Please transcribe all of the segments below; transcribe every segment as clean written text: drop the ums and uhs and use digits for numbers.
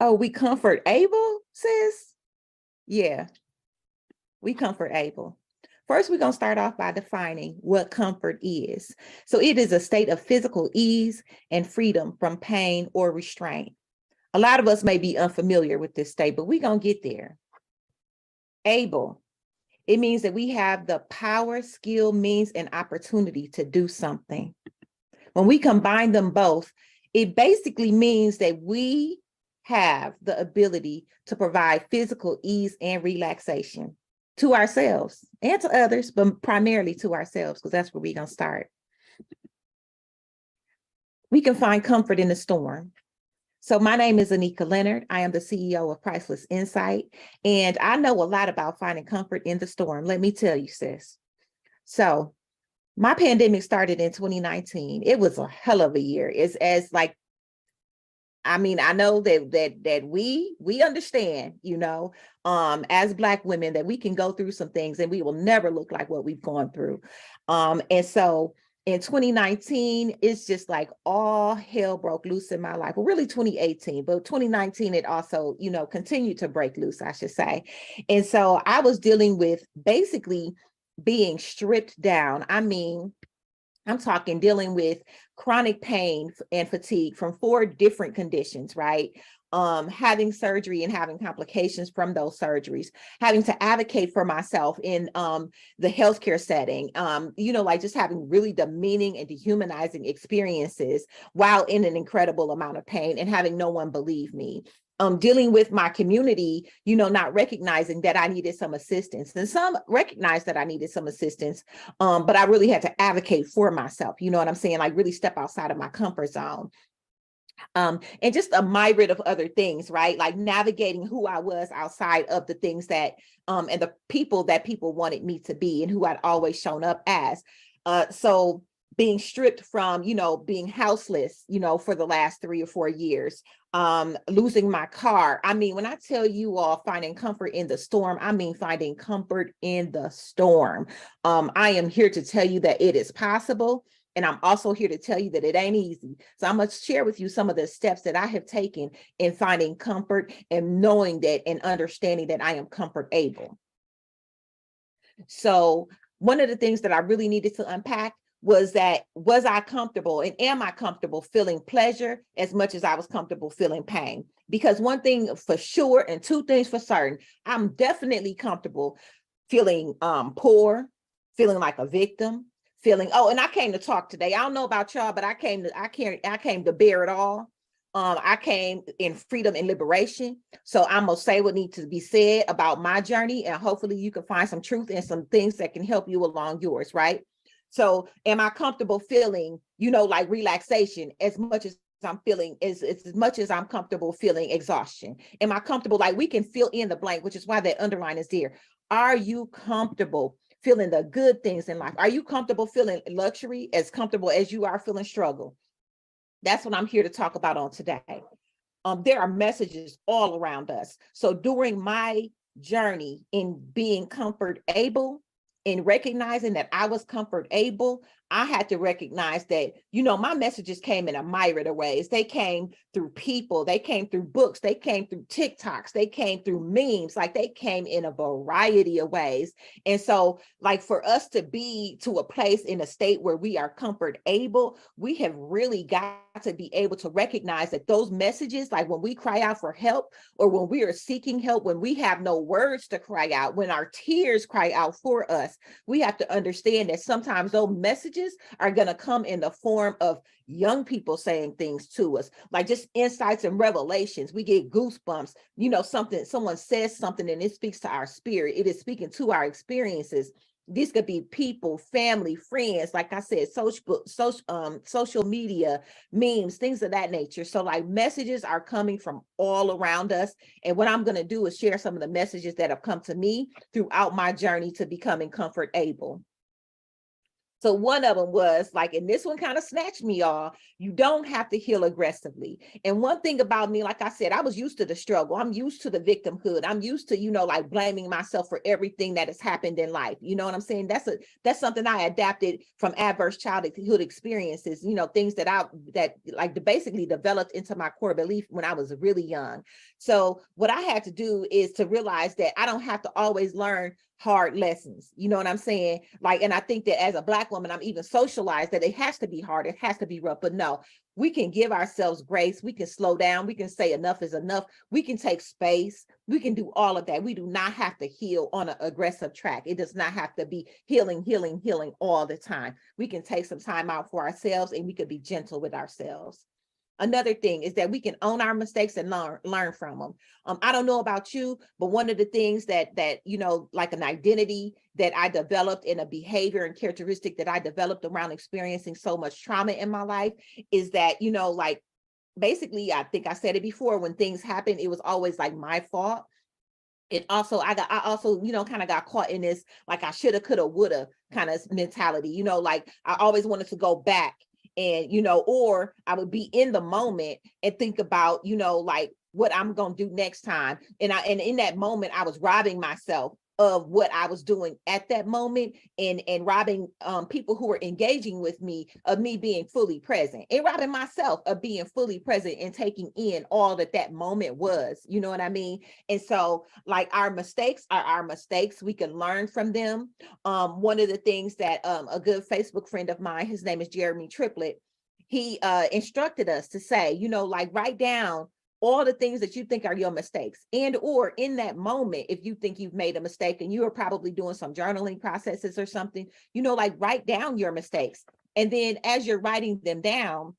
Oh, we comfort able, sis? Yeah, we comfort able. First, we're going to start off by defining what comfort is. So, it is a state of physical ease and freedom from pain or restraint. A lot of us may be unfamiliar with this state, but we're going to get there. Able, it means that we have the power, skill, means, and opportunity to do something. When we combine them both, it basically means that we have the ability to provide physical ease and relaxation to ourselves and to others, but primarily to ourselves, because that's where we're going to start. We can find comfort in the storm. So my name is Anika Leonard. I am the CEO of Priceless Insight, and I know a lot about finding comfort in the storm. Let me tell you, sis. So my pandemic started in 2019. It was a hell of a year. It's as like, I mean, I know that we understand, as Black women, that we can go through some things and we will never look like what we've gone through. And so in 2019, it's just like all hell broke loose in my life. Well, really 2018, but 2019, it also, continued to break loose, I should say. And so I was dealing with basically being stripped down. I mean, I'm talking dealing with chronic pain and fatigue from 4 different conditions, right? Having surgery and having complications from those surgeries, having to advocate for myself in the healthcare setting, like just having really demeaning and dehumanizing experiences while in an incredible amount of pain and having no one believe me. Dealing with my community, not recognizing that I needed some assistance. And some recognized that I needed some assistance, but I really had to advocate for myself. You know what I'm saying? Like really step outside of my comfort zone. And just a myriad of other things, right? Like navigating who I was outside of the things that, and the people that people wanted me to be and who I'd always shown up as. So being stripped from, being houseless, for the last 3 or 4 years, losing my car. I mean, when I tell you all finding comfort in the storm, I mean finding comfort in the storm. I am here to tell you that it is possible. And I'm also here to tell you that it ain't easy. So I'm going to share with you some of the steps that I have taken in finding comfort and knowing that and understanding that I am comfort able. So one of the things that I really needed to unpack was I comfortable and am I comfortable feeling pleasure as much as I was comfortable feeling pain? Because one thing for sure and 2 things for certain, I'm definitely comfortable feeling poor, feeling like a victim, feeling, oh, and I came to talk today. I don't know about y'all, but I came to bear it all. I came in freedom and liberation. So I'm going to say what needs to be said about my journey, and hopefully you can find some truth and some things that can help you along yours, right? So am I comfortable feeling, like relaxation as much as I'm feeling as much as I'm comfortable feeling exhaustion? Am I comfortable? Like we can fill in the blank, which is why that underline is there. Are you comfortable feeling the good things in life? Are you comfortable feeling luxury as comfortable as you are feeling struggle? That's what I'm here to talk about on today. There are messages all around us. So during my journey in being comfort able, in recognizing that I was comfort able, I had to recognize that, my messages came in a myriad of ways. They came through people, they came through books, they came through TikToks, they came through memes, like they came in a variety of ways. And so, like for us to be to a place in a state where we are comfort able, we have really got to be able to recognize that those messages, like when we cry out for help or when we are seeking help, when we have no words to cry out, when our tears cry out for us, we have to understand that sometimes those messages are going to come in the form of young people saying things to us, like just insights and revelations. We get goosebumps, someone says something and it speaks to our spirit. It is speaking to our experiences. These could be people, family, friends, like I said, social media, memes, things of that nature. So like messages are coming from all around us. And what I'm going to do is share some of the messages that have come to me throughout my journey to becoming comfort able. So one of them was like, and this one kind of snatched me off. You don't have to heal aggressively. And one thing about me, like I said, I was used to the struggle. I'm used to the victimhood. I'm used to, like blaming myself for everything that has happened in life. You know what I'm saying? That's something I adapted from adverse childhood experiences, things that like basically developed into my core belief when I was really young. So what I had to do is to realize that I don't have to always learn hard lessons. You know what I'm saying? Like, and I think that as a Black woman, I'm even socialized that it has to be hard. It has to be rough. But no, we can give ourselves grace. We can slow down. We can say enough is enough. We can take space. We can do all of that. We do not have to heal on an aggressive track. It does not have to be healing, healing, healing all the time. We can take some time out for ourselves, and we could be gentle with ourselves. Another thing is that we can own our mistakes and learn from them. I don't know about you, but one of the things that like an identity that I developed in a behavior and characteristic that I developed around experiencing so much trauma in my life is that, like basically, I think I said it before, when things happen, it was always like my fault. And also I also, kind of got caught in this, like I shoulda, coulda, woulda kind of mentality, like I always wanted to go back and, or I would be in the moment and think about, like what I'm going to do next time. And in that moment, I was robbing myself of what I was doing at that moment, and robbing people who were engaging with me of me being fully present, and robbing myself of being fully present and taking in all that moment was, you know what I mean? And so like our mistakes are our mistakes. We can learn from them. One of the things that a good Facebook friend of mine, his name is Jeremy Triplett, he instructed us to say, like write down all the things that you think are your mistakes, and or in that moment, if you think you've made a mistake and you are probably doing some journaling processes or something, like write down your mistakes. And then as you're writing them down,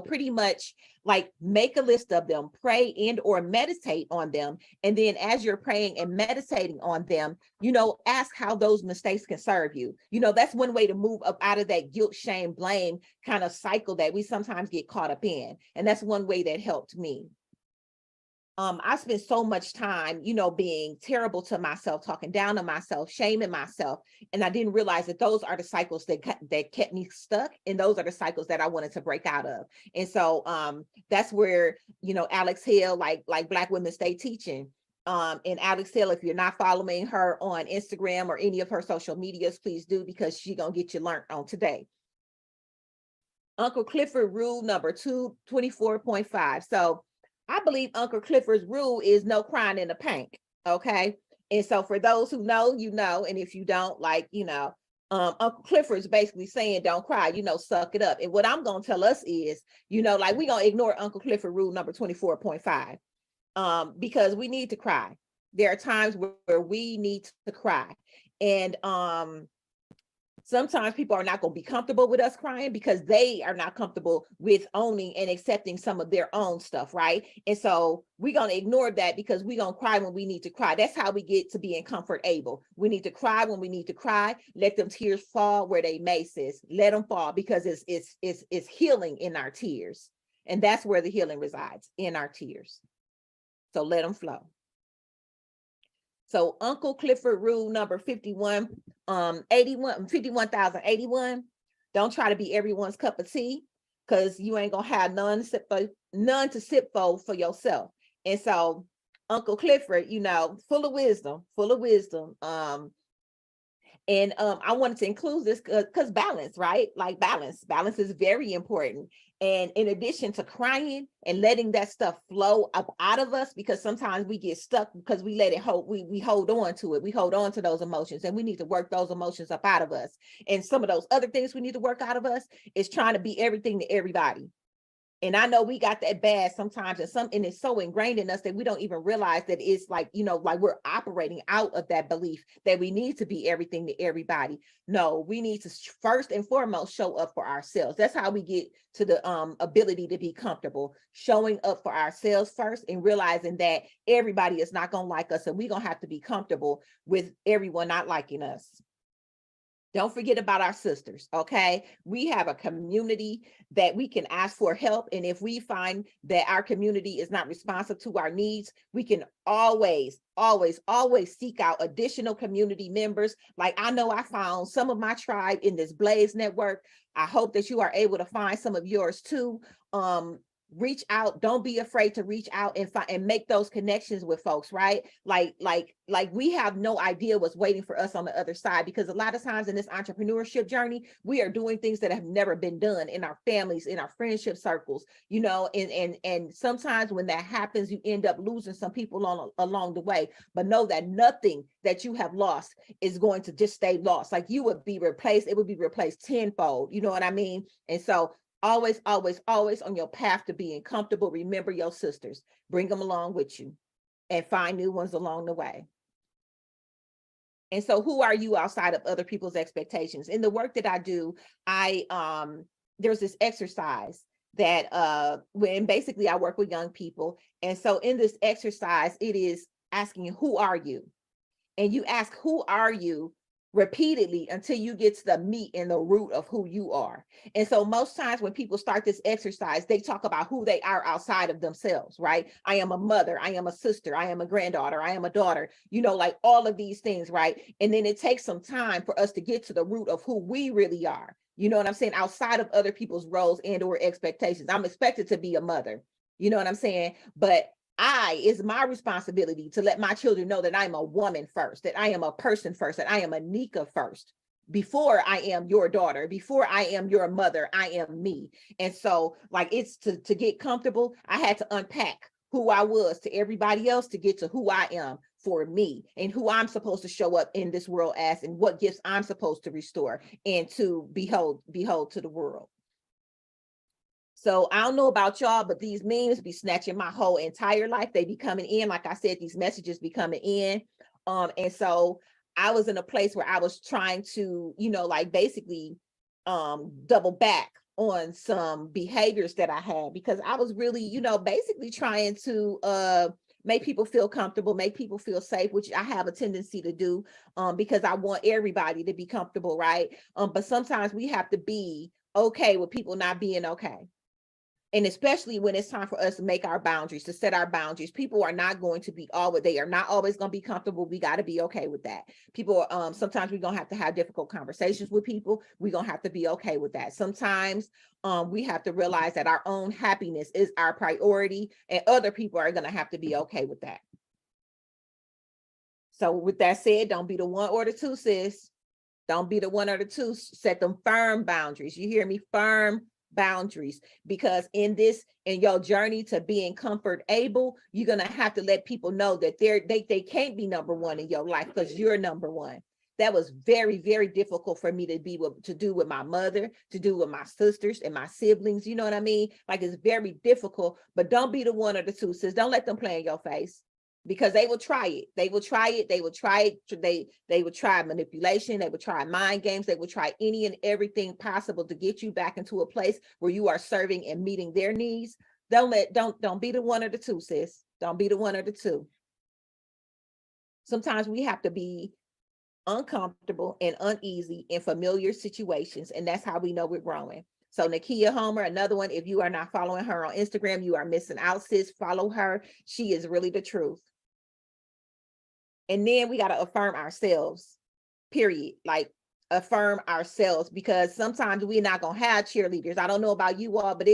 pretty much like make a list of them, pray and or meditate on them. And then as you're praying and meditating on them, ask how those mistakes can serve you. That's one way to move up out of that guilt, shame, blame kind of cycle that we sometimes get caught up in. And that's one way that helped me. I spent so much time, being terrible to myself, talking down on myself, shaming myself. And I didn't realize that those are the cycles that kept me stuck. And those are the cycles that I wanted to break out of. And so that's where, Alex Hill, like Black Women Stay Teaching. And Alex Hill, if you're not following her on Instagram or any of her social medias, please do, because she's going to get you learned on today. Uncle Clifford rule number 224.5. So I believe Uncle Clifford's rule is no crying in the paint. Okay. And so for those who know, and if you don't, like, Uncle Clifford's basically saying, don't cry, suck it up. And what I'm going to tell us is, like we're going to ignore Uncle Clifford rule number 24.5 because we need to cry. There are times where we need to cry. And sometimes people are not going to be comfortable with us crying because they are not comfortable with owning and accepting some of their own stuff, right? And so we're going to ignore that because we're going to cry when we need to cry. That's how we get to being comfortable. We need to cry when we need to cry. Let them tears fall where they may, sis. Let them fall, because it's healing in our tears. And that's where the healing resides, in our tears. So let them flow. So Uncle Clifford rule number 51,081. Don't try to be everyone's cup of tea, because you ain't gonna have none to sip for yourself. And so Uncle Clifford, full of wisdom. And I wanted to include this because balance, right? Like balance is very important. And in addition to crying and letting that stuff flow up out of us, because sometimes we get stuck because we let it hold, we hold on to it. We hold on to those emotions, and we need to work those emotions up out of us. And some of those other things we need to work out of us is trying to be everything to everybody. And I know we got that bad sometimes, and it's so ingrained in us that we don't even realize that it's like, like we're operating out of that belief that we need to be everything to everybody. No, we need to first and foremost show up for ourselves. That's how we get to the ability to be comfortable, showing up for ourselves first, and realizing that everybody is not going to like us, and we're going to have to be comfortable with everyone not liking us. Don't forget about our sisters, okay? We have a community that we can ask for help. And if we find that our community is not responsive to our needs, we can always, always, always seek out additional community members. Like I know I found some of my tribe in this Blaze network. I hope that you are able to find some of yours too. Reach out. Don't be afraid to reach out and find and make those connections with folks, right? Like we have no idea what's waiting for us on the other side, because a lot of times in this entrepreneurship journey, we are doing things that have never been done in our families, in our friendship circles, you know, and sometimes when that happens, you end up losing some people along the way. But know that nothing that you have lost is going to just stay lost. Like you would be replaced, it would be replaced tenfold. You know what I mean? And so always, always, always on your path to being comfortable, remember your sisters, bring them along with you and find new ones along the way. And so who are you outside of other people's expectations? In the work that I do, there's this exercise that when basically I work with young people. And so in this exercise, it is asking, who are you? And you ask, who are you? Repeatedly until you get to the meat and the root of who you are. And so most times when people start this exercise, they talk about who they are outside of themselves, right? I am a mother, I am a sister, I am a granddaughter, I am a daughter, you know, like all of these things, right? And then it takes some time for us to get to the root of who we really are. You know what I'm saying? Outside of other people's roles and or expectations. I'm expected to be a mother, you know what I'm saying? But it's my responsibility to let my children know that I'm a woman first, that I am a person first, that I am a Nika first. Before I am your daughter, before I am your mother, I am me. And so like it's to get comfortable, I had to unpack who I was to everybody else to get to who I am for me and who I'm supposed to show up in this world as, and what gifts I'm supposed to restore and to behold to the world. So I don't know about y'all, but these memes be snatching my whole entire life. They be coming in. Like I said, these messages be coming in. And so I was in a place where I was trying to, you know, like basically double back on some behaviors that I had, because I was really, you know, basically trying to make people feel comfortable, make people feel safe, which I have a tendency to do because I want everybody to be comfortable, right? But sometimes we have to be okay with people not being okay. And especially when it's time for us to make our boundaries, to set our boundaries. People are not going to be they are not always going to be comfortable. We got to be okay with that. People, sometimes we're going to have difficult conversations with people. We're going to have to be okay with that. Sometimes we have to realize that our own happiness is our priority, and other people are going to have to be okay with that. So with that said, don't be the one or the two, sis. Don't be the one or the two. Set them firm boundaries. You hear me? Firm boundaries, because in your journey to being comfort able, you're gonna have to let people know that they can't be number one in your life because you're number one. That was very, very difficult for me to do with my mother, to do with my sisters and my siblings. You know what I mean? Like it's very difficult, but don't be the one or the two, sis. Don't let them play in your face, because they will try it. They will try it. They will try it. They will try manipulation. They will try mind games. They will try any and everything possible to get you back into a place where you are serving and meeting their needs. Don't be the one or the two, sis. Don't be the one or the two. Sometimes we have to be uncomfortable and uneasy in familiar situations, and that's how we know we're growing. So Nakia Homer, another one. If you are not following her on Instagram, you are missing out, sis. Follow her. She is really the truth. And then we got to affirm ourselves, period. Like affirm ourselves, because sometimes we're not going to have cheerleaders. I don't know about you all, but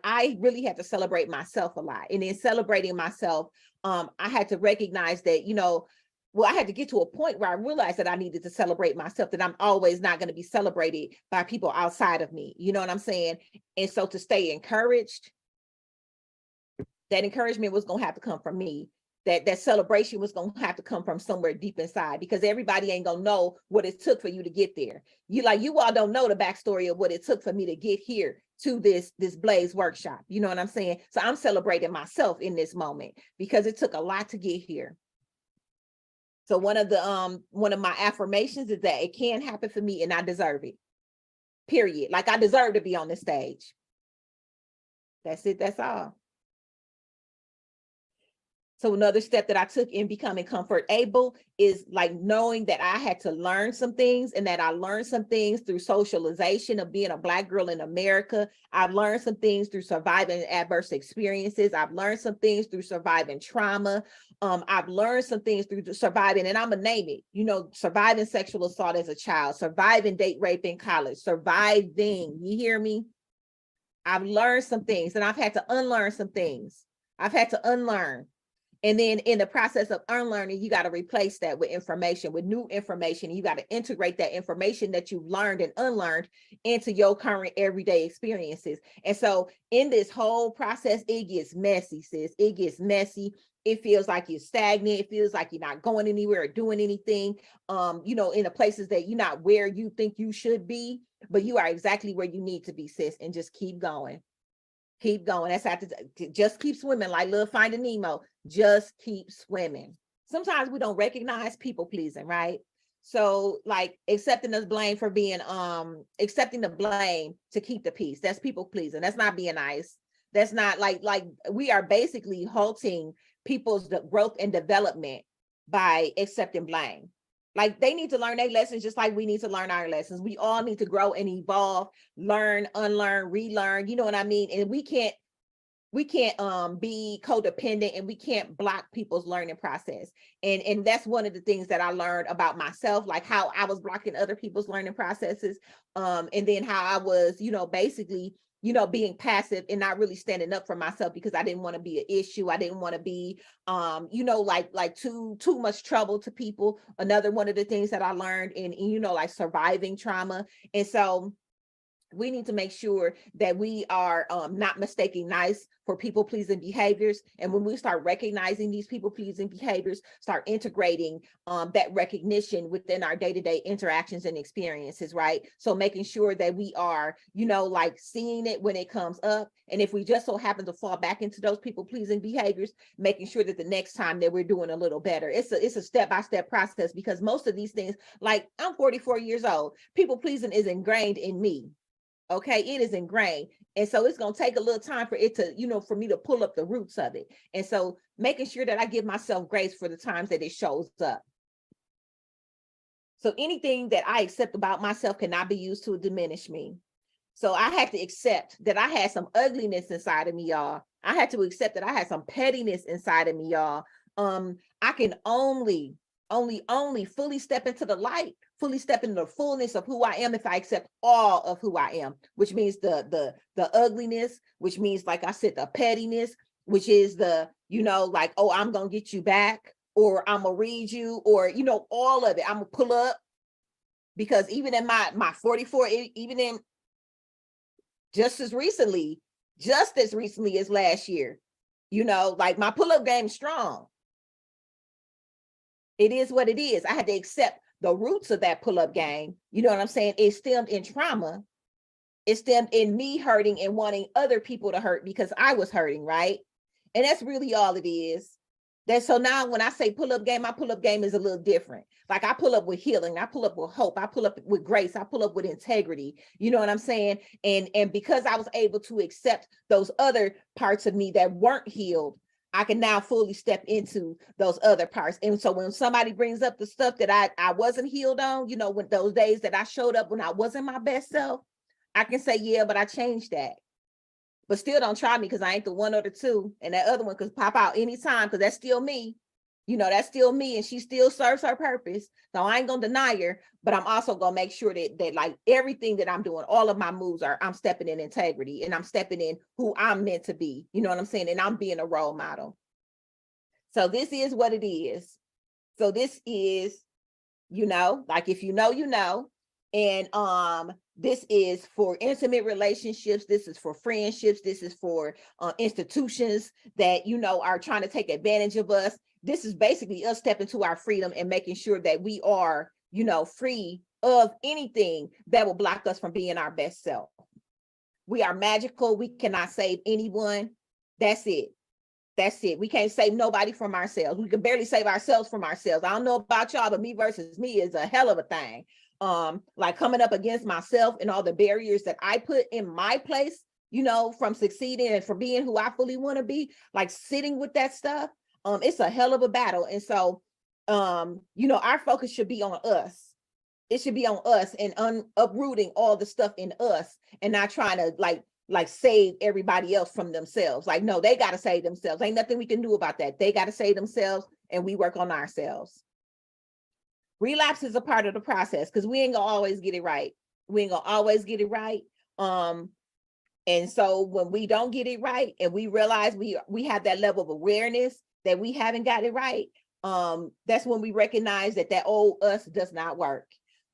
I really had to celebrate myself a lot. And in celebrating myself, I had to recognize that, I had to get to a point where I realized that I needed to celebrate myself, that I'm always not going to be celebrated by people outside of me. You know what I'm saying? And so to stay encouraged, that encouragement was going to have to come from me. That celebration was going to have to come from somewhere deep inside, because everybody ain't going to know what it took for you to get there. You all don't know the backstory of what it took for me to get here to this Blaze workshop. You know what I'm saying? So I'm celebrating myself in this moment, because it took a lot to get here. So one of my affirmations is that it can happen for me and I deserve it. Period. Like I deserve to be on the stage. That's it. That's all. So another step that I took in becoming comfortable is like knowing that I had to learn some things, and that I learned some things through socialization of being a Black girl in America. I've learned some things through surviving adverse experiences. I've learned some things through surviving trauma. I've learned some things through surviving, and I'm gonna name it, surviving sexual assault as a child, surviving date rape in college, surviving, you hear me? I've learned some things, and I've had to unlearn some things. I've had to unlearn. And then in the process of unlearning, you got to replace that with information, with new information. You got to integrate that information that you've learned and unlearned into your current everyday experiences. And so in this whole process, it gets messy, sis. It gets messy. It feels like you're stagnant. It feels like you're not going anywhere or doing anything, in the places that you're not where you think you should be, but you are exactly where you need to be, sis, and just keep going. Keep going. That's how to just keep swimming, like little Finding Nemo. Just keep swimming. Sometimes we don't recognize people pleasing, right? So like accepting the blame for being accepting the blame to keep the peace. That's people pleasing. That's not being nice. That's not like we are basically halting people's growth and development by accepting blame. Like they need to learn their lessons just like we need to learn our lessons. We all need to grow and evolve, learn, unlearn, relearn. You know what I mean? And we can't be codependent, and we can't block people's learning process. And that's one of the things that I learned about myself, like how I was blocking other people's learning processes. And then how I was, basically, being passive and not really standing up for myself because I didn't want to be an issue. I didn't want to be, like too much trouble to people. Another one of the things that I learned in, like surviving trauma. And so we need to make sure that we are not mistaking nice for people-pleasing behaviors. And when we start recognizing these people-pleasing behaviors, start integrating that recognition within our day-to-day interactions and experiences, right? So making sure that we are, like seeing it when it comes up. And if we just so happen to fall back into those people-pleasing behaviors, making sure that the next time that we're doing a little better. It's a step-by-step process, because most of these things, like I'm 44 years old, people-pleasing is ingrained in me. Okay, it is ingrained. And so it's going to take a little time for it to, for me to pull up the roots of it. And so making sure that I give myself grace for the times that it shows up. So anything that I accept about myself cannot be used to diminish me. So I had to accept that I had some ugliness inside of me, y'all. I had to accept that I had some pettiness inside of me, y'all. I can only fully step into the light, fully step into the fullness of who I am if I accept all of who I am, which means the ugliness, which means, like I said, the pettiness, which is the, like, oh, I'm going to get you back, or I'm going to read you, or, all of it. I'm going to pull up, because even in my 44, even in just as recently as last year, like my pull-up game is strong. It is what it is. I had to accept the roots of that pull-up game. You know what I'm saying? It stemmed in trauma. It stemmed in me hurting and wanting other people to hurt because I was hurting, right? And that's really all it is. So now when I say pull-up game, my pull-up game is a little different. Like I pull up with healing, I pull up with hope, I pull up with grace, I pull up with integrity. You know what I'm saying? And because I was able to accept those other parts of me that weren't healed, I can now fully step into those other parts. And so when somebody brings up the stuff that I wasn't healed on, when those days that I showed up when I wasn't my best self, I can say, yeah, but I changed that. But still don't try me, because I ain't the one or the two. And that other one could pop out anytime, because that's still me. That's still me, and she still serves her purpose. So I ain't gonna deny her, but I'm also gonna make sure that like everything that I'm doing, all of my moves I'm stepping in integrity, and I'm stepping in who I'm meant to be. You know what I'm saying? And I'm being a role model. So this is what it is. So this is, like if you know, and this is for intimate relationships. This is for friendships. This is for institutions that, are trying to take advantage of us. This is basically us stepping to our freedom and making sure that we are, free of anything that will block us from being our best self. We are magical. We cannot save anyone. That's it. That's it. We can't save nobody from ourselves. We can barely save ourselves from ourselves. I don't know about y'all, but me versus me is a hell of a thing. Like coming up against myself and all the barriers that I put in my place, from succeeding and for being who I fully want to be, like sitting with that stuff. It's a hell of a battle. And so, you know, our focus should be on us. It should be on us and uprooting all the stuff in us and not trying to like save everybody else from themselves. Like, no, they got to save themselves. Ain't nothing we can do about that. They got to save themselves and we work on ourselves. Relapse is a part of the process because we ain't gonna always get it right. We ain't gonna always get it right. And so when we don't get it right and we realize we have that level of awareness that we haven't got it right, that's when we recognize that old us does not work.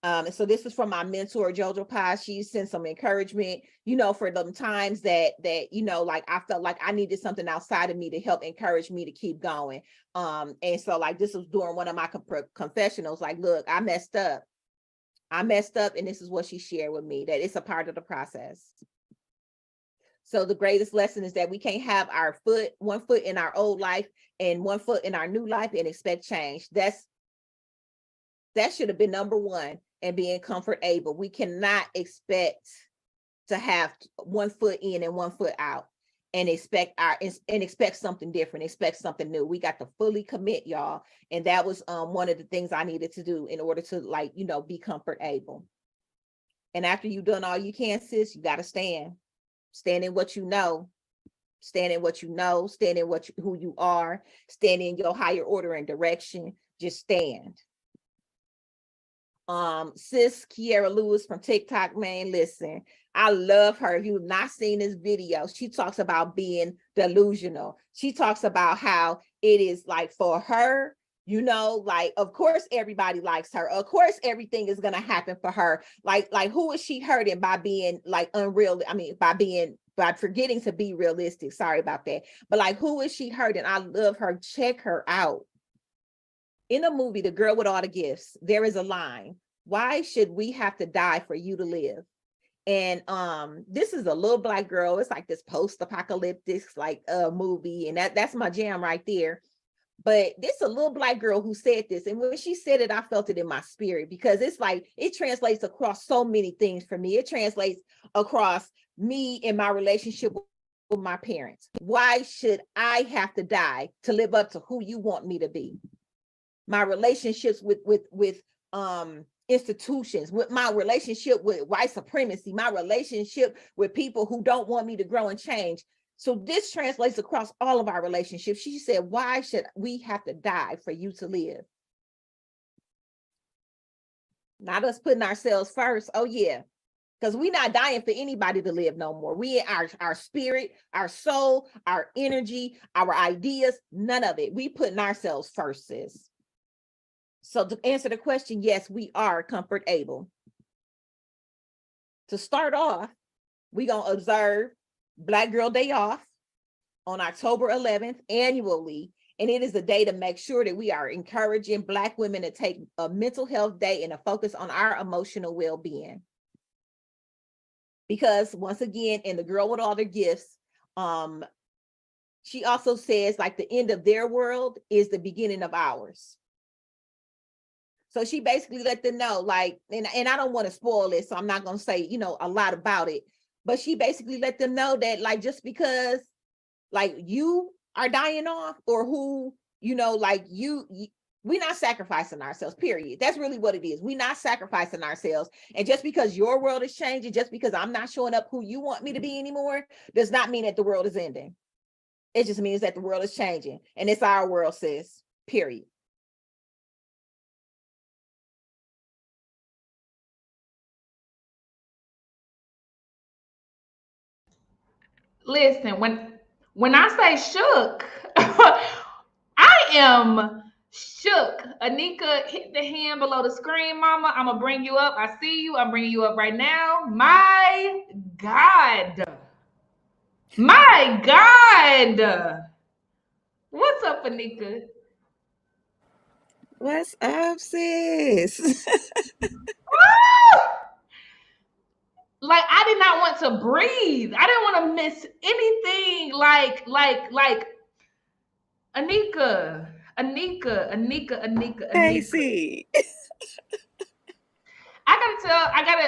And so this is from my mentor, Jojo Paz. She sent some encouragement, you know, for them times that, you know, like I felt like I needed something outside of me to help encourage me to keep going. And so like, this was during one of my confessionals, like, look, I messed up. And this is what she shared with me, that it's a part of the process. So the greatest lesson is that we can't have one foot in our old life and one foot in our new life and expect change. That should have been number one, and being comfort able. We cannot expect to have one foot in and one foot out and expect something different, expect something new. We got to fully commit, y'all. And that was one of the things I needed to do in order to, like, you know, be comfort able. And after you've done all you can, sis, you got to stand in what you know, stand in who you are, stand in your higher order and direction. Just stand. Sis Kiera Lewis from TikTok, man, listen, I love her. If you've not seen this video, she talks about being delusional. She talks about how it is like for her, you know, like, of course, everybody likes her. Of course, everything is going to happen for her. Like who is she hurting by being like unreal? I mean, by forgetting to be realistic. Sorry about that. But like, who is she hurting? I love her. Check her out. In a movie, The Girl with All the Gifts, there is a line, why should we have to die for you to live? And this is a little Black girl. It's like this post-apocalyptic like movie, and that's my jam right there. But this a little Black girl who said this, and when she said it, I felt it in my spirit, because it's like it translates across so many things for me. It translates across me and my relationship with my parents. Why should I have to die to live up to who you want me to be? My relationships with institutions, with my relationship with white supremacy, my relationship with people who don't want me to grow and change. So this translates across all of our relationships. She said, why should we have to die for you to live? Not us putting ourselves first. Oh yeah, because we're not dying for anybody to live no more. We, our spirit, our soul, our energy, our ideas, none of it. We putting ourselves first, sis. So to answer the question, yes, we are comfort able. To start off, we're going to observe Black Girl Day Off on October 11th annually. And it is a day to make sure that we are encouraging Black women to take a mental health day and a focus on our emotional well-being. Because once again, in The Girl with All the Gifts, she also says like the end of their world is the beginning of ours. So she basically let them know, like, and I don't want to spoil it, so I'm not going to say, you know, a lot about it, but she basically let them know that, like, just because, like, you are dying off, or who, you know, like, we're not sacrificing ourselves, period. That's really what it is. We're not sacrificing ourselves. And just because your world is changing, just because I'm not showing up who you want me to be anymore, does not mean that the world is ending. It just means that the world is changing. And it's our world, sis, period. Listen, when I say shook, I am shook. Anika, hit the hand below the screen, mama. I'm gonna bring you up. I see you. I'm bringing you up right now. My God. My God. What's up, Anika? What's up, sis? Like, I did not want to breathe. I didn't want to miss anything. Like Anika. Casey.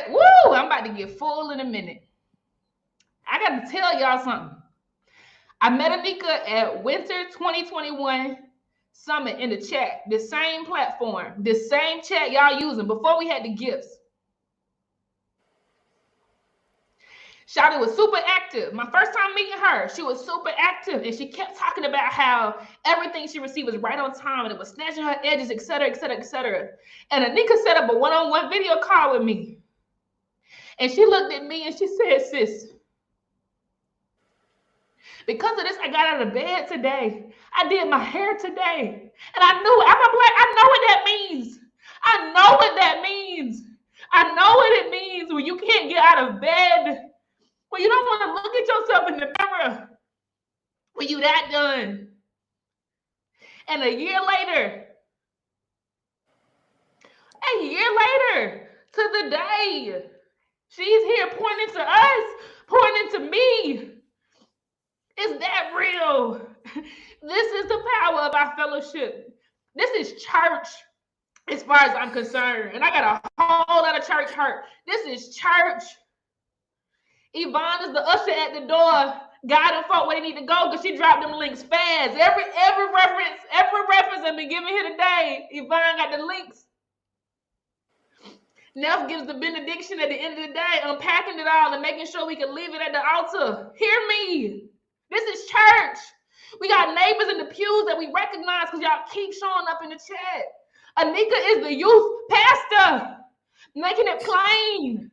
Woo, I'm about to get full in a minute. I gotta tell y'all something. I met Anika at Winter 2021 Summit in the chat, the same platform, the same chat y'all using before we had the gifts. Shawty was super active. My first time meeting her, she was super active, and she kept talking about how everything she received was right on time, and it was snatching her edges, etc., etc., etc. And Anika set up a one-on-one video call with me, and she looked at me and she said, "Sis, because of this, I got out of bed today. I did my hair today, and I knew I'm like, I know what that means. I know what that means. I know what it means when you can't get out of bed." Well, you don't want to look at yourself in the mirror when you that done. And a year later, to the day, she's here pointing to us, pointing to me. Is that real? This is the power of our fellowship. This is church, as far as I'm concerned. And I got a whole lot of church hurt. This is church. Yvonne is the usher at the door, guiding folk where they need to go, because she dropped them links fast. Every reference I've been giving here today, Yvonne got the links. Neff gives the benediction at the end of the day, unpacking it all and making sure we can leave it at the altar. Hear me. This is church. We got neighbors in the pews that we recognize because y'all keep showing up in the chat. Anika is the youth pastor, making it plain.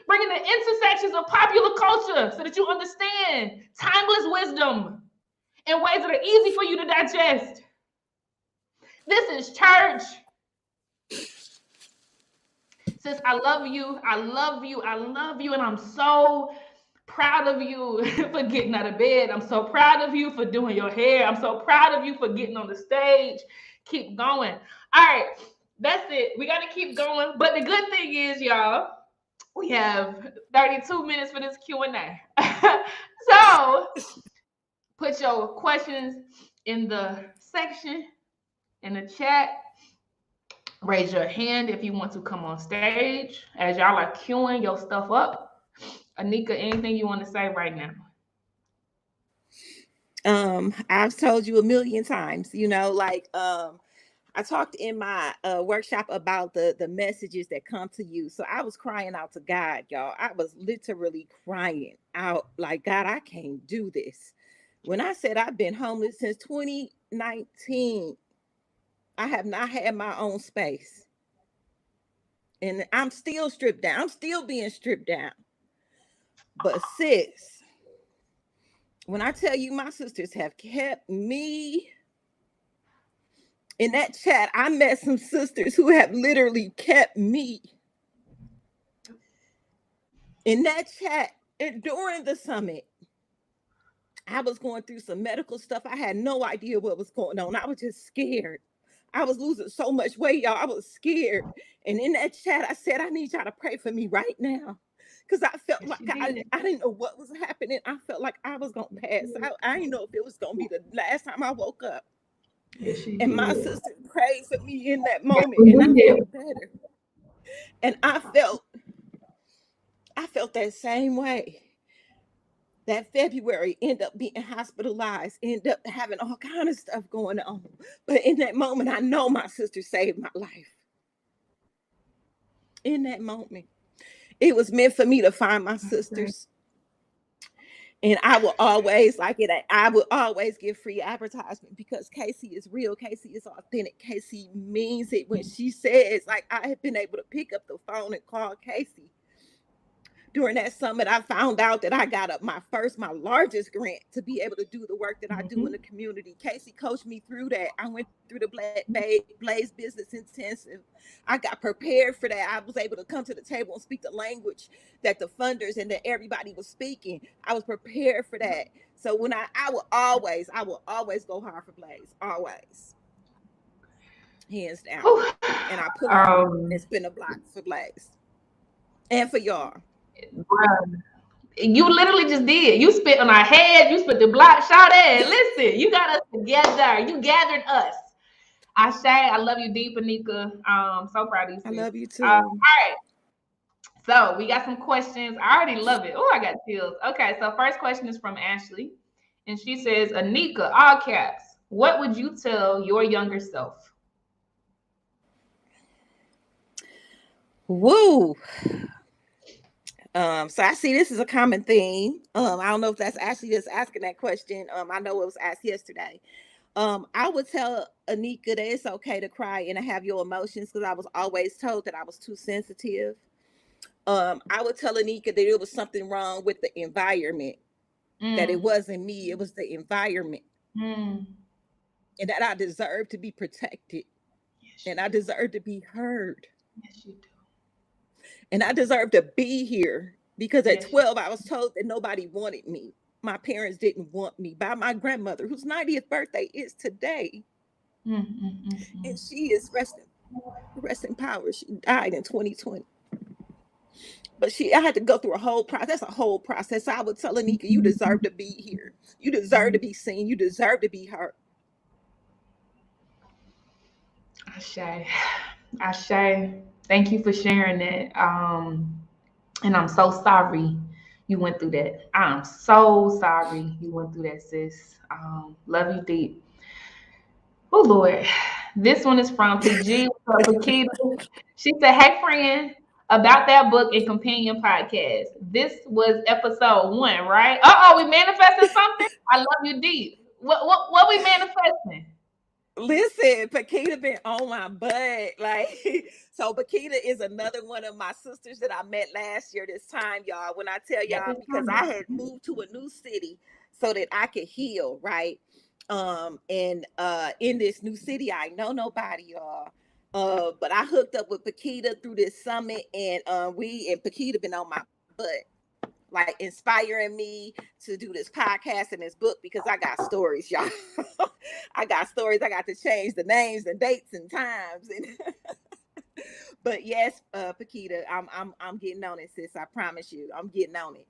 Bringing the intersections of popular culture so that you understand timeless wisdom in ways that are easy for you to digest. This is church. Sis, I love you. I love you. I love you. And I'm so proud of you for getting out of bed. I'm so proud of you for doing your hair. I'm so proud of you for getting on the stage. Keep going. All right. That's it. We got to keep going. But the good thing is, y'all, we have 32 minutes for this Q&A. So put your questions in the section in the chat. Raise your hand if you want to come on stage as y'all are queuing your stuff up. Anika, anything you want to say right now? I've told you a million times, I talked in my workshop about the messages that come to you. So I was crying out to God, y'all. I was literally crying out like, God, I can't do this. When I said I've been homeless since 2019, I have not had my own space. And I'm still stripped down. I'm still being stripped down. But sis, when I tell you my sisters have kept me in that chat, I met some sisters who have literally kept me in that chat. And during the summit, I was going through some medical stuff. I had no idea what was going on. I was just scared. I was losing so much weight, y'all. I was scared. And in that chat, I said, I need y'all to pray for me right now. Because I felt like I didn't know what was happening. I felt like I was going to pass out. I didn't know if it was going to be the last time I woke up. And my sister prayed for me in that moment, and I felt better. And I felt that same way. That February, end up being hospitalized, end up having all kind of stuff going on. But in that moment, I know my sister saved my life. In that moment, it was meant for me to find my sisters. And I will always I will always give free advertisement because Casey is real. Casey is authentic. Casey means it when she says, like, I have been able to pick up the phone and call Casey. During that summit, I found out that I got up my largest grant to be able to do the work that I do in the community. Casey coached me through that. I went through the Blaze Business Intensive. I got prepared for that. I was able to come to the table and speak the language that the funders and that everybody was speaking. I was prepared for that. So when I will always go hard for Blaze, always. Hands down. And I put and spin a block for Blaze and for y'all. You literally just did. You spit on our head. You spit the block. Shout in. Listen, you got us together. You gathered us. I love you deep, Anika. So proud of you. I love you too. All right. So we got some questions. I already love it. Oh, I got chills. Okay, so first question is from Ashley. And she says, Anika, all caps, what would you tell your younger self? Woo. So I see this is a common theme. I don't know if that's Ashley just asking that question. I know it was asked yesterday. I would tell Anika that it's okay to cry and to have your emotions, because I was always told that I was too sensitive. I would tell Anika that it was something wrong with the environment, that it wasn't me, it was the environment, and that I deserve to be protected, and I deserve to be heard. Yes, you do. And I deserve to be here, because at Yes. 12, I was told that nobody wanted me. My parents didn't want me, by my grandmother, whose 90th birthday is today. And she is rest in power. She died in 2020. But I had to go through a whole process. That's a whole process. So I would tell Anika, you deserve to be here. You deserve to be seen. You deserve to be heard. Ashe, thank you for sharing that. And I'm so sorry you went through that. I'm so sorry you went through that, sis. Love you deep. Oh Lord, this one is from PG. She said, "Hey friend, about that book and companion podcast. This was episode 1, right? We manifesting something. I love you deep. What we manifesting?" Listen, Paquita been on my butt. Like, so Paquita is another one of my sisters that I met last year this time, y'all. When I tell y'all, because I had moved to a new city so that I could heal, right? And in this new city, I know nobody, y'all. But I hooked up with Paquita through this summit, and Paquita been on my butt, like inspiring me to do this podcast and this book, because I got stories, y'all. I got stories. I got to change the names and dates and times. And but yes, Paquita, I'm getting on it, sis. I promise you, I'm getting on it.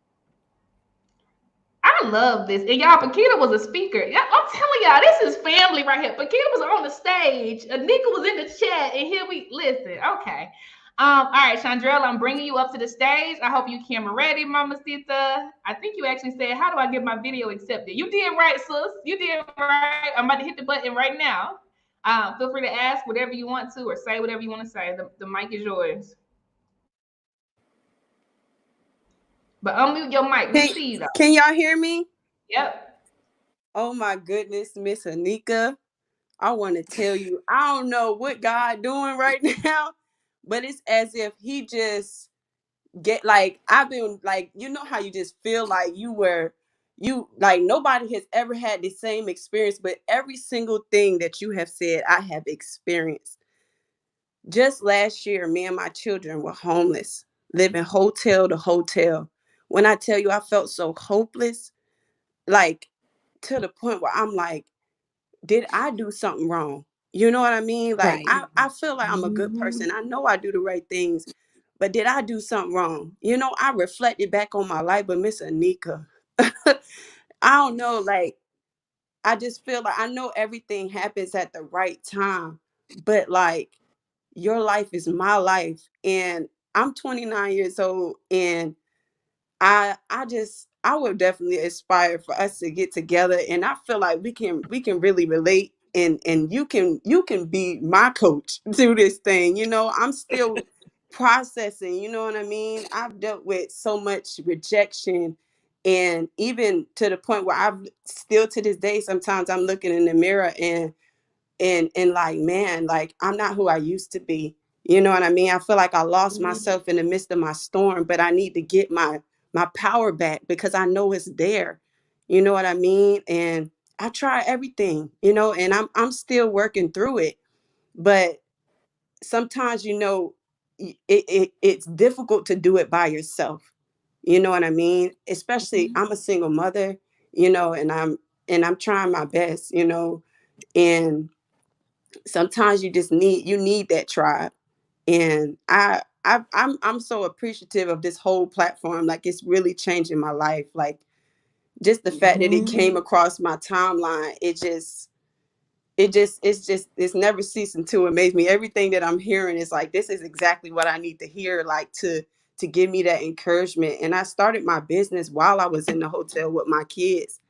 I love this. And y'all, Paquita was a speaker. Yeah, I'm telling y'all, this is family right here. Paquita was on the stage. Anika was in the chat. And here we listen. Okay. All right, Chandrell, I'm bringing you up to the stage. I hope you camera ready, Mama Sita. I think you actually said, how do I get my video accepted? You did right, sis. You did right. I'm about to hit the button right now. Feel free to ask whatever you want to or say whatever you want to say. The mic is yours. But unmute your mic. We see you though. Can y'all hear me? Yep. Oh my goodness, Miss Anika. I want to tell you, I don't know what God doing right now, but it's as if he just I've been like, you know how you just feel like nobody has ever had the same experience, but every single thing that you have said, I have experienced. Just last year, me and my children were homeless, living hotel to hotel. When I tell you I felt so hopeless, like to the point where I'm like, did I do something wrong? You know what I mean? Like, Right. I feel like I'm a good person. I know I do the right things, but did I do something wrong? You know, I reflected back on my life, but Miss Anika, I don't know. Like, I just feel like I know everything happens at the right time, but like, your life is my life. And I'm 29 years old, and I would definitely aspire for us to get together, and I feel like we can really relate, and you can be my coach through this thing. You know, I'm still processing, you know what I mean? I've dealt with so much rejection, and even to the point where I've still to this day sometimes I'm looking in the mirror and like, man, like I'm not who I used to be. You know what I mean? I feel like I lost myself in the midst of my storm, but I need to get my power back because I know it's there. You know what I mean? And I try everything, you know, and I'm still working through it. But sometimes, you know, it's difficult to do it by yourself. You know what I mean? Especially I'm a single mother, you know, and I'm trying my best, you know, and sometimes you need that tribe. And I'm so appreciative of this whole platform. Like, it's really changing my life. Like, just the fact that it came across my timeline, it's never ceasing to amaze me. Everything that I'm hearing is like, this is exactly what I need to hear, like to give me that encouragement. And I started my business while I was in the hotel with my kids.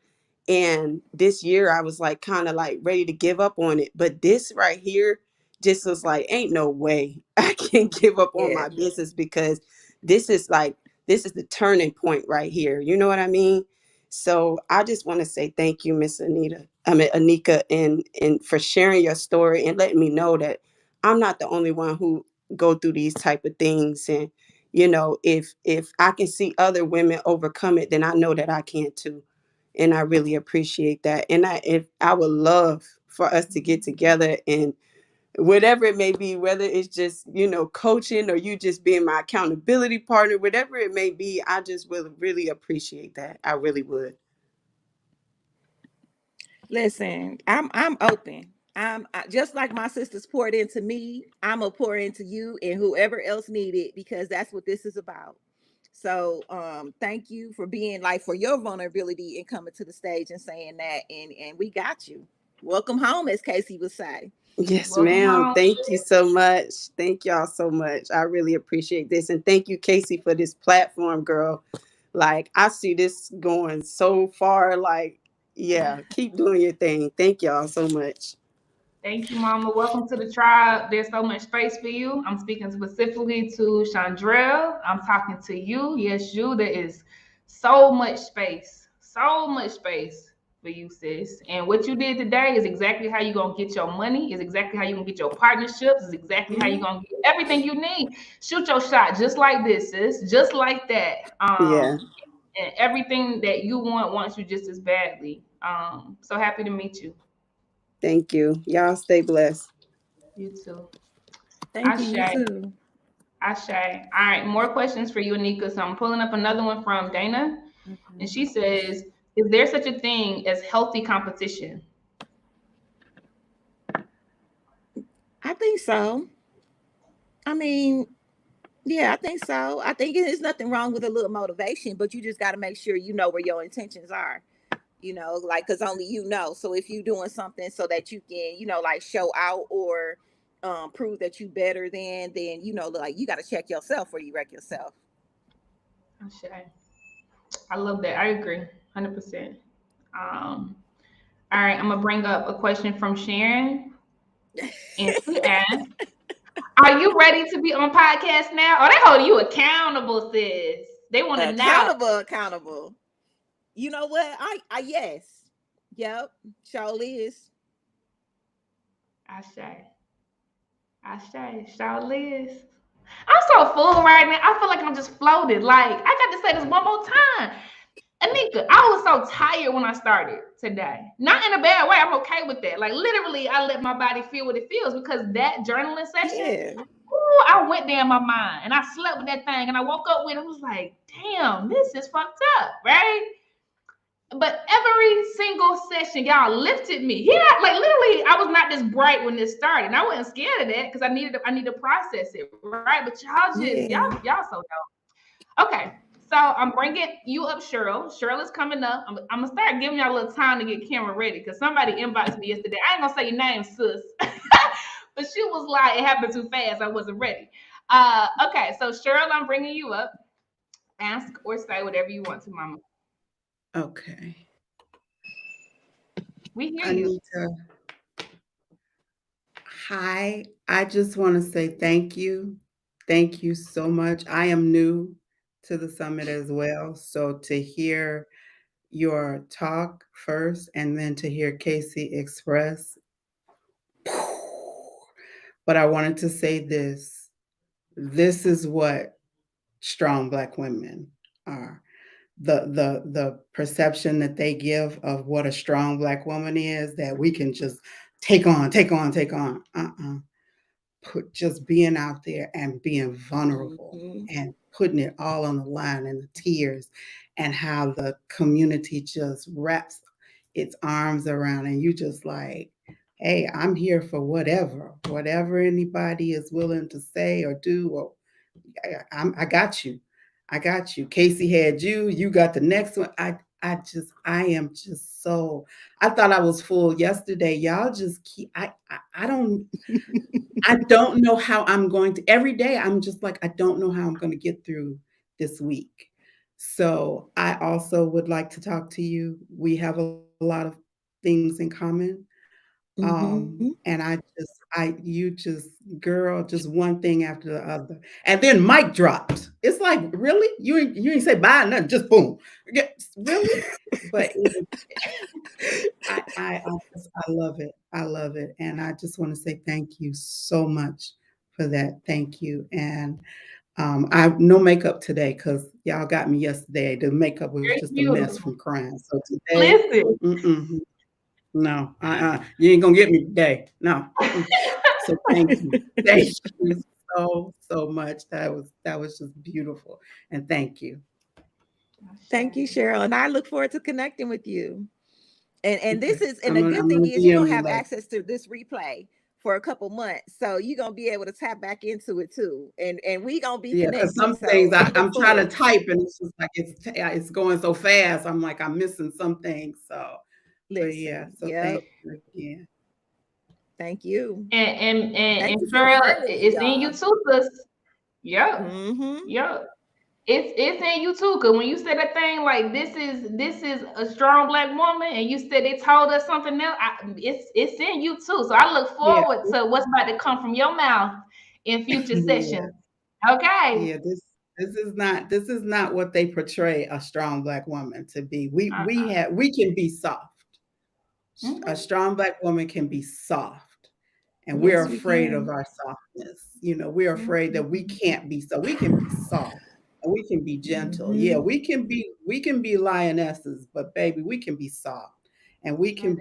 And this year I was like kind of like ready to give up on it. But this right here just was like, ain't no way I can give up on Yeah. my business, because this is the turning point right here. You know what I mean? So I just want to say thank you, Miss Anika, and for sharing your story and letting me know that I'm not the only one who go through these type of things. And if I can see other women overcome it, then I know that I can too. And I really appreciate that. And I would love for us to get together, and whatever it may be, whether it's just, coaching, or you just being my accountability partner, whatever it may be, I just will really appreciate that. I really would. Listen, I'm open. Just like my sisters poured into me, I'm gonna pour into you and whoever else need it, because that's what this is about. So thank you for being like, for your vulnerability and coming to the stage and saying that, and we got you. Welcome home, as Casey would say. Yes, Welcome ma'am. home. Thank you so much. Thank y'all so much. I really appreciate this. And thank you, Casey, for this platform, girl. Like, I see this going so far. Like, yeah, keep doing your thing. Thank y'all so much. Thank you, Mama. Welcome to the tribe. There's so much space for you. I'm speaking specifically to Chandrell. I'm talking to you. Yes, you. There is so much space for you, sis. And what you did today is exactly how you're going to get your money, is exactly how you're going to get your partnerships, is exactly how you're going to get everything you need. Shoot your shot just like this, sis. Just like that. Yeah. And everything that you wants you just as badly. So happy to meet you. Thank you. Y'all stay blessed. You too. Thank you, Ashe. you too. Ashe. All right, more questions for you, Anika. So I'm pulling up another one from Dana. And she says, is there such a thing as healthy competition? I think so. I mean, yeah, I think so. I think there's nothing wrong with a little motivation, but you just got to make sure you know where your intentions are. Like, because only you know. So if you're doing something so that you can, like, show out or prove that you better than, then like, you got to check yourself or you wreck yourself. Ashe. I love that. I agree 100%. All right, I'm gonna bring up a question from Sharon. And she asked, are you ready to be on podcast now? Oh, they hold you accountable, sis. They want to know. Accountable. You know what? I yes. Yep. Surely is. Ashe. Charlize. I'm so full right now. I feel like I'm just floated. Like, I got to say this one more time. Anika, I was so tired when I started today. Not in a bad way. I'm okay with that. Like, literally, I let my body feel what it feels, because that journaling session, ooh, I went there in my mind and I slept with that thing and I woke up with it. I was like, damn, this is fucked up, right? But every single session, y'all lifted me. Yeah, like literally, I was not this bright when this started. And I wasn't scared of that because I needed to process it, right? But y'all just y'all so dope. Okay, so I'm bringing you up, Cheryl. Cheryl is coming up. I'm gonna start giving y'all a little time to get camera ready, because somebody inboxed me yesterday. I ain't gonna say your name, sis, but she was like, it happened too fast. I wasn't ready. Okay, so Cheryl, I'm bringing you up. Ask or say whatever you want to, Mama. Okay. We hear you. Anita, hi. I just want to say thank you. Thank you so much. I am new to the summit as well. So to hear your talk first and then to hear Casey express. But I wanted to say this. This is what strong Black women are. The perception that they give of what a strong Black woman is, that we can just take on. Just being out there and being vulnerable and putting it all on the line, and the tears, and how the community just wraps its arms around, and you just like, hey, I'm here for whatever anybody is willing to say or do, or I got you. Casey had you got the next one. I am just so, I thought I was full yesterday. Y'all just keep, I don't know how I'm going to, every day I'm just like, I don't know how I'm going to get through this week. So I also would like to talk to you. We have a lot of things in common. Mhm. And you just, girl, just one thing after the other. And then mic dropped. It's like, really? You ain't say bye, nothing, just boom. Really? But I love it. I love it. And I just want to say thank you so much for that. Thank you. And I have no makeup today because y'all got me yesterday. The makeup was Very just a mess beautiful. from crying. So today, Listen. no, you ain't gonna get me today. No. So thank you. Thank you so much. That was just beautiful. And thank you. Thank you, Cheryl. And I look forward to connecting with you. And this Okay. is, and the good I'm thing gonna is you're DM gonna you have later. access to this replay for a couple months. So you're gonna be able to tap back into it too. And we gonna be Yeah, because some connected. things So I I'm look trying to forward. type and it's just like it's going so fast. I'm like I'm missing some things. So, but yeah. Listen, So thank yep. you again. Thank you. And Thank you for Cheryl, affirming me, it's in you y'all. too, sis. Yep. Mm-hmm. Yep. It's in you too. Cause when you said that thing like this is a strong Black woman, and you said they told us something else, it's in you too. So I look Yeah. forward to what's about to come from your mouth in future Yeah. sessions. Okay. Yeah, this is not what they portray a strong Black woman to be. We can be soft. A Mhm. strong Black woman can be soft, and we're Yes, we afraid of can. our softness. We're afraid that we can't be so. We can be soft and we can be gentle. Yeah, Mm-hmm. we can be lionesses, but baby, we can be soft, and we can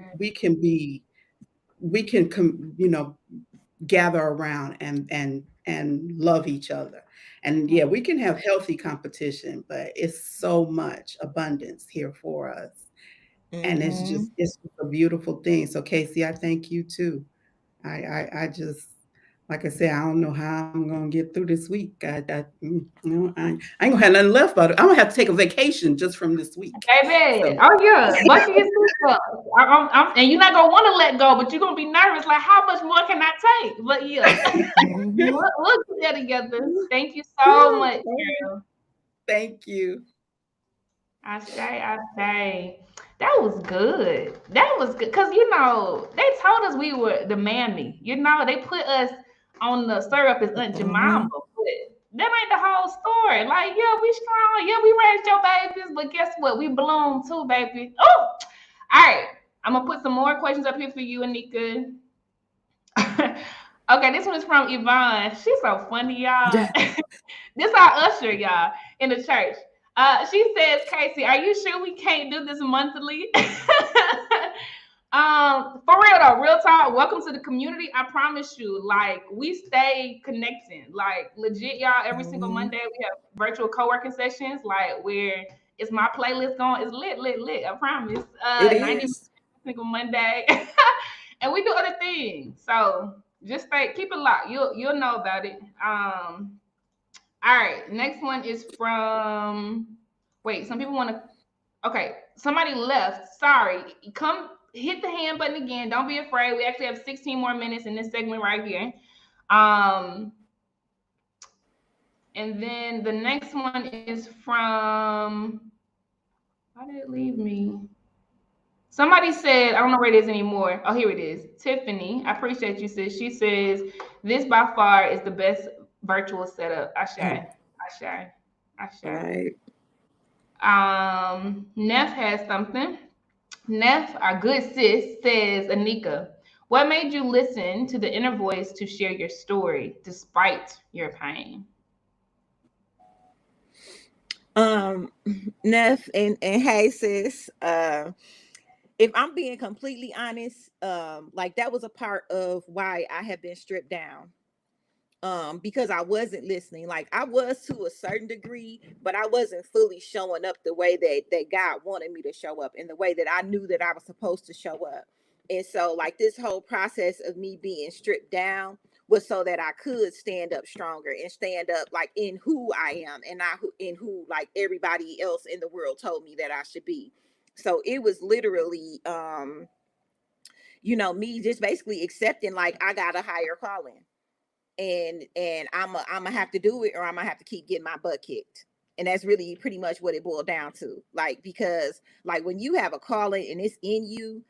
gather around and love each other. And yeah, we can have healthy competition, but it's so much abundance here for us. And Mm-hmm. it's just a beautiful thing. So Casey, I thank you too. I just, like I said, I don't know how I'm gonna get through this week. I ain't gonna have nothing left but I'm gonna have to take a vacation just from this week. Baby, So oh yeah, bucket your sister. And you're not gonna want to let go, but you're gonna be nervous. Like, how much more can I take? But yeah, Mm-hmm. we'll get that together. Thank you so much, girl. thank you. I say, that was good. That was good because they told us we were the mammy. They put us on the syrup as Aunt Jemima, Mm-hmm. but that ain't the whole story. Like, yeah, we strong. Yeah, we raised your babies, but guess what? We bloom too, baby. Oh, all right. I'm gonna put some more questions up here for you, Anika. Okay, this one is from Yvonne. She's so funny, y'all. This our usher, y'all, in the church. She says, Casey, are you sure we can't do this monthly? For real though, real talk. Welcome to the community. I promise you, like we stay connecting. Like legit, y'all. Every single Mm-hmm. Monday we have virtual co-working sessions, like where it's my playlist going. It's lit, lit, lit. I promise. It 90 minutes is. every single Monday, and we do other things. So just keep it locked. You'll know about it. All right, next one is from. Wait, some people want to. Okay, somebody left. Sorry. Come hit the hand button again. Don't be afraid. We actually have 16 more minutes in this segment right here. And then the next one is from. Why did it leave me? Somebody said, I don't know where it is anymore. Oh, here it is. Tiffany, I appreciate you, sis. She says, this by far is the best virtual setup. I share. Right. Neff has something. Neff, our good sis, says, Anika, what made you listen to the inner voice to share your story despite your pain? Neff and hey sis. If I'm being completely honest, like that was a part of why I have been stripped down. Because I wasn't listening. Like I was to a certain degree, but I wasn't fully showing up the way that God wanted me to show up, in the way that I knew that I was supposed to show up. And so like this whole process of me being stripped down was so that I could stand up stronger and stand up like in who I am, and not in who like everybody else in the world told me that I should be. So it was literally me just basically accepting like I got a higher calling, and I'm gonna have to do it, or I'm gonna have to keep getting my butt kicked. And that's really pretty much what it boiled down to. Like, because like when you have a calling and it's in you,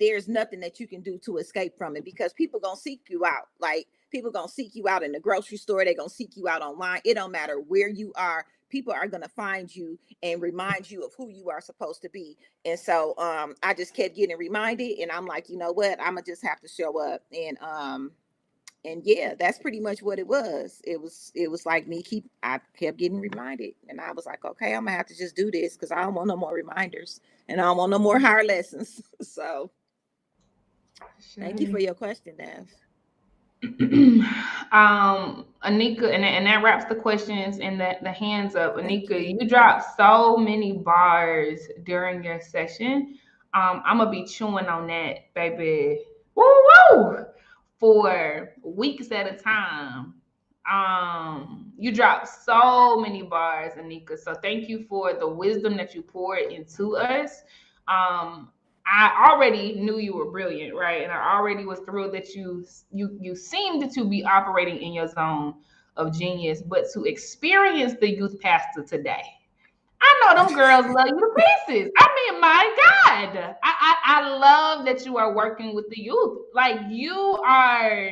there's nothing that you can do to escape from it, because people gonna seek you out. Like, people gonna seek you out in the grocery store. They're gonna seek you out online. It don't matter where you are. People are gonna find you and remind you of who you are supposed to be. And so I just kept getting reminded, and I'm like, you know what? I'm gonna just have to show up. And yeah, that's pretty much what it was. It was like I kept getting reminded, and I was like, okay, I'm gonna have to just do this, because I don't want no more reminders, and I don't want no more hard lessons. So thank you for your question, Nev. Anika, and that wraps the questions and the hands up. Thank Anika, you. you dropped so many bars during your session. I'm gonna be chewing on that, baby. Woo woo! For weeks at a time. You dropped so many bars, Anika. So thank you for the wisdom that you poured into us. I already knew you were brilliant, right? And I already was thrilled that you seemed to be operating in your zone of genius. But to experience the youth pastor today, I know them girls love you to pieces. I mean, my God, I love that you are working with the youth. Like, you are,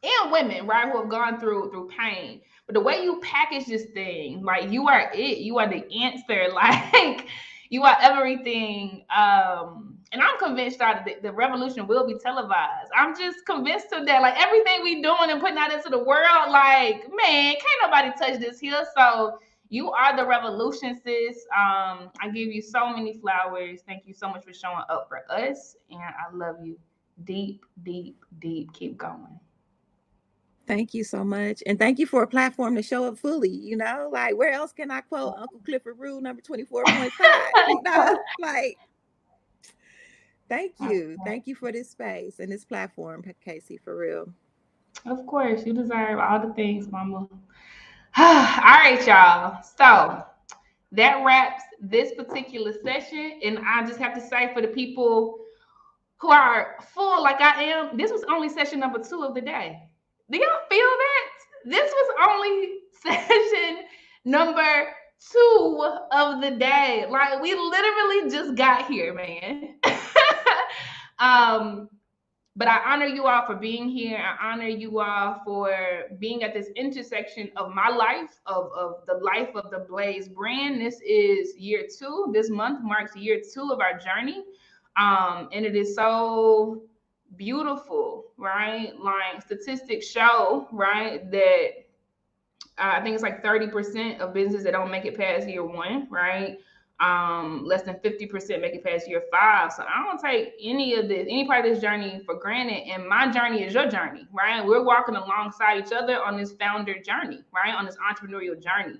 and women, right, who have gone through pain. But the way you package this thing, like, you are it. You are the answer. Like, you are everything. And I'm convinced that the revolution will be televised. I'm just convinced of that. Like, everything we doing and putting out into the world, like, man, can't nobody touch this here. So you are the revolution, sis. I give you so many flowers. Thank you so much for showing up for us. And I love you deep, deep, deep. Keep going. Thank you so much. And thank you for a platform to show up fully. You know, like, where else can I quote Uncle Clifford Rule number 24.5? You know, like, thank you. Thank you for this space and this platform, Casey, for real. Of course, you deserve all the things, mama. All right, y'all. So that wraps this particular session. And I just have to say, for the people who are full like I am, this was only session number 2 of the day. Do y'all feel that? This was only session number 2 of the day. Like, we literally just got here, man. But I honor you all for being here. I honor you all for being at this intersection of my life, of the life of the Blaze brand. This is year 2. This month marks year 2 of our journey. And it is so beautiful, right? Like, statistics show, right, that I think it's like 30% of businesses that don't make it past year 1, right? Less than 50% make it past year 5. So I don't take any part of this journey for granted. And my journey is your journey, right? We're walking alongside each other on this founder journey, right? On this entrepreneurial journey.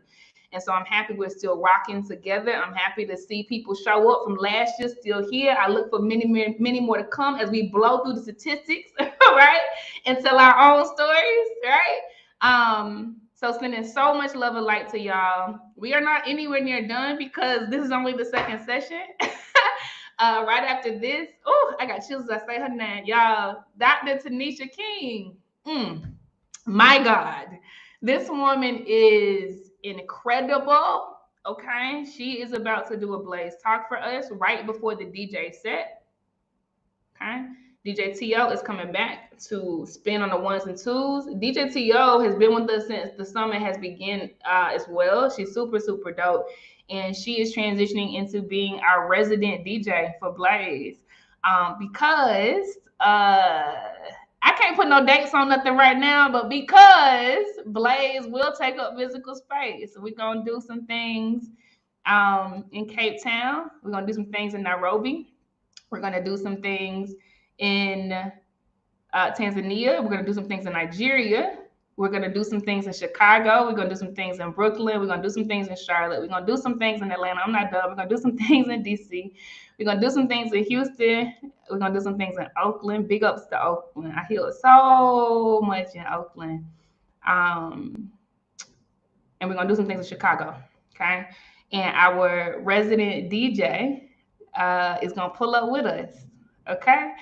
And so I'm happy we're still rocking together. I'm happy to see people show up from last year still here. I look for many more to come as we blow through the statistics, right? And tell our own stories, right? So sending so much love and light to y'all. We are not anywhere near done, because this is only the second session. Right after this, I got chills as I say her name, y'all. Dr. Tanisha King. My God, this woman is incredible. Okay, she is about to do a Blaze talk for us right before the DJ set. Okay. DJ T.O. is coming back to spin on the 1s and 2s. DJ T.O. has been with us since the summit has begun as well. She's super, super dope. And she is transitioning into being our resident DJ for Blaze. Because I can't put no dates on nothing right now, but because Blaze will take up physical space. So we're going to do some things in Cape Town. We're going to do some things in Nairobi. We're going to do some things in Tanzania. We're going to do some things in Nigeria. We're going to do some things in Chicago. We're going to do some things in Brooklyn. We're going to do some things in Charlotte. We're going to do some things in Atlanta. I'm not done. We're going to do some things in DC. We're going to do some things in Houston. We're going to do some things in Oakland. Big ups to Oakland. I heal so much in Oakland. And we're going to do some things in Chicago. Okay. And our resident DJ is going to pull up with us. Okay.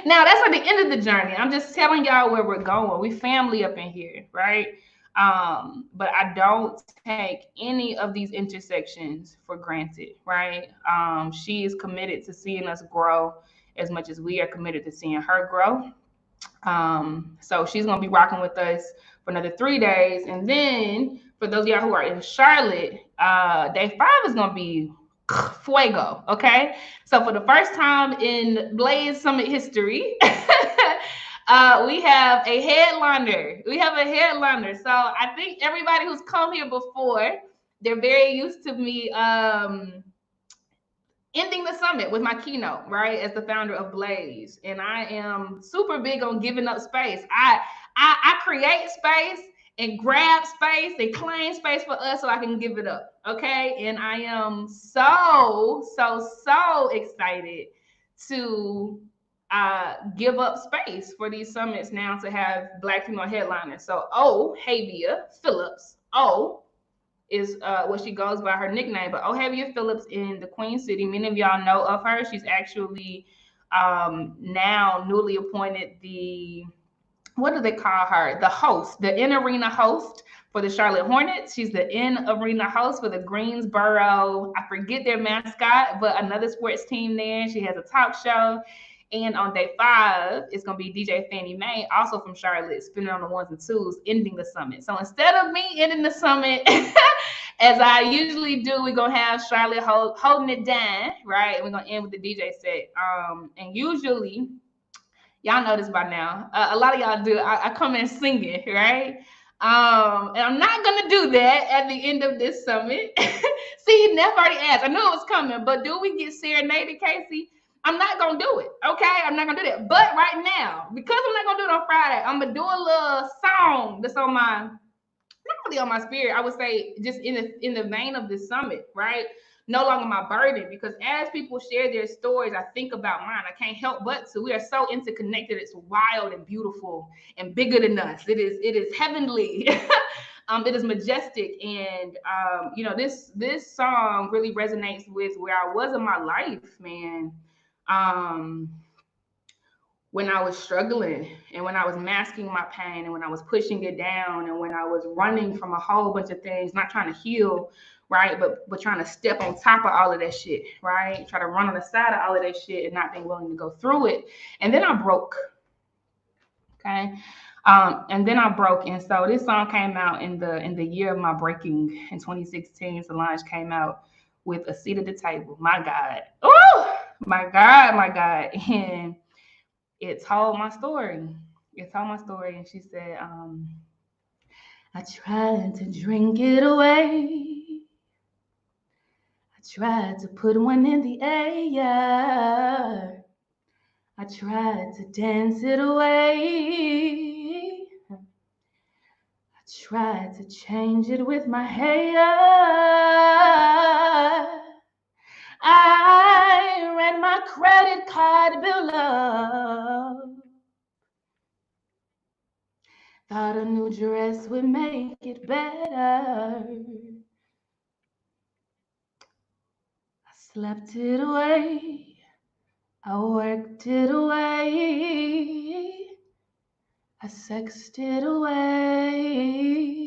Now that's at the end of the journey. I'm just telling y'all where we're going. We family up in here, right? But I don't take any of these intersections for granted, right? She is committed to seeing us grow as much as we are committed to seeing her grow. So she's gonna be rocking with us for another 3 days, and then for those of y'all who are in Charlotte, day 5 is gonna be fuego. Okay, so for the first time in Blaze Summit history, we have a headliner. So I think everybody who's come here before, they're very used to me ending the summit with my keynote, right, as the founder of Blaze. And I am super big on giving up space. I create space and grab space and claim space for us so I can give it up. Okay. And I am so excited to give up space for these summits now to have Black female headliners. So Ohavia Phillips, is what she goes by, her nickname, but Ohavia Phillips in the Queen City. Many of y'all know of her. She's actually now newly appointed what do they call her? The host, the in-arena host for the Charlotte Hornets. She's the in-arena host for the Greensboro, I forget their mascot, but another sports team there. She has a talk show. And on day 5, it's going to be DJ Fannie Mae, also from Charlotte, spinning on the 1s and 2s, ending the summit. So instead of me ending the summit, as I usually do, we're going to have Charlotte holding it down, right? And we're going to end with the DJ set. And usually, y'all know this by now, a lot of y'all do, I come in singing, right? And I'm not going to do that at the end of this summit. See, Neff already asked. I knew it was coming, but do we get serenaded, Casey? I'm not going to do it, okay? I'm not going to do that. But right now, because I'm not going to do it on Friday, I'm going to do a little song that's on my, not really on my spirit, I would say just in the vein of this summit, right? No longer my burden, because as people share their stories, I think about mine. I can't help but to. We are so interconnected. It's wild and beautiful and bigger than us. It is heavenly. It is majestic. And, this song really resonates with where I was in my life, man. When I was struggling and when I was masking my pain and when I was pushing it down and when I was running from a whole bunch of things, not trying to heal, right? But trying to step on top of all of that shit, right? Try to run on the side of all of that shit and not being willing to go through it. And then I broke. Okay. And then I broke. And so this song came out in the year of my breaking in 2016. Solange came out with A Seat at the Table. My God. Oh, my God. And it told my story. And she said, I tried to drink it away. I tried to put one in the air. I tried to dance it away. I tried to change it with my hair. I ran my credit card bill up. Thought a new dress would make it better. I slept it away. I worked it away. I sexed it away.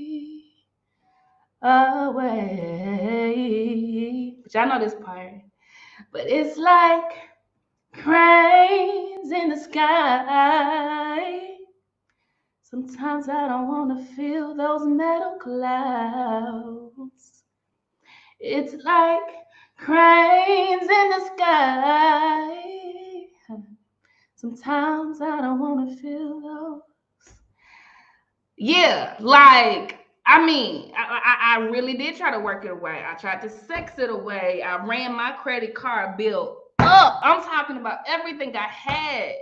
But y'all know this part. But it's like cranes in the sky. Sometimes I don't want to feel those metal clouds. It's like cranes in the sky. Sometimes I don't want to feel those. Yeah, like, I mean, I really did try to work it away. I tried to sex it away. I ran my credit card bill up. I'm talking about everything I had.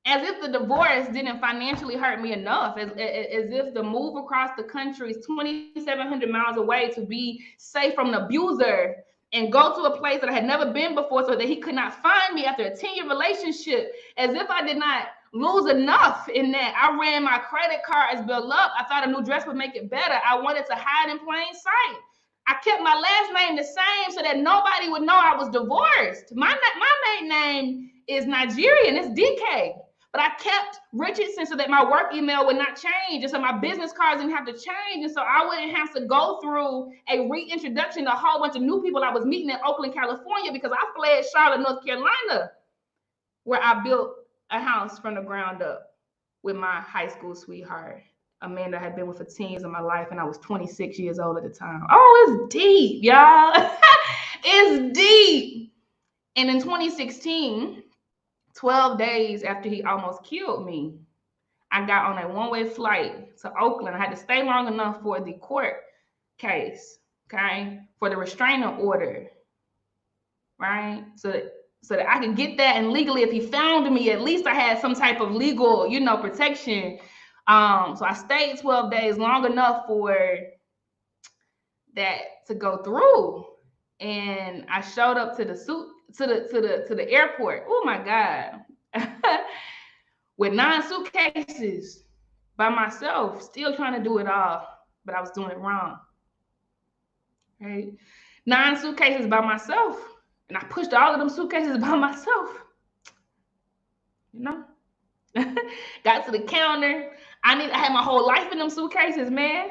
As if the divorce didn't financially hurt me enough, as if the move across the country is 2,700 miles away to be safe from an abuser and go to a place that I had never been before so that he could not find me after a 10-year relationship, as if I did not lose enough in that. I ran my credit card bill up. I thought a new dress would make it better. I wanted to hide in plain sight. I kept my last name the same so that nobody would know I was divorced. My maiden name is Nigerian. It's DK. But I kept Richardson so that my work email would not change. And so my business cards didn't have to change. And so I wouldn't have to go through a reintroduction to a whole bunch of new people I was meeting in Oakland, California, because I fled Charlotte, North Carolina, where I built a house from the ground up with my high school sweetheart, a man that I had been with for 10 years of my life, and I was 26 years old at the time. Oh, it's deep, y'all. It's deep. And in 2016, 12 days after he almost killed me, I got on a one-way flight to Oakland. I had to stay long enough for the court case, okay, for the restraining order, right? So that I could get that, and legally, if he found me, at least I had some type of legal, protection. So I stayed 12 days, long enough for that to go through. And I showed up to the airport. Oh my God. With 9 suitcases by myself, still trying to do it all, but I was doing it wrong. Right? 9 suitcases by myself. And I pushed all of them suitcases by myself. Got to the counter. I had my whole life in them suitcases, man.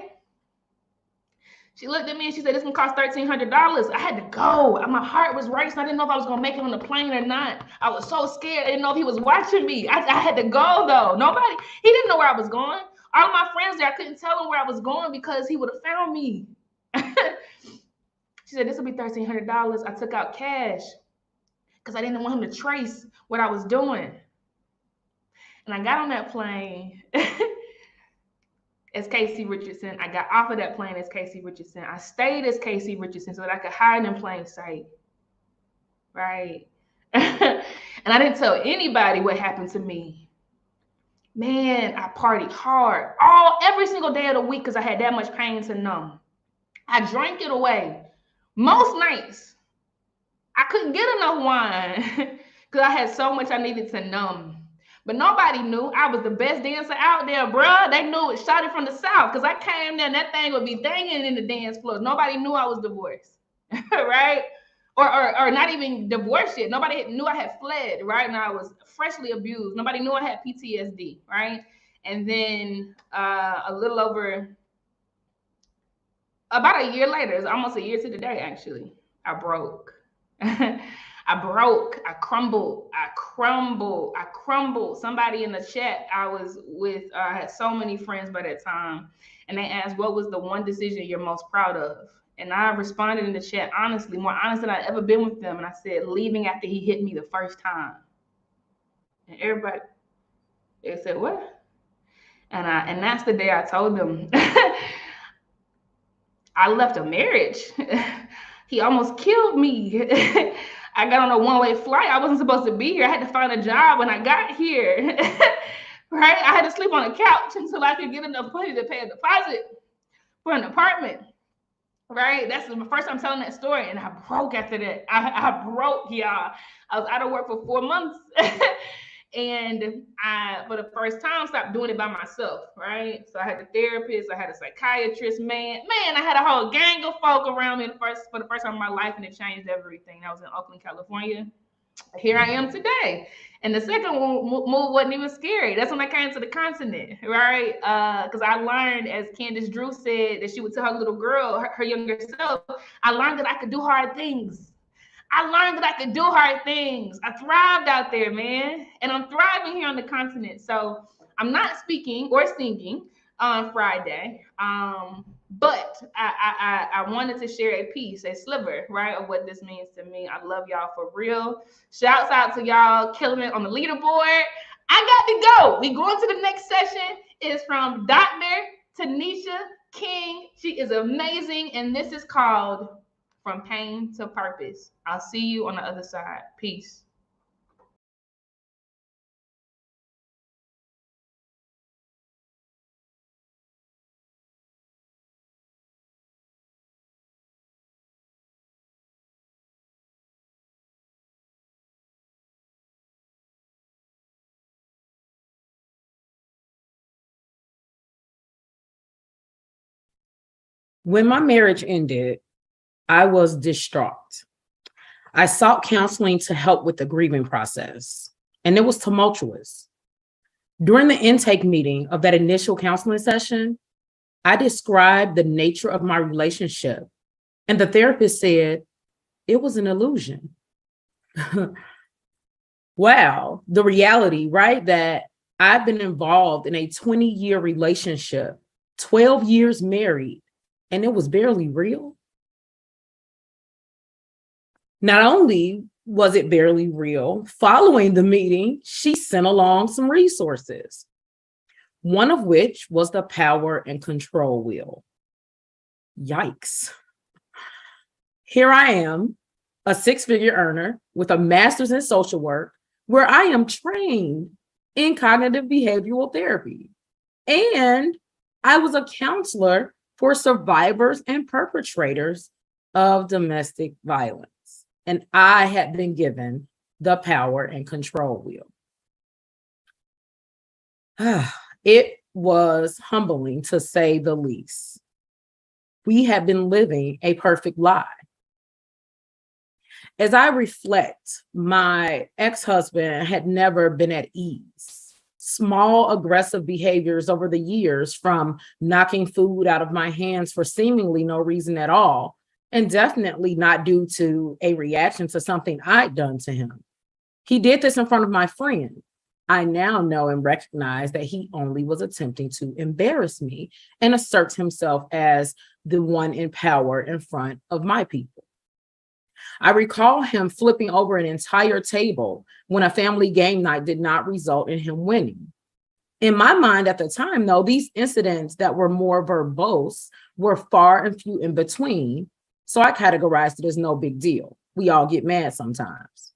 She looked at me and she said, "This gonna cost $1,300. I had to go. My heart was racing. I didn't know if I was gonna make it on the plane or not. I was so scared. I didn't know if he was watching me. I had to go though. He didn't know where I was going. All of my friends there, I couldn't tell him where I was going because he would have found me." She said, "This will be $1,300. I took out cash because I didn't want him to trace what I was doing." And I got on that plane as Casey Richardson. I got off of that plane as Casey Richardson. I stayed as Casey Richardson so that I could hide in plain sight, right? And I didn't tell anybody what happened to me. Man, I partied hard every single day of the week because I had that much pain to numb. I drank it away. Most nights, I couldn't get enough wine because I had so much I needed to numb. But nobody knew I was the best dancer out there, bruh. They knew it, shot it from the South, because I came there and that thing would be dangling in the dance floor. Nobody knew I was divorced, right? Or not even divorced yet. Nobody knew I had fled, right? And I was freshly abused. Nobody knew I had PTSD, right? And then a little over, about a year later, it's almost a year to the day, actually, I broke. I broke, I crumbled. Somebody in the chat I was with, I had so many friends by that time, and they asked, what was the one decision you're most proud of? And I responded in the chat honestly, more honest than I'd ever been with them. And I said, leaving after he hit me the first time. And everybody, they said, what? And that's the day I told them, I left a marriage. He almost killed me. I got on a one-way flight. I wasn't supposed to be here. I had to find a job when I got here. Right? I had to sleep on a couch until I could get enough money to pay a deposit for an apartment. Right? That's the first time telling that story. And I broke after that. I broke, y'all. I was out of work for 4 months. And I, for the first time, stopped doing it by myself, right? So I had a therapist, I had a psychiatrist, man, I had a whole gang of folk around me for the first time in my life, and it changed everything. I was in Oakland, California. Here I am today. And the second move wasn't even scary. That's when I came to the continent, right? Because I learned, as Candace Drew said, that she would tell her little girl, her younger self, I learned that I could do hard things. I learned that I could do hard things. I thrived out there, man. And I'm thriving here on the continent. So I'm not speaking or singing on Friday. But I wanted to share a piece, a sliver, right, of what this means to me. I love y'all for real. Shouts out to y'all killing it on the leaderboard. I got to go. We going to the next session. It's from Dr. Tanisha King. She is amazing. And this is called From Pain to Purpose. I'll see you on the other side. Peace. When my marriage ended, I was distraught. I sought counseling to help with the grieving process, and it was tumultuous. During the intake meeting of that initial counseling session, I described the nature of my relationship, and the therapist said it was an illusion. Wow, the reality, right? That I've been involved in a 20-year relationship, 12 years married, and it was barely real. Not only was it barely real, following the meeting, she sent along some resources, one of which was the power and control wheel. Yikes. Here I am, a six-figure earner with a master's in social work, where I am trained in cognitive behavioral therapy. And I was a counselor for survivors and perpetrators of domestic violence. And I had been given the power and control wheel. It was humbling, to say the least. We have been living a perfect lie. As I reflect, my ex-husband had never been at ease. Small aggressive behaviors over the years, from knocking food out of my hands for seemingly no reason at all, and definitely not due to a reaction to something I'd done to him. He did this in front of my friend. I now know and recognize that he only was attempting to embarrass me and assert himself as the one in power in front of my people. I recall him flipping over an entire table when a family game night did not result in him winning. In my mind at the time, though, these incidents that were more verbose were far and few in between, so I categorized it as no big deal. We all get mad sometimes.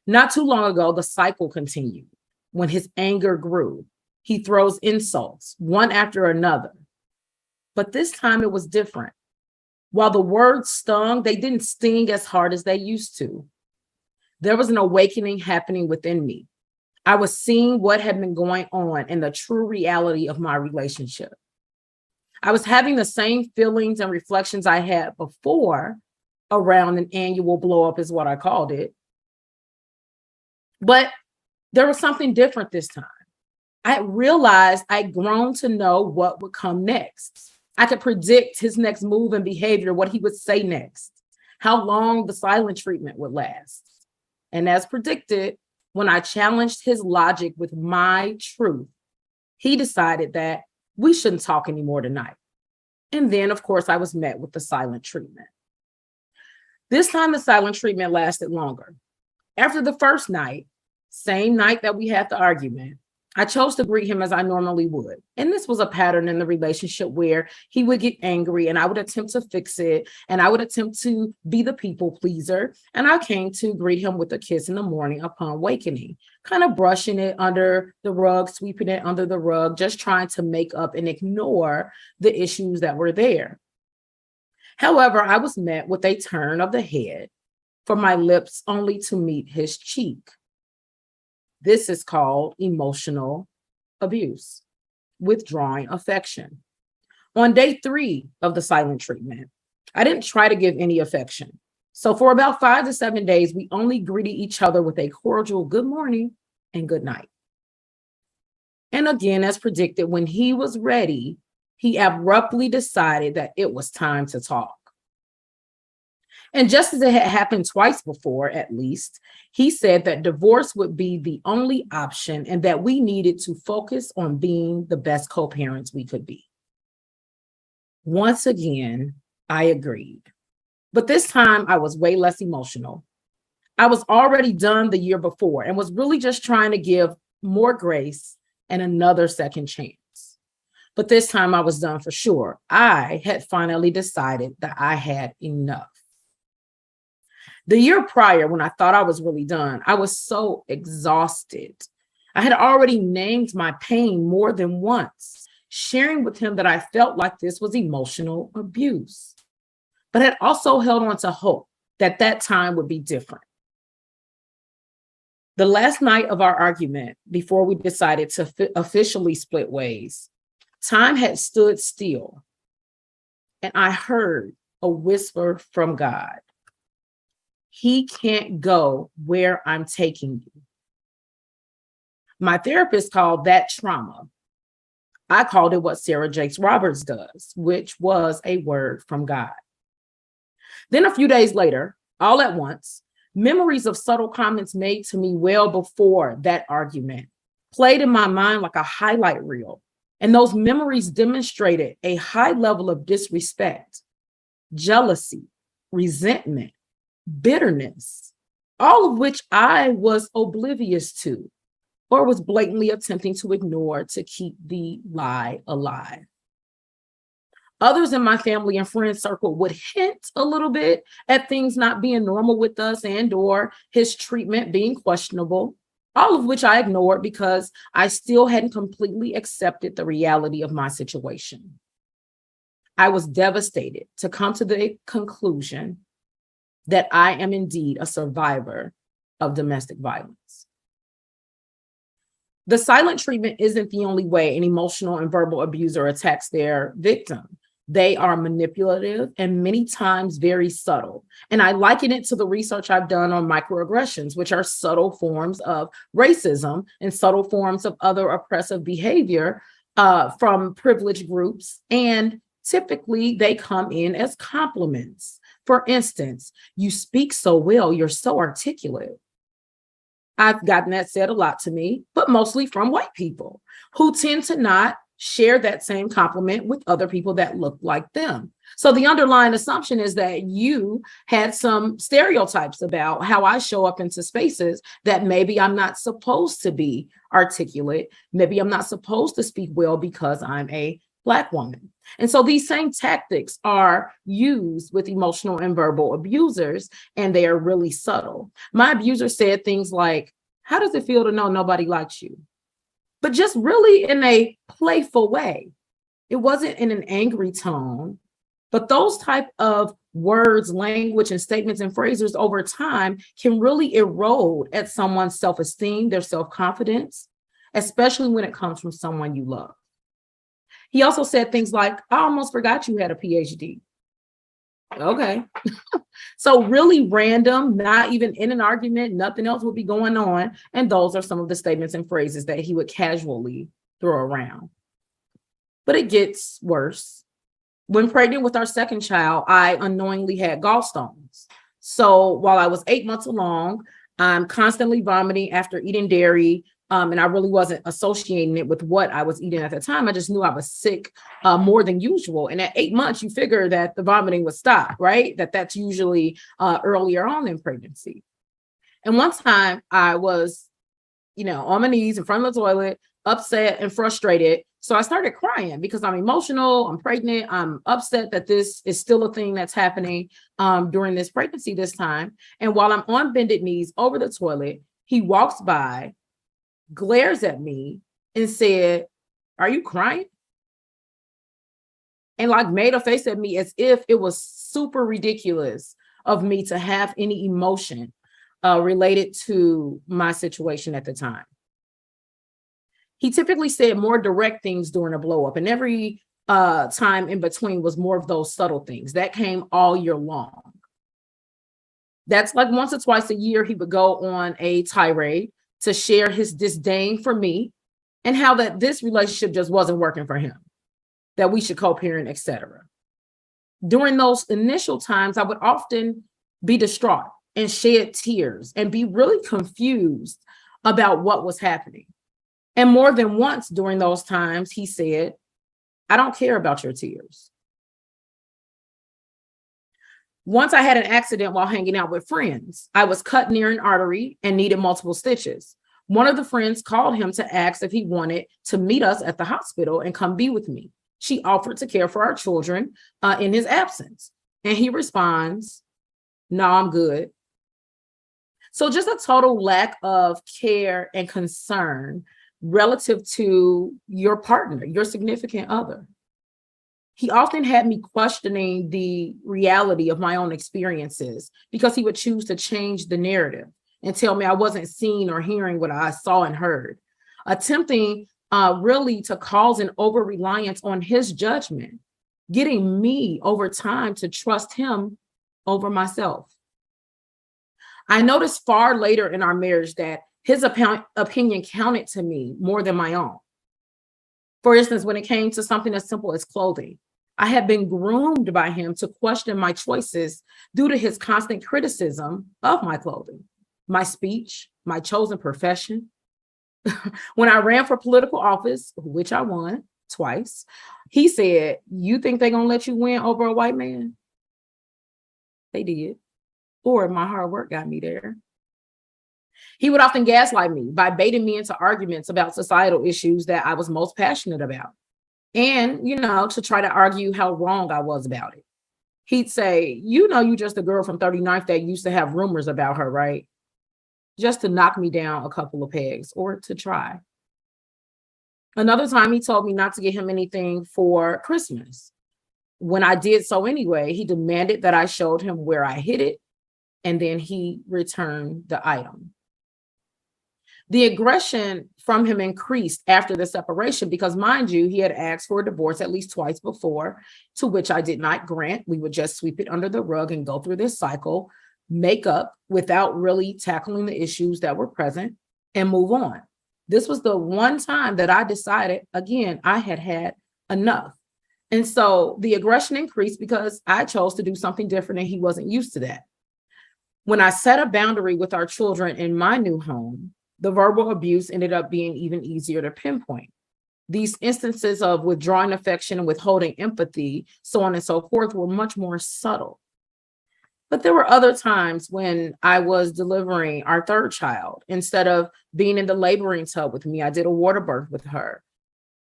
Not too long ago, the cycle continued. When his anger grew, he throws insults, one after another. But this time it was different. While the words stung, they didn't sting as hard as they used to. There was an awakening happening within me. I was seeing what had been going on and the true reality of my relationship. I was having the same feelings and reflections I had before around an annual blow up, is what I called it. But there was something different this time. I realized I'd grown to know what would come next. I could predict his next move and behavior, what he would say next, how long the silent treatment would last. And as predicted, when I challenged his logic with my truth, he decided that we shouldn't talk anymore tonight. And then, of course, I was met with the silent treatment. This time, the silent treatment lasted longer. After the first night, same night that we had the argument, I chose to greet him as I normally would. And this was a pattern in the relationship where he would get angry and I would attempt to fix it. And I would attempt to be the people pleaser. And I came to greet him with a kiss in the morning upon awakening, kind of brushing it under the rug, sweeping it under the rug, just trying to make up and ignore the issues that were there. However, I was met with a turn of the head for my lips only to meet his cheek. This is called emotional abuse, withdrawing affection. On day 3 of the silent treatment, I didn't try to give any affection. So for about 5 to 7 days, we only greeted each other with a cordial good morning and good night. And again, as predicted, when he was ready, he abruptly decided that it was time to talk. And just as it had happened twice before, at least, he said that divorce would be the only option and that we needed to focus on being the best co-parents we could be. Once again, I agreed. But this time I was way less emotional. I was already done the year before and was really just trying to give more grace and another second chance. But this time I was done for sure. I had finally decided that I had enough. The year prior, when I thought I was really done, I was so exhausted. I had already named my pain more than once, sharing with him that I felt like this was emotional abuse, but had also held on to hope that that time would be different. The last night of our argument, before we decided to officially split ways, time had stood still, and I heard a whisper from God. He can't go where I'm taking you. My therapist called that trauma. I called it what Sarah Jakes Roberts does, which was a word from God. Then a few days later, all at once, memories of subtle comments made to me well before that argument played in my mind like a highlight reel. And those memories demonstrated a high level of disrespect, jealousy, resentment, bitterness, all of which I was oblivious to or was blatantly attempting to ignore to keep the lie alive. Others in my family and friend circle would hint a little bit at things not being normal with us and or his treatment being questionable, all of which I ignored because I still hadn't completely accepted the reality of my situation. I was devastated to come to the conclusion that I am indeed a survivor of domestic violence. The silent treatment isn't the only way an emotional and verbal abuser attacks their victim. They are manipulative and many times very subtle. And I liken it to the research I've done on microaggressions, which are subtle forms of racism and subtle forms of other oppressive behavior from privileged groups. And typically they come in as compliments. For instance, you speak so well, you're so articulate. I've gotten that said a lot to me, but mostly from white people who tend to not share that same compliment with other people that look like them. So the underlying assumption is that you had some stereotypes about how I show up into spaces that maybe I'm not supposed to be articulate. Maybe I'm not supposed to speak well because I'm a Black woman. And so these same tactics are used with emotional and verbal abusers, and they are really subtle. My abuser said things like, "How does it feel to know nobody likes you?" But just really in a playful way. It wasn't in an angry tone, but those type of words, language, and statements and phrases over time can really erode at someone's self-esteem, their self-confidence, especially when it comes from someone you love. He also said things like, "I almost forgot you had a PhD." Okay. So really random, not even in an argument, nothing else would be going on. And those are some of the statements and phrases that he would casually throw around. But it gets worse. When pregnant with our second child, I unknowingly had gallstones. So while I was 8 months along, I'm constantly vomiting after eating dairy. And I really wasn't associating it with what I was eating at the time. I just knew I was sick more than usual. And at 8 months, you figure that the vomiting would stop, right? That's usually earlier on in pregnancy. And one time I was, on my knees in front of the toilet, upset and frustrated. So I started crying because I'm emotional, I'm pregnant, I'm upset that this is still a thing that's happening during this pregnancy this time. And while I'm on bended knees over the toilet, he walks by, glares at me and said, "Are you crying?" And made a face at me as if it was super ridiculous of me to have any emotion related to my situation at the time. He typically said more direct things during a blow up, and every time in between was more of those subtle things that came all year long. That's once or twice a year he would go on a tirade to share his disdain for me and how that this relationship just wasn't working for him, that we should co-parent, etc. During those initial times, I would often be distraught and shed tears and be really confused about what was happening. And more than once during those times, he said, "I don't care about your tears." Once I had an accident while hanging out with friends. I was cut near an artery and needed multiple stitches. One of the friends called him to ask if he wanted to meet us at the hospital and come be with me. She offered to care for our children in his absence. And he responds, "No, I'm good." So just a total lack of care and concern relative to your partner, your significant other. He often had me questioning the reality of my own experiences because he would choose to change the narrative and tell me I wasn't seeing or hearing what I saw and heard, attempting really to cause an over-reliance on his judgment, getting me over time to trust him over myself. I noticed far later in our marriage that His opinion counted to me more than my own. For instance, when it came to something as simple as clothing, I had been groomed by him to question my choices due to his constant criticism of my clothing, my speech, my chosen profession. When I ran for political office, which I won twice, he said, "You think they're going to let you win over a white man?" They did. Or my hard work got me there. He would often gaslight me by baiting me into arguments about societal issues that I was most passionate about. And, to try to argue how wrong I was about it. He'd say, "You just a girl from 39th that used to have rumors about her, right?" Just to knock me down a couple of pegs or to try. Another time he told me not to get him anything for Christmas. When I did so anyway, he demanded that I showed him where I hid it, and then he returned the item. The aggression from him increased after the separation because, mind you, he had asked for a divorce at least twice before, to which I did not grant. We would just sweep it under the rug and go through this cycle, make up without really tackling the issues that were present, and move on. This was the one time that I decided, again, I had had enough. And so the aggression increased because I chose to do something different and he wasn't used to that. When I set a boundary with our children in my new home, the verbal abuse ended up being even easier to pinpoint. These instances of withdrawing affection and withholding empathy, so on and so forth, were much more subtle. But there were other times when I was delivering our third child. Instead of being in the laboring tub with me, I did a water birth with her.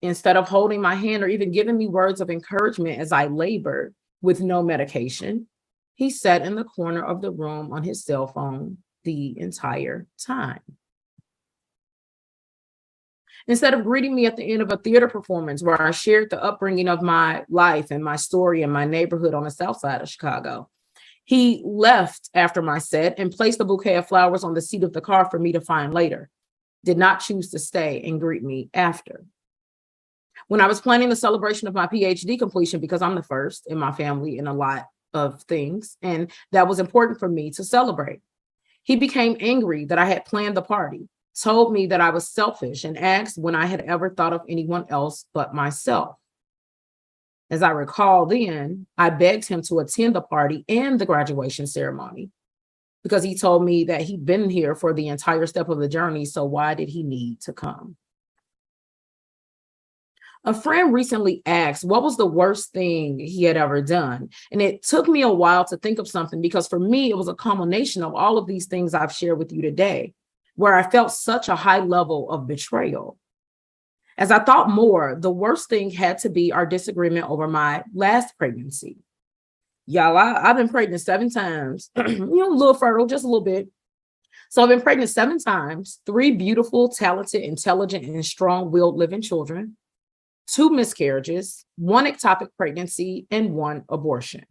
Instead of holding my hand or even giving me words of encouragement as I labored with no medication, he sat in the corner of the room on his cell phone the entire time. Instead of greeting me at the end of a theater performance where I shared the upbringing of my life and my story in my neighborhood on the south side of Chicago, he left after my set and placed a bouquet of flowers on the seat of the car for me to find later. Did not choose to stay and greet me after. When I was planning the celebration of my PhD completion, because I'm the first in my family in a lot of things, and that was important for me to celebrate, he became angry that I had planned the party, told me that I was selfish, and asked when I had ever thought of anyone else but myself. As I recall then, I begged him to attend the party and the graduation ceremony because he told me that he'd been here for the entire step of the journey, so why did he need to come? A friend recently asked what was the worst thing he had ever done. And it took me a while to think of something because for me, it was a culmination of all of these things I've shared with you today, where I felt such a high level of betrayal. As I thought more, the worst thing had to be our disagreement over my last pregnancy. Y'all, I've been pregnant 7 times, a little fertile, just a little bit. So I've been pregnant 7 times, 3 beautiful, talented, intelligent, and strong-willed living children, 2 miscarriages, 1 ectopic pregnancy, and 1 abortion.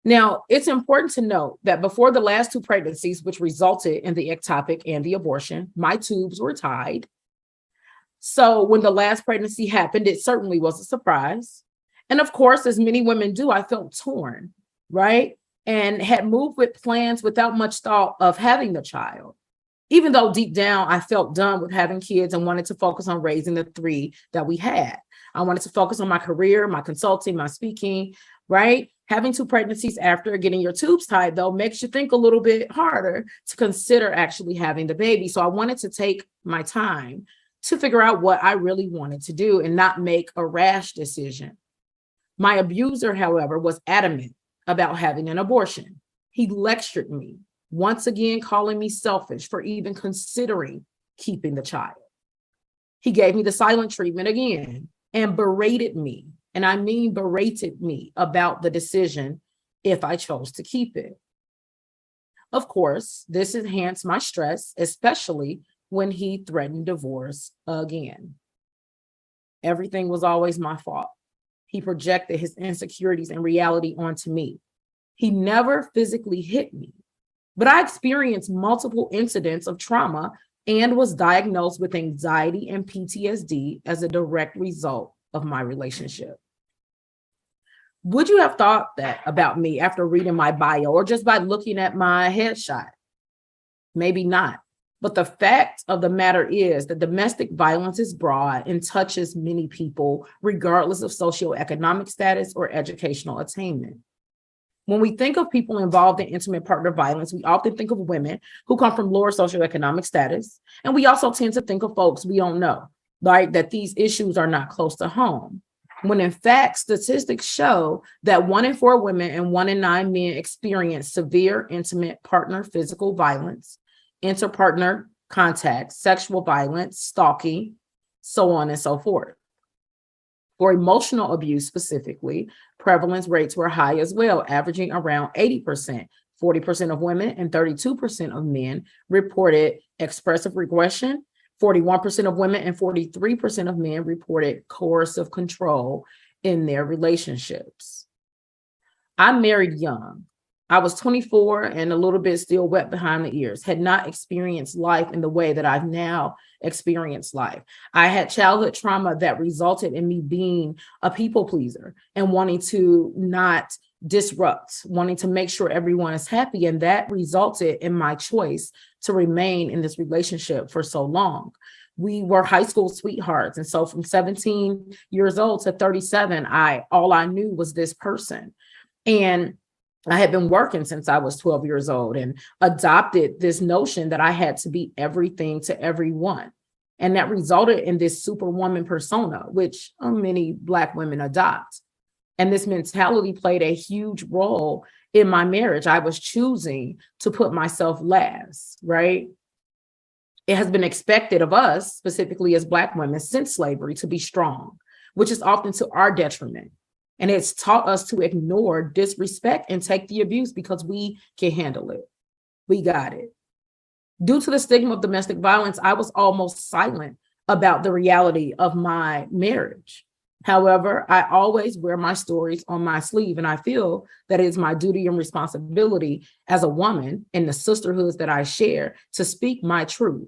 Now, it's important to note that before the last 2 pregnancies, which resulted in the ectopic and the abortion, my tubes were tied. So when the last pregnancy happened, it certainly was a surprise. And of course, as many women do, I felt torn, right? And had moved with plans without much thought of having the child. Even though deep down, I felt done with having kids and wanted to focus on raising the 3 that we had. I wanted to focus on my career, my consulting, my speaking, right? Having 2 pregnancies after getting your tubes tied, though, makes you think a little bit harder to consider actually having the baby. So I wanted to take my time to figure out what I really wanted to do and not make a rash decision. My abuser, however, was adamant about having an abortion. He lectured me, once again calling me selfish for even considering keeping the child. He gave me the silent treatment again and berated me, and I mean berated me about the decision if I chose to keep it. Of course, this enhanced my stress, especially when he threatened divorce again. Everything was always my fault. He projected his insecurities and reality onto me. He never physically hit me, but I experienced multiple incidents of trauma and was diagnosed with anxiety and PTSD as a direct result of my relationship. Would you have thought that about me after reading my bio or just by looking at my headshot? Maybe not. But the fact of the matter is that domestic violence is broad and touches many people, regardless of socioeconomic status or educational attainment. When we think of people involved in intimate partner violence, we often think of women who come from lower socioeconomic status. And we also tend to think of folks we don't know, right? That these issues are not close to home. When in fact, statistics show that 1 in 4 women and 1 in 9 men experience severe intimate partner physical violence, interpartner contact, sexual violence, stalking, so on and so forth. For emotional abuse specifically, prevalence rates were high as well, averaging around 80%. 40% of women and 32% of men reported expressive regression. 41% of women and 43% of men reported coercive control in their relationships. I married young. I was 24 and a little bit still wet behind the ears, had not experienced life in the way that I've now experienced life. I had childhood trauma that resulted in me being a people pleaser and wanting to not disrupt, wanting to make sure everyone is happy. And that resulted in my choice to remain in this relationship for so long. We were high school sweethearts. And so from 17 years old to 37, all I knew was this person. And I had been working since I was 12 years old and adopted this notion that I had to be everything to everyone. And that resulted in this superwoman persona, which many Black women adopt. And this mentality played a huge role in my marriage. I was choosing to put myself last, right? It has been expected of us, specifically as Black women since slavery, to be strong, which is often to our detriment. And it's taught us to ignore, disrespect, and take the abuse because we can handle it. We got it. Due to the stigma of domestic violence, I was almost silent about the reality of my marriage. However, I always wear my stories on my sleeve, and I feel that it is my duty and responsibility as a woman in the sisterhoods that I share to speak my truth,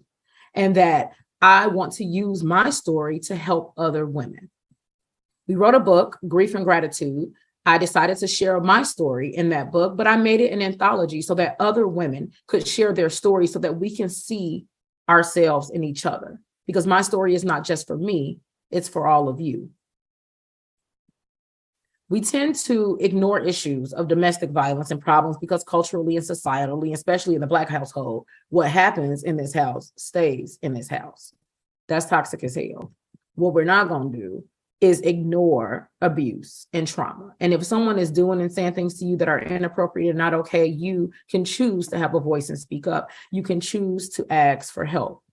and that I want to use my story to help other women. We wrote a book, Grief and Gratitude. I decided to share my story in that book, but I made it an anthology so that other women could share their story so that we can see ourselves in each other. Because my story is not just for me, it's for all of you. We tend to ignore issues of domestic violence and problems because culturally and societally, especially in the Black household, what happens in this house stays in this house. That's toxic as hell. What we're not going to do is ignore abuse and trauma. And if someone is doing and saying things to you that are inappropriate and not okay, you can choose to have a voice and speak up. You can choose to ask for help.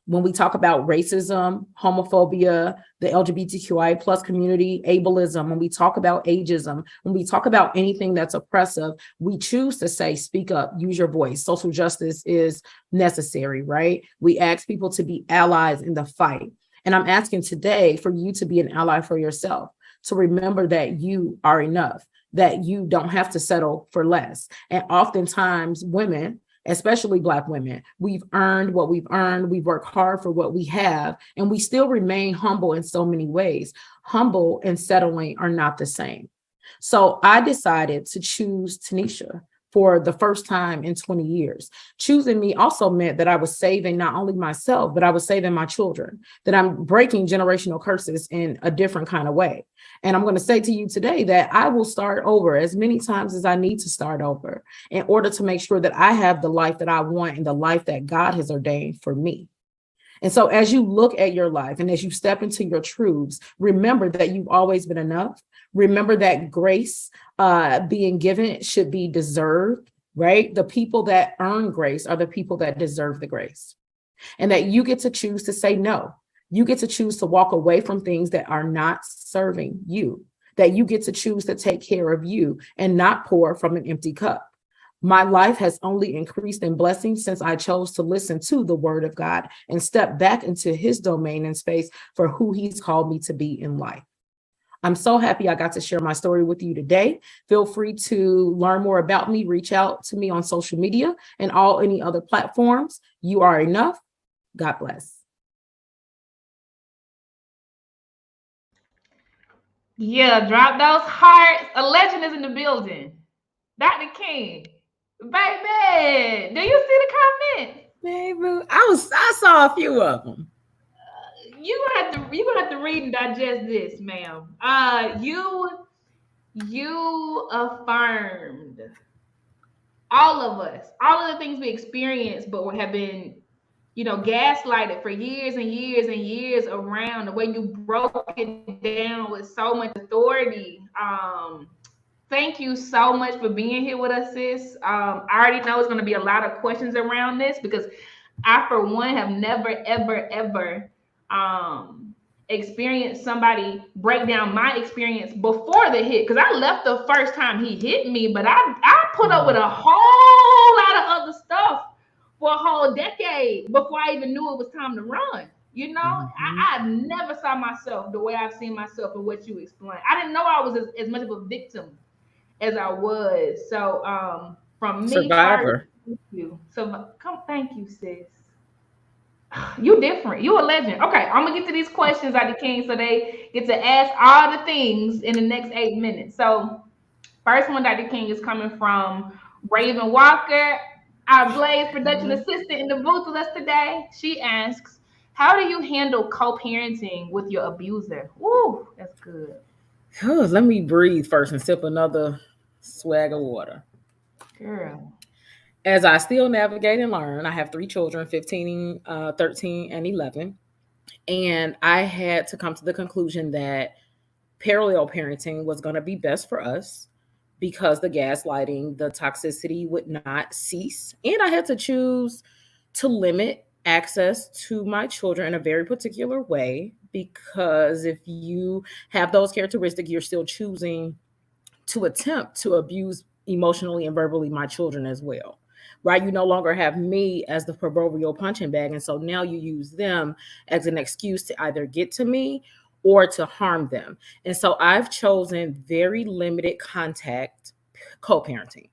When we talk about racism, homophobia, the LGBTQI plus community, ableism, when we talk about ageism, when we talk about anything that's oppressive, we choose to say, speak up, use your voice. Social justice is necessary, right? We ask people to be allies in the fight. And I'm asking today for you to be an ally for yourself, to remember that you are enough, that you don't have to settle for less. And oftentimes women, especially Black women, we've earned what we've earned. We've worked hard for what we have, and we still remain humble in so many ways. Humble and settling are not the same. So I decided to choose Tanisha for the first time in 20 years. Choosing me also meant that I was saving not only myself, but I was saving my children, that I'm breaking generational curses in a different kind of way. And I'm going to say to you today that I will start over as many times as I need to start over in order to make sure that I have the life that I want and the life that God has ordained for me. And so as you look at your life and as you step into your truths, remember that you've always been enough. Remember that grace being given should be deserved, right? The people that earn grace are the people that deserve the grace. And that you get to choose to say no. You get to choose to walk away from things that are not serving you. That you get to choose to take care of you and not pour from an empty cup. My life has only increased in blessings since I chose to listen to the word of God and step back into his domain and space for who he's called me to be in life. I'm so happy I got to share my story with you today. Feel free to learn more about me. Reach out to me on social media and any other platforms. You are enough. God bless. Yeah, drop those hearts. A legend is in the building. Dr. King, baby, do you see the comments? Maybe I saw a few of them. You gonna have to read and digest this, ma'am. You affirmed all of us, all of the things we experienced, but we have been, gaslighted for years and years and years around the way you broke it down with so much authority. Thank you so much for being here with us, sis. I already know it's going to be a lot of questions around this because I, for one, have never, ever, ever experienced somebody break down my experience before the hit. Because I left the first time he hit me, but I put up with a whole lot of other stuff for a whole decade before I even knew it was time to run. I never saw myself the way I've seen myself and what you explained. I didn't know I was as much of a victim as I was. So from me, survivor. Thank you. So thank you, sis. You different. You a legend. Okay, I'm gonna get to these questions, Dr. King, so they get to ask all the things in the next 8 minutes. So first one, Dr. King, is coming from Raven Walker, our Blaze production assistant in the booth with us today. She asks, how do you handle co-parenting with your abuser? Woo, that's good. Let me breathe first and sip another swag of water. Girl. As I still navigate and learn, I have 3 children, 15, 13, and 11. And I had to come to the conclusion that parallel parenting was going to be best for us because the gaslighting, the toxicity would not cease. And I had to choose to limit access to my children in a very particular way, because if you have those characteristics, you're still choosing to attempt to abuse emotionally and verbally my children as well. Right? You no longer have me as the proverbial punching bag. And so now you use them as an excuse to either get to me or to harm them. And so I've chosen very limited contact co-parenting.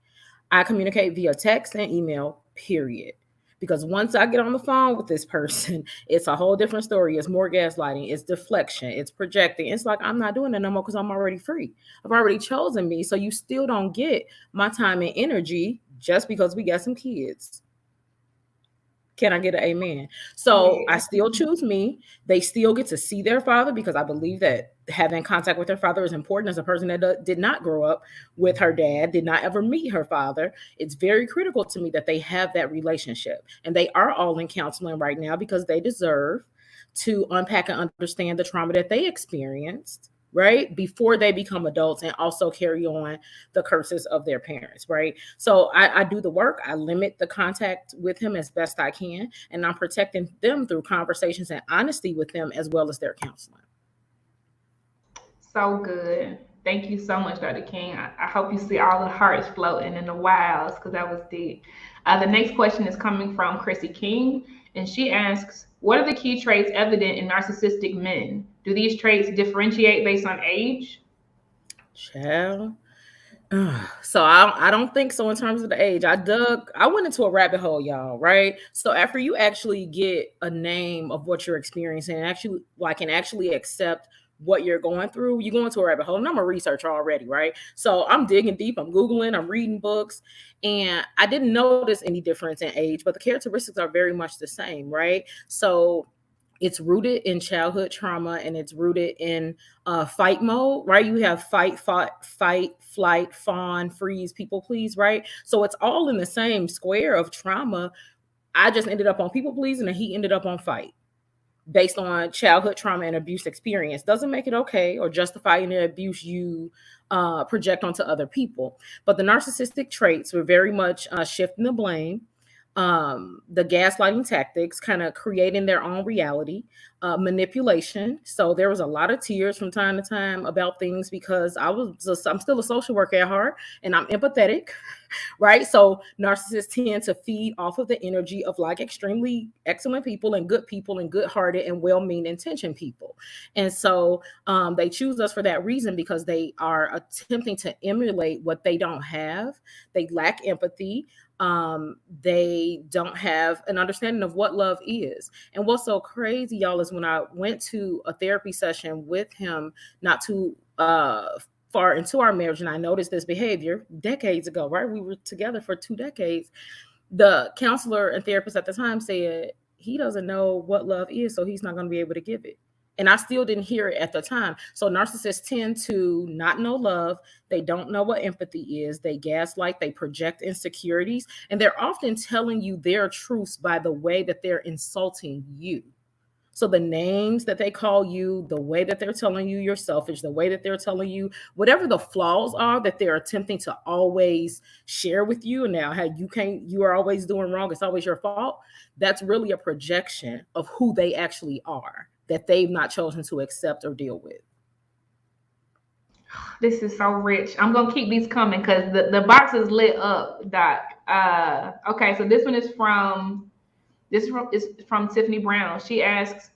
I communicate via text and email, period. Because once I get on the phone with this person, it's a whole different story. It's more gaslighting, it's deflection, it's projecting. It's like, I'm not doing it no more because I'm already free. I've already chosen me. So you still don't get my time and energy just because we got some kids. Can I get an amen? So I still choose me. They still get to see their father because I believe that having contact with their father is important. As a person that did not grow up with her dad, did not ever meet her father, it's very critical to me that they have that relationship. And they are all in counseling right now because they deserve to unpack and understand the trauma that they experienced, right, before they become adults, and also carry on the curses of their parents, right? So I do the work. I limit the contact with him as best I can, and I'm protecting them through conversations and honesty with them as well as their counseling. So good. Thank you so much, Dr. King. I hope you see all the hearts floating in the wilds because that was deep. The next question is coming from Chrissy King, and she asks, what are the key traits evident in narcissistic men? Do these traits differentiate based on age? Child. So I don't think so in terms of the age. I went into a rabbit hole, y'all, right? So after you actually get a name of what you're experiencing and actually accept what you're going through, you go into a rabbit hole. And I'm a researcher already, right? So I'm digging deep, I'm Googling, I'm reading books, and I didn't notice any difference in age, but the characteristics are very much the same, right? So it's rooted in childhood trauma, and it's rooted in fight mode, right? You have fight, flight, fawn, freeze, people please, right? So it's all in the same square of trauma. I just ended up on people pleasing, and he ended up on fight based on childhood trauma and abuse experience. Doesn't make it okay or justify any abuse you project onto other people. But the narcissistic traits were very much shifting the blame, the gaslighting tactics, kind of creating their own reality, manipulation. So there was a lot of tears from time to time about things because I'm still a social worker at heart, and I'm empathetic, right? So narcissists tend to feed off of the energy of like extremely excellent people and good-hearted and well-meaning intentioned people. And so they choose us for that reason because they are attempting to emulate what they don't have. They lack empathy. They don't have an understanding of what love is. And what's so crazy, y'all, is when I went to a therapy session with him not too far into our marriage, and I noticed this behavior decades ago, right? We were together for 2 decades. The counselor and therapist at the time said, he doesn't know what love is, so he's not going to be able to give it. And I still didn't hear it at the time. So narcissists tend to not know love. They don't know what empathy is. They gaslight, they project insecurities, and they're often telling you their truths by the way that they're insulting you. So the names that they call you, the way that they're telling you you're selfish, the way that they're telling you whatever the flaws are that they're attempting to always share with you. And now, how you are always doing wrong, it's always your fault. That's really a projection of who they actually are that they've not chosen to accept or deal with. This is so rich. I'm gonna keep these coming because the box is lit up, Doc. Okay, so this one is from Tiffany Brown. She asks,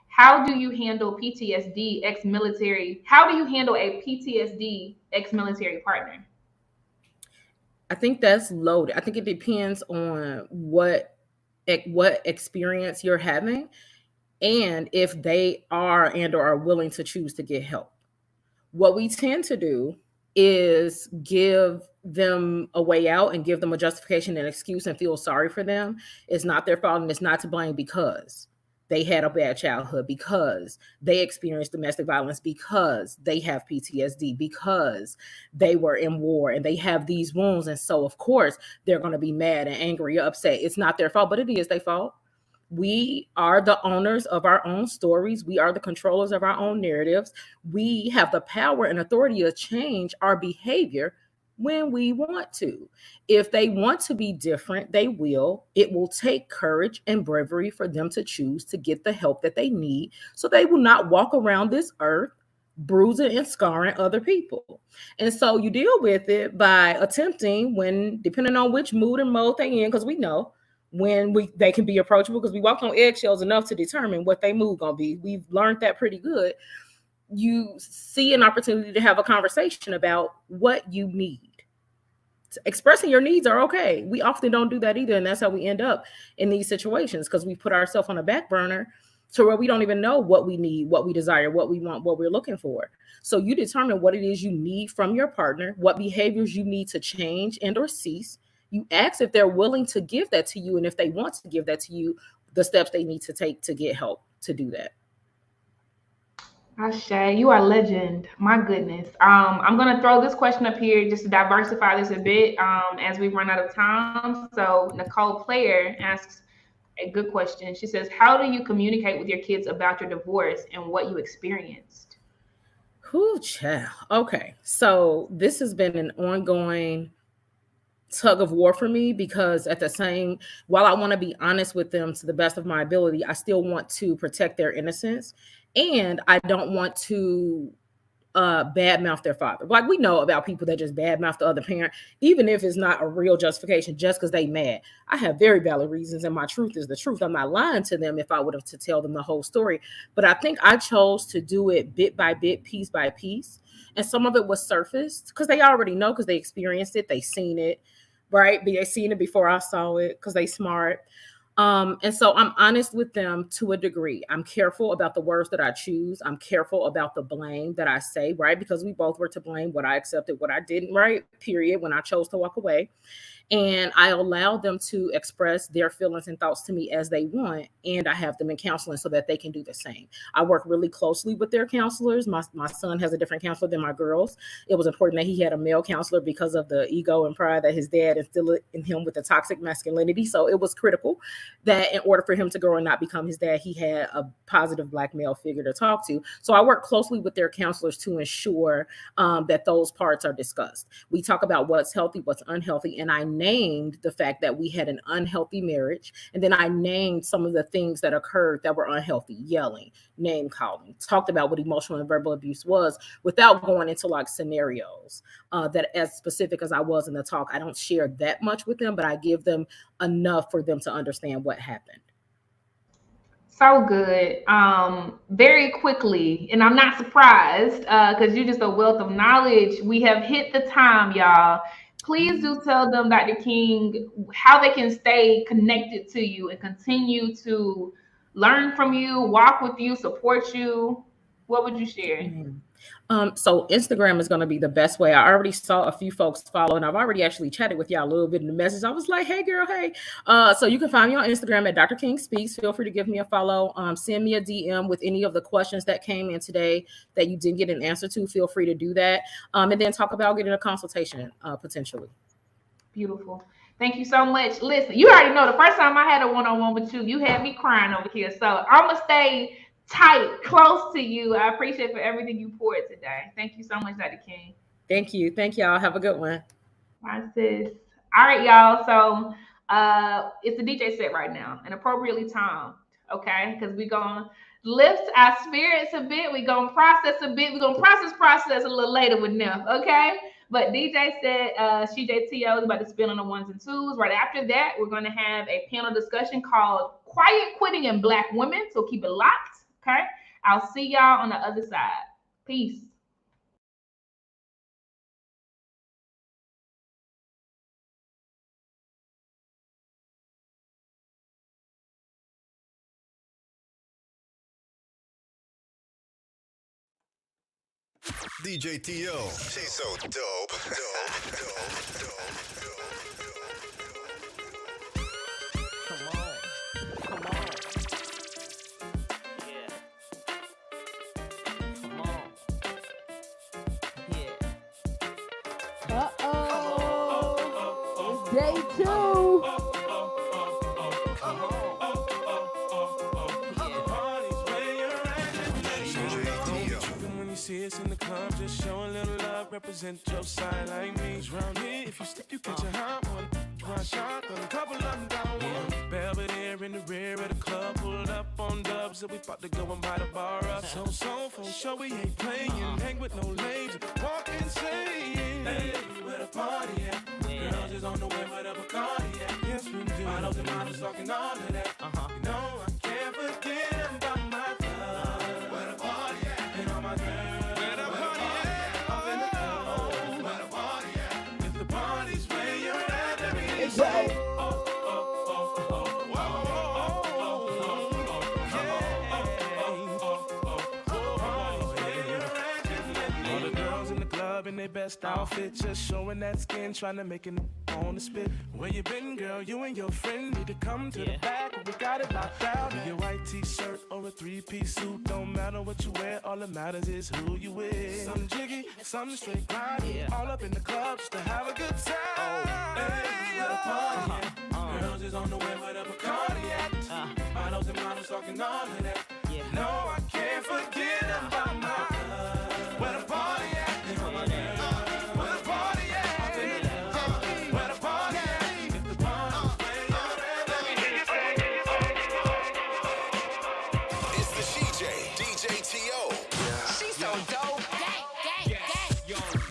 how do you handle PTSD ex-military? How do you handle a PTSD ex-military partner? I think that's loaded. I think it depends on what experience you're having, and if they are and or are willing to choose to get help. What we tend to do is give them a way out and give them a justification and excuse and feel sorry for them. It's not their fault and it's not to blame because they had a bad childhood, because they experienced domestic violence, because they have PTSD, because they were in war and they have these wounds. And so, of course, they're going to be mad and angry, upset. It's not their fault, but it is their fault. We are the owners of our own stories. We are the controllers of our own narratives. We have the power and authority to change our behavior when we want to. If they want to be different, they will. It will take courage and bravery for them to choose to get the help that they need so they will not walk around this earth bruising and scarring other people. And so you deal with it by attempting, when, depending on which mood and mode they in, because we know when they can be approachable, because we walk on eggshells enough to determine what they mood gonna be. We've learned that pretty good. You see an opportunity to have a conversation about what you need. Expressing your needs are okay. We often don't do that either, and that's how we end up in these situations, because we put ourselves on a back burner to where we don't even know what we need, what we desire, what we want, what we're looking for. So you determine what it is you need from your partner, what behaviors you need to change and or cease. You ask if they're willing to give that to you, and if they want to give that to you, the steps they need to take to get help to do that. Ashay, you are a legend. My goodness. I'm going to throw this question up here just to diversify this a bit as we run out of time. So Nicole Player asks a good question. She says, how do you communicate with your kids about your divorce and what you experienced? Whew, child. Okay. So this has been an ongoing tug of war for me, because while I want to be honest with them to the best of my ability, I still want to protect their innocence. And I don't want to badmouth their father. Like, we know about people that just badmouth the other parent, even if it's not a real justification, just because they mad. I have very valid reasons, and my truth is the truth. I'm not lying to them if I would have to tell them the whole story. But I think I chose to do it bit by bit, piece by piece. And some of it was surfaced because they already know, because they experienced it, they seen it, right? They seen it before I saw it because they smart. And so I'm honest with them to a degree. I'm careful about the words that I choose. I'm careful about the blame that I say, right? Because we both were to blame, what I accepted, what I didn't, right? Period. When I chose to walk away. And I allow them to express their feelings and thoughts to me as they want. And I have them in counseling so that they can do the same. I work really closely with their counselors. My son has a different counselor than my girls. It was important that he had a male counselor because of the ego and pride that his dad instilled in him with the toxic masculinity. So it was critical that in order for him to grow and not become his dad, he had a positive Black male figure to talk to. So I work closely with their counselors to ensure that those parts are discussed. We talk about what's healthy, what's unhealthy, and I named the fact that we had an unhealthy marriage. And then I named some of the things that occurred that were unhealthy: yelling, name calling, talked about what emotional and verbal abuse was without going into like scenarios that as specific as I was in the talk. I don't share that much with them, but I give them enough for them to understand what happened. So good. Very quickly, and I'm not surprised because you're just a wealth of knowledge. We have hit the time, y'all. Please do tell them, Dr. King, how they can stay connected to you and continue to learn from you, walk with you, support you. What would you share? So Instagram is going to be the best way. I already saw a few folks follow, and I've already actually chatted with y'all a little bit in the message. I was like, "Hey, girl, hey." So you can find me on Instagram at Dr. King Speaks. Feel free to give me a follow. Send me a DM with any of the questions that came in today that you didn't get an answer to. Feel free to do that, and then talk about getting a consultation potentially. Beautiful. Thank you so much. Listen, you already know the first time I had a one-on-one with you, you had me crying over here. So I'm gonna stay tight, close to you. I appreciate for everything you poured today. Thank you so much, Dr. King. Thank you. Thank y'all. Have a good one. Bye, sis. All right, y'all. So it's the DJ set right now and appropriately timed. Okay, because we're gonna lift our spirits a bit. We're gonna process a bit. We're gonna process a little later with them. Okay. But DJ said CJTO is about to spin on the ones and twos. Right after that, we're going to have a panel discussion called Quiet Quitting in Black Women. So keep it locked. Okay. I'll see y'all on the other side. Peace. DJ T.O. She's so dope. Come on. Yeah. Come on. Yeah. Uh-oh. It's day 2. See us in the club, just show a little love, represent your side like me. Round here, if you slip, you catch a hot one. One shot, a couple of them down one. Belvedere in the rear of the club, pulled up on dubs, and we about to go and buy the bar up. So for sure, we ain't playing. Hang with no ladies, walk insane. Hey, where the party at? Girls is on the way, where the Bacardi at? Yes, we do. I know the models talking all of that. You know, I can't forget about my club. Where the party at? And all my girls. In their best outfit, just showing that skin, trying to make it on the spit. Where you been, girl? You and your friend need to come to the back. We got it locked down. Be a white t-shirt or a 3-piece suit, don't matter what you wear. All that matters is who you with. Some jiggy, some straight grind. All up in the club just to have a good time. Hey, where the party at? Girls is on the way, where the Bacardi at? Models and models talking all of that. No, I can't forget about my club. Where the party at?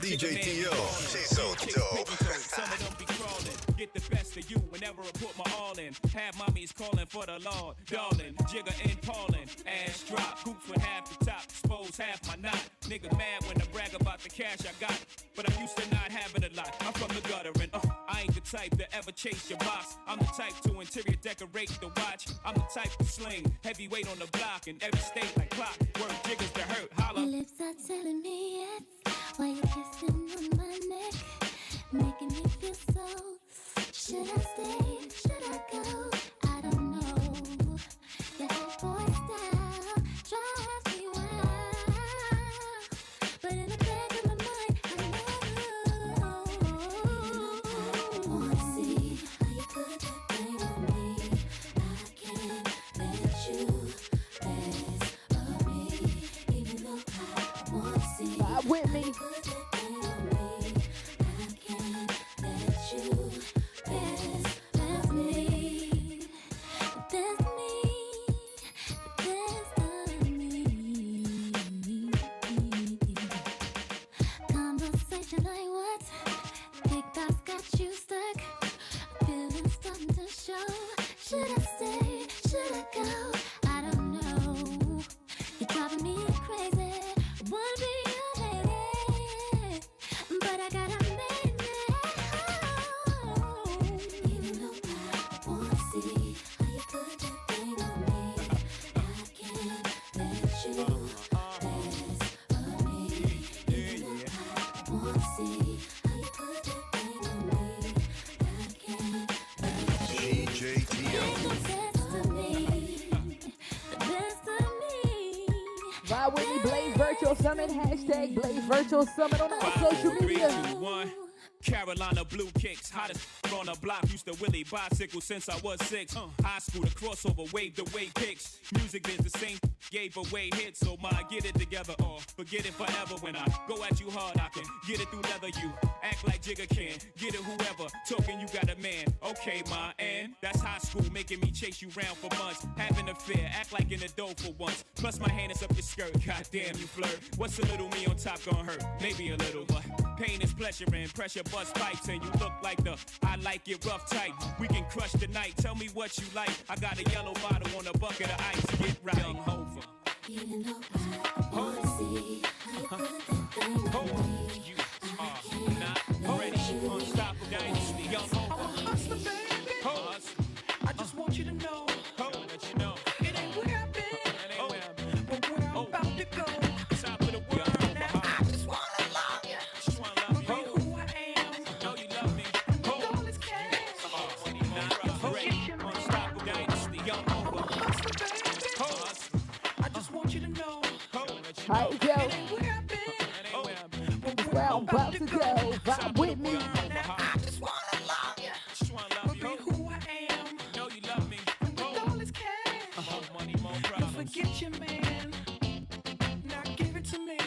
DJ T.O. She's so dope. Some of them be crawling, get the best of you whenever I put my all in. Have mommies calling for the Lord, darling, Jigger and Paulin. Ass drop, hoops with half the top, expose half my knot. Nigga mad when I brag about the cash I got, but I'm used to not having a lot. I'm from the gutter and I ain't the type to ever chase your box. I'm the type to interior decorate the watch. I'm the type to sling heavyweight on the block in every state like clock. Work jiggers to hurt, holla. Your lips are telling me yes, while you're kissing on my neck, making me feel so. Should I stay? Should I go? I don't know. That boy style drives me wild, but in the back of my mind, I know. Wanna see how you put that thing on me? I can't let you mess of me, even though I wanna see. Vibe with me. Should I stay? Should I go? I don't know. You're driving me crazy. Wanna be your lady, but I gotta make it. Even though I wanna see how you put that thing on me, I can't let you mess DJ T.O. Ride with me, Blaze Virtual Summit, hashtag Blaze Virtual Summit on all social media. 5, 4, 3, 2, 1. Carolina blue kicks, hottest on the block. Used to Willie bicycle since I was 6. High school, the crossover, wave the way picks. Music is the same, gave away hits. So my get it together or forget it forever. When I go at you hard, I can get it through leather. You act like Jigga can, get it whoever. Talking you got a man, okay, ma, and that's high school, making me chase you round for months. Having a fear, act like in the dough for once. Plus my hand is up your skirt, goddamn you flirt. What's a little me on top gonna hurt? Maybe a little, but pain is pleasure and pressure bust pipes. And you look like the I like it rough tight. We can crush the night, tell me what you like. I got a yellow bottle on a bucket of ice, get right. Young Hova. Even though I wanna see how you put that thing on me. You are not ready. Unstoppable dynasty. Young Hova. Hustler, baby. I just want you to know. Let you know. It ain't where I've been, It ain't where I'm but where I'm about to go. top of the world. I just wanna love you. Just wanna love Be you. who I am. Know you love me. All is cash. Not ready. Unstoppable dynasty. Young Hova. Hustler, baby. I just want you to know. Let you All know. right, yo, It ain't where I've been, It ain't where I'm but where I'm about to go. Ride with me. I just wanna love you. Just wanna love Be you. who I am. Know you love me. All is cash. More money, more Don't problems. forget your man. Now give it to me.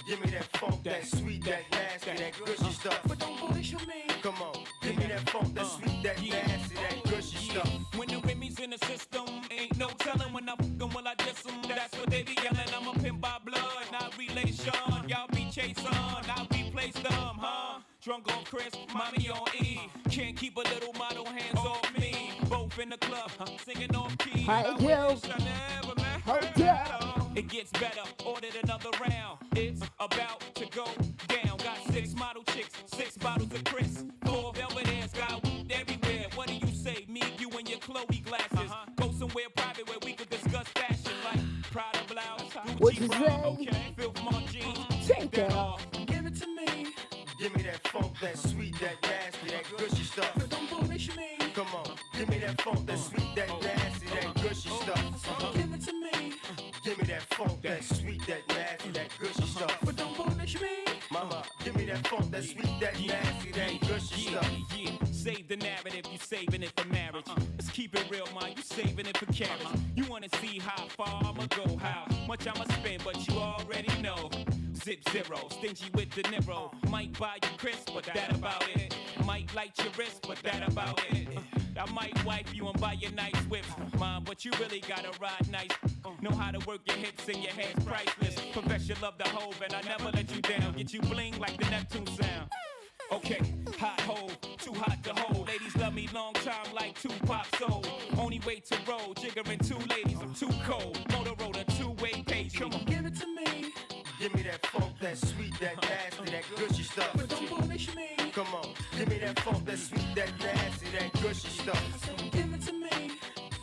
Give me that funk, that sweet, that nasty, that gushy stuff. But don't bullshit me. Come on, give me that funk, that sweet, that nasty, that gushy stuff. When the Remy's in the system, ain't no telling when I fuck 'em, will I diss 'em. That's what they be yelling. I'm a pimp by blood, not relation. Y'all be chasing, I replace them, huh? Drunk on Chris, mommy on E. Can't keep a little model, hands off me. Both in the club, singing off key. Hi, I yo. wish I never met Hold her. up. It gets better, ordered another round. It's about to go down. Got 6 model chicks, 6 bottles of Chris. 4 velvet hairs, got weed everywhere. What do you say? Me, you, and your Chloe glasses. Go somewhere private where we could discuss fashion, like Prada blouse, What Gucci you bra, say? okay, Filth Mon jeans. Take that off. Give it to me. Give me that funk, that sweet, that nasty, that gushy stuff. But don't bullshit me. Come on, give me that funk, that sweet, that nasty, that gushy stuff. Give it to me. Give me that funk, that sweet, that nasty, that gushy stuff. But don't bullshit me. Mama, give me that funk, that sweet, that nasty, that gushy stuff. Yeah, save the narrative, you saving it for marriage. Let's keep it real, man, you saving it for carriage. You wanna see how far I'ma go, how much I'ma spend, but you already know. Zip zero, stingy with the Niro. Might buy you crisp, but that about it. Might light your wrist, but that about it. I might wipe you and buy you nice whips, mom, but you really gotta ride nice. Know how to work your hips and your hands priceless. Confess you love the Hove and I never let you down. Get you bling like the Neptune sound. Okay, hot hole, too hot to hold. Ladies love me long time like Tupac soul. Only way to roll, Jigga and 2 ladies, I'm too cold. Motorola, 2-way page. Come on, Give it to me. Give me that funk, that sweet, that nasty, that gushy stuff. But don't bullshit me. Come on, give me that funk, that sweet, that nasty, that gushy stuff. Give it to me.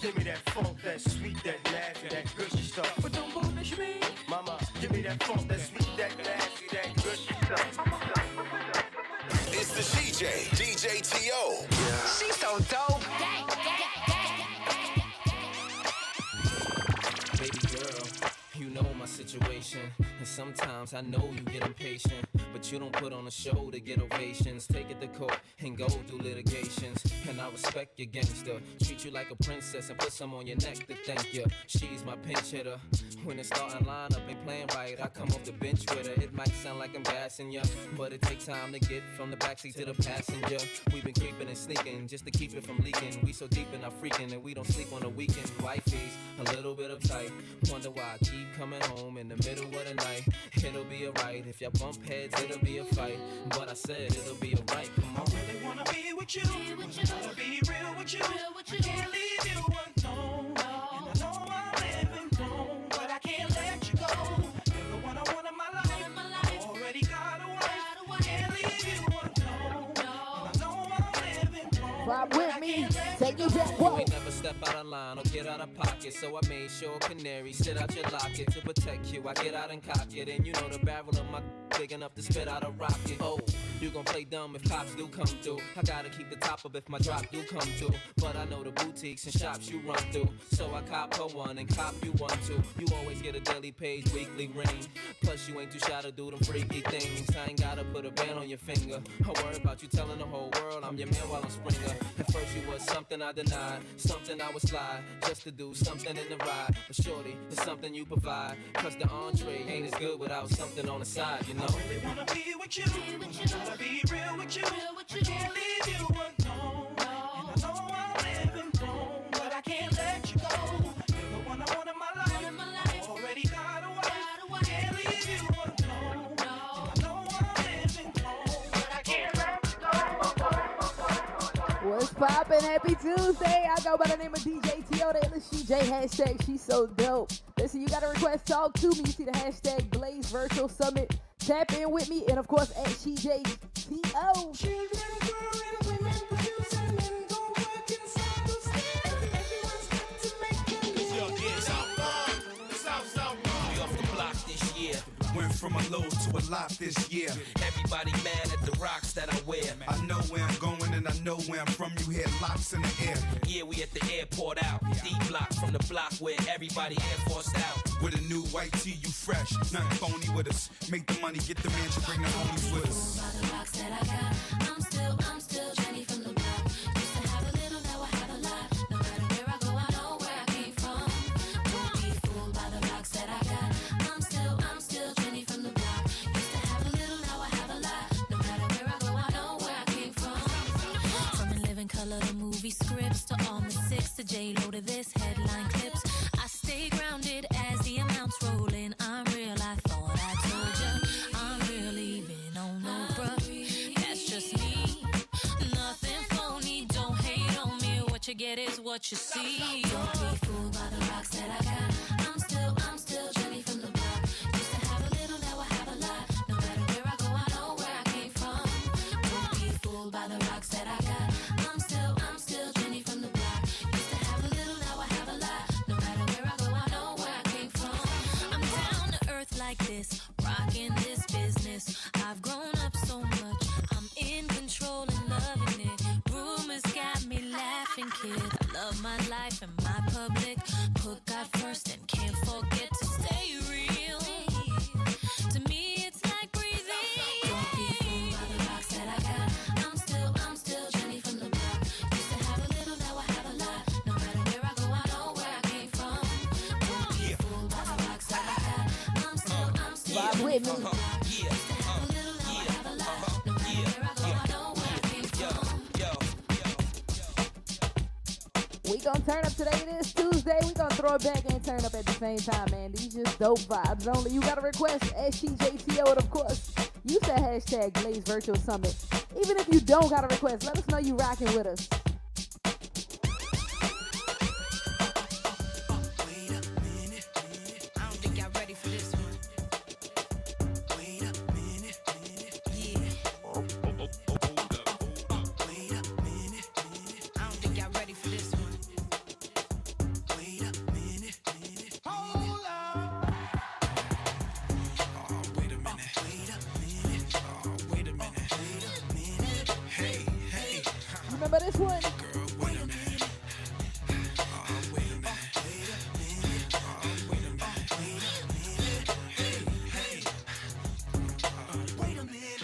Give me that funk, that sweet, that nasty, that gushy stuff. But don't bullshit me. Mama, give me that funk, that sweet, that nasty, that gushy stuff. It's the DJ T.O. She's so dope. Baby girl, you know my situation. And sometimes I know you get impatient, but you don't put on a show to get ovations. Take it to court and go do litigations. And I respect your gangster. Treat you like a princess and put some on your neck to thank you. She's my pinch hitter. When the starting lineup ain't playing right, I come off the bench with her. It might sound like I'm gassing ya, but it takes time to get from the backseat to the passenger. We've been creeping and sneaking just to keep it from leaking. We so deep in our freaking and we don't sleep on the weekend. Wifey's a little bit uptight. Wonder why I keep coming home in the middle of the night. It'll be alright. If y'all bump heads, it'll be a fight. But I said it'll be alright. Come on. I really wanna be with you. Wanna be real with you. I can't leave you alone. And I know I'm living wrong, but I can't let you go. You're the one I want in my life. Already got a wife. Can't leave you alone. And I know I'm living wrong. Ride with me. Take it back. Whoa. We never step out out of line or get out of pocket. So I made sure canary sit out your locket to protect you. I get out and cock it, and you know the barrel of my big enough to spit out a rocket. Oh, you gon' play dumb if cops do come through. I gotta keep the top up if my drop do come through. But I know the boutiques and shops you run through, so I cop her one and cop you one too. You always get a daily page, weekly ring. Plus you ain't too shy to do them freaky things. I ain't gotta put a band on your finger. I worry about you telling the whole world I'm your man while I'm Springer. At first you was something I denied, something I would slide just to do something in the ride. But shorty, it's something you provide, cause the entree ain't as good without something on the side, you know. I really wanna be with you, wanna be real with you. I can't leave you alone, and I know I'm living wrong, but I can't let you go. You're the one I want in my life. I already got a wife. Can't leave you alone, and I know I'm living wrong, but I can't let you go. What's poppin'? Happy Tuesday. I go by the name of DJ T.O. The illest CJ. Hashtag she's so dope. Listen, you got a request, talk to me. You see the hashtag Blaze Virtual Summit. Tap in with me, and of course at CJ T.O. Went from a low to a lot this year. Everybody mad at the rocks that I wear. I know where I'm going and I know where I'm from. You hear locks in the air. Yeah, we at the airport out. D block from the block where everybody Air Forced out. With a new white tee, you fresh. Nothing phony with us. Make the money, get the mansion, bring the homies with us. By the rocks that I got, I'm still Jenny from the block. Used to have a little, now I have a lot. No matter where I go, I know where I came from. Don't be fooled by the rocks that I got. I'm still Jenny from the block. Used to have a little, now I have a lot. No matter where I go, I know where I came from. From In Living Color to movie scripts to all the six to J-Lo to this headline clips. I stay grounded as the amounts roll in. I'm real, I thought I told you. I'm real, even on no bruh. That's just me. Nothing phony, don't hate on me. What you get is what you see. Don't be fooled by the rocks that I got. I'm still Jenny from the block. Used to have a little, now I have a lot. No matter where I go, I know where I came from. Don't be fooled by the rocks that I got. I'm still Jenny from the block. Used to have a little, now I have a lot. No matter where I go, I know where I came from. I'm down to earth like this, rocking this business. I've grown up so much, I'm in control and loving it. Rumors got me laughing, kid. I love my life and my public. Put God first and can't forget to stay real. To me, it's like breathing. Don't be fooled by the rocks that I got. I'm still Jenny from the block. Used to have a little, now I have a lot. No matter where I go, I know where I came from. Don't be fooled by the rocks that I got. I'm still Vibe with me. Used to have a little, now I have a lot. No matter where I go, I know where I came from. We gonna turn up today. It is Tuesday. We gonna throw it back and turn up at the same time, man. These just dope vibes only. You got a request, SCJTO, and of course, use that hashtag Blaze Virtual Summit. Even if you don't got a request, let us know you rocking with us. Wait a minute, I don't think y'all ready for this one. Wait a minute, yeah. Wait a minute, I don't think y'all ready for this one. Wait a minute, hold up. Oh, wait a minute. Wait a minute. Oh, wait a minute. Wait a minute. Hey, hey. Remember this one? Girl, wait a minute. Oh, wait a minute. Wait a minute. Oh, wait a minute. Wait a minute. Hey, hey. Wait a minute.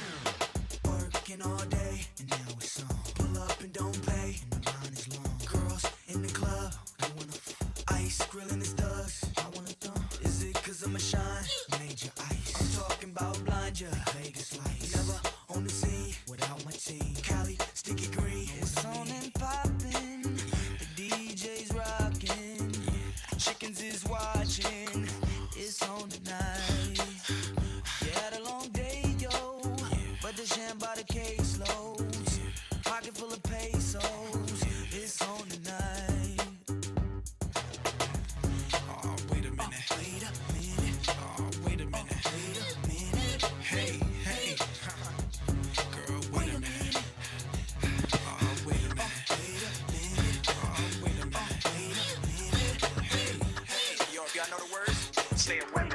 Working all day and now it's on. Pull up and don't pay and the line is long. Girls in the club, I wanna ice grilling his thugs. I wanna thump. Is it 'cause I'm a shine? Major ice. I'm talking about blind ya, Vegas lights. Never on the scene without my team. Cali, sticky green. It's on and pop. Y'all know the words? Stay away.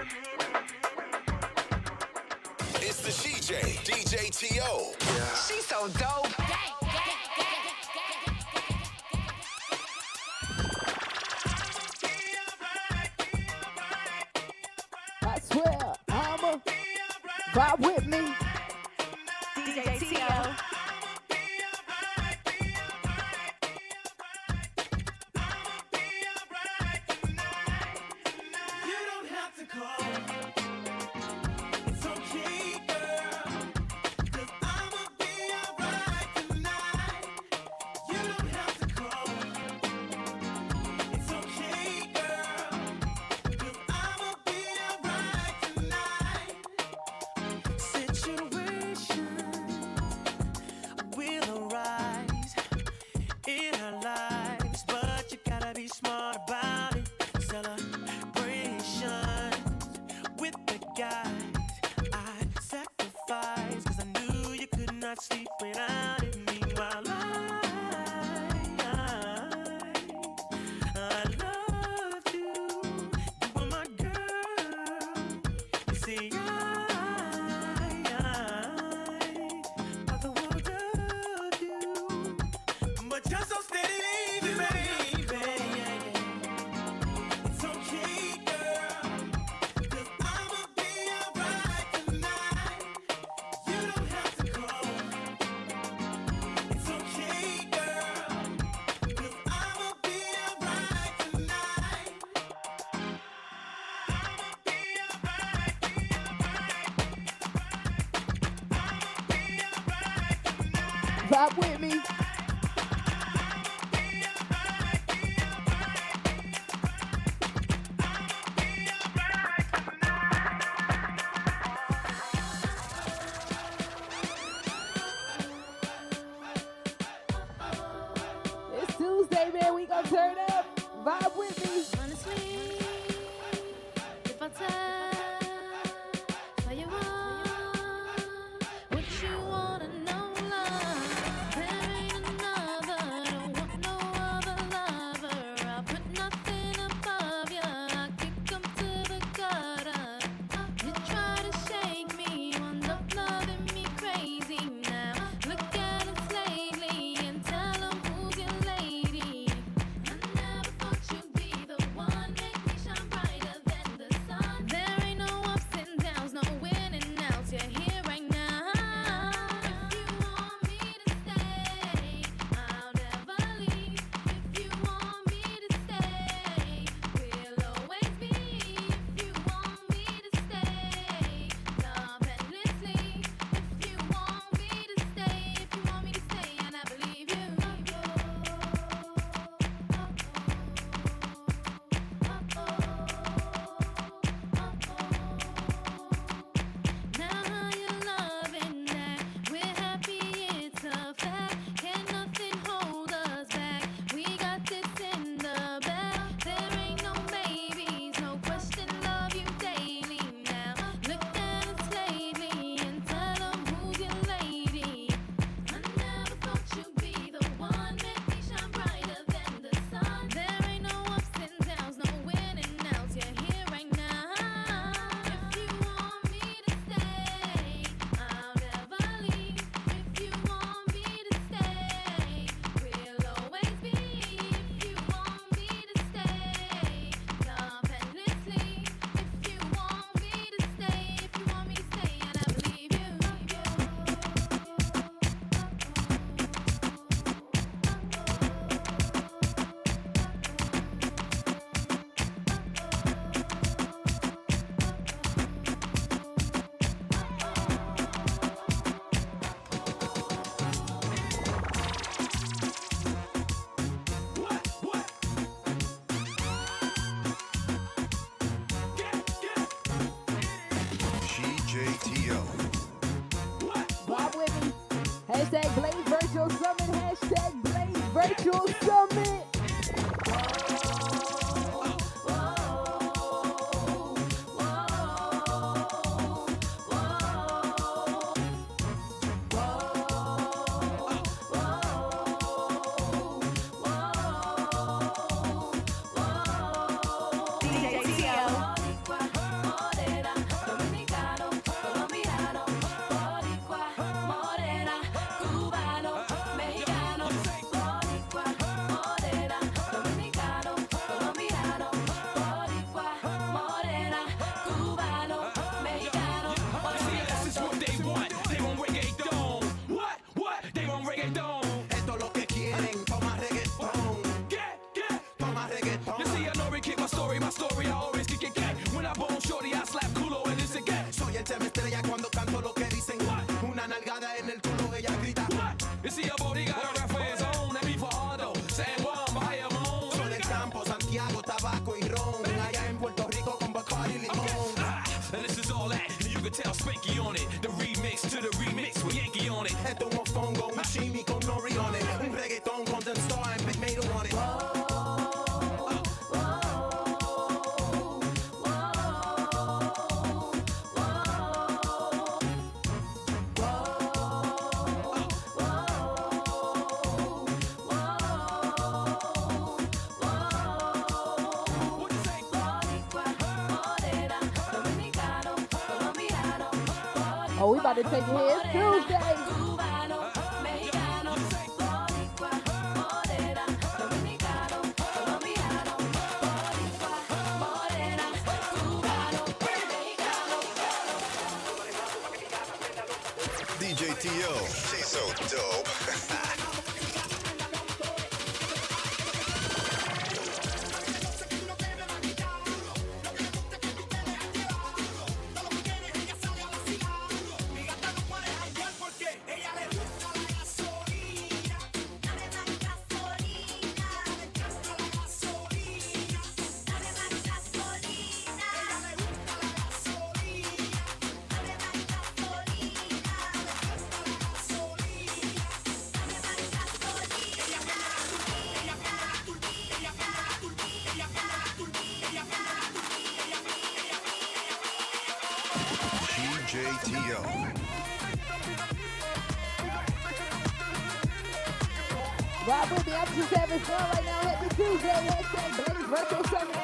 It's the CJ, DJ T.O. She's so dope. I swear, I'ma vibe with me. DJ T.O. You don't have to call. It's okay, girl. 'Cause I'ma be alright tonight. You don't have to call. It's okay, girl. 'Cause I'ma be alright tonight. Situations will arise in our lives, but you gotta be smart about it. Celebrations with the guys I sacrificed, 'cause I knew you could not sleep without it. Meanwhile, I loved you. You were my girl. You see, the world of you, but you're so steady, baby. It's okay, girl, 'cause I'ma be alright tonight. You don't have to call. It's okay, girl, 'cause I'ma be alright tonight. Vibe with me. It's Tuesday, man. We gonna turn up. Vibe with me. Honestly, if I tell you what you wanna know, love, there ain't another. Don't want no other lover. I put nothing above you. I kick 'em to the gutter. You try to shake me, wound up loving me crazy now. Look at us lately and tell 'em who's your lady. I never thought you'd be the one make could tell Spanky on it. The remix to the remix with Yankee on it. Esto es un fongo, un chimi con nori on it. Un reggaeton con Dem Star and Big Mato on it. Oh, we about to take it here. It's Tuesday. DJ T.O. She's so dope. DJTO. Ride with me. I'm just having fun right now. Happy Tuesday. Hashtag Blaze Virtual Summit.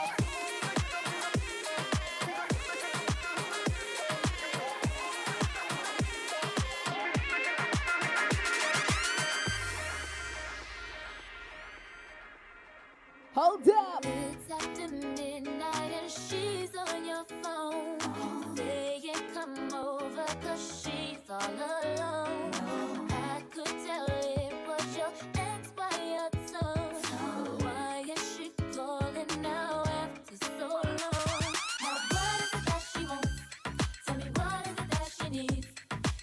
Hold up. It's after midnight and she's on your phone. Saying come over cause she's all alone. I could tell it was your ex by your tone. Why is she calling now after so long? Now what is it that she wants? Tell me what is it that she needs?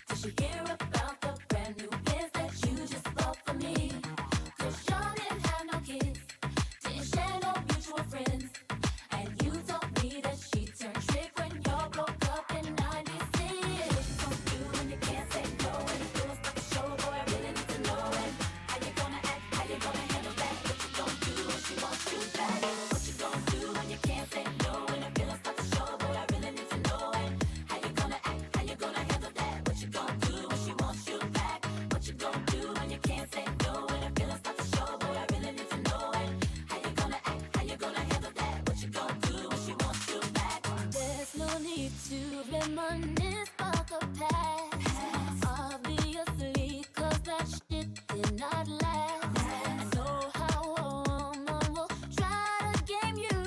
Did she hear about the brand new biz that you just bought for me? Cause y'all didn't have no kids. Didn't share no mutual friends. And you told me that she turned trick when y'all broke up in 96. What you gonna do when you can't say no? And it feels like a show, boy, I really need to know it. How you gonna act? How you gonna handle that? What you gonna do when she wants you back? What you gonna do when you can't say no? And it feels like a show, boy, I really need to know it. How you gonna act? How you gonna handle that? What you gonna do when she wants you back? What you gonna do when you can't say no? And it feels like a show, boy, I really need to know it. How you gonna act? How you gonna handle that? What you gonna do when she wants you back? There's no need to reminisce about the past. Obviously, cause that shit did not last. I know how a woman will try to game you.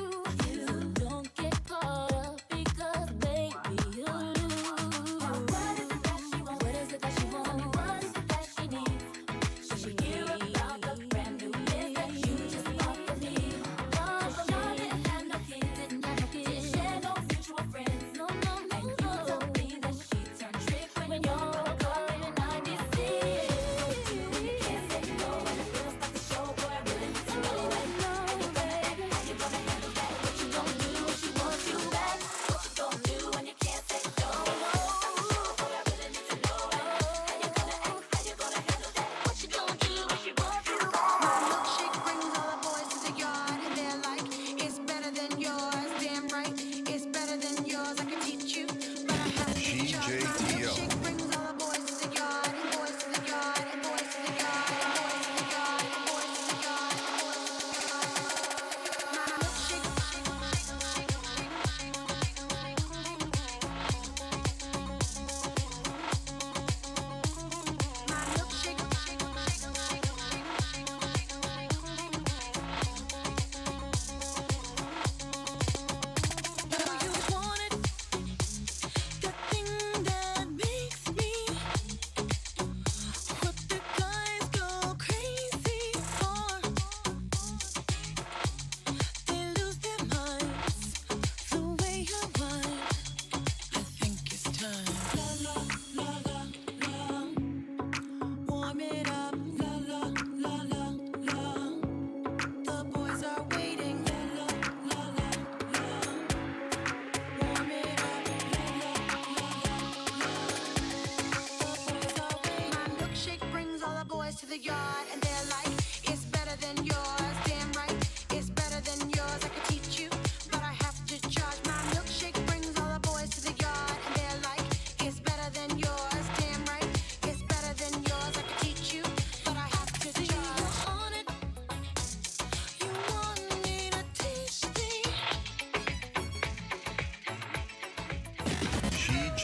You don't get caught up because baby you lose. Now what is it that she wants? What is it that she wants? What is it that she needs? Should she hear about the brand new biz that you just bought for me? Y'all didn't have no kids, didn't share no mutual friends. No, no, no, no. And you told me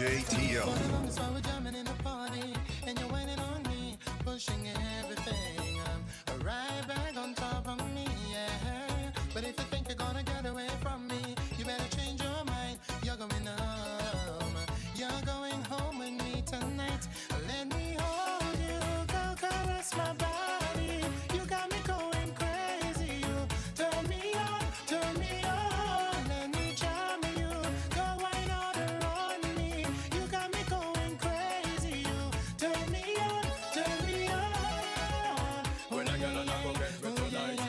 DJ T.O. So we're jamming in the party, and you're waiting on me, pushing everything. Right back on top of me, yeah. But if you think you're gonna get away from me, you better change your mind. You're going home. You're going home with me tonight. Let me hold you, go caress my body. You got me going crazy. You turn me on, turn me on. Let me charm you, go wine all around me. You got me going crazy. You turn me on, turn me on. When I get on, I go get with tonight.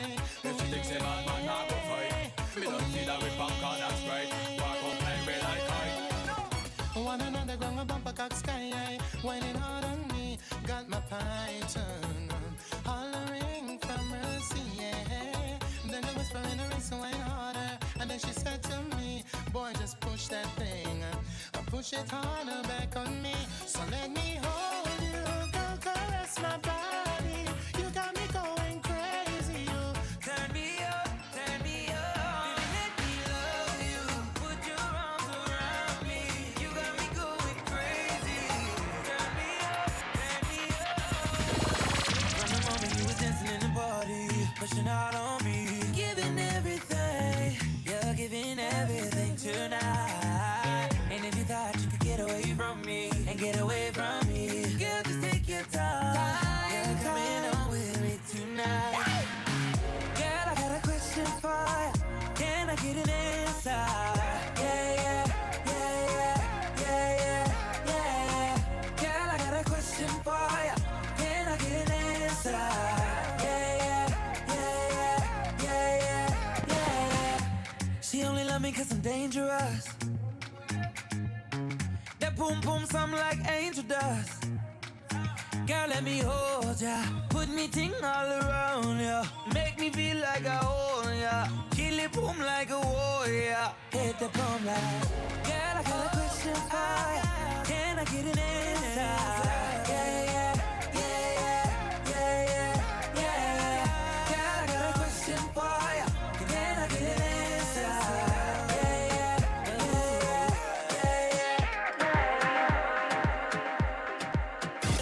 If she thinks say man, man, I go fight. Me don't see that with popcorn and Sprite. Walk up and be like I. One another ground a bumper cock sky, whining hard on me, got my python hollering for mercy, yeah. Then they whisper in the ring, so wine harder. And then she said to me, boy, just push that thing, push it harder back on me. So let me hold you, go caress my body. You got me going crazy. You turn me up, turn me up. Baby, let me love you. Put your arms around me. You got me going crazy. Turn me up, turn me up. From the moment you was dancing in the party, pushing out on me, giving everything. You're giving everything tonight. And if you thought you could get away from me and get away from me, girl, just take your time. You're coming on with me tonight. Girl, I got a question for you. Can I get an answer? Yeah, yeah, yeah, yeah, yeah, yeah, yeah. Girl, I got a question for you. Can I get an answer? Yeah, yeah, yeah, yeah, yeah, yeah. She only love me 'cause I'm dangerous. That boom boom sound like angel dust. Girl, let me hold ya. Put me ting all around ya. Make me feel like I own ya. Kill it boom like a warrior. Hit the boom like. Girl, I got a question for ya. Can I get an answer? Yeah, yeah, yeah, yeah, yeah, yeah, yeah. Girl, I got a question for ya. Can I get an answer?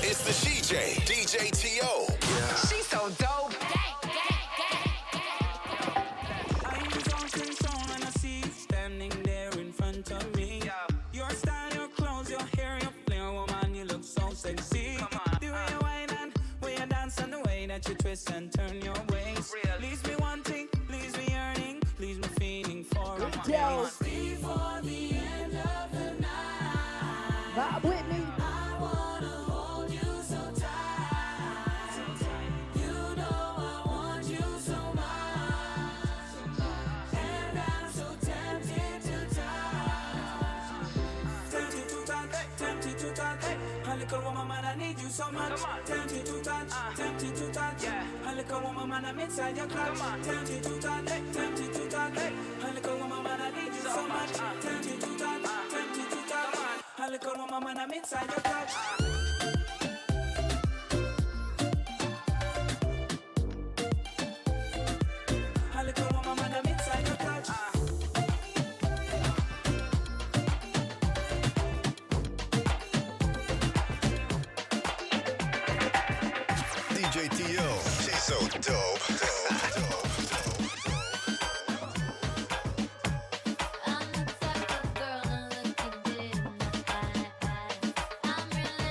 It's the DJ T.O. She's so dope. I'm something strong and I see you standing there in front of me. Your style, your clothes, your hair, your flair, woman, you look so sexy. The way you whine and way you dance and the way that you twist and turn your waist. Leaves me wanting, leaves me yearning, leaves me feeling for a moment. Before the end of the night. Vibe with me. Little woman, man, I need you so much. Tempted to touch, tempted to touch. A little woman, man, I'm inside your clutch. Tempted to touch, tempted to touch. A little woman, man, I need you so much. Tempted to touch, tempted to touch. A little woman, man, I'm inside your clutch. A little woman, man, I'm inside your clutch. DJ T.O. She's so dope. I'm the type of girl that look you dead in the eye. I'm really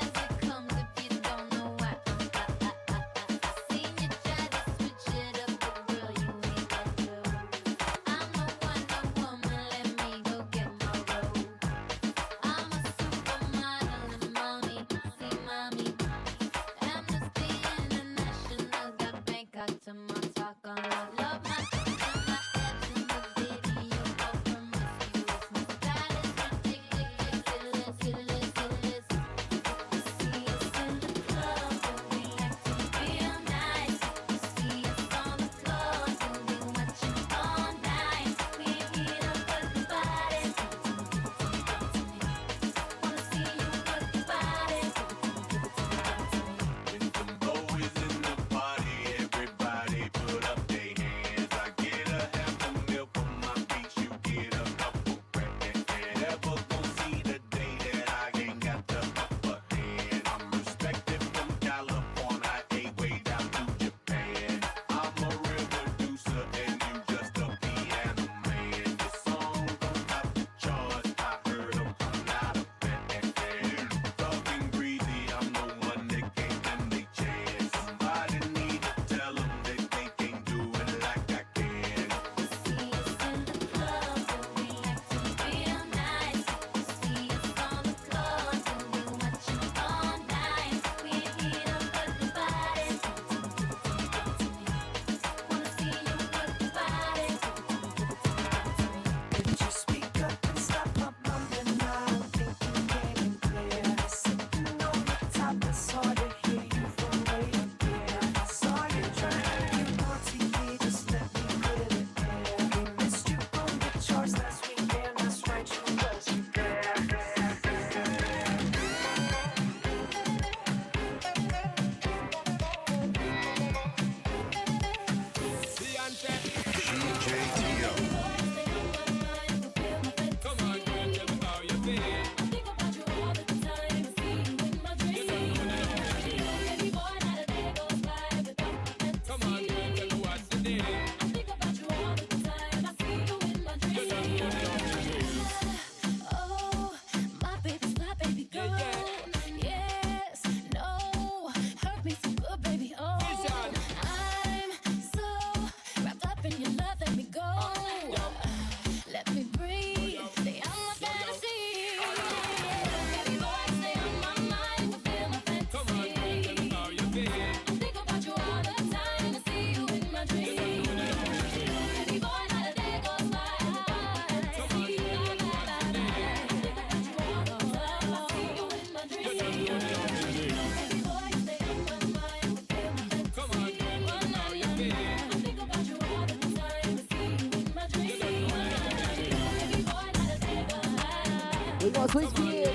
We gonna switch gears.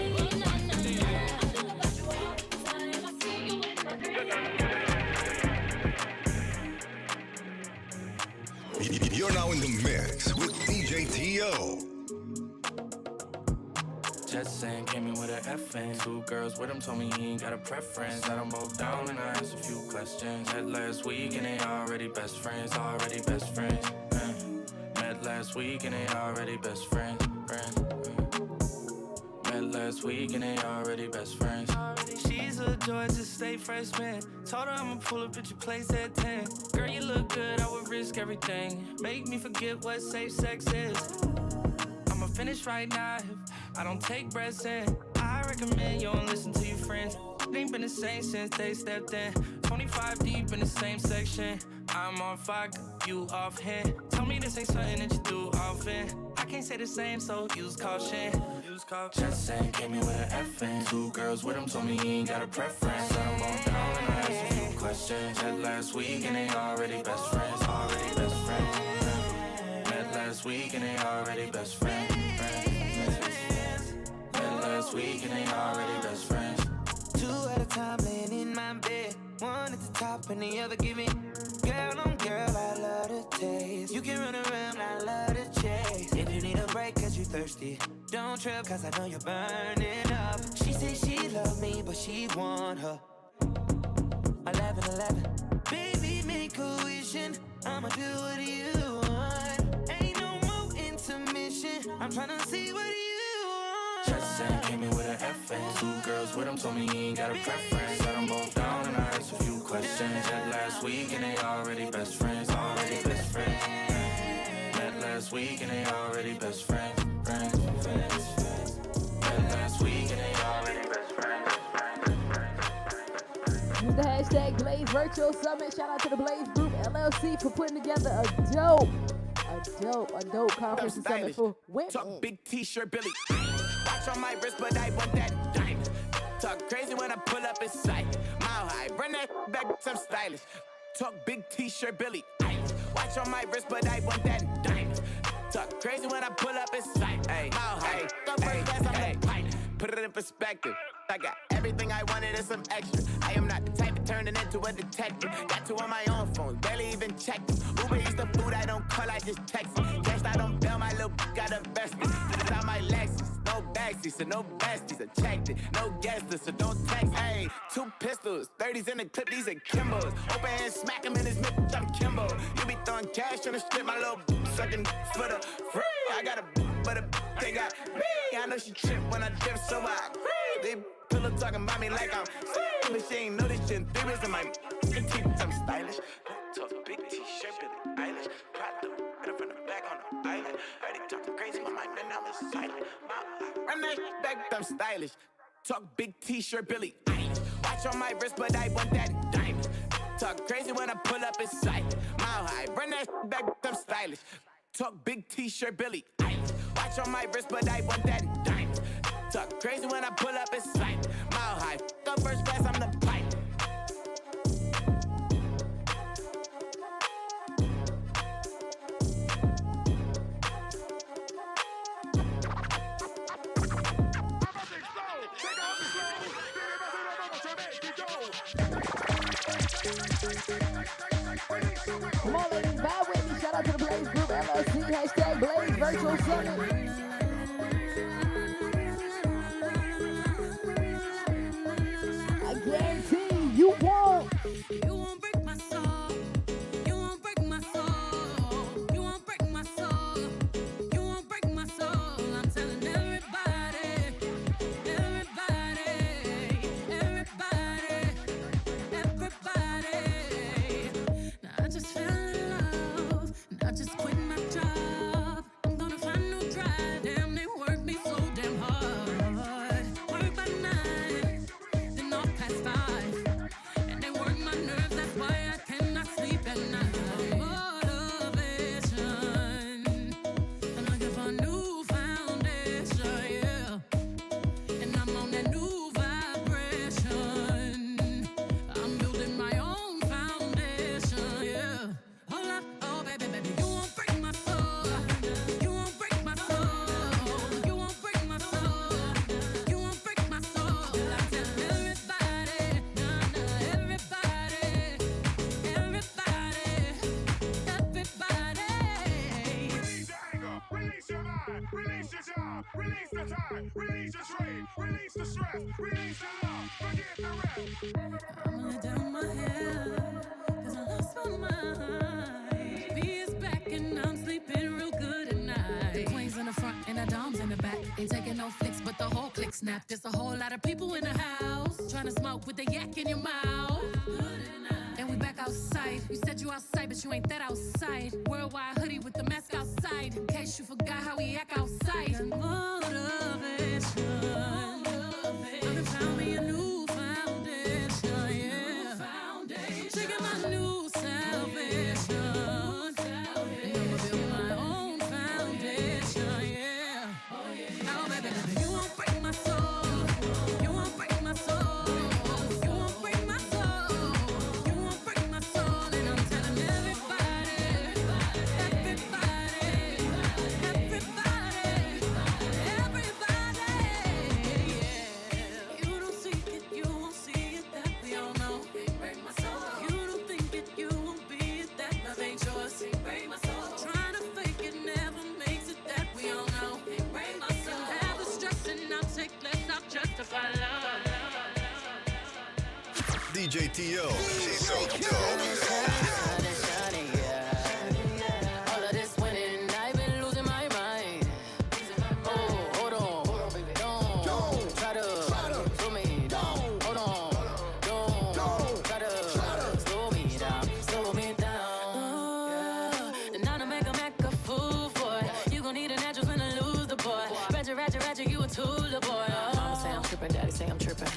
You're now in the mix with DJ T.O. Just saying, came in with an FN. Two girls with him told me he ain't got a preference. Let them both down and I asked a few questions. Met last week and they already best friends, already best friends. Met last week and they already best friends. Met last week and they already best friends. She's a Georgia State freshman. Told her I'ma pull up at your place at 10. Girl, you look good, I would risk everything. Make me forget what safe sex is. I'ma finish right now if I don't take breaths in. I recommend you don't listen to your friends. It ain't been the same since they stepped in. 25 deep in the same section. I'm on fire, you off hand. Tell me this ain't something that you do often. I can't say the same, so use caution. Just saying, came in with an FN. Two girls with him told me he ain't got a preference. Let them both down and I asked a few questions. Met last week and they already best friends, already best friends. Met last week and they already best friends. Met last week and they already best friends. Two at a time laying in my bed. One at the top and the other give me. Girl on girl, I love the taste. You can run around, I love the chase. If you need a break cause you thirsty, don't trip cause I know you're burning up. She said she love me but she want her 11-11. Baby, make a wishing, I'ma do what you want. Ain't no more intermission, I'm tryna see what you want. Just saying, came in with an FN. Two girls with him told me he ain't got a preference. Let them both down and I asked a few questions. Met last week and they already best friends, already best friends. Met last week and they already best friends, friends. Met last week and they already best friends. Use the hashtag Blaze Virtual Summit. Shout out to the Blaze Group LLC for putting together a dope conference and summit for women. Talk big t-shirt, Billy. Watch on my wrist, but I want that diamond. Talk crazy when I pull up in sight. Mile high, run that back, some stylish. Talk big t-shirt, Billy. Watch on my wrist, but I want that diamond. Talk crazy when I pull up in sight. Mile high, go first class, I'm the pilot. Put it in perspective. I got everything I wanted and some extra. I am not the type of turning into a detective. Got two on my own phone, barely even checked them. Uber eats the food, I don't call, I just text them. Cashed out on bail, my little got a vested. This is on my Lexus, no backseat, so no besties. I checked it, no guest list, so don't text. Hey, 2 pistols, 30s in the clip, these are Kimbos. Open hand, smack him in his mid, I'm Kimbo. You be throwing cash on the strip, my little sucking for the free. I got a but a they got me. I know she trip when I dip, so I they pillow talking about me like I'm sick, but she ain't know this shit. 3 years in my teeth, I'm stylish. Talk big t-shirt, Billy Eilish. Prada, better from the back on the island. Already talking crazy, my mind and now it's silent. Run that back, I'm stylish. Talk big t-shirt, Billy Eilish. Watch on my wrist, but I want that diamond. Talk crazy when I pull up in sight. Mile high, run that back, I'm stylish. Talk big t-shirt, Billy Eilish. Watch on my wrist, but I want that diamond. Talk crazy when I pull up in sight. Mile high, go first class, I'm the pilot. Come on, ladies, vibe with me. Shout out to the Blaze Group LLC. Hashtag Blaze Virtual Summit. I guarantee you won't. You won't break my soul. You won't break my soul. You won't break my soul. You won't break my soul. I'm telling everybody, everybody, everybody, everybody. Now I just fell in love. And I just quit my job. I'm gonna find no drive. I'ma let down my hair, 'cause I lost my mind. B is back and I'm sleeping real good at night. The queens in the front and the doms in the back. Ain't taking no flicks, but the whole click snap. There's a whole lot of people in the house trying to smoke with the yak in your mouth. And we back outside. You said you outside, but you ain't that outside. Worldwide hoodie with the mask outside. In case you forgot how we act outside. And motivation. I found me a new foundation, yeah. Taking my new salvation. And I'ma build my own foundation, yeah. Now, baby, you won't break my soul. You won't break my soul. You won't break my soul. You won't break my soul. And I'm telling everybody, yeah. You don't see it, you won't see it, that we all know. Break my soul. You don't think it, you won't be it, that love ain't yours. Break my soul. Trying to fake it never makes it, that we all know. Break my soul. Have the stress and I'll take less, I'll justify love. DJ T.O. She's so dope. All of this winning, I've been losing my mind. Oh, hold on, don't try to slow me down. Hold on, don't try to slow me down, slow me down. And now to make a fool for it. You gon' need a natural when to lose the boy. Ratchet, you a tool, the boy. Mama say I'm tripping, daddy say I'm tripping.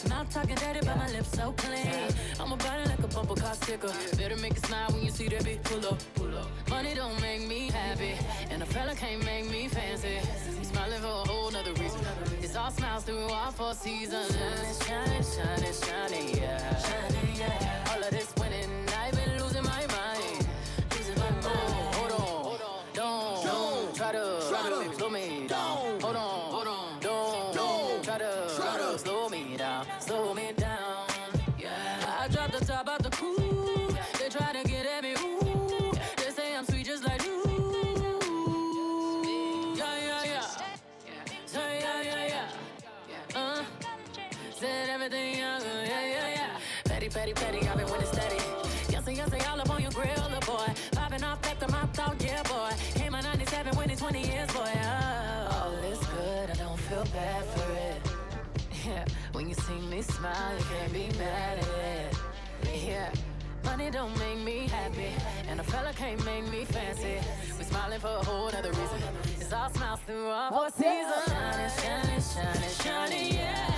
Mouth talking dirty, but my lips so clean. I'm a body like a bumper car sticker. Better make it smile when you see that bitch pull up. Money don't make me happy, and a fella can't make me fancy. I'm smiling for a whole nother reason. It's all smiles through all 4 seasons. Shining, yeah. All of this winning, I've been losing my mind. Oh, hold on, don't try to slow me down. Hold on, don't try to slow me down, yeah. I dropped the top out the coupe. They try to get at me, ooh. They say I'm sweet just like you. Yeah. Say yeah. Said everything young, yeah. Petty, I've been winning steady. Yes, all up on your grill, the boy. Popping off after my thought, yeah, boy. Came out 97, winning 20 years, boy. All is good, I don't feel bad for it. Yeah, when you see me smile, you can't be mad at it. Yeah, money don't make me happy, and a fella can't make me fancy. We're smiling for a whole other reason. It's all smiles through all 4 seasons. Shining, yeah.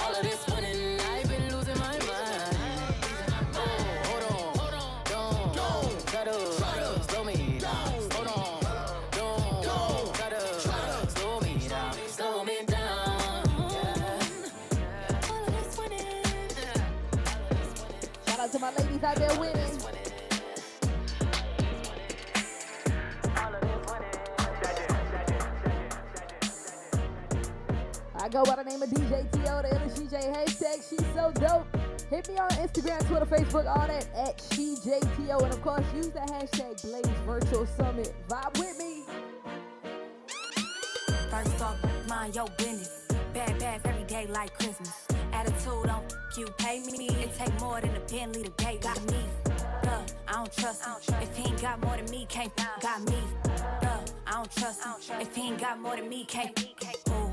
All of this winning, I've been losing my mind. Oh, hold on, don't try to slow me down. Hold on, don't try to slow me down, Shout out to my ladies out there winning. I go by the name of DJ T.O. the LSCJ. Hashtag she's so dope. Hit me on Instagram, Twitter, Facebook, all that at SheJTO. And of course, use the hashtag Blaze Virtual Summit. Vibe with me. First off, mind your business. Bad every day like Christmas. Attitude on you pay me. It take more than a Bentley to pay. Got me. I don't trust him. If he ain't got more than me, can't. Got me. I don't trust him. If he ain't got more than me, can't. Ooh.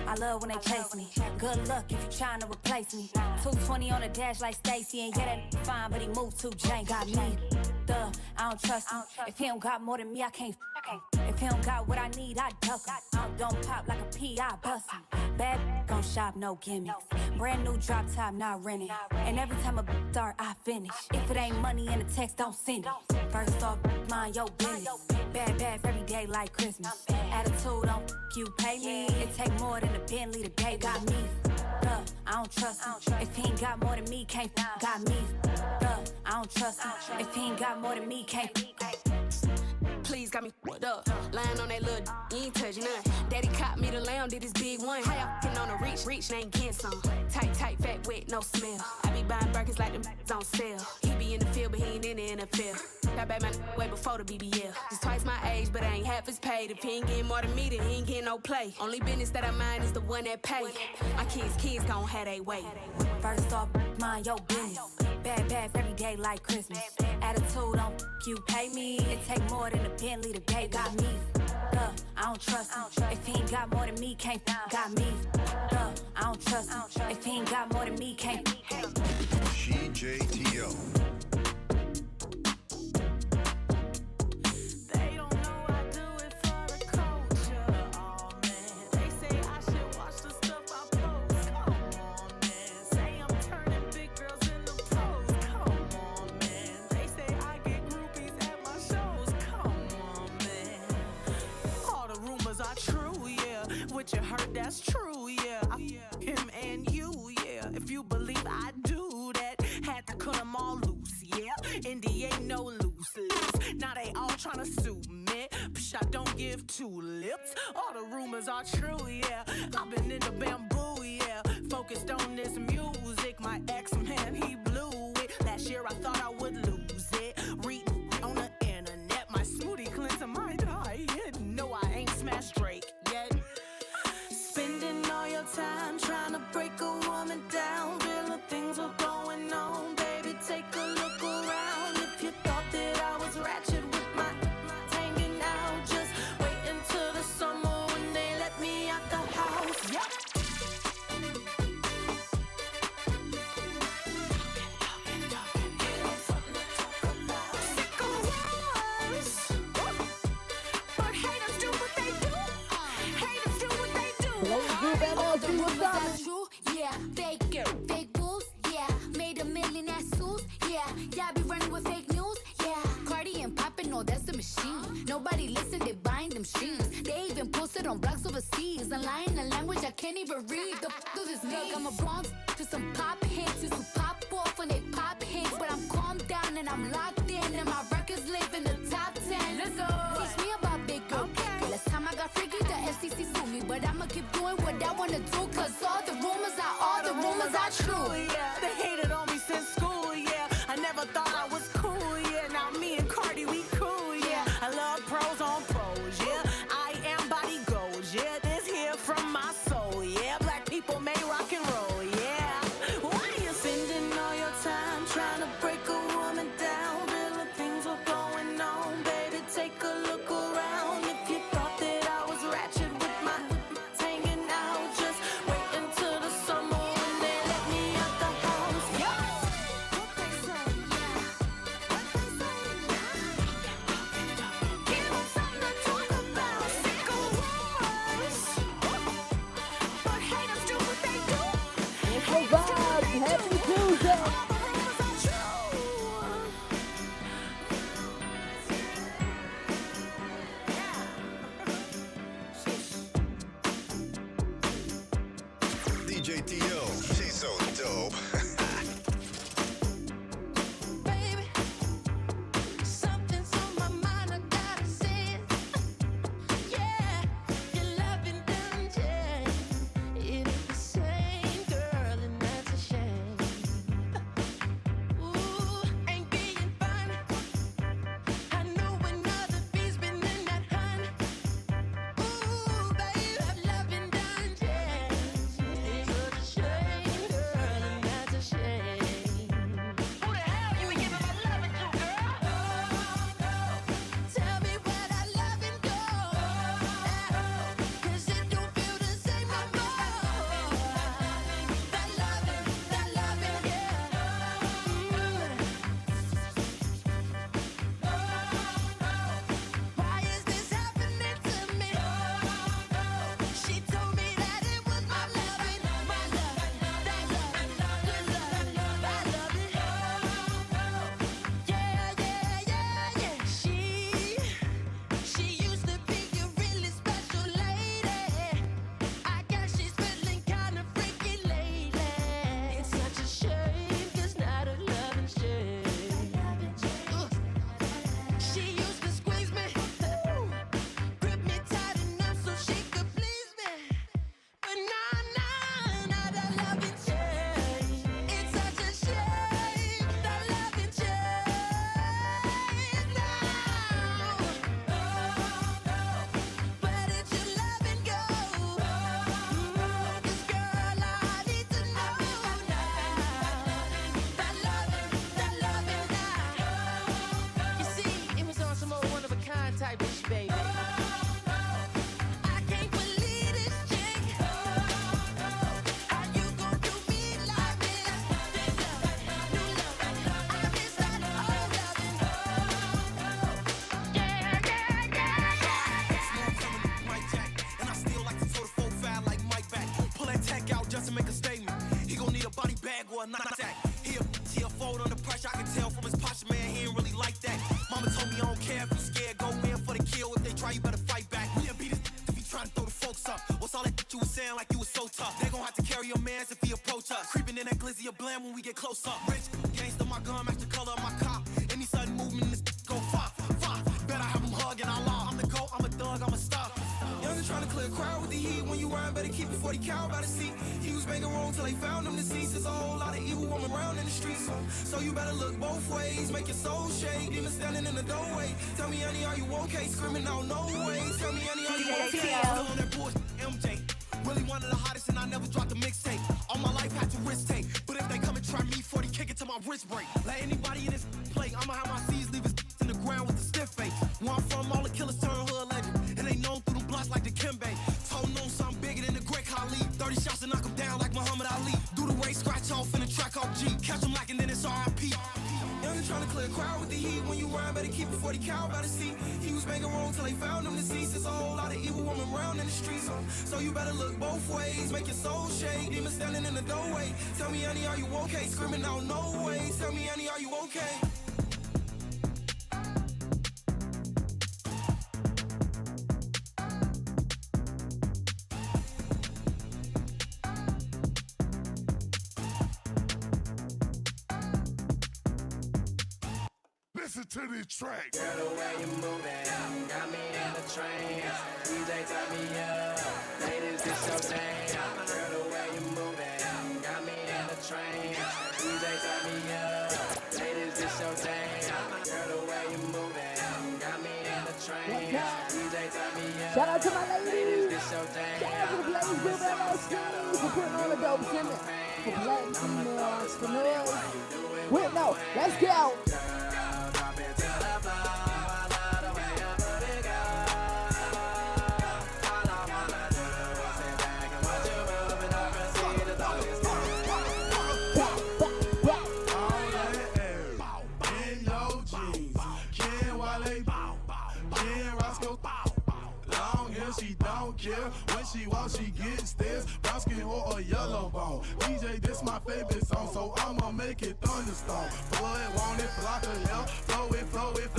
I love when they chase me. Good luck if you trying to replace me. 220 on the dash like Stacy. And yeah, that fine, but he moved too jank. Got me. I don't trust him. If he don't got more than me, I can't. If he don't got what I need, I duck him. I don't pop like a pea, I bust him. Bad gon' shop, no gimmicks. Brand new drop top, not renting. And every time I start, I finish. If it ain't money in the text, don't send it. First off, mind your business. Bad every day like Christmas. Attitude on you pay me. It take more than a Bentley to pay. Got me. I don't trust him. If he ain't got more than me, can't. Got me. I don't trust him. If he ain't got more than me, can't. Please got me fucked up. Lying on that little you ain't touching none. Daddy caught me the lamb, did his big one. How y'all f***ing on the reach, name Kenson. Tight, fat, wet, no smell. I be buying Birkins like them on sale. He be in the field, but he ain't in the NFL. Got back my way before the BBL. Just twice my age, but I ain't half as paid. If he ain't getting more than me, then he ain't getting no play. Only business that I mind is the one that pay. My kids gon' have they way. First off, mind your business. Bad every day like Christmas. Attitude don't you pay me. It take more than a Bentley to pay. Got me. I don't trust him. If he ain't got more than me, can't got me. I don't trust him. If he ain't got more than me, can't. CJTO. What you heard, that's true, yeah. Him and you, yeah. If you believe I do that, had to cut them all loose, yeah. Indy ain't no loose lips. Now they all tryna sue me. Psh, I don't give two lips. All the rumors are true, yeah. I've been in the bamboo, yeah. Focused on this music. My ex man, he blew it. Last year I thought I would lose it. Reading on the internet, my smoothie cleanser might die. No, I ain't smashed Drake yet. Spending all your time trying to break a woman down. Real things are going on, baby, take a look around. If you thought that I was ratchet with my hanging out, just wait until the summer when they let me out the house. Yeah. Yeah, fake boobs, yeah, made $1 million at suits, yeah, y'all be running with fake news, yeah, Cardi and poppin', no, that's the machine, nobody listen, they buying them streams, they even posted on blogs overseas, and lying in a language I can't even read, the f*** is this me? I'm a Bronx to some pop hits, used to pop off when they pop hits, but I'm calmed down and I'm locked in, and my records live in the top 10, let's go, teach me about big girl, okay. Last time I got freaky, the FCC sued me, but I'ma keep doing what I wanna do, cause all the rumors are true. Yeah, they hated on me since school, yeah. I never thought I was cool, yeah. Now me and Cardi, we cool, yeah. I love pros on pros, yeah. I am body goals, yeah. This here from my soul, yeah. Black people may rock and roll, yeah. Why you spending all your time trying to break a woman down? Real things are going on, baby, take a look around. If you thought that I was ratchet with my hanging out, just wait until the summer. Happy Tuesday. DJ T.O. She's so dope. Shut baby. And I still like to throw the 4-5 like Mike back. Pull that tech out just to make a statement. He gon' need a body bag or a knapsack. He'll fold under pressure. I can tell from his posture, man, he ain't really like that. Mama told me I don't care if you scared. Go in for the kill. If they try, you better fight back. We'll beat his if he try to throw the folks up. What's all that you was saying like you was so tough? They gon' have to carry your mans if he approach us. Creeping in that glizzy of blam when we get close up. Rich gangsta, my gun match the color of my cop. Any sudden movement, this go far. Better have him hug and I law. I'm the GOAT, I'm a thug, I'm a star. Young trying to clear a crowd with the heat. When you rhyme, better keep it 40 cal by the seat. He was making wrong till they found him deceased. There's a whole lot of evil woman around in the streets. So you better look both ways. Make your soul shake. Demon standing in the doorway. Tell me, honey, are you okay? Screaming out, no way. Tell me, honey, are you okay? Still on that bullshit, MJ. Really one of the hottest and I never dropped a mixtape. All my life had to risk take. But if they come and try me, 40 kick it to my wrist break. Let anybody in this play. I'ma have my C's leave his in the ground with a stiff face. Where I'm from, all the killers turn hood legend. And they known through them blocks like the Kimbe. Told on something bigger than the Greg Khali. 30 shots to knock him down like Muhammad Ali. Do the race, scratch off in the track off G. Catch him lacking, then it's R.I.P. Young trying to clear a crowd with the heat. When you rhyme, better keep it 40 cal by the seat. He was making wrong till they found him deceased. There's a whole lot of evil woman around in the streets. So you better look both ways. Make your soul shake. Demon standing in the doorway. Tell me, honey, are you okay? Screaming out, no way. Tell me, honey, are you okay? Listen to this track. Girl, the way you moving got me in the trance. DJ, turn me up. Ladies, this your jam. Girl, the way you moving got me in the trance. DJ, turn me up. Ladies, this your jam. Girl, the way you moving got me in the trance. DJ, turn me up. Shout out to my ladies. Ladies, this your jam. Shout out to the Blaze Group LLC for putting all the dope in it. For black female entrepreneurs. Wait, no, let's go. She don't care when she walks, she gets stairs, brown skin or a yellow bone. DJ, this my favorite song, so I'ma make it thunderstorm. Blood, want it, block of hell, flow it,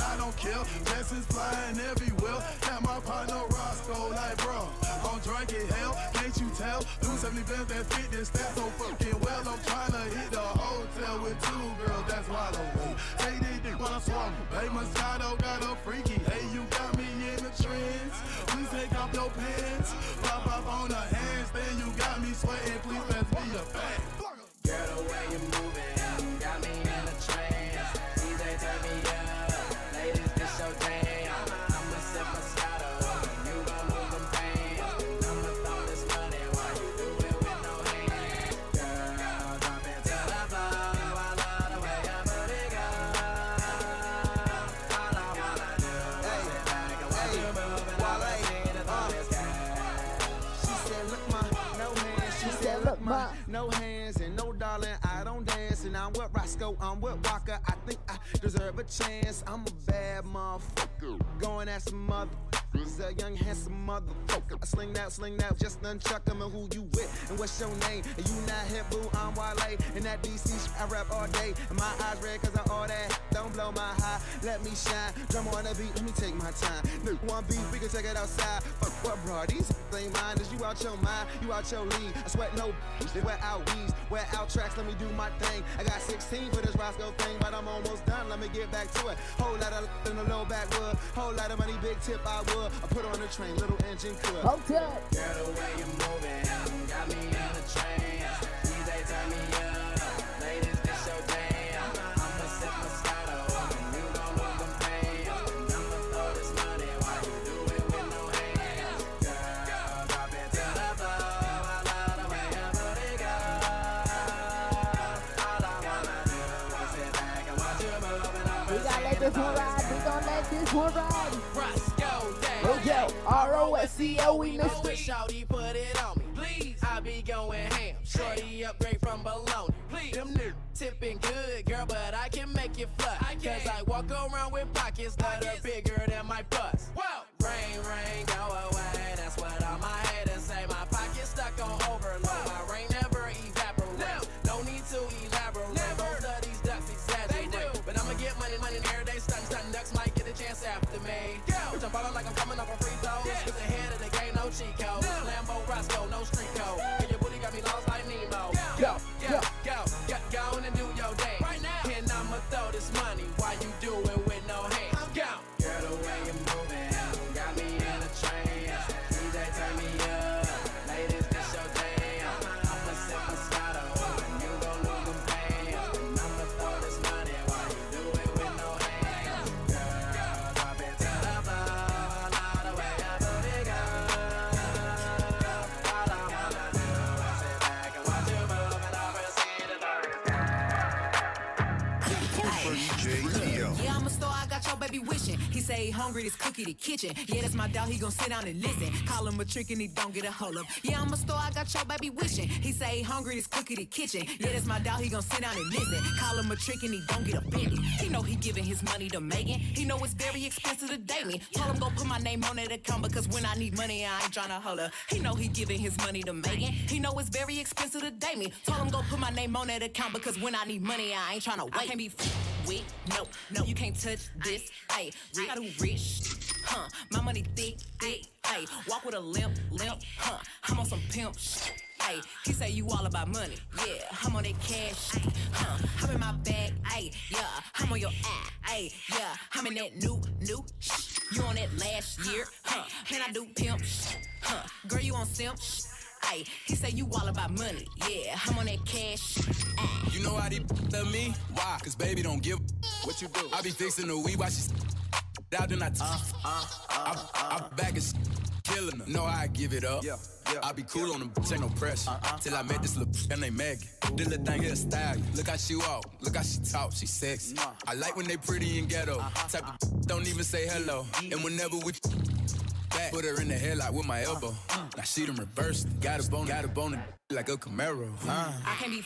I don't care. Blessings flying everywhere. Got my partner Roscoe, like bro, I'm drinking hell, can't you tell? Do 70 bands that fit this stat so fucking well. I'm trying to hit the hotel with 2 girls, that's why I don't wait. Take this dick when I swallow. Hey, Moscato got a freaky. Hey, you got me in the trends. Please take off your pants. Pop up on the hands, then you got me sweating. Please let's be a fact. Girl, the way you moving got me in the trance. DJ, turn me up. Ladies, this your jam. I'ma sip Moscato. You gon' move them pants. I'ma throw this money while you do it with no hands. Girl, drop it to the floor. I love the way your booty goes. All I wanna do is sit back and watch you move and I'ma see the this cash. She said, look, ma, no hands. She said, look, ma, no hands and no darling. I don't dance and I'm with Roscoe, I'm with Walker. I think I deserve a chance. I'm a bad motherfucker. Going at some motherfuckers, a young handsome motherfucker. I sling that, just unchuck 'em and who you with and what's your name? And you not hip, boo, I'm Wale. And that DC shit, I rap all day. And my eyes red cause I all that. Don't blow my high, let me shine. Drum on the beat, let me take my time. No one beat, we can take it outside. Fuck what, bro? These ain't mine. Is you out your mind? You out your league. I sweat no they wear out weeds, wear out tracks. Let me do my thing. I got 16 for this Roscoe thing, but I'm almost done. Let me get back to it. Whole lot of in the low backwood. Whole lot of money, big tip I would. I put on the train, little engine could. Hold up. Girl, the way you moving got me in the trance. DJ, turn me up. Ladies, this your jam. I'ma sip Moscato. You gon' move them pants. I'ma throw this money while you do it with no hands. Girl, drop it to the floor. I love the way your booty goes. All I wanna do is sit back and watch you move and I'ma We gotta let this one ride. We gonna let this one ride. Roscoe, SEO, we missed it. Shawty put it on me, please. I be going ham. Shorty upgrade from bologna. Please. Them niggas tipping good, girl, but I can make it flush. Cause I walk around with pockets that are bigger than my bust. Whoa. Rain, rain, go away. That's what all my haters say. My pocket's stuck on overload. My rain never evaporates. No need to elaborate. Most of these ducks exaggerate. But I'ma get money every day. Stunting ducks might get a chance after me. Bitch, I'm ballin' like I'm coming off a free throw. Cause ahead of the game, no cheat code. Lambo, Roscoe, no street code. And your booty got me lost like Nemo. Go on and do your dance. Right now. And I'ma throw this money while you do it with no hands. Go. Girl, the way you moving got me in a trance. DJ, turn me up. Ladies, this your jam. I'ma sip Moscato. You gon' lose them pants. And I'ma throw this money while you do it with no hands. Girl, drop it to the floor. All the way up to the all I wanna do is sit back and watch you move and I'll proceed to Yeah, I'm a star, I got your baby wishing. He say he hungry, this cookie the kitchen. Yeah, that's my dog, he gon' sit down and listen. Call him a trick and he don't get a hold up. Yeah, I'm a star, I got your baby wishing. He say he hungry, this cookie the kitchen. Yeah, that's my dog, he gon' sit down and listen. Call him a trick and he don't get offended. He know he giving his money to Megan. He know it's very expensive to date me. Told him go put my name on that account because when I need money, I ain't tryna holler. He know he giving his money to Megan. He know it's very expensive to date me. Told him go put my name on that account because when I need money, I ain't tryna wait. I can't be with, no, you can't touch this. Ayy, I got who rich, my money thick, ayy, walk with a limp, I'm on some pimp shit. Ayy, he say you all about money, yeah, I'm on that cash, I'm in my bag, ayy, yeah, I'm on your ayy, yeah, I'm in that new shit. You on that last year, and I do pimp shit, girl, you on simp shit. Ay, he say you all about money, yeah, I'm on that cash. Ay. You know how they love me? Why? Cause baby don't give what you do. I be fixing the weed while she's out, then I back and killing her. Know how I give it up. I be cool on them, ain't no pressure. Till I met this little and they Maggie. This little thing here style. Look how she walk, look how she talk, she sexy. I like when they pretty and ghetto. Type of don't even say hello. And whenever we back, put her in the headlock with my elbow. Now she done reversed. Got a bone like a Camaro. I can't be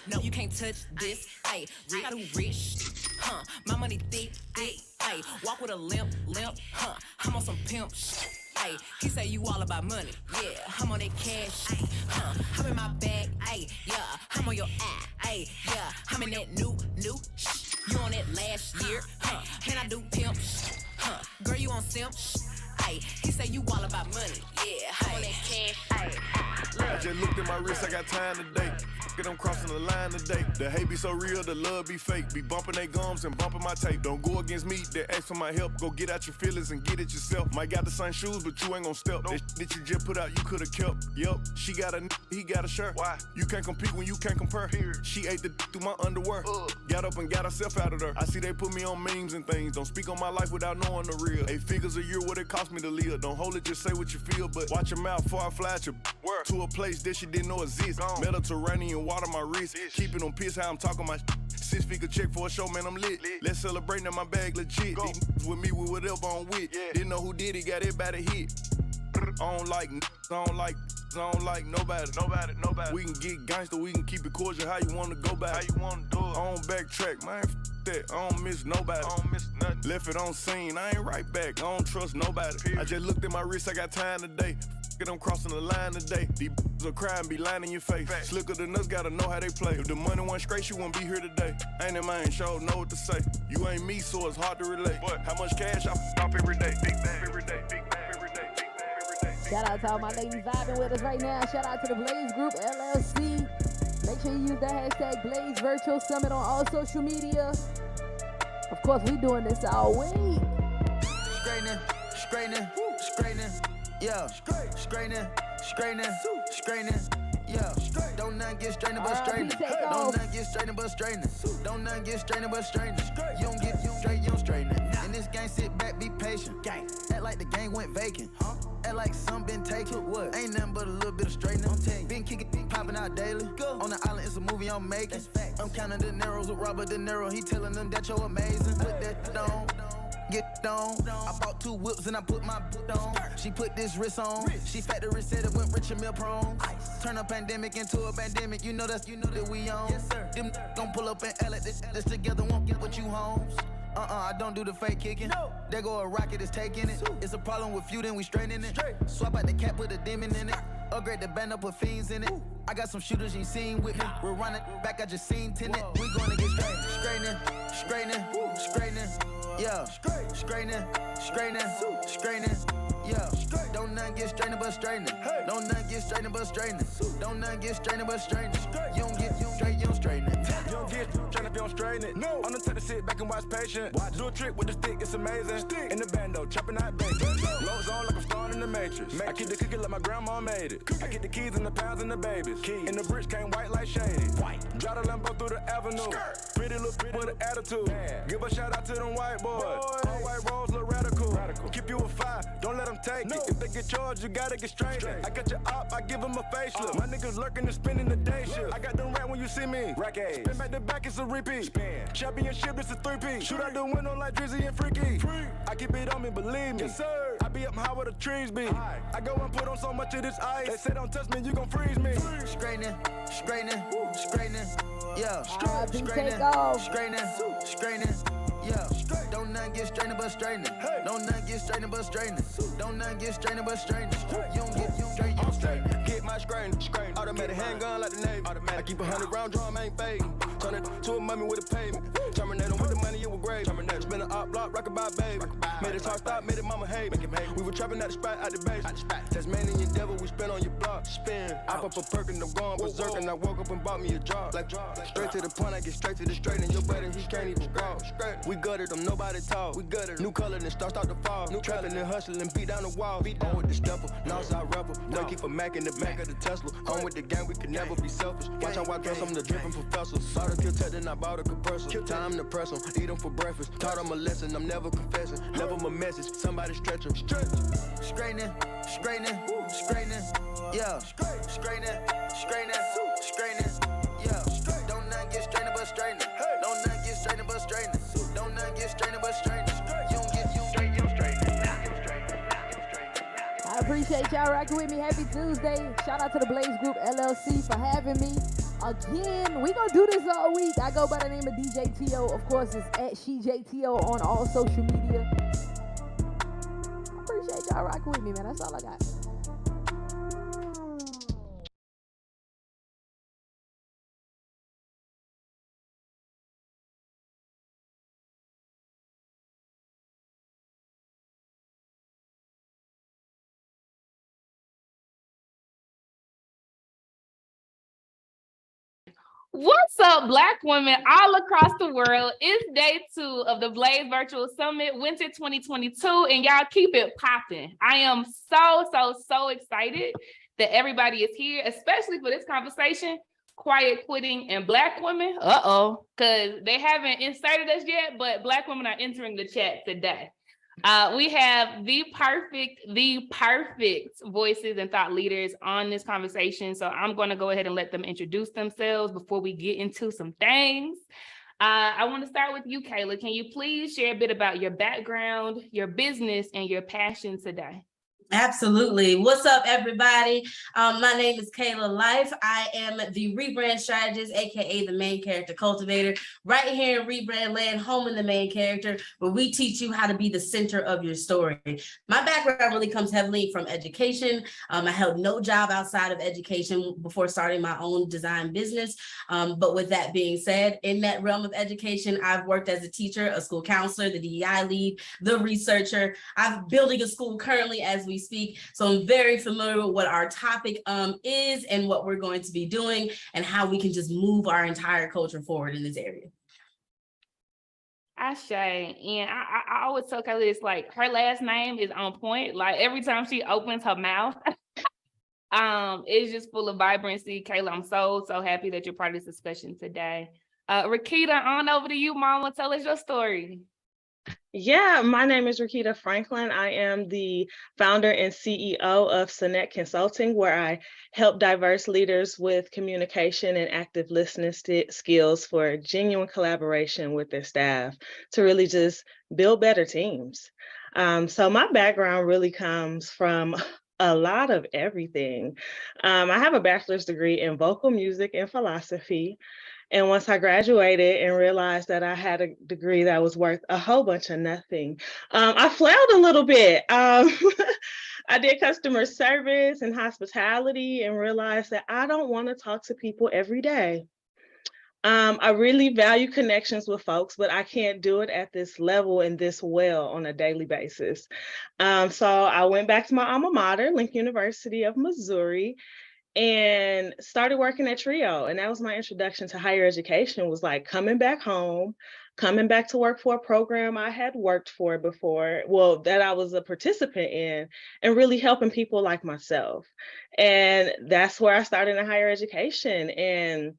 no, you can't touch this. Ayy, I got who rich, my money thick, ayy, walk with a limp, I'm on some pimp shit. Ayy, he say you all about money, yeah, I'm on that cash, I'm in my bag, ayy, yeah, I'm on your ayy, yeah, I'm in that new shit. You on that last year, and I do pimp shit, girl, you on simp shit. Ay, he say you all about money, yeah, I'm on that cash. I just looked at my wrist, I got time today. Get them crossing the line today. The hate be so real, the love be fake. Be bumping they gums and bumping my tape. Don't go against me, they ask for my help. Go get out your feelings and get it yourself. Might got the same shoes, but you ain't gon' step. That that you just put out, you could've kept. Yup, she got a he got a shirt. Why? You can't compete when you can't compare. She ate the through my underwear. Got up and got herself out of there. I see they put me on memes and things. Don't speak on my life without knowing the real. 8 figures a year, what it cost me to live. Don't hold it, just say what you feel. But watch your mouth before I fly at you. To a place that she didn't know exists. Mediterranean water my wrist. Keeping on piss how I'm talking my 6-figure check for a show, man, I'm lit. Let's celebrate, now my bag legit. These with me with whatever I'm with. Didn't know who did it, got it by the hit. I don't like nobody. We can get gangster, we can keep it cordial. How you wanna go back? How you wanna do it? I don't backtrack, man. That. I don't miss nobody. I don't miss nothing. Left it on scene, I ain't right back. I don't trust nobody. I just looked at my wrist, I got time today. I'm crossing the line today. These will cry and be lying in your face. Slicker than us, gotta know how they play. If the money wasn't straight, you wouldn't be here today. Ain't in mind, sure know what to say. You ain't me, so it's hard to relate. But how much cash I off every day? Big bag every day. Big bag every day. Big bag every day. Shout out to all my ladies vibing with us right now. Shout out to the Blaze Group LLC. Make sure you use the hashtag Blaze Virtual Summit on all social media. Of course, we doing this all week. Straightening, yeah. Straightening, yeah. Don't nothing get straightening but straightening. Don't nothing get straightening but straightening. Don't nothing get straightening but straightening. You don't get straight, you don't straighten it. In this game, sit back, be patient. Act like the game went vacant. Act like some been taken. What? Ain't nothing but a little bit of straightening. Been kicking, popping out daily. On the island, it's a movie I'm making. I'm counting the narrows with Robert De Niro. He telling them that you're amazing. Put that on. get on. I bought 2 whips and I put my boot on. She put this wrist on. She factory said it went rich and meal prone. Turn a pandemic into a pandemic. You know that we on. Yes, sir. Them gon' pull up and L it. This together won't get what you homes. I don't do the fake kicking. No. There go a rocket, it's taking it. It's a problem with you, then we straightening it. Swap out the cap, put a demon in it. Upgrade the band up, put fiends in it. I got some shooters you ain't seen with me. We're running back, I just seen tenant. We gonna get straightening. Yeah, straightening. Yeah, don't nothing get straightening but straightening. Don't nothing get straightening but straightening. Don't nothing get straightening but straightening. You don't get straight, you don't straighten it. You don't get straightening if you don't straighten it. No, I'm the type to sit back and watch patient. Do a trick with the stick, it's amazing. In the bando, chopping out bacon. Lows on like I'm starring in the Matrix. I keep the cookie like my grandma made it. I get the keys and the pounds and the babies. And the bricks came white like shady. Drive the Lambo through the avenue. Pretty little with an attitude. Give a shout out to them white boys. All white rolls look radical. Keep you a 5, don't let them take it. If they get charged, you gotta get straight. I got your op, I give them a facelift. My niggas lurking and spending the day shift. I got them rat when you see me. Rack A's. Spin back to back, it's a repeat. Spin. Championship, it's a 3-piece. Shoot out the window like Drizzy and Freaky. I keep it on me, believe me. Yes, sir. I be up high where the trees be. I go and put on so much of this ice. They say don't touch me, you gon' freeze me. Straightening. Yeah, straightening. Yeah, don't nothing get straightening but straightening. Don't nothing get straightening but straightening. Don't nothing get straightening but straightening. You don't get straight, you don't straighten. Get my straightening. Automatic handgun like the Navy. I keep 100 round drum, ain't fading. Turn it to a mummy with a payment. Terminate with the money, it was great. Spin an op block, rock about baby. Made it hard stop, made it mama hate me. We were trapping out the spot, out the base. Tasmanian devil, we spin on your block. Spin. I pop a perk and I'm going berserk. And I woke up and bought me a job. Like straight to the point, I get straight to the straight. And your buddy, he can't even walk. We gutted them, nobody talk. We gutted new color, then start to fall. New trapping and hustling, beat down the wall. On with the stepper, Northside rebel. No, keep a Mac in the back of the Tesla. On with the gang, we can never be selfish. Watch how I dress, I'm the dripping professor. Saw the kill tech, then I bought a compressor. Time to press them, eat them for breakfast. Taught them a lesson, I'm never confessing. Never my message, somebody stretch them. Straightening. Yeah, straightening. Yeah, don't nothing get straightening but straightening. Don't nothing get straightening but straightening. Don't nothing get straightening but straightening. You don't get straight, you don't straighten. I appreciate y'all rocking with me. Happy Tuesday. Shout out to the Blaze Group LLC for having me. Again, we gonna do this all week. I go by the name of DJ T.O. Of course, it's at SheJTO on all social media. I appreciate y'all rocking with me, man. That's all I got. What's up, Black women all across the world? It's day 2 of the Blaze Virtual Summit, Winter 2022, and y'all keep it popping. I am so excited that everybody is here, especially for this conversation, quiet quitting and Black women. Because they haven't inserted us yet, but Black women are entering the chat today. We have the perfect voices and thought leaders on this conversation. So I'm going to go ahead and let them introduce themselves before we get into some things. I want to start with you, Kayla. Can you please share a bit about your background, your business, and your passion today? Absolutely. What's up, everybody? My name is Kayla Life. I am the rebrand strategist, aka the main character cultivator, right here in Rebrand Land, home in the main character, where we teach you how to be the center of your story. My background really comes heavily from education. I held no job outside of education before starting my own design business. But with that being said, in that realm of education, I've worked as a teacher, a school counselor, the DEI lead, the researcher. I'm building a school currently as we speak. So I'm very familiar with what our topic is and what we're going to be doing and how we can just move our entire culture forward in this area. Ashe, and I always tell Kelly, it's like her last name is on point. Like every time she opens her mouth, it's just full of vibrancy. Kayla, I'm so happy that you're part of this discussion today. Rakita, on over to you, Mama. Tell us your story. Yeah, my name is Rakita Franklin. I am the founder and CEO of Sonnet Consulting, where I help diverse leaders with communication and active listening skills for genuine collaboration with their staff to really just build better teams. So my background really comes from a lot of everything. I have a bachelor's degree in vocal music and philosophy. And once I graduated and realized that I had a degree that was worth a whole bunch of nothing, I flailed a little bit. I did customer service and hospitality and realized that I don't want to talk to people every day. I really value connections with folks, but I can't do it at this level and this well on a daily basis. So I went back to my alma mater, Lincoln University of Missouri, and started working at Trio. And that was my introduction to higher education, was like coming back home, coming back to work for a program I had worked for before, well, that I was a participant in, and really helping people like myself. And that's where I started in higher education. And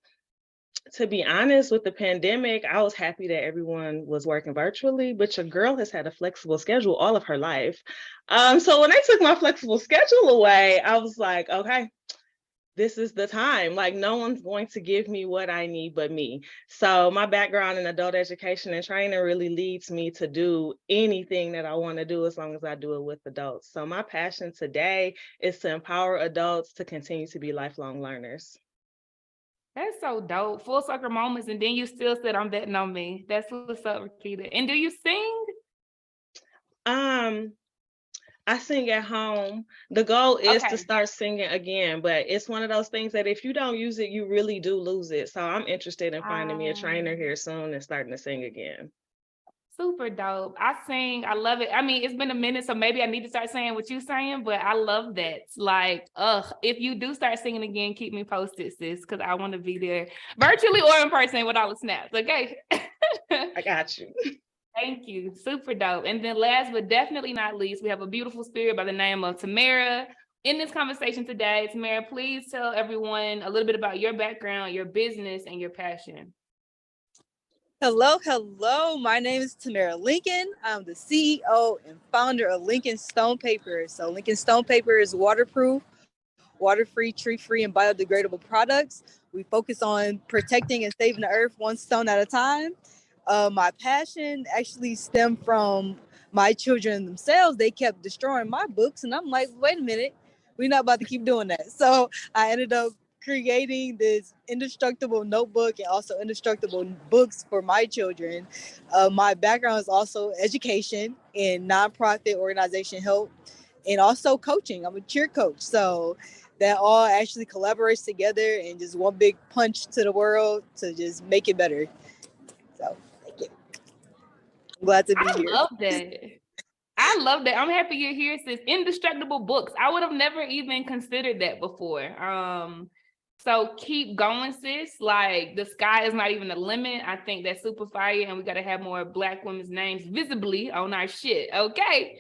to be honest, with the pandemic, I was happy that everyone was working virtually, but your girl has had a flexible schedule all of her life. So when I took my flexible schedule away, I was like, okay, this is the time. Like, no one's going to give me what I need but me. So my background in adult education and training really leads me to do anything that I want to do as long as I do it with adults. So my passion today is to empower adults to continue to be lifelong learners. That's so dope. Full circle moments, and then you still said I'm betting on me. That's what's up, Rakita. And do you sing? I sing at home. The goal is Okay. to start singing again, but it's one of those things that if you don't use it, you really do lose it. So I'm interested in finding me a trainer here soon and starting to sing again. Super dope. I sing. I love it. I mean, it's been a minute, so maybe I need to start saying what you're saying, but I love that. Like, if you do start singing again, keep me posted, sis, because I want to be there virtually or in person with all the snaps. Okay. I got you. Thank you. Super dope. And then last but definitely not least, we have a beautiful spirit by the name of Tamara in this conversation today. Tamara, please tell everyone a little bit about your background, your business, and your passion. Hello. My name is Tamara Lincoln. I'm the CEO and founder of Lincoln Stone Paper. So Lincoln Stone Paper is waterproof, water-free, tree-free, and biodegradable products. We focus on protecting and saving the earth one stone at a time. My passion actually stemmed from my children themselves. They kept destroying my books, and I'm like, wait a minute, we're not about to keep doing that. So I ended up creating this indestructible notebook and also indestructible books for my children. My background is also education and nonprofit organization help, and also coaching. I'm a cheer coach. So that all actually collaborates together and just one big punch to the world to just make it better. So thank you. I'm glad to be here. I love that. I'm happy you're here, sis. Indestructible books. I would have never even considered that before. So keep going, sis. Like, the sky is not even the limit. I think that's super fire, and we got to have more Black women's names visibly on our shit. Okay.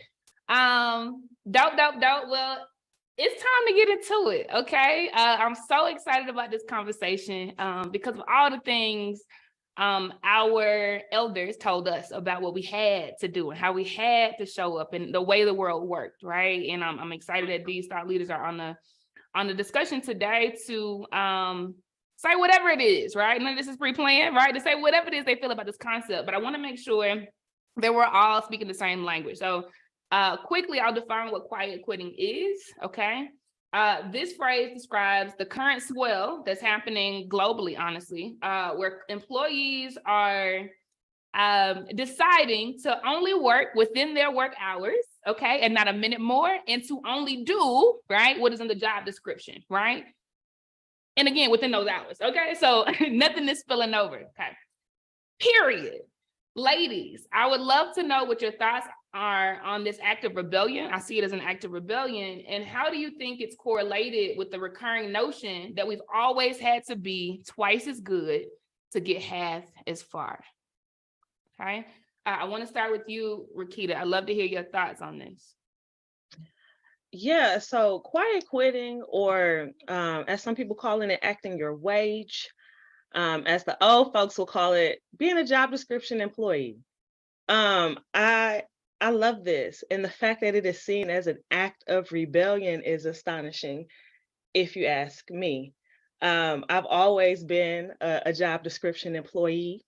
Dope. Well, it's time to get into it. Okay. I'm so excited about this conversation because of all the things our elders told us about what we had to do and how we had to show up and the way the world worked, right? And I'm excited that these thought leaders are on the discussion today to say whatever it is, right? None of this is pre-planned, right? To say whatever it is they feel about this concept, but I want to make sure that we're all speaking the same language. So quickly, I'll define what quiet quitting is, okay? This phrase describes the current swell that's happening globally, honestly, where employees are deciding to only work within their work hours, okay, and not a minute more, and to only do, right, what is in the job description, right? And again, within those hours, okay? So nothing is spilling over, okay? Period. Ladies, I would love to know what your thoughts are on this act of rebellion. I see it as an act of rebellion. And how do you think it's correlated with the recurring notion that we've always had to be twice as good to get half as far? Okay. I want to start with you, Rakita. I'd love to hear your thoughts on this. Yeah, so quiet quitting, or as some people call it, acting your wage, as the old folks will call it, being a job description employee. I love this. And the fact that it is seen as an act of rebellion is astonishing, if you ask me. I've always been a job description employee,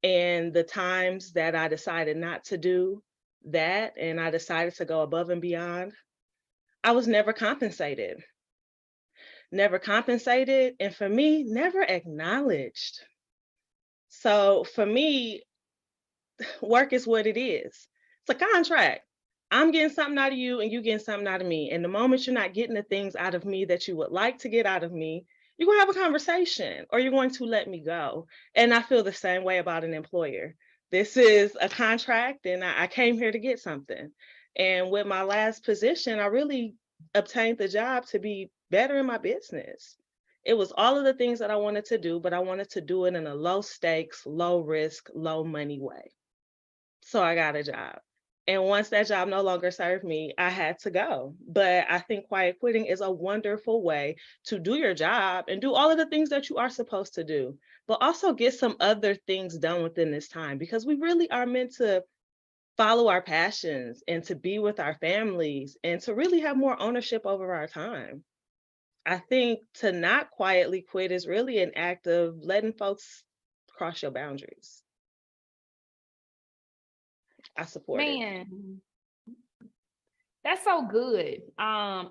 and the times that I decided not to do that and I decided to go above and beyond, I was never compensated. Never compensated, and for me, never acknowledged. So for me, work is what it is. It's a contract. I'm getting something out of you and you getting something out of me. And the moment you're not getting the things out of me that you would like to get out of me, you're going to have a conversation or you're going to let me go. And I feel the same way about an employer. This is a contract and I came here to get something. And with my last position, I really obtained the job to be better in my business. It was all of the things that I wanted to do, but I wanted to do it in a low stakes, low risk, low money way. So I got a job. And once that job no longer served me, I had to go. But I think quiet quitting is a wonderful way to do your job and do all of the things that you are supposed to do, but also get some other things done within this time, because we really are meant to follow our passions and to be with our families and to really have more ownership over our time. I think to not quietly quit is really an act of letting folks cross your boundaries. I support it. Man, that's so good.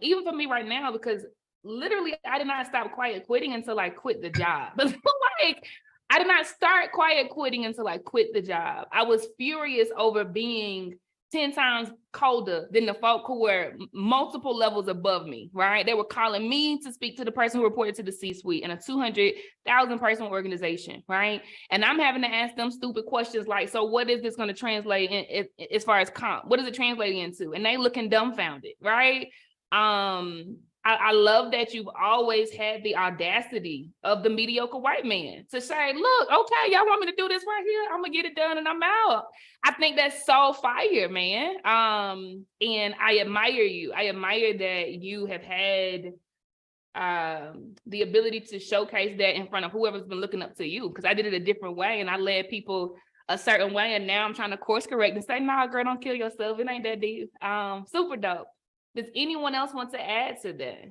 Even for me right now, because literally I did not stop quiet quitting until I quit the job. But like, I did not start quiet quitting until I quit the job. I was furious over being 10 times colder than the folk who were multiple levels above me, right? They were calling me to speak to the person who reported to the C-suite in a 200,000 person organization, right? And I'm having to ask them stupid questions like, so what is this going to translate in as far as comp? What is it translating into? And they looking dumbfounded, right? I love that you've always had the audacity of the mediocre white man to say, look, okay, y'all want me to do this right here? I'm gonna get it done and I'm out. I think that's so fire, man. And I admire you. I admire that you have had the ability to showcase that in front of whoever's been looking up to you, because I did it a different way and I led people a certain way, and now I'm trying to course correct and say, nah, girl, don't kill yourself. It ain't that deep. Super dope. Does anyone else want to add to that?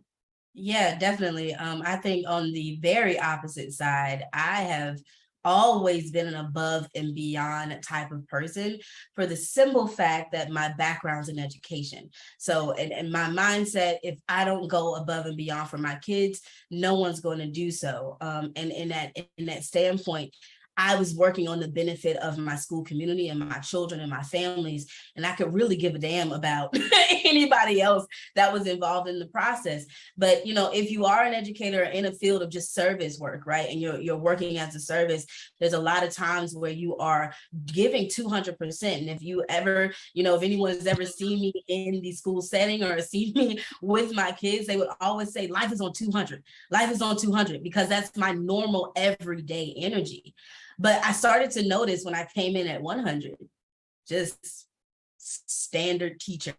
Yeah, definitely. I think on the very opposite side, I have always been an above and beyond type of person for the simple fact that my background's in education. So, and my mindset, if I don't go above and beyond for my kids, no one's going to do so. And in that standpoint, I was working on the benefit of my school community and my children and my families, and I could really give a damn about anybody else that was involved in the process. But, you know, if you are an educator in a field of just service work, right, and you're working as a service, there's a lot of times where you are giving 200%. And if you ever, you know, if anyone has ever seen me in the school setting or seen me with my kids, they would always say, life is on 200. Life is on 200, because that's my normal everyday energy. But I started to notice when I came in at 100, just standard teacher,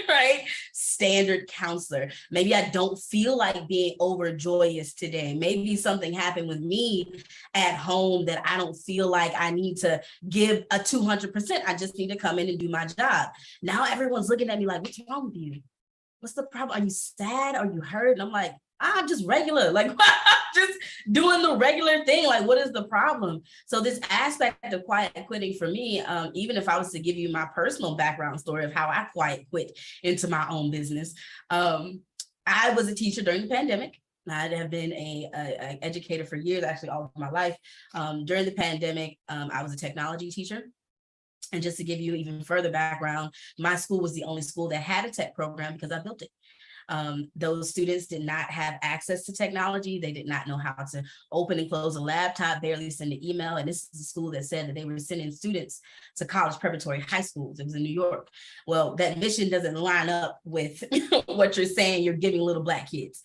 right? Standard counselor. Maybe I don't feel like being overjoyous today. Maybe something happened with me at home that I don't feel like I need to give a 200%. I just need to come in and do my job. Now everyone's looking at me like, what's wrong with you? What's the problem? Are you sad? Are you hurt? And I'm like, I'm just regular, like just doing the regular thing. Like, what is the problem? So this aspect of quiet quitting for me, even if I was to give you my personal background story of how I quiet quit into my own business, I was a teacher during the pandemic. I have been a educator for years, actually all of my life. During the pandemic, I was a technology teacher. And just to give you even further background, my school was the only school that had a tech program because I built it. Those students did not have access to technology. They did not know how to open and close a laptop, barely send an email. And this is a school that said that they were sending students to college preparatory high schools. It was in New York. Well, that mission doesn't line up with what you're saying you're giving little Black kids.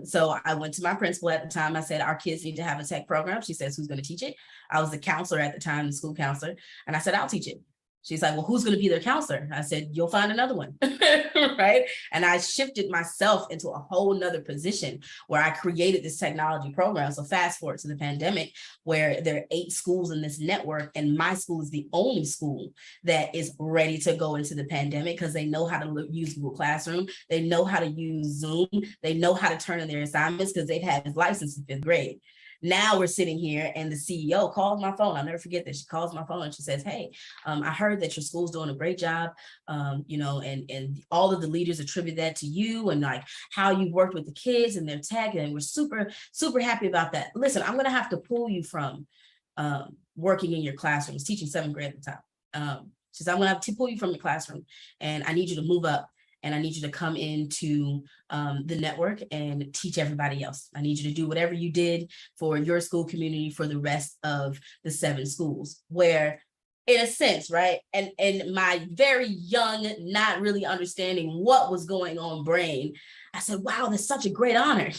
So I went to my principal at the time. I said, our kids need to have a tech program. She says, who's going to teach it? I was the counselor at the time, the school counselor. And I said, I'll teach it. She's like, well, who's going to be their counselor? I said, you'll find another one, right? And I shifted myself into a whole nother position where I created this technology program. So fast forward to the pandemic, where there are 8 schools in this network, and my school is the only school that is ready to go into the pandemic because they know how to use Google Classroom. They know how to use Zoom. They know how to turn in their assignments because they've had this license in 5th grade. Now we're sitting here and the CEO calls my phone. I'll never forget this. She calls my phone and she says, hey, I heard that your school's doing a great job, and all of the leaders attribute that to you and like how you worked with the kids and their tech. And we're super, super happy about that. Listen, I'm going to have to pull you from working in your classroom. I was teaching 7th grade at the time. She says, I'm going to have to pull you from your classroom and I need you to move up. And I need you to come into the network and teach everybody else. I need you to do whatever you did for your school community for the rest of the 7 schools, where in a sense, right? And my very young, not really understanding what was going on brain, I said, wow, that's such a great honor,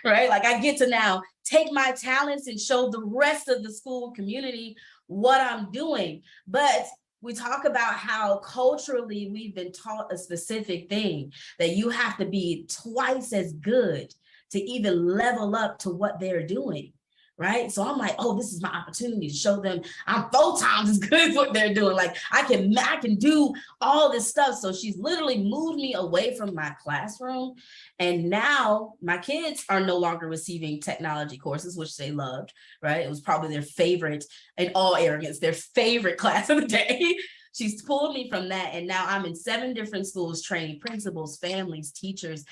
right? Like I get to now take my talents and show the rest of the school community what I'm doing. But we talk about how culturally we've been taught a specific thing, that you have to be twice as good to even level up to what they're doing, right? So I'm like, oh, this is my opportunity to show them I'm 4 times as good as what they're doing. Like I can do all this stuff. So she's literally moved me away from my classroom. And now my kids are no longer receiving technology courses, which they loved, right? It was probably their favorite, in all arrogance, their favorite class of the day. She's pulled me from that. And now I'm in 7 different schools, training principals, families, teachers,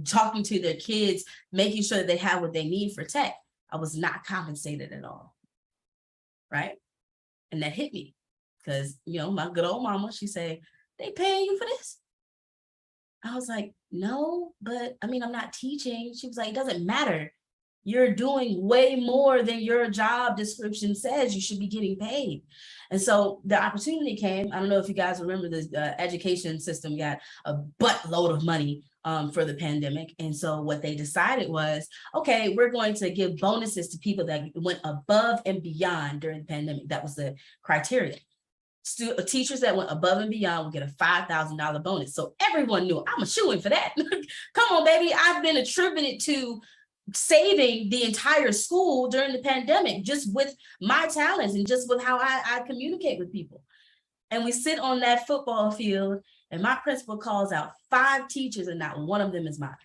talking to their kids, making sure that they have what they need for tech. I was not compensated at all, right? And that hit me because, my good old mama, she said, they paying you for this? I was like, no, but I'm not teaching. She was like, it doesn't matter. You're doing way more than your job description says you should be getting paid. And so the opportunity came. I don't know if you guys remember the education system got a buttload of money for the pandemic. And so what they decided was, okay, we're going to give bonuses to people that went above and beyond during the pandemic. That was the criteria. Teachers that went above and beyond would get a $5,000 bonus. So everyone knew I'm a shoo-in for that. Come on, baby. I've been attributed to saving the entire school during the pandemic, just with my talents and just with how I communicate with people. And we sit on that football field and my principal calls out 5 teachers and not one of them is mine.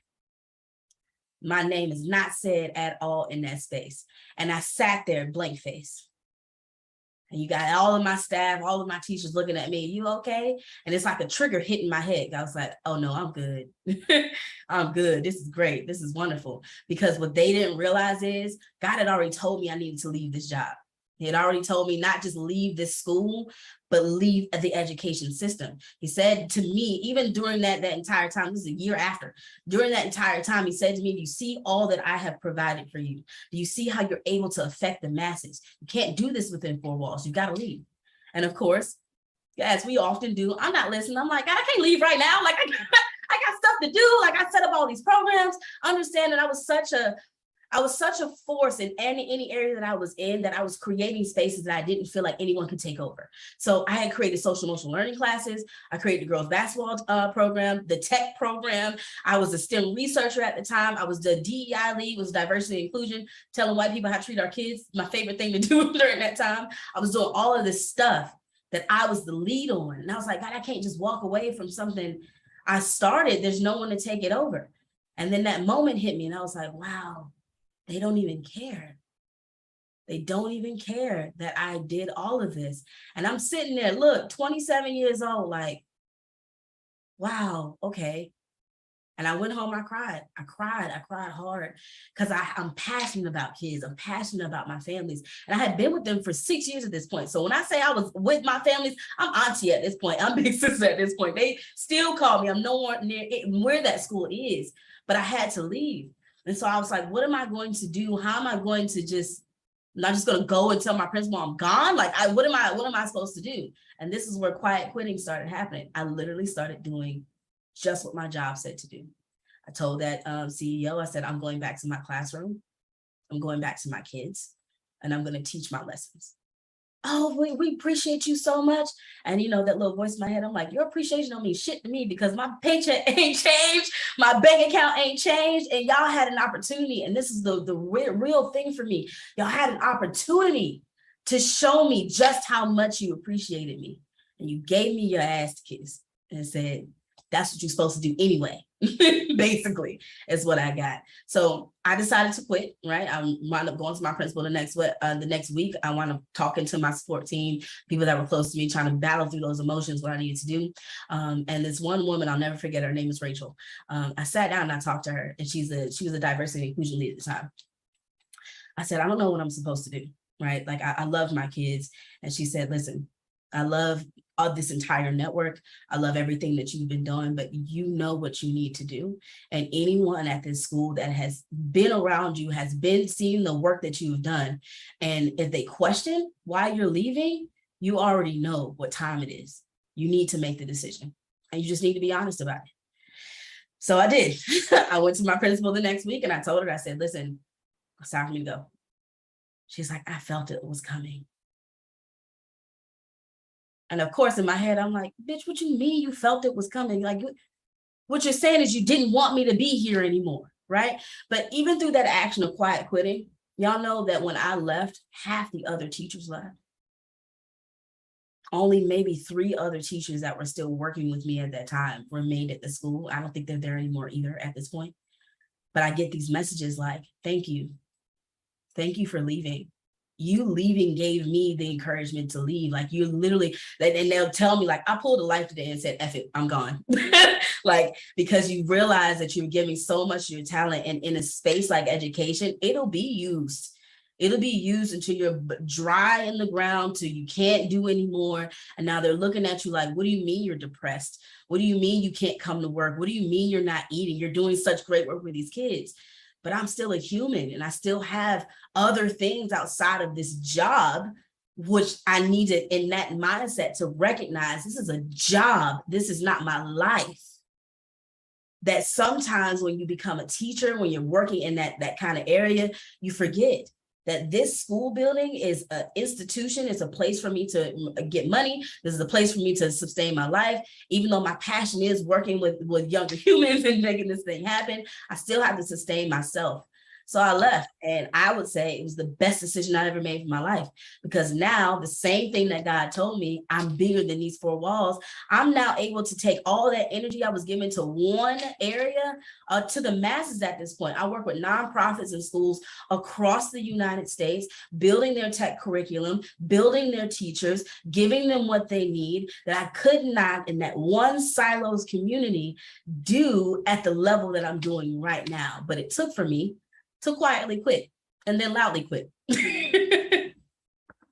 My name is not said at all in that space. And I sat there blank face. And you got all of my staff, all of my teachers looking at me, you okay? And it's like a trigger hitting my head. I was like, oh no, I'm good. I'm good. This is great. This is wonderful. Because what they didn't realize is God had already told me I needed to leave this job. He had already told me not just leave this school, but leave the education system. He said to me, even during that entire time, this is a year after, during that entire time, he said to me, do you see all that I have provided for you? Do you see how you're able to affect the masses? You can't do this within 4 walls. You got to leave. And of course, as we often do, I'm not listening. I'm like, God, I can't leave right now. Like I got stuff to do. Like I set up all these programs. Understand that I was such a force in any area that I was in, that I was creating spaces that I didn't feel like anyone could take over. So I had created social emotional learning classes. I created the girls basketball program, the tech program. I was a STEM researcher at the time. I was the DEI lead, was diversity and inclusion, telling white people how to treat our kids. My favorite thing to do during that time. I was doing all of this stuff that I was the lead on. And I was like, God, I can't just walk away from something I started. There's no one to take it over. And then that moment hit me and I was like, wow. They don't even care. They don't even care that I did all of this. And I'm sitting there, look, 27 years old, like, wow, okay. And I went home, I cried hard because I'm passionate about kids. I'm passionate about my families. And I had been with them for 6 years at this point. So when I say I was with my families, I'm auntie at this point. I'm big sister at this point. They still call me. I'm nowhere near where that school is, but I had to leave. And so I was like, what am I going to do? How am I going to I'm not just going to go and tell my principal I'm gone? Like, what am I supposed to do? And this is where quiet quitting started happening. I literally started doing just what my job said to do. I told that CEO, I said, I'm going back to my classroom. I'm going back to my kids and I'm going to teach my lessons. oh, we appreciate you so much. And you know, that little voice in my head, I'm like, your appreciation don't mean shit to me because my paycheck ain't changed, my bank account ain't changed, and y'all had an opportunity. And this is the real thing for me. Y'all had an opportunity to show me just how much you appreciated me. And you gave me your ass to kiss and said, that's what you're supposed to do anyway. Basically, is what I got. So I decided to quit, right? I wound up going to my principal the next week. I wound up talking to my support team, people that were close to me, trying to battle through those emotions, what I needed to do. And this one woman, I'll never forget, her name is Rachel. I sat down and I talked to her, and she was a diversity and inclusion lead at the time. I said, I don't know what I'm supposed to do, right? Like, I love my kids. And she said, listen, I love this entire network. I love everything that you've been doing, but you know what you need to do. And anyone at this school that has been around you, has been seeing the work that you've done. And if they question why you're leaving, you already know what time it is. You need to make the decision, and you just need to be honest about it. So I did. I went to my principal the next week and I told her, I said, listen, it's time for me to go. She's like, I felt it was coming. And of course, in my head, I'm like, bitch, what you mean you felt it was coming? Like, what you're saying is you didn't want me to be here anymore, right? But even through that action of quiet quitting, y'all know that when I left, half the other teachers left. Only maybe 3 other teachers that were still working with me at that time remained at the school. I don't think they're there anymore either at this point. But I get these messages like, thank you. Thank you for leaving. You leaving gave me the encouragement to leave. Like, you literally, and they'll tell me, like, I pulled a life today and said, F it, I'm gone. Like, because you realize that you're giving so much of your talent, and in a space like education, it'll be used. It'll be used until you're dry in the ground, till you can't do anymore. And now they're looking at you like, what do you mean you're depressed? What do you mean you can't come to work? What do you mean you're not eating? You're doing such great work with these kids. But I'm still a human, and I still have other things outside of this job, which I needed in that mindset to recognize this is a job. This is not my life. That sometimes when you become a teacher, when you're working in that kind of area, you forget that this school building is an institution. It's a place for me to get money. This is a place for me to sustain my life. Even though my passion is working with younger humans and making this thing happen, I still have to sustain myself. So I left, and I would say it was the best decision I ever made for my life, because now the same thing that God told me, I'm bigger than these 4 walls. I'm now able to take all that energy I was given to one area to the masses at this point. I work with nonprofits and schools across the United States, building their tech curriculum, building their teachers, giving them what they need that I could not in that one silos community do at the level that I'm doing right now. But it took for me to quietly quit and then loudly quit.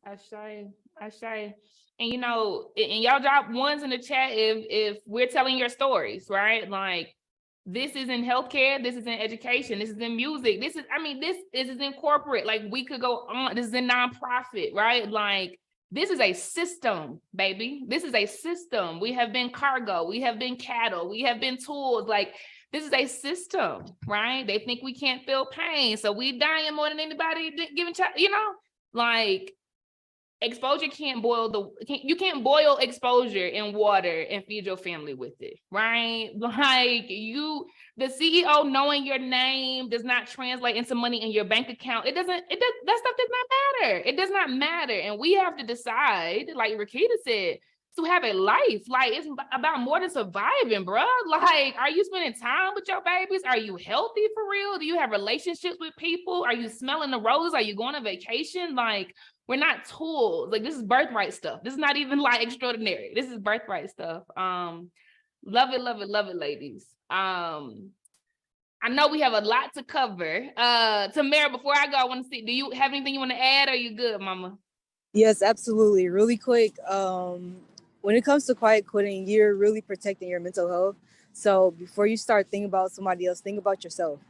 I say. And you know, and y'all drop ones in the chat if we're telling your stories, right? Like, this is in healthcare, this is in education, this is in music, this is in corporate. Like, we could go on, this is in nonprofit, right? Like, this is a system, baby. This is a system. We have been cargo, we have been cattle, we have been tools. Like, this is a system, right? They think we can't feel pain, so we dying more than anybody giving, you know, like, exposure you can't boil exposure in water and feed your family with it, right? Like, the CEO knowing your name does not translate into money in your bank account. That stuff does not matter. It does not matter. And we have to decide, like Rakita said, to have a life. Like, it's about more than surviving, bro. Like, are you spending time with your babies? Are you healthy for real? Do you have relationships with people? Are you smelling the roses? Are you going on vacation? Like, we're not tools. Like, this is birthright stuff. This is not even like extraordinary. This is birthright stuff. Love it, ladies. I know we have a lot to cover. Tamara, before I go, I want to see, do you have anything you want to add, or are you good, mama? Yes, absolutely. Really quick. When it comes to quiet quitting, you're really protecting your mental health. So before you start thinking about somebody else, think about yourself.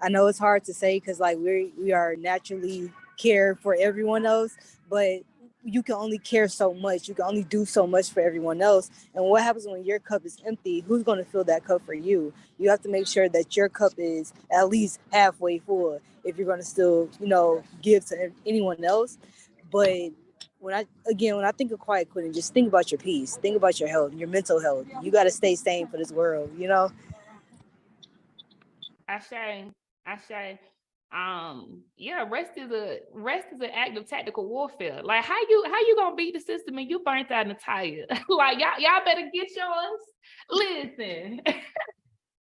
I know it's hard to say because like we are naturally care for everyone else, but you can only care so much. You can only do so much for everyone else. And what happens when your cup is empty? Who's going to fill that cup for you? You have to make sure that your cup is at least halfway full if you're going to still, give to anyone else. But when I think of quiet quitting, just think about your peace, think about your health, your mental health. You got to stay sane for this world, you know. I say, yeah, rest is an act of tactical warfare. Like how you gonna beat the system and you burnt out and tired? Like y'all better get yours. Listen.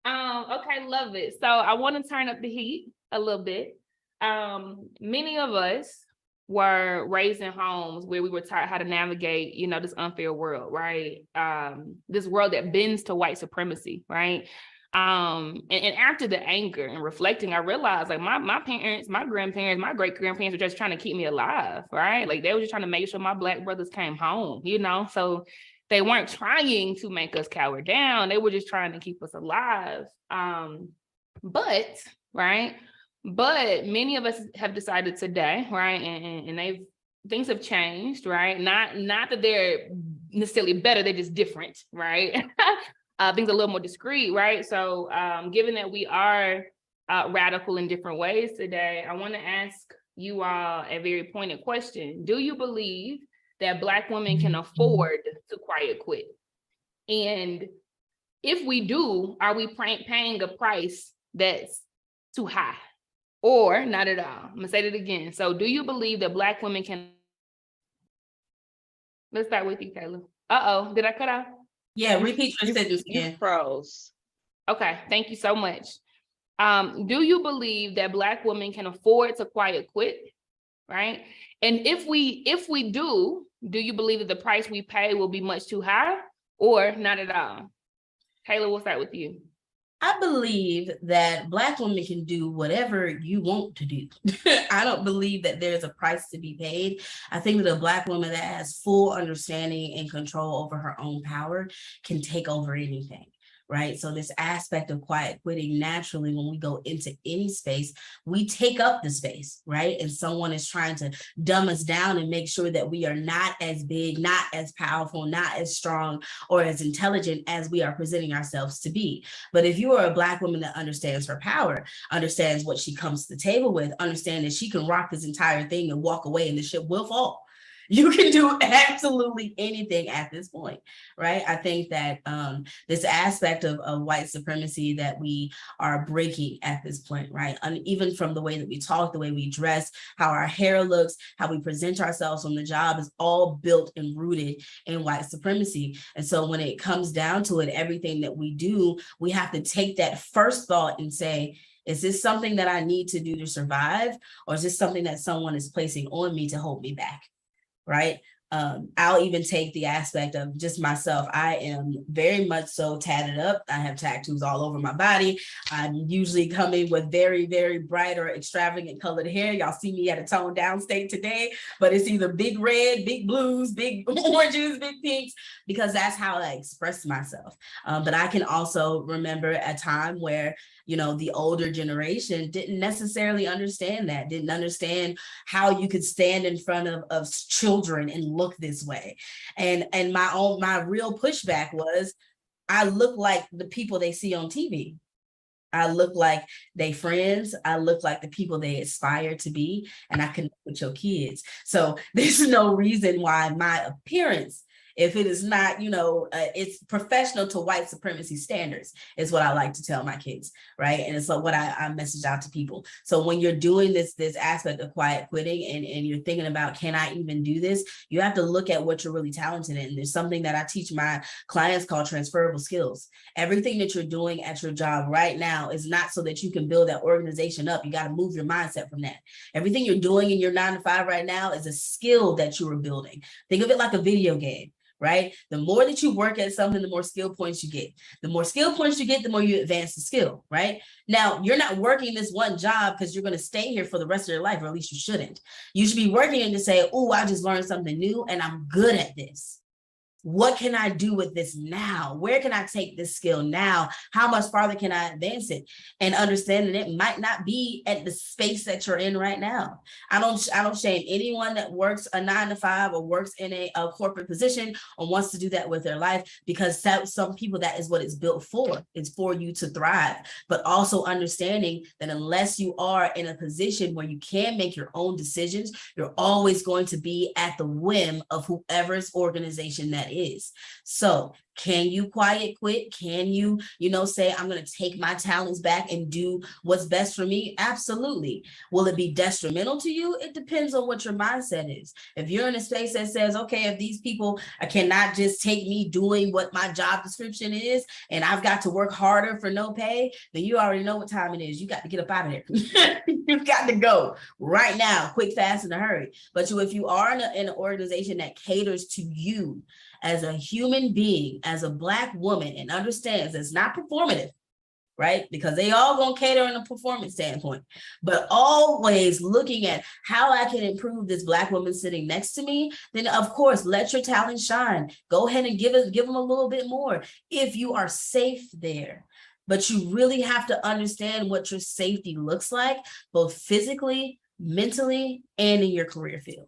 Okay, love it. So I want to turn up the heat a little bit. Many of us were raised in homes where we were taught how to navigate, this unfair world, right? This world that bends to white supremacy, right? And after the anger and reflecting, I realized like my parents, my grandparents, my great grandparents were just trying to keep me alive, right? Like they were just trying to make sure my Black brothers came home, so they weren't trying to make us cower down. They were just trying to keep us alive. But many of us have decided today, right? And things have changed, right? Not that they're necessarily better, they're just different, right? Things are a little more discreet, right? So given that we are radical in different ways today, I want to ask you all a very pointed question. Do you believe that Black women can afford to quiet quit? And if we do, are we paying a price that's too high or not at all? I'm gonna say that again. So do you believe that Black women can? Let's start with you, Kayla. Uh-oh, did I cut out? Yeah, repeat your sentence again. Froze. Okay, thank you so much. Do you believe that Black women can afford to quiet quit, right? And if we do you believe that the price we pay will be much too high or not at all? Kayla, we'll start with you. I believe that Black women can do whatever you want to do. I don't believe that there's a price to be paid. I think that a Black woman that has full understanding and control over her own power can take over anything. Right. So this aspect of quiet quitting, naturally, when we go into any space, we take up the space, right? And someone is trying to dumb us down and make sure that we are not as big, not as powerful, not as strong or as intelligent as we are presenting ourselves to be. But if you are a Black woman that understands her power, understands what she comes to the table with, understands that she can rock this entire thing and walk away and the ship will fall. You can do absolutely anything at this point, right? I think that this aspect of white supremacy that we are breaking at this point, right? And even from the way that we talk, the way we dress, how our hair looks, how we present ourselves on the job is all built and rooted in white supremacy. And so when it comes down to it, everything that we do, we have to take that first thought and say, is this something that I need to do to survive? Or is this something that someone is placing on me to hold me back? Right? I'll even take the aspect of just myself. I am very much so tatted up. I have tattoos all over my body. I'm usually coming with very, very bright or extravagant colored hair. Y'all see me at a toned down state today, but it's either big red, big blues, big oranges, big pinks, because that's how I express myself. But I can also remember a time where the older generation didn't necessarily understand that, didn't understand how you could stand in front of children and look this way. And my real pushback was, I look like the people they see on TV. I look like they friends. I look like the people they aspire to be, and I connect with your kids. So there's no reason why my appearance, if it is not, it's professional to white supremacy standards, is what I like to tell my kids, right? And it's like what I message out to people. So when you're doing this aspect of quiet quitting and you're thinking about, can I even do this? You have to look at what you're really talented in. There's something that I teach my clients called transferable skills. Everything that you're doing at your job right now is not so that you can build that organization up. You got to move your mindset from that. Everything you're doing in your 9 to 5 right now is a skill that you are building. Think of it like a video game. Right? The more that you work at something, the more skill points you get. The more skill points you get, the more you advance the skill, right? Now, you're not working this one job because you're going to stay here for the rest of your life, or at least you shouldn't. You should be working and to say, oh, I just learned something new and I'm good at this. what can I do with this now? Where can I take this skill now? How much farther can I advance it? And understanding it might not be at the space that you're in right now. I don't shame anyone that works a 9-to-5 or works in a corporate position or wants to do that with their life, because some people, that is what it's built for. It's for you to thrive, but also understanding that unless you are in a position where you can make your own decisions, you're always going to be at the whim of whoever's organization that is. So can you quiet quit? Can you, say, I'm going to take my talents back and do what's best for me? Absolutely. Will it be detrimental to you? It depends on what your mindset is. If you're in a space that says, okay, if these people cannot just take me doing what my job description is, and I've got to work harder for no pay, then you already know what time it is. You got to get up out of there. You've got to go right now, quick, fast, in a hurry. But if you are in an organization that caters to you as a human being, as a Black woman, and understands it's not performative, right? Because they all gonna cater in a performance standpoint, but always looking at how I can improve this Black woman sitting next to me, then of course, let your talent shine. Go ahead and give them a little bit more if you are safe there. But you really have to understand what your safety looks like, both physically, mentally, and in your career field.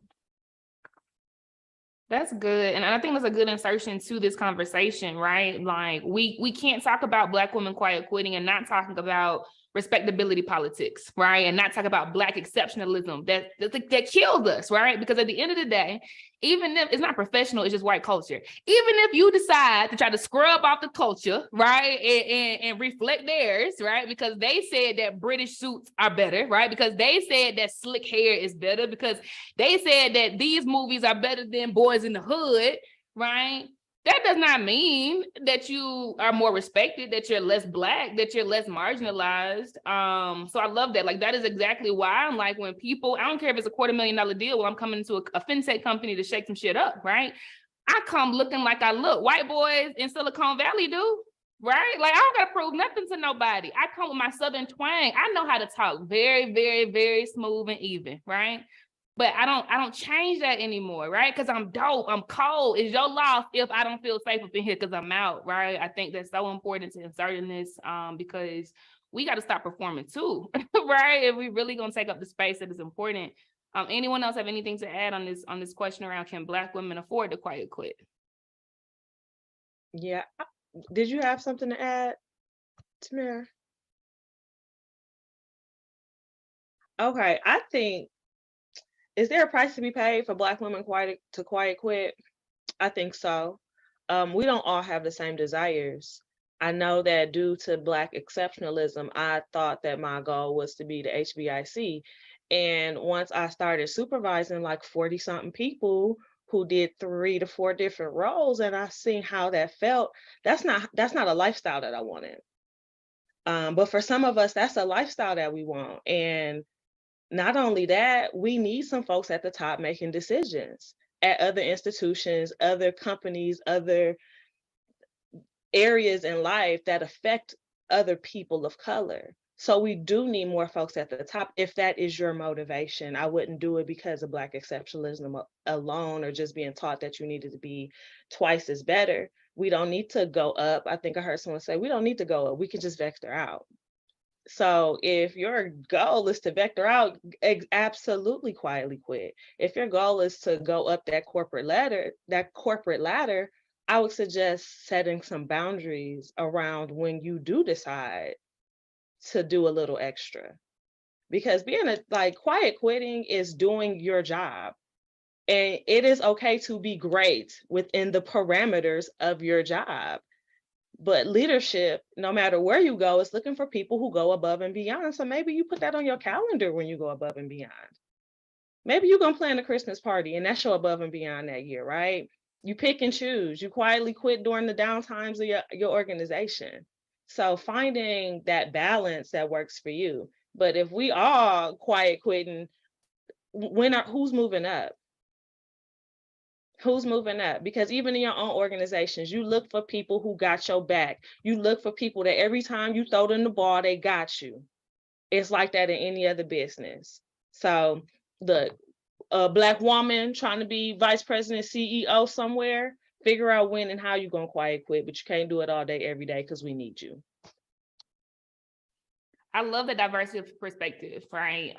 That's good. And I think that's a good insertion to this conversation, right? Like we can't talk about Black women quiet quitting and not talking about respectability politics, right? And not talk about Black exceptionalism that kills us, right? Because at the end of the day, even if it's not professional, it's just white culture. Even if you decide to try to scrub off the culture, right? And reflect theirs, right? Because they said that British suits are better, right? Because they said that slick hair is better, because they said that these movies are better than Boys in the Hood, right? That does not mean that you are more respected, that you're less Black, that you're less marginalized. So I love that. Like, that is exactly why I'm like, when people, I don't care if it's a $250,000 deal, well, I'm coming to a fintech company to shake some shit up, right? I come looking like I look. White boys in Silicon Valley do, right? Like, I don't got to prove nothing to nobody. I come with my Southern twang. I know how to talk very, very, very smooth and even, right? But I don't change that anymore, right? Because I'm dope, I'm cold. It's your loss if I don't feel safe up in here because I'm out, right? I think that's so important to insert in this, because we got to stop performing too, right? If we really gonna take up the space that is important. Anyone else have anything to add on this question around, can Black women afford to quiet quit? Yeah, did you have something to add, Tamara? Okay, I think, is there a price to be paid for Black women to quiet quit? I think so. We don't all have the same desires. I know that due to Black exceptionalism, I thought that my goal was to be the HBIC. And once I started supervising like 40-something people who did 3 to 4 different roles, and I seen how that felt, that's not a lifestyle that I wanted. But for some of us, that's a lifestyle that we want. And not only that, we need some folks at the top making decisions at other institutions, other companies, other areas in life that affect other people of color. So we do need more folks at the top if that is your motivation. I wouldn't do it because of Black exceptionalism alone, or just being taught that you needed to be twice as better. We don't need to go up. I think I heard someone say, we don't need to go up. We can just vector out. So if your goal is to vector out, absolutely quietly quit. If your goal is to go up that corporate ladder, I would suggest setting some boundaries around when you do decide to do a little extra. Because quiet quitting is doing your job. And it is okay to be great within the parameters of your job. But leadership, no matter where you go, is looking for people who go above and beyond. So maybe you put that on your calendar when you go above and beyond. Maybe you're going to plan a Christmas party and that's your above and beyond that year, right? You pick and choose. You quietly quit during the downtimes of your organization. So finding that balance that works for you. But if we are quiet quitting, who's moving up? Who's moving up? Because even in your own organizations, you look for people who got your back. You look for people that every time you throw them the ball, they got you. It's like that in any other business. So the Black woman trying to be vice president, CEO somewhere, figure out when and how you're gonna quiet quit, but you can't do it all day, every day, because we need you. I love the diversity of perspective, right?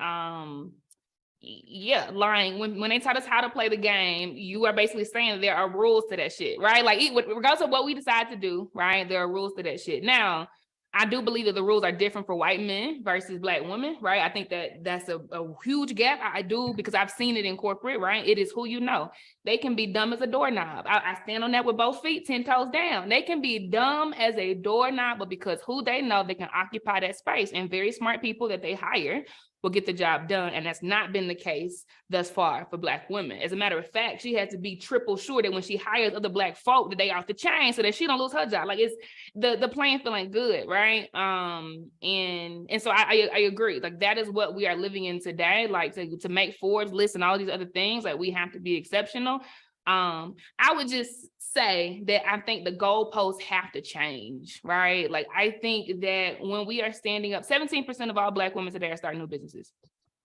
Yeah, Lauren, when they taught us how to play the game, you are basically saying that there are rules to that shit, right? Like, regardless of what we decide to do, right, there are rules to that shit. Now, I do believe that the rules are different for white men versus Black women, right? I think that that's a huge gap. I do, because I've seen it in corporate, right? It is who you know. They can be dumb as a doorknob. I stand on that with both feet, 10 toes down. They can be dumb as a doorknob, but because who they know, they can occupy that space. And very smart people that they hire will get the job done. And that's not been the case thus far for Black women. As a matter of fact, she has to be triple sure that when she hires other Black folk, that they off the chain so that she don't lose her job. Like, it's the playing feeling good, right? And so I agree. Like, that is what we are living in today. Like, to make Forbes list and all these other things, like, we have to be exceptional. I would just say that I think the goalposts have to change, right? Like, I think that when we are standing up, 17% of all Black women today are starting new businesses.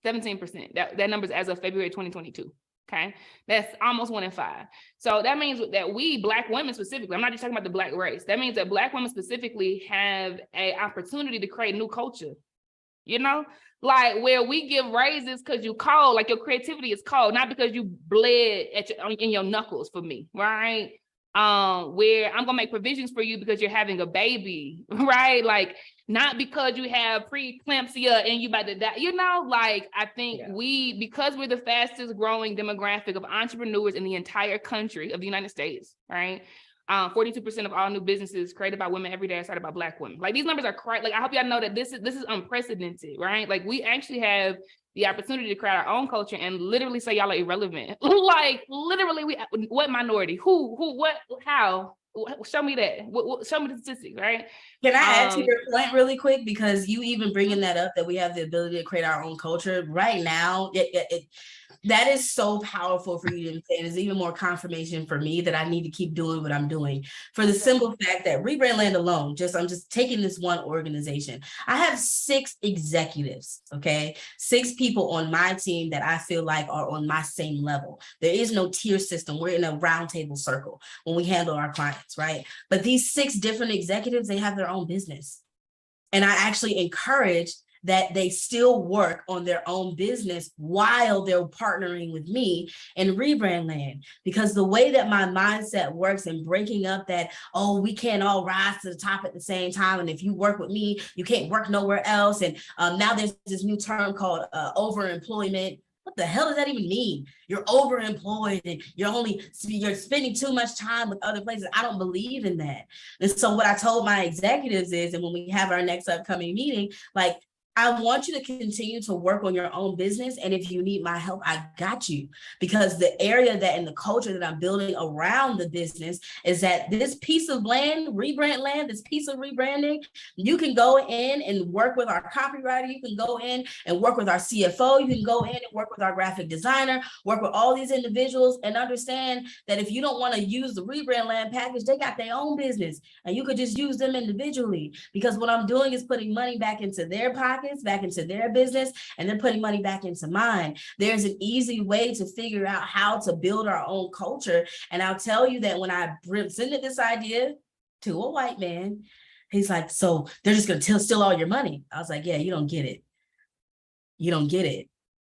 17%. That number is as of February 2022. Okay, that's almost 1 in 5. So that means that we Black women specifically, I'm not just talking about the Black race. That means that Black women specifically have an opportunity to create new culture. You know, like, where we give raises because you called, like, your creativity is called, not because you bled in your knuckles for me, right? Where I'm gonna make provisions for you because you're having a baby, right? Like, not because you have preeclampsia and you about to die, you know? Like, I think because we're the fastest growing demographic of entrepreneurs in the entire country of the United States, right? 42% of all new businesses created by women every day are started by Black women. Like, these numbers are correct. Like, I hope y'all know that this is unprecedented, right? Like, we actually have the opportunity to create our own culture and literally say y'all are irrelevant. Like, literally, what minority? Who, what, how? Show me that. Show me the statistics, right? Can I add to your point really quick? Because you even bringing that up, that we have the ability to create our own culture right now, that is so powerful for you to say. It's even more confirmation for me that I need to keep doing what I'm doing, for the simple fact that Rebrand Land alone, I'm just taking this one organization. I have 6 executives, okay? 6 people on my team that I feel like are on my same level. There is no tier system. We're in a round table circle when we handle our clients, right? But these 6 different executives, they have their own business. And I actually encourage that they still work on their own business while they're partnering with me in Rebrand Land. Because the way that my mindset works and breaking up that, oh, we can't all rise to the top at the same time, and if you work with me, you can't work nowhere else. And now there's this new term called overemployment. What the hell does that even mean? You're overemployed and you're spending too much time with other places. I don't believe in that. And so what I told my executives is, and when we have our next upcoming meeting, like, I want you to continue to work on your own business. And if you need my help, I got you. Because the area that and the culture that I'm building around the business is that this piece of land, Rebrand Land, this piece of rebranding, you can go in and work with our copywriter. You can go in and work with our CFO. You can go in and work with our graphic designer, work with all these individuals, and understand that if you don't want to use the Rebrand Land package, they got their own business and you could just use them individually. Because what I'm doing is putting money back into their pocket, back into their business, and then putting money back into mine. There's an easy way to figure out how to build our own culture. And I'll tell you that when I presented this idea to a white man, he's like, so they're just going to steal all your money. I was like, yeah, you don't get it. You don't get it.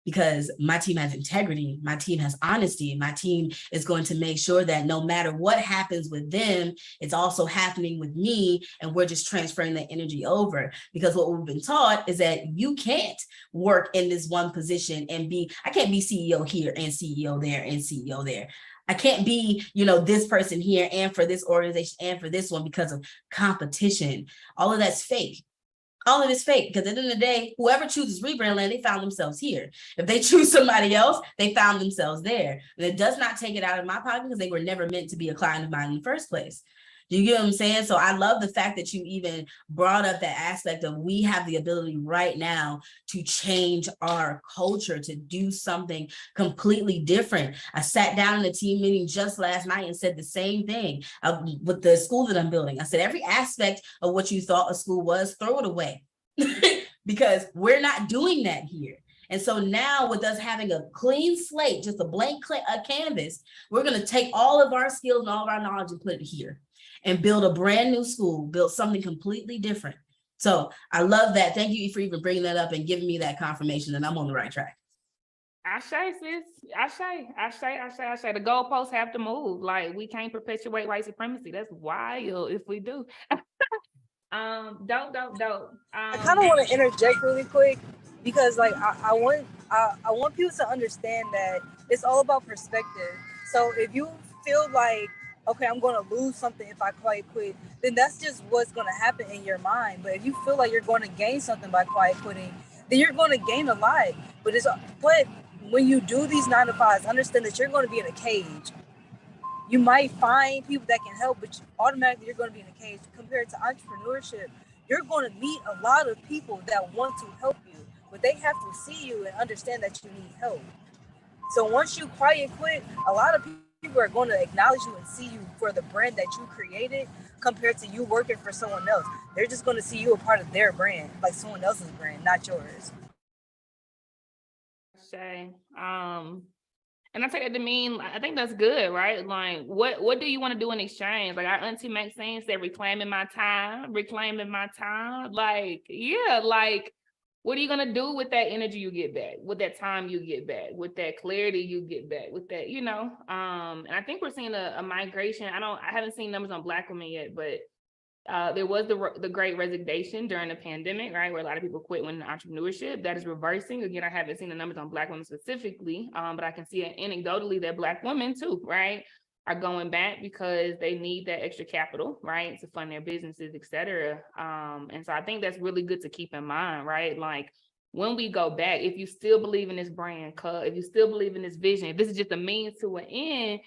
Because my team has integrity, my team has honesty, my team is going to make sure that no matter what happens with them, it's also happening with me, and we're just transferring the energy over. Because what we've been taught is that you can't work in this one position and I can't be CEO here and CEO there and CEO there. I can't be, this person here and for this organization and for this one because of competition. All of that's fake. All of it's fake, because at the end of the day, whoever chooses Rebrand Land, they found themselves here. If they choose somebody else, they found themselves there. And it does not take it out of my pocket, because they were never meant to be a client of mine in the first place. Do you get what I'm saying? So I love the fact that you even brought up that aspect of we have the ability right now to change our culture, to do something completely different. I sat down in a team meeting just last night and said the same thing with the school that I'm building. I said, every aspect of what you thought a school was, throw it away. Because we're not doing that here. And so now with us having a clean slate, just a blank canvas, we're going to take all of our skills and all of our knowledge and put it here and build a brand new school, build something completely different. So I love that. Thank you for even bringing that up and giving me that confirmation that I'm on the right track. Ashe, sis. Ashe. The goalposts have to move. Like, we can't perpetuate white supremacy. That's wild if we do. Dope. I kind of want to interject really quick because, like, I want people to understand that it's all about perspective. So if you feel like, okay, I'm going to lose something if I quiet quit, then that's just what's going to happen in your mind. But if you feel like you're going to gain something by quiet quitting, then you're going to gain a lot. But when you do these 9 to 5s, understand that you're going to be in a cage. You might find people that can help, but automatically you're going to be in a cage. Compared to entrepreneurship, you're going to meet a lot of people that want to help you, but they have to see you and understand that you need help. So once you quiet quit, a lot of people are going to acknowledge you and see you for the brand that you created compared to you working for someone else. They're just going to see you a part of their brand, like someone else's brand, not yours. And I take it to mean, I think that's good, right? Like, what do you want to do in exchange? Like, our auntie Maxine said, reclaiming my time. Like, yeah, like, what are you going to do with that energy you get back, with that time you get back, with that clarity you get back, with that, you know? And I think we're seeing a migration. I haven't seen numbers on Black women yet, but there was the great resignation during the pandemic, right, where a lot of people quit when entrepreneurship. That is reversing. Again, I haven't seen the numbers on Black women specifically, but I can see it anecdotally that Black women too, right, are going back because they need that extra capital, right, to fund their businesses, et cetera. And so I think that's really good to keep in mind, right? Like, when we go back, if you still believe in this brand, if you still believe in this vision, if this is just a means to an end,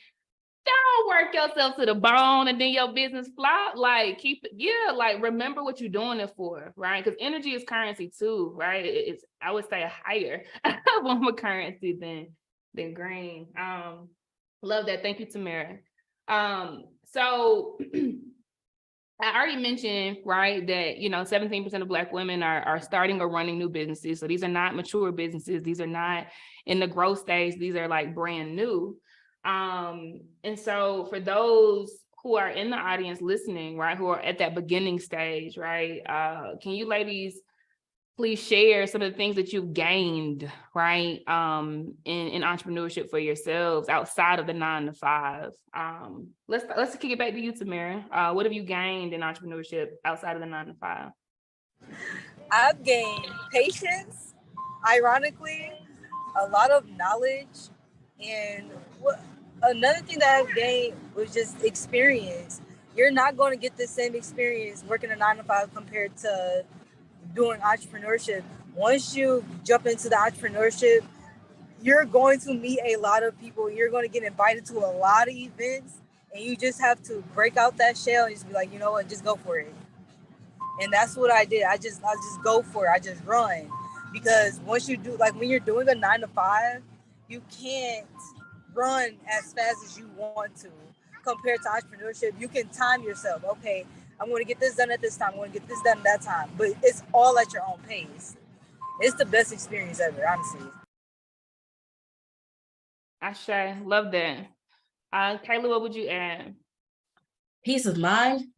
don't work yourself to the bone and then your business flop. Like, remember what you're doing it for, right? Because energy is currency too, right? It's, I would say, a higher form of currency than green. Love that. Thank you, Tamara. So I already mentioned, right, that, 17% of Black women are starting or running new businesses. So these are not mature businesses. These are not in the growth stage. These are like brand new. And so for those who are in the audience listening, right, who are at that beginning stage, right, can you ladies please share some of the things that you've gained, right, in entrepreneurship for yourselves outside of the 9 to 5? Let's kick it back to you, Tamara. What have you gained in entrepreneurship outside of the 9 to 5? I've gained patience, ironically, a lot of knowledge, and another thing that I've gained was just experience. You're not going to get the same experience working a 9 to 5 compared to doing entrepreneurship. Once you jump into the entrepreneurship, you're going to meet a lot of people. You're going to get invited to a lot of events, and you just have to break out that shell and just be like, you know what, just go for it. And that's what I did. I just go for it. I just run. Because once you do, like when you're doing a 9 to 5, you can't run as fast as you want to. Compared to entrepreneurship, you can time yourself. Okay, I'm going to get this done at this time. I'm going to get this done at that time. But it's all at your own pace. It's the best experience ever, honestly. Ashe, love that. Kayla, what would you add? Peace of mind.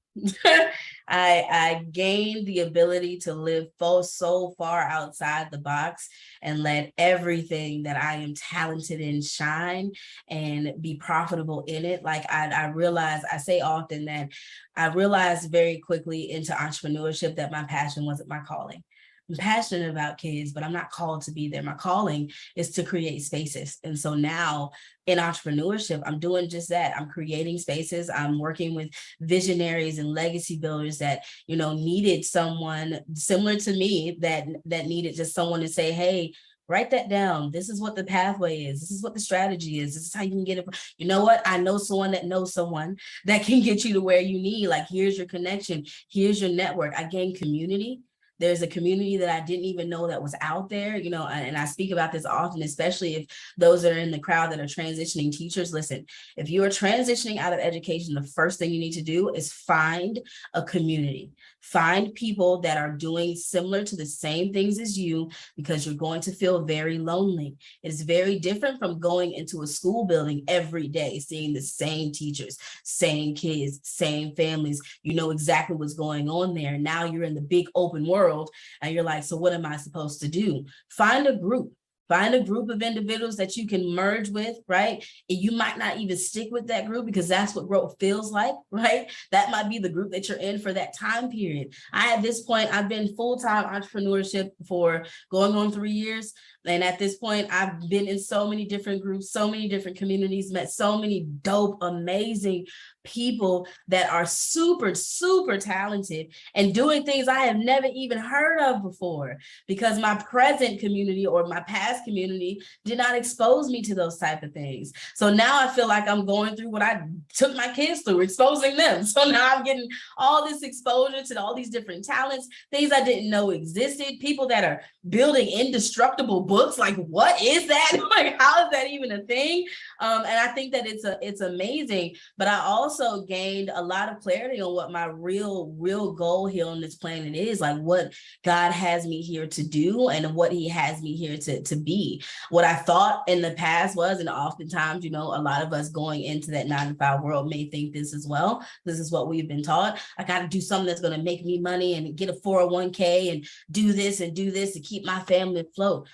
I gained the ability to live so far outside the box and let everything that I am talented in shine and be profitable in it. Like I say often that I realized very quickly into entrepreneurship that my passion wasn't my calling. I'm passionate about kids, but I'm not called to be there. My calling is to create spaces. And so now in entrepreneurship, I'm doing just that. I'm creating spaces. I'm working with visionaries and legacy builders that, needed someone similar to me that needed just someone to say, hey, write that down. This is what the pathway is. This is what the strategy is. This is how you can get it. You know what? I know someone that knows someone that can get you to where you need. Like, here's your connection. Here's your network. I gained community. There's a community that I didn't even know that was out there, and I speak about this often, especially if those that are in the crowd that are transitioning teachers. Listen, if you are transitioning out of education, the first thing you need to do is find a community, Find people that are doing similar to the same things as you, because you're going to feel very lonely. It is very different from going into a school building every day, seeing the same teachers, same kids, same families. You know exactly what's going on there. Now you're in the big open world and you're like, so what am I supposed to do? Find a group. Find a group of individuals that you can merge with, right? And you might not even stick with that group because that's what growth feels like, right? That might be the group that you're in for that time period. At this point, I've been full-time entrepreneurship for going on 3 years. And at this point, I've been in so many different groups, so many different communities, met so many dope, amazing people that are super, super talented and doing things I have never even heard of before, because my present community or my past community did not expose me to those type of things. So now I feel like I'm going through what I took my kids through, exposing them. So now I'm getting all this exposure to all these different talents, things I didn't know existed, people that are building indestructible books. Like, what is that? Like, how is that even a thing? And I think that it's amazing. But I also gained a lot of clarity on what my real goal here on this planet is, like what God has me here to do and what he has me here to be. What I thought in the past was, and oftentimes, you know, a lot of us going into that 9-to-5 world may think this as well. This is what we've been taught. I got to do something that's going to make me money and get a 401k and do this to keep my family afloat.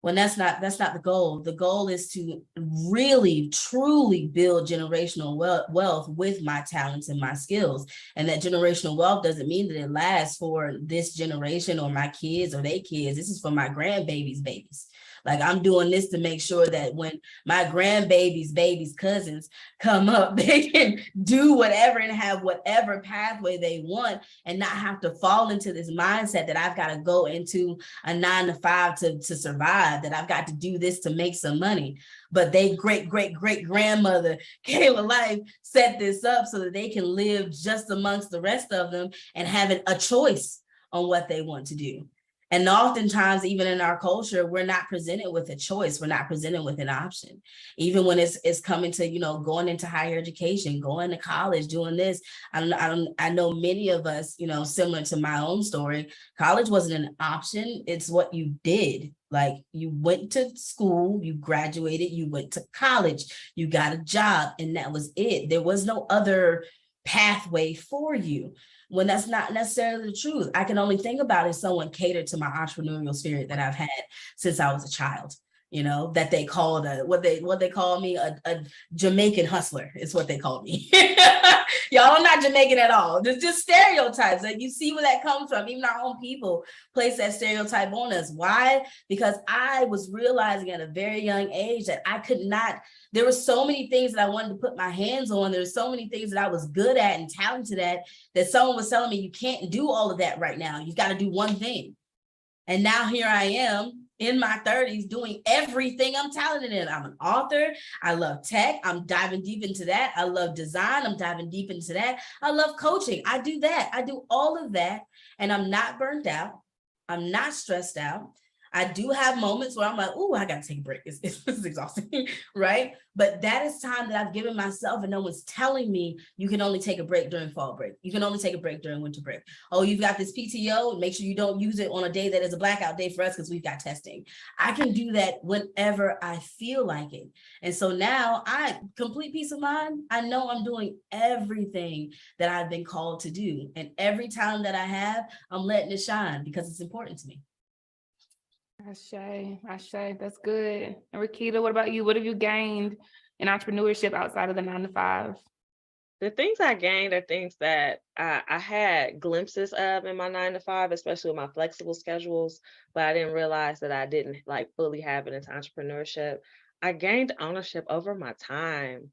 When that's not the goal. The goal is to really, truly build generational wealth with my talents and my skills. And that generational wealth doesn't mean that it lasts for this generation or my kids or their kids. This is for my grandbabies' babies. Like, I'm doing this to make sure that when my grandbabies, babies, cousins come up, they can do whatever and have whatever pathway they want and not have to fall into this mindset that I've got to go into a 9-to-5 to survive, that I've got to do this to make some money. But they great-great-great-grandmother, Kayla Life, set this up so that they can live just amongst the rest of them and having a choice on what they want to do. And oftentimes, even in our culture, we're not presented with a choice. We're not presented with an option. Even when it's coming to, you know, going into higher education, going to college, doing this. I know many of us, you know, similar to my own story, college wasn't an option. It's what you did. Like, you went to school, you graduated, you went to college, you got a job, and that was it. There was no other pathway for you. When that's not necessarily the truth. I can only think about if someone catered to my entrepreneurial spirit that I've had since I was a child, you know, that they called what they call me a Jamaican hustler is what they call me. Y'all, I'm not Jamaican at all. There's just stereotypes. Like, you see where that comes from. Even our own people place that stereotype on us. Why? Because I was realizing at a very young age that I could not. There were so many things that I wanted to put my hands on. There were so many things that I was good at and talented at that someone was telling me, you can't do all of that right now. You've got to do one thing. And now here I am in my 30s doing everything I'm talented in. I'm an author. I love tech. I'm diving deep into that. I love design. I'm diving deep into that. I love coaching. I do that. I do all of that. And I'm not burnt out. I'm not stressed out. I do have moments where I'm like, oh, I got to take a break. It's exhausting, right? But that is time that I've given myself, and no one's telling me you can only take a break during fall break. You can only take a break during winter break. Oh, you've got this PTO. Make sure you don't use it on a day that is a blackout day for us because we've got testing. I can do that whenever I feel like it. And so now complete peace of mind. I know I'm doing everything that I've been called to do. And every time that I have, I'm letting it shine because it's important to me. Ashe, that's good. And Rakita, what about you? What have you gained in entrepreneurship outside of the 9-to-5? The things I gained are things that I had glimpses of in my 9-to-5, especially with my flexible schedules, but I didn't realize that I didn't like fully have it into entrepreneurship. I gained ownership over my time.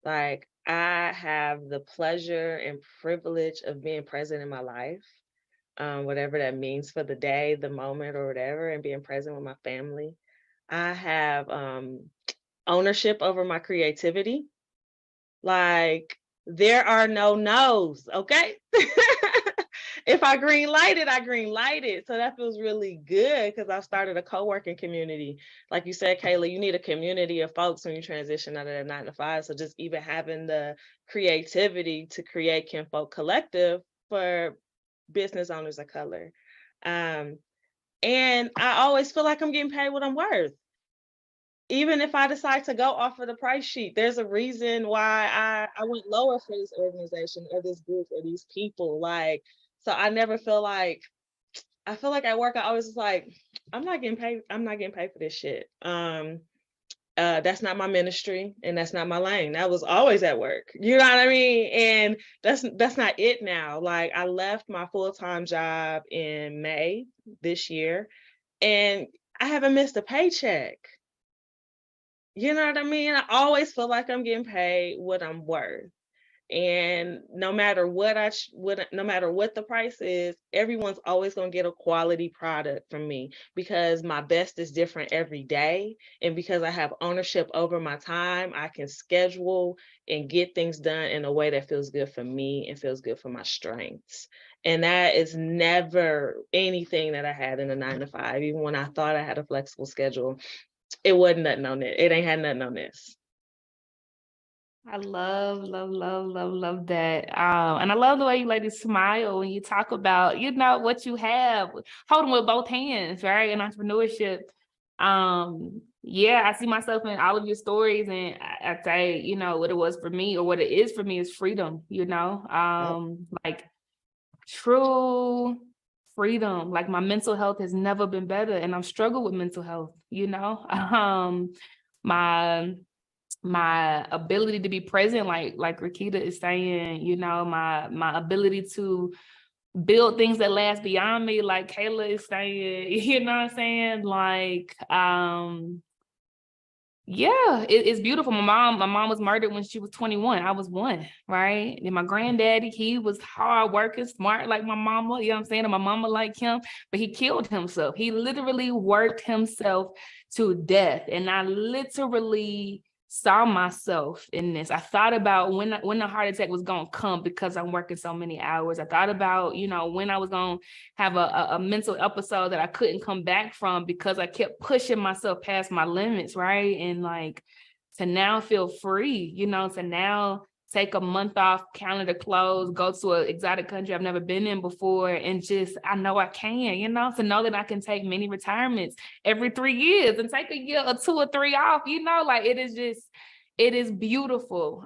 Like, I have the pleasure and privilege of being present in my life. Whatever that means for the day, the moment, or whatever, and being present with my family. I have ownership over my creativity. Like, there are no no's, okay? If I green light it, I green light it. So that feels really good because I've started a co-working community. Like you said, Kayla, you need a community of folks when you transition out of that 9-to-5. So just even having the creativity to create Kinfolk Collective for business owners of color. And I always feel like I'm getting paid what I'm worth. Even if I decide to go off of the price sheet, there's a reason why I went lower for this organization or this group or these people. Like, so I never feel like, I feel like at work, I always was like, I'm not getting paid for this shit. That's not my ministry and that's not my lane. That was always at work. You know what I mean? And that's not it now. Like, I left my full-time job in May this year and I haven't missed a paycheck. You know what I mean? I always feel like I'm getting paid what I'm worth. And no matter what no matter what the price is, everyone's always going to get a quality product from me because my best is different every day. And because I have ownership over my time, I can schedule and get things done in a way that feels good for me and feels good for my strengths. And that is never anything that I had in a 9-to-5. Even when I thought I had a flexible schedule, it wasn't nothing on it. It ain't had nothing on this. I love that. And I love the way you ladies smile when you talk about, what you have, holding with both hands, right? In entrepreneurship. Yeah, I see myself in all of your stories, and I say, what it was for me or what it is for me is freedom, like true freedom. Like, my mental health has never been better, and I've struggled with mental health, my ability to be present, like Rakita is saying, my ability to build things that last beyond me, like Kayla is saying, you know what I'm saying? Like, yeah, it's beautiful. My mom was murdered when she was 21. I was 1, right? And my granddaddy, he was hard working, smart like my mama, you know what I'm saying? And my mama like him, but he killed himself. He literally worked himself to death. And I literally saw myself in this. I thought about when the heart attack was going to come because I'm working so many hours. I thought about, when I was going to have a mental episode that I couldn't come back from because I kept pushing myself past my limits, right? And like, to now feel free, to now take a month off, calendar closed, go to an exotic country I've never been in before, and just, I know I can, to know that I can take many retirements every 3 years and take a year or 2 or 3 off, like, it is beautiful.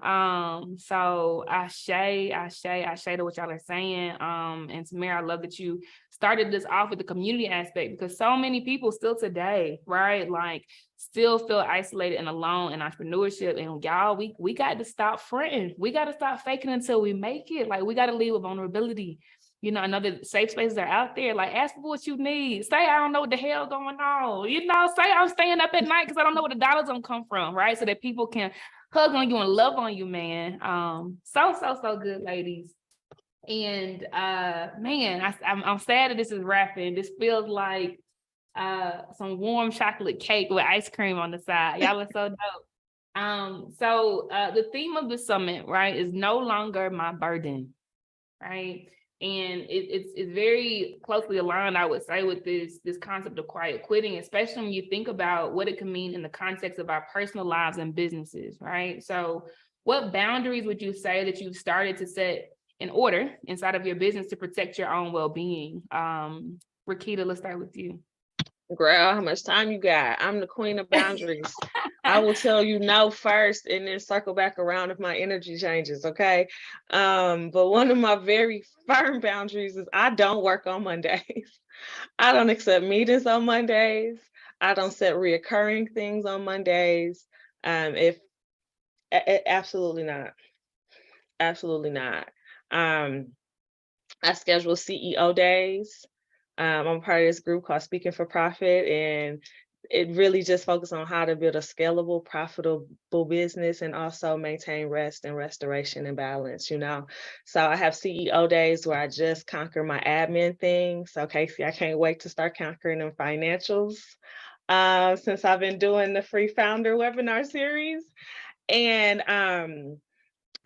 So I say to what y'all are saying. And Tamara, I love that you started this off with the community aspect, because so many people still today, right? Like, still feel isolated and alone in entrepreneurship. And y'all, we got to stop fronting. We got to stop faking until we make it. Like, we got to lead with vulnerability. I know that safe spaces are out there. Like, ask for what you need. Say, I don't know what the hell going on. Say I'm staying up at night because I don't know where the dollars gonna come from, right? So that people can hug on you and love on you, man. So good, ladies. And man, I'm sad that this is wrapping. This feels like some warm chocolate cake with ice cream on the side. Y'all are so dope. So the theme of the summit, right, is no longer my burden, right? And it's very closely aligned, I would say, with this concept of quiet quitting, especially when you think about what it can mean in the context of our personal lives and businesses, right? So what boundaries would you say that you've started to set in order inside of your business to protect your own well-being? Rakita, let's start with you. Girl, how much time you got? I'm the queen of boundaries. I will tell you no first and then circle back around if my energy changes, okay? But one of my very firm boundaries is I don't work on Mondays. I don't accept meetings on Mondays. I don't set reoccurring things on Mondays. Absolutely not. Absolutely not. I schedule CEO days. I'm a part of this group called Speaking for Profit, and it really just focuses on how to build a scalable, profitable business and also maintain rest and restoration and balance, So I have CEO days where I just conquer my admin things. So Casey, I can't wait to start conquering them financials since I've been doing the free founder webinar series. And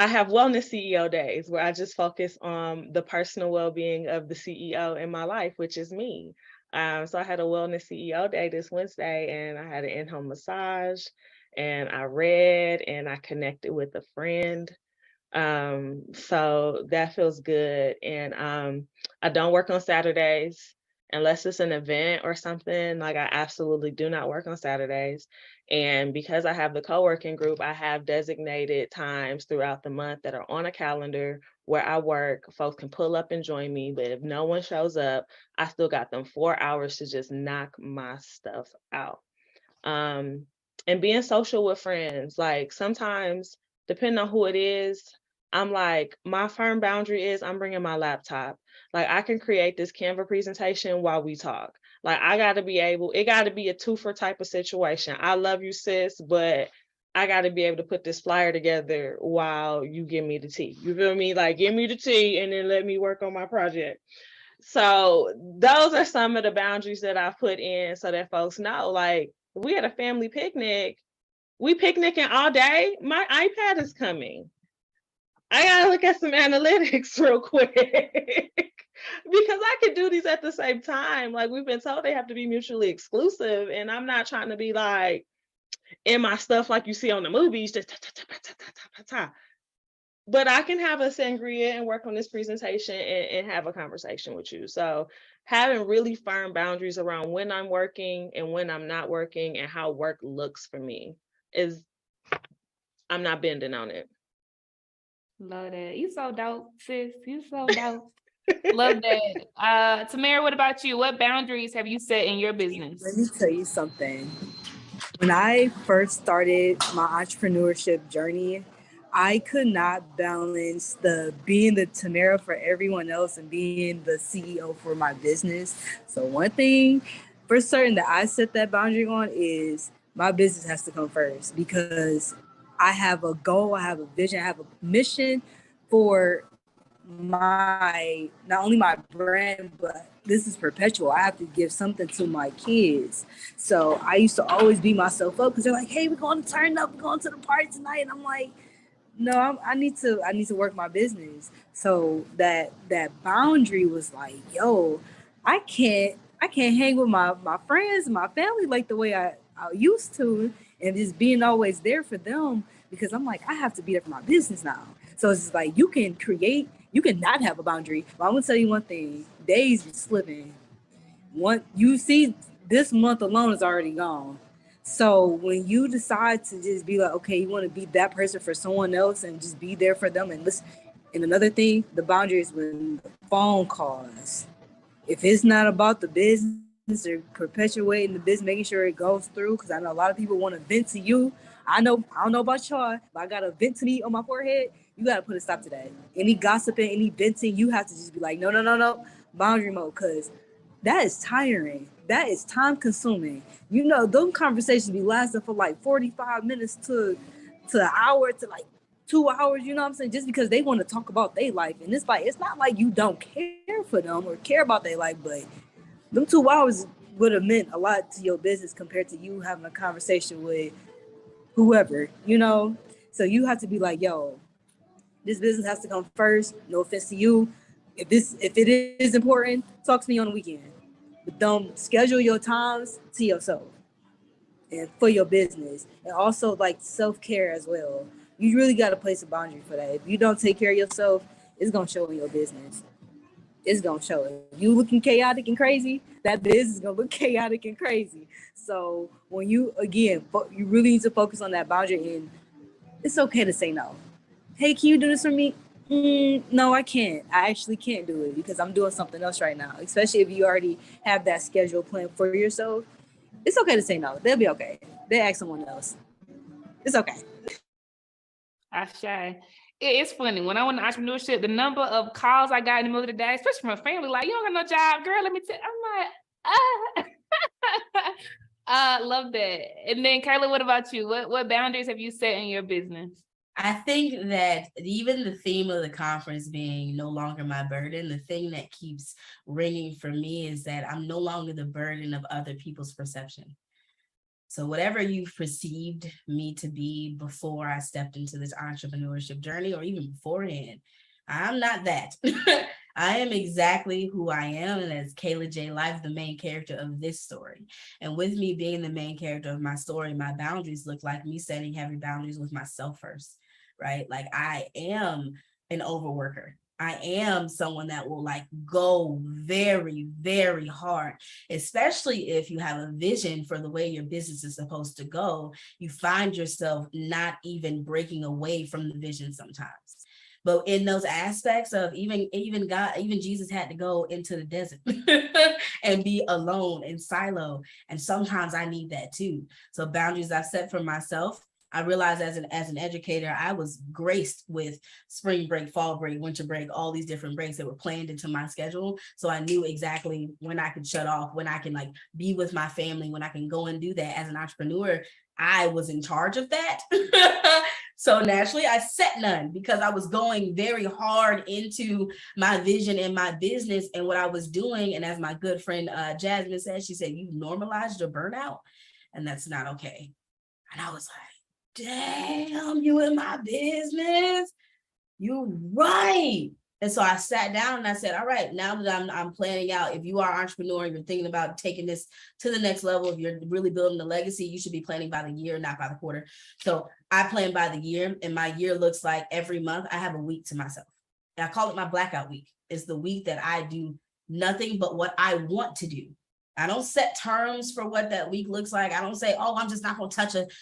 I have wellness CEO days where I just focus on the personal well-being of the CEO in my life, which is me. So I had a wellness CEO day this Wednesday, and I had an in-home massage, and I read, and I connected with a friend. So that feels good. And I don't work on Saturdays unless it's an event or something. Like, I absolutely do not work on Saturdays. And because I have the co-working group, I have designated times throughout the month that are on a calendar where I work. Folks can pull up and join me, but if no one shows up, I still got them 4 hours to just knock my stuff out. And being social with friends, like, sometimes, depending on who it is, I'm like, my firm boundary is I'm bringing my laptop. Like, I can create this Canva presentation while we talk. Like, I got to be able, it got to be a twofer type of situation. I love you, sis, but I got to be able to put this flyer together while you give me the tea. You feel me? Like, give me the tea and then let me work on my project. So those are some of the boundaries that I've put in so that folks know, like, we had a family picnic. We picnicking all day. My iPad is coming. I gotta look at some analytics real quick because I could do these at the same time. Like, we've been told they have to be mutually exclusive, and I'm not trying to be like in my stuff like you see on the movies, just but I can have a sangria and work on this presentation and have a conversation with you. So having really firm boundaries around when I'm working and when I'm not working and how work looks for me is, I'm not bending on it. Love that. You so dope, sis. You so dope. Love that. Tamara, what about you? What boundaries have you set in your business? Let me tell you something. When I first started my entrepreneurship journey, I could not balance the being the Tamara for everyone else and being the CEO for my business. So one thing for certain that I set that boundary on is my business has to come first, because I have a goal, I have a vision, I have a mission for my, not only my brand, but this is perpetual. I have to give something to my kids. So I used to always beat myself up because they're like, hey, we're going to turn up, we're going to the party tonight. And I'm like, no, I need to work my business. So that boundary was like, yo, I can't hang with my friends and my family like the way I used to, and just being always there for them, because I'm like, I have to be there for my business now. So it's like, you can not have a boundary. But I'm gonna tell you one thing, days be slipping. You see, this month alone is already gone. So when you decide to just be like, okay, you want to be that person for someone else and just be there for them and listen. And another thing, the boundary is when phone calls. If it's not about the business or perpetuating the business, making sure it goes through, because I know a lot of people want to vent to you. I don't know about y'all, but I got a vent to me on my forehead. You got to put a stop to that. Any gossiping, any venting, you have to just be like, no, boundary mode, because that is tiring. That is time consuming. You know, those conversations be lasting for like 45 minutes to an hour to like 2 hours, you know what I'm saying? Just because they want to talk about their life. And it's like, it's not like you don't care for them or care about their life, but them 2 hours would have meant a lot to your business compared to you having a conversation with whoever, you know? So you have to be like, yo, this business has to come first. No offense to you. If it is important, talk to me on the weekend. But don't schedule your times to yourself and for your business. And also like self-care as well. You really got to place a boundary for that. If you don't take care of yourself, it's going to show in your business. It's going to show. If you looking chaotic and crazy, that business is going to look chaotic and crazy. So when you really need to focus on that boundary, and it's okay to say no. Hey, can you do this for me? No, I can't. I actually can't do it because I'm doing something else right now, especially if you already have that schedule planned for yourself. It's okay to say no. They'll be okay. They ask someone else. It's okay. It's funny. When I went to entrepreneurship, the number of calls I got in the middle of the day, especially from a family, like, you don't got no job, girl, let me tell you. I'm like, love that. And then Kayla, what about you? What boundaries have you set in your business? I think that even the theme of the conference being no longer my burden, the thing that keeps ringing for me is that I'm no longer the burden of other people's perception. So whatever you've perceived me to be before I stepped into this entrepreneurship journey, or even beforehand, I'm not that. I am exactly who I am, and as Kayla J. Life, the main character of this story. And with me being the main character of my story, my boundaries look like me setting heavy boundaries with myself first. right? Like I am an overworker. I am someone that will like go very, very hard, especially if you have a vision for the way your business is supposed to go. You find yourself not even breaking away from the vision sometimes. But in those aspects of even God, even Jesus had to go into the desert and be alone in silo. And sometimes I need that too. So boundaries I've set for myself. I realized as an educator, I was graced with spring break, fall break, winter break, all these different breaks that were planned into my schedule. So I knew exactly when I could shut off, when I can like be with my family, when I can go and do that. As an entrepreneur, I was in charge of that. So naturally I set none because I was going very hard into my vision and my business and what I was doing. And as my good friend Jasmine said, she said, you normalized your burnout and that's not okay. And I was like, damn, you in my business? You right. And so I sat down and I said, all right, now that I'm planning out, if you are an entrepreneur, you're thinking about taking this to the next level, if you're really building a legacy, you should be planning by the year, not by the quarter. So I plan by the year, and my year looks like every month I have a week to myself. And I call it my blackout week. It's the week that I do nothing but what I want to do. I don't set terms for what that week looks like. I don't say, oh, I'm just not going to touch it.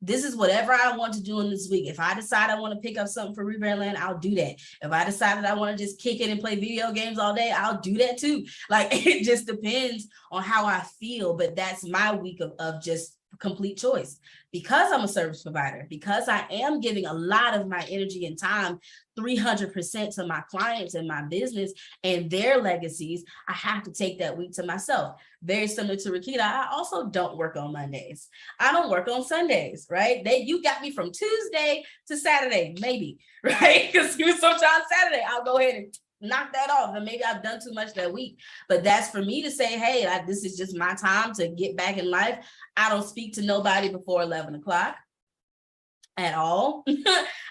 This is whatever I want to do in this week. If I decide I want to pick up something for Rebrand Land, I'll do that. If I decide that I want to just kick it and play video games all day, I'll do that too. Like, it just depends on how I feel. But that's my week of just complete choice. Because I'm a service provider, because I am giving a lot of my energy and time 300% to my clients and my business and their legacies, I have to take that week to myself. Very similar to Rakita, I also don't work on Mondays. I don't work on Sundays, right? You got me from Tuesday to Saturday, maybe, right? Because sometimes Saturday, I'll go ahead and knock that off, and maybe I've done too much that week. But that's for me to say, hey, this is just my time to get back in life. I don't speak to nobody before 11 o'clock at all.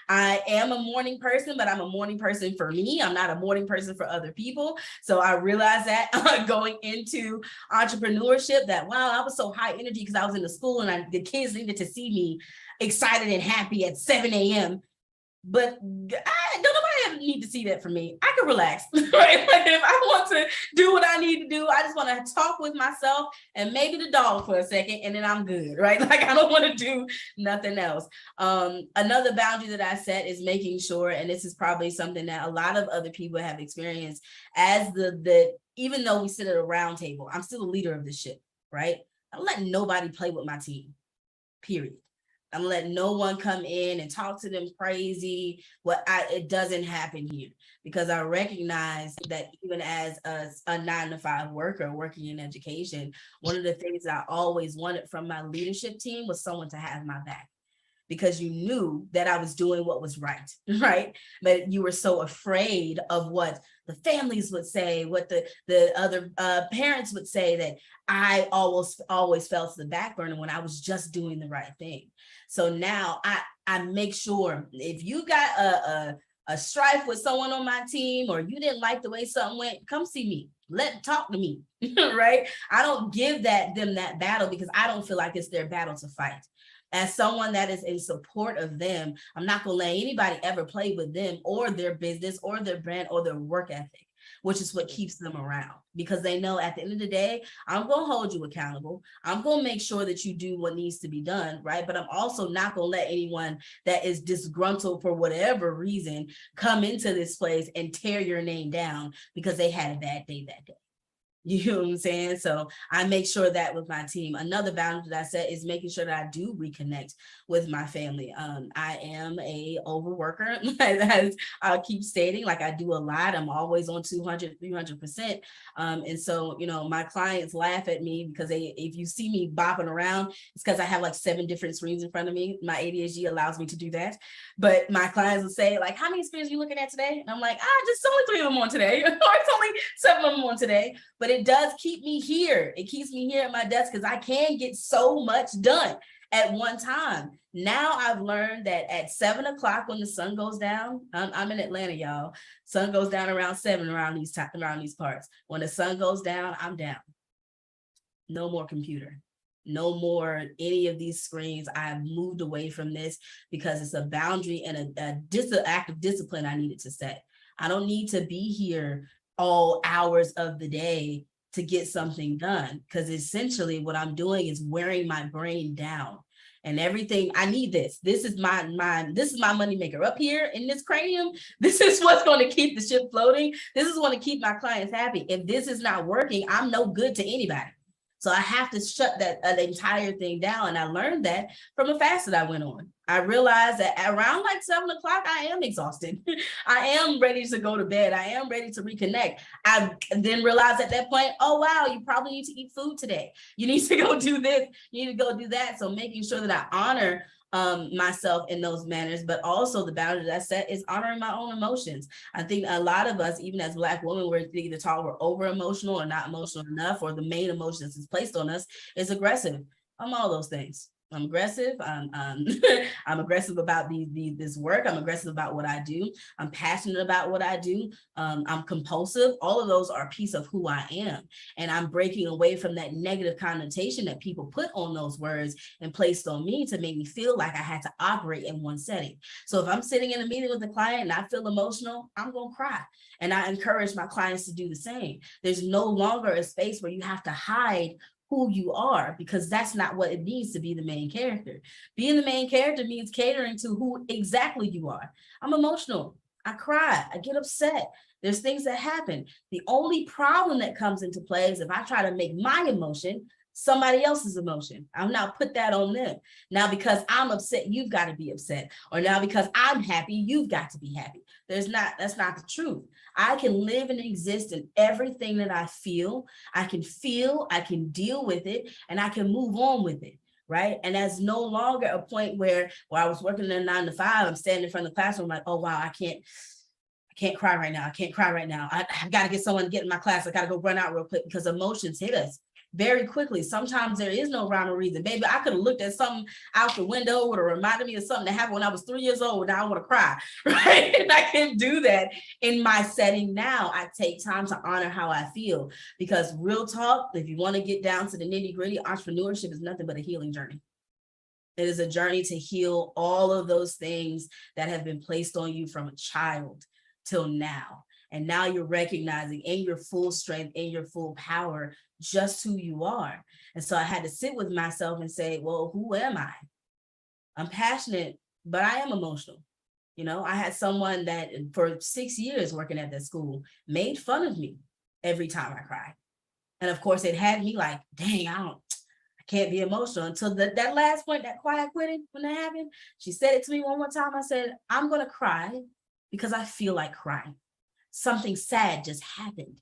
I am a morning person, but I'm a morning person for me. I'm not a morning person for other people. So I realized that going into entrepreneurship, that wow, I was so high energy because I was in the school and the kids needed to see me excited and happy at 7 a.m. But nobody need to see that from me. I can relax, right? Like if I want to do what I need to do, I just want to talk with myself and maybe the dog for a second, and then I'm good, right? Like I don't want to do nothing else. Another boundary that I set is making sure, and this is probably something that a lot of other people have experienced, as even though we sit at a round table, I'm still the leader of this ship, right? I don't let nobody play with my team, period. I'm letting no one come in and talk to them crazy. It doesn't happen here, because I recognize that even as a 9-to-5 worker working in education, one of the things that I always wanted from my leadership team was someone to have my back, because you knew that I was doing what was right, right? But you were so afraid of what the families would say, what the other parents would say, that I always fell to the back burner when I was just doing the right thing. So now I make sure if you got a strife with someone on my team, or you didn't like the way something went, come see me. Talk to me, right? I don't give them that battle, because I don't feel like it's their battle to fight. As someone that is in support of them, I'm not going to let anybody ever play with them or their business or their brand or their work ethic, which is what keeps them around, because they know at the end of the day, I'm going to hold you accountable. I'm going to make sure that you do what needs to be done, right? But I'm also not going to let anyone that is disgruntled for whatever reason come into this place and tear your name down because they had a bad day that day. You know what I'm saying? So I make sure that with my team. Another boundary that I set is making sure that I do reconnect with my family. I am a overworker, as I keep stating, like I do a lot. I'm always on 200, 300%. And so, my clients laugh at me because if you see me bopping around, it's because I have like 7 different screens in front of me. My ADHD allows me to do that. But my clients will say, like, how many screens are you looking at today? And I'm like, just only 3 of them on today. Or it's only 7 of them on today. But it does keep me here. It keeps me here at my desk because I can get so much done at one time. Now I've learned that at 7 o'clock when the sun goes down, I'm in Atlanta, y'all. Sun goes down around 7 around these parts. When the sun goes down, I'm down. No more computer. No more any of these screens. I've moved away from this because it's a boundary and an act of discipline I needed to set. I don't need to be here all hours of the day to get something done, because essentially what I'm doing is wearing my brain down. And everything, I need this. This is my money maker up here in this cranium. This is what's going to keep the ship floating. This is going to keep my clients happy. If this is not working, I'm no good to anybody. So I have to shut that entire thing down. And I learned that from a fast that I went on. I realized that around like 7 o'clock, I am exhausted. I am ready to go to bed. I am ready to reconnect. I then realized at that point, oh, wow, you probably need to eat food today. You need to go do this. You need to go do that. So making sure that I honor myself in those manners, but also the boundary that I set is honoring my own emotions. I think a lot of us, even as Black women, we're thinking the talk we're over emotional or not emotional enough, or the main emotion that's placed on us is aggressive. I'm all those things. I'm aggressive. I'm aggressive about this work. I'm aggressive about what I do. I'm passionate about what I do. I'm compulsive. All of those are a piece of who I am. And I'm breaking away from that negative connotation that people put on those words and placed on me to make me feel like I had to operate in one setting. So if I'm sitting in a meeting with a client and I feel emotional, I'm going to cry. And I encourage my clients to do the same. There's no longer a space where you have to hide who you are, because that's not what it means to be the main character. Being the main character means catering to who exactly you are. I'm emotional. I cry. I get upset. There's things that happen. The only problem that comes into play is if I try to make my emotion somebody else's emotion. I'll now put that on them. Now, because I'm upset, you've got to be upset. Or now because I'm happy, you've got to be happy. That's not the truth. I can live and exist in everything that I feel. I can deal with it, and I can move on with it. Right. And that's no longer a point where I was working in a 9 to 5, I'm standing in front of the classroom like, oh, wow, I can't cry right now. I can't cry right now. I've got to get someone to get in my class. I got to go run out real quick, because emotions hit us very quickly. Sometimes there is no rhyme or reason. Baby, I could have looked at something out the window, would have reminded me of something that happened when I was 3 years old. Now I want to cry, right? And I can do that in my setting now. I take time to honor how I feel, because real talk, if you want to get down to the nitty gritty, entrepreneurship is nothing but a healing journey. It is a journey to heal all of those things that have been placed on you from a child till now. And now you're recognizing in your full strength, in your full power, just who you are. And so I had to sit with myself and say, well, who am I? I'm passionate, but I am emotional. You know, I had someone that for 6 years working at that school made fun of me every time I cried. And of course, it had me like, dang, I can't be emotional until that last point, that quiet quitting, when that happened. She said it to me one more time. I said, I'm going to cry because I feel like crying. Something sad just happened.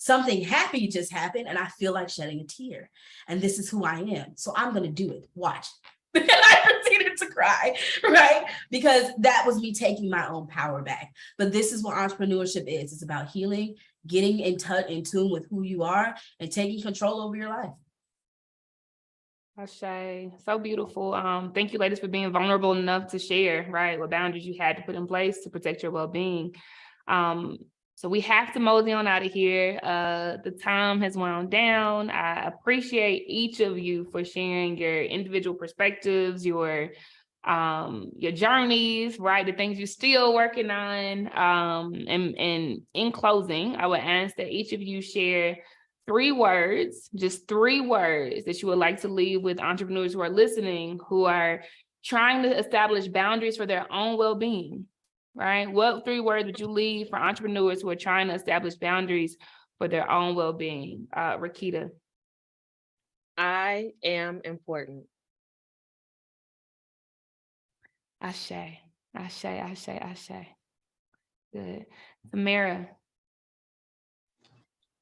Something happy just happened, and I feel like shedding a tear. And this is who I am. So I'm going to do it. Watch. And I proceeded to cry, right? Because that was me taking my own power back. But this is what entrepreneurship is. It's about healing, getting in tune with who you are, and taking control over your life. Ashe, so beautiful. Thank you, ladies, for being vulnerable enough to share, right, what boundaries you had to put in place to protect your well-being. So we have to mosey on out of here. The time has wound down. I appreciate each of you for sharing your individual perspectives, your journeys, right? The things you're still working on. And in closing, I would ask that each of you share 3 words, just 3 words that you would like to leave with entrepreneurs who are listening, who are trying to establish boundaries for their own well-being. Right? What 3 words would you leave for entrepreneurs who are trying to establish boundaries for their own well-being? Rakita. I am important. Ashe, Ashe, Ashe, Ashe. Good. Samara.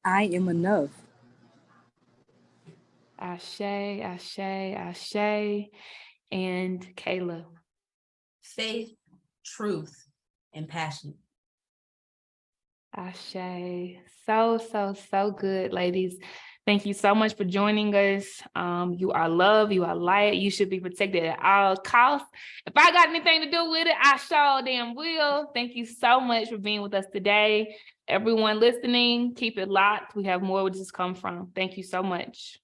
I am enough. Ashe, Ashe, Ashe. And Kayla. Faith, truth, and passion. Ashe. So good, ladies. Thank you so much for joining us. You are loved, you are light, you should be protected at all costs. If I got anything to do with it, I sure damn will. Thank you so much for being with us today. Everyone listening, keep it locked. We have more where this come from. Thank you so much.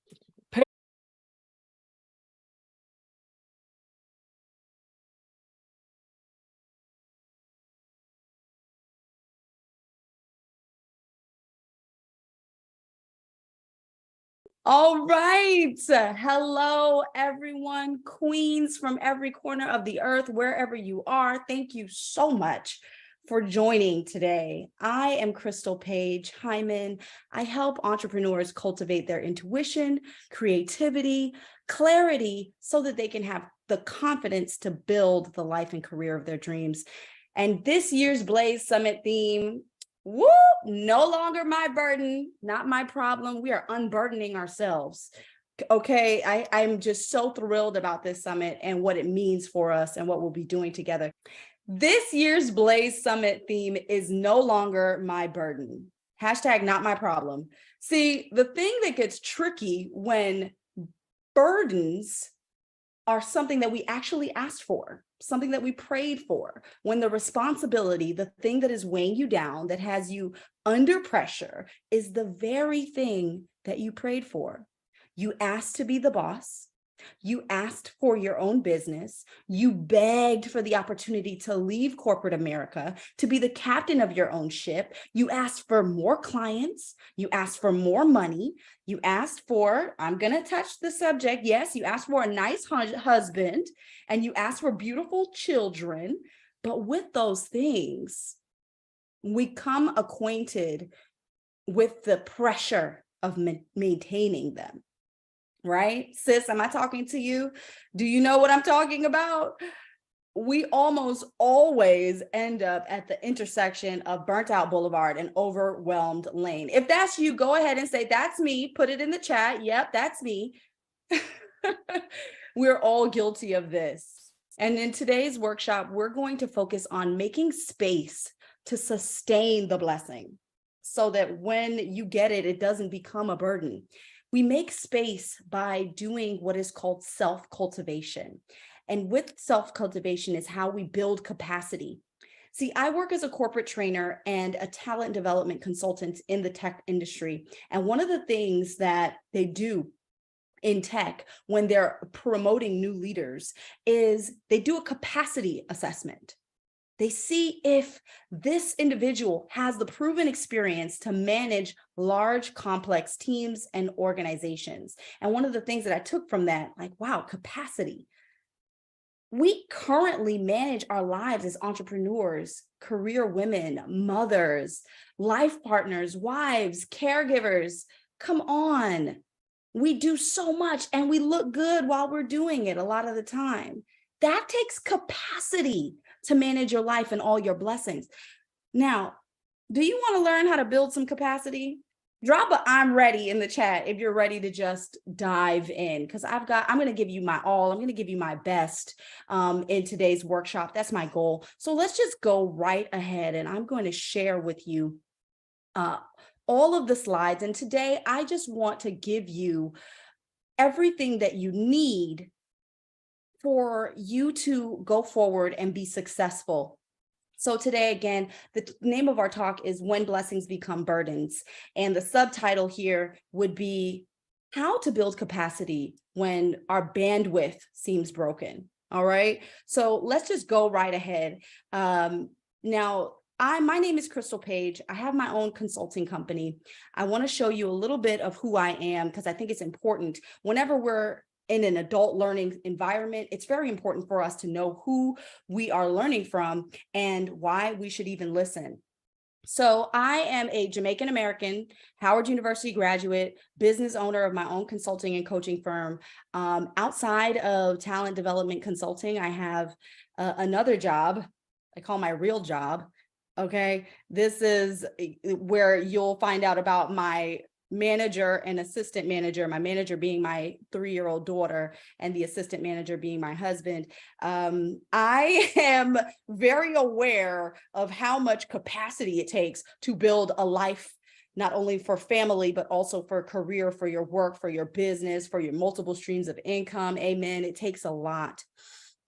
All right. Hello, everyone. Queens from every corner of the earth, wherever you are. Thank you so much for joining today. I am Crystal Page Hyman. I help entrepreneurs cultivate their intuition, creativity, clarity, so that they can have the confidence to build the life and career of their dreams. And this year's Blaze Summit theme, woo, no longer my burden, not my problem. We are unburdening ourselves. Okay, I'm just so thrilled about this summit and what it means for us and what we'll be doing together. This year's Blaze Summit theme is no longer my burden. Hashtag not my problem. See, the thing that gets tricky when burdens are something that we actually asked for, something that we prayed for, when the responsibility, the thing that is weighing you down, that has you under pressure, is the very thing that you prayed for. You asked to be the boss. You asked for your own business. You begged for the opportunity to leave corporate America, to be the captain of your own ship. You asked for more clients. You asked for more money. You asked for, I'm going to touch the subject. Yes, you asked for a nice husband and you asked for beautiful children. But with those things, we come acquainted with the pressure of maintaining them. Right? Sis, am I talking to you? Do you know what I'm talking about? We almost always end up at the intersection of Burnt Out Boulevard and Overwhelmed Lane. If that's you, go ahead and say, that's me. Put it in the chat. Yep, that's me. We're all guilty of this. And in today's workshop, we're going to focus on making space to sustain the blessing so that when you get it, it doesn't become a burden. We make space by doing what is called self-cultivation. And with self-cultivation is how we build capacity. See, I work as a corporate trainer and a talent development consultant in the tech industry. And one of the things that they do in tech when they're promoting new leaders is they do a capacity assessment. They see if this individual has the proven experience to manage large, complex teams and organizations. And one of the things that I took from that, like, wow, capacity. We currently manage our lives as entrepreneurs, career women, mothers, life partners, wives, caregivers. Come on. We do so much and we look good while we're doing it a lot of the time. That takes capacity to manage your life and all your blessings. Now, do you want to learn how to build some capacity? Drop a I'm ready in the chat if you're ready to just dive in, because I'm going to give you my all. I'm going to give you my best in today's workshop. That's my goal. So let's just go right ahead and I'm going to share with you all of the slides. And today I just want to give you everything that you need for you to go forward and be successful. So today, again, the name of our talk is When Blessings Become Burdens. And the subtitle here would be How to Build Capacity When Our Bandwidth Seems Broken. All right. So let's just go right ahead. Now, my name is Crystal Page. I have my own consulting company. I want to show you a little bit of who I am because I think it's important. Whenever we're in an adult learning environment, it's very important for us to know who we are learning from and why we should even listen. So I am a Jamaican American, Howard University graduate, business owner of my own consulting and coaching firm. Outside of talent development consulting, I have another job. I call my real job. Okay, this is where you'll find out about my manager and assistant manager, my manager being my 3-year-old daughter and the assistant manager being my husband. I am very aware of how much capacity it takes to build a life, not only for family, but also for career, for your work, for your business, for your multiple streams of income. Amen. It takes a lot.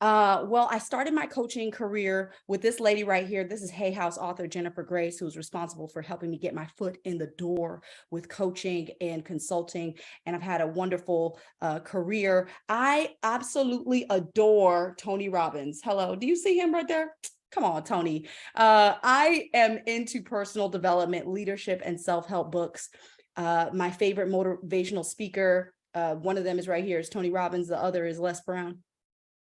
Well, I started my coaching career with this lady right here. This is Hay House author Jennifer Grace, who's responsible for helping me get my foot in the door with coaching and consulting. And I've had a wonderful career. I absolutely adore Tony Robbins. Hello, do you see him right there? Come on, Tony. I am into personal development, leadership, and self-help books. My favorite motivational speaker, one of them is right here, is Tony Robbins. The other is Les Brown.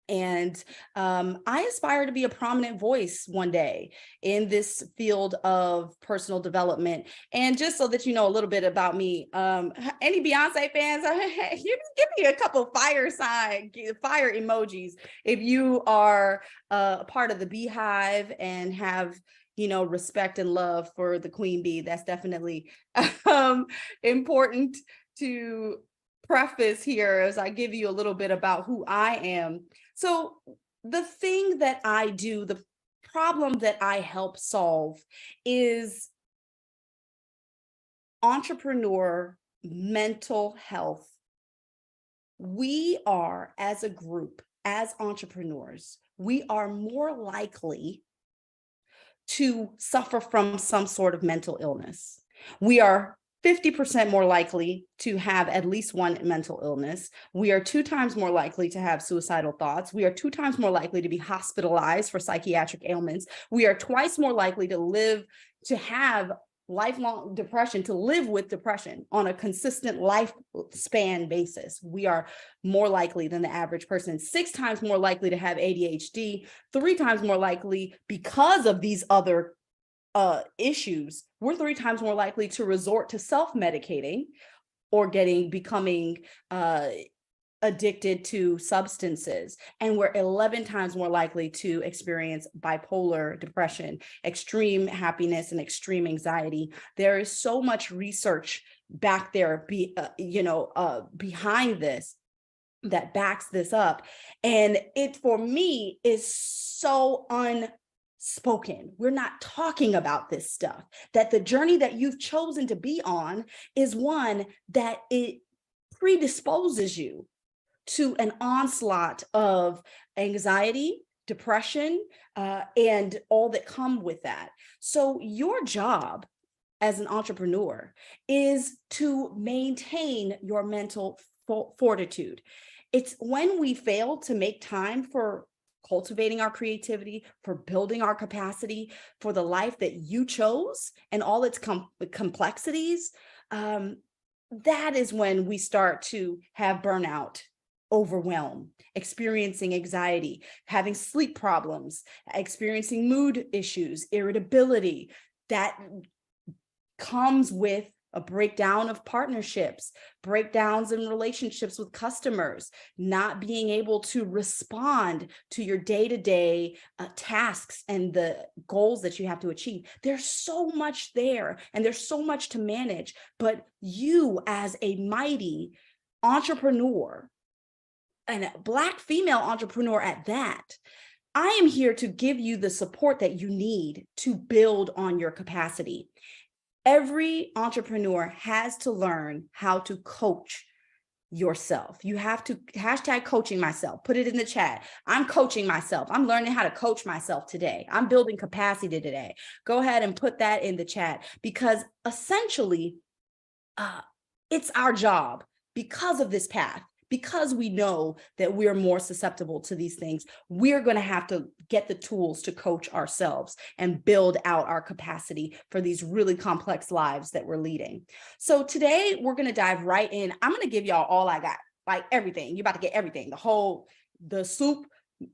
And I aspire to be a prominent voice one day in this field of personal development. And just so that you know a little bit about me, any Beyonce fans, you can give me a couple fire emojis if you are a part of the Beehive and have, you know, respect and love for the Queen Bee. That's definitely important to preface here as I give you a little bit about who I am. So the thing that I do, the problem that I help solve is entrepreneur mental health. We are, as a group, as entrepreneurs, we are more likely to suffer from some sort of mental illness. We are 50% more likely to have at least one mental illness. We are 2 times more likely to have suicidal thoughts. We are 2 times more likely to be hospitalized for psychiatric ailments. We are twice more likely to have lifelong depression, to live with depression on a consistent lifespan basis. We are more likely than the average person, 6 times more likely to have ADHD, 3 times more likely because of these other issues. We're 3 times more likely to resort to self-medicating or becoming addicted to substances. And we're 11 times more likely to experience bipolar depression, extreme happiness, and extreme anxiety. There is so much research back there, behind this that backs this up. And it, for me, is so unspoken. We're not talking about this stuff, that the journey that you've chosen to be on is one that it predisposes you to an onslaught of anxiety, depression, and all that come with that. So your job as an entrepreneur is to maintain your mental fortitude. It's when we fail to make time for cultivating our creativity, for building our capacity, for the life that you chose and all its complexities, that is when we start to have burnout, overwhelm, experiencing anxiety, having sleep problems, experiencing mood issues, irritability. That comes with a breakdown of partnerships, breakdowns in relationships with customers, not being able to respond to your day-to-day tasks and the goals that you have to achieve. There's so much there and there's so much to manage, but you as a mighty entrepreneur, and a Black female entrepreneur at that, I am here to give you the support that you need to build on your capacity. Every entrepreneur has to learn how to coach yourself. You have to hashtag coaching myself, put it in the chat. I'm coaching myself. I'm learning how to coach myself today. I'm building capacity today. Go ahead and put that in the chat, because essentially it's our job, because of this path, because we know that we're more susceptible to these things, we're going to have to get the tools to coach ourselves and build out our capacity for these really complex lives that we're leading. So today we're going to dive right in. I'm going to give y'all all I got, like everything. You're about to get everything, the soup,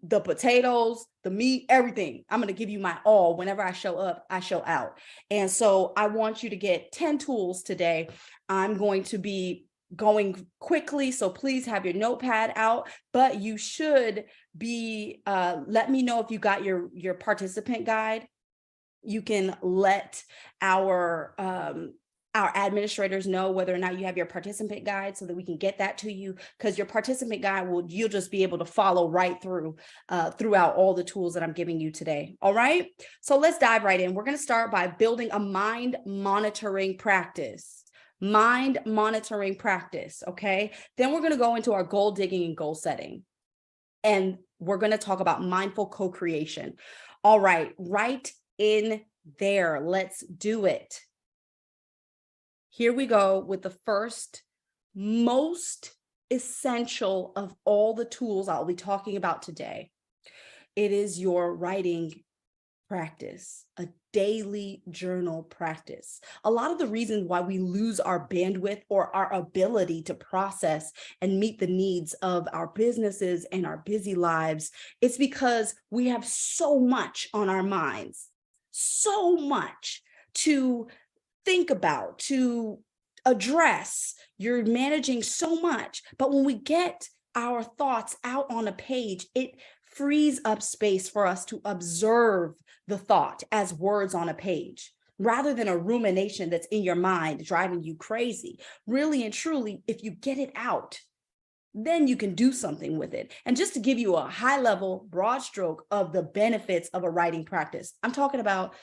the potatoes, the meat, everything. I'm going to give you my all. Whenever I show up, I show out. And so I want you to get 10 tools today. I'm going to be going quickly, so please have your notepad out, but you should be, let me know if you got your participant guide. You can let our administrators know whether or not you have your participant guide so that we can get that to you, because your participant guide you'll just be able to follow right through throughout all the tools that I'm giving you today. All right, so let's dive right in. We're going to start by building a mind monitoring practice. Mind monitoring practice, okay? Then we're going to go into our goal digging and goal setting. And we're going to talk about mindful co-creation. All right, right in there. Let's do it. Here we go with the first, most essential of all the tools I'll be talking about today. It is your writing practice, a daily journal practice. A lot of the reasons why we lose our bandwidth or our ability to process and meet the needs of our businesses and our busy lives, it's because we have so much on our minds, so much to think about, to address. You're managing so much, but when we get our thoughts out on a page, it frees up space for us to observe the thought as words on a page, rather than a rumination that's in your mind driving you crazy. Really and truly, if you get it out, then you can do something with it. And just to give you a high level, broad stroke of the benefits of a writing practice, I'm talking about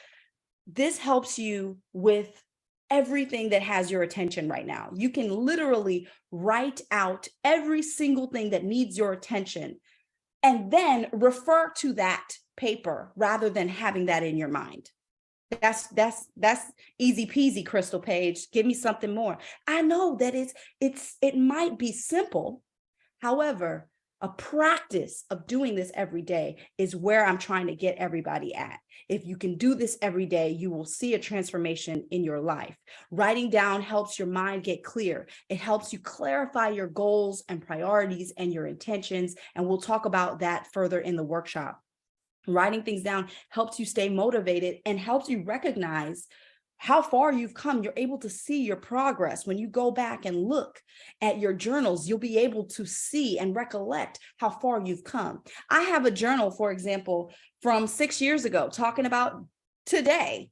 this helps you with everything that has your attention right now. You can literally write out every single thing that needs your attention and then refer to that paper rather than having that in your mind. That's easy peasy, Crystal Page. Give me something more. I know that it might be simple. However, a practice of doing this every day is where I'm trying to get everybody at. If you can do this every day, you will see a transformation in your life. Writing down helps your mind get clear. It helps you clarify your goals and priorities and your intentions. And we'll talk about that further in the workshop. Writing things down helps you stay motivated and helps you recognize how far you've come. You're able to see your progress. When you go back and look at your journals, you'll be able to see and recollect how far you've come. I have a journal, for example, from 6 years ago, talking about today.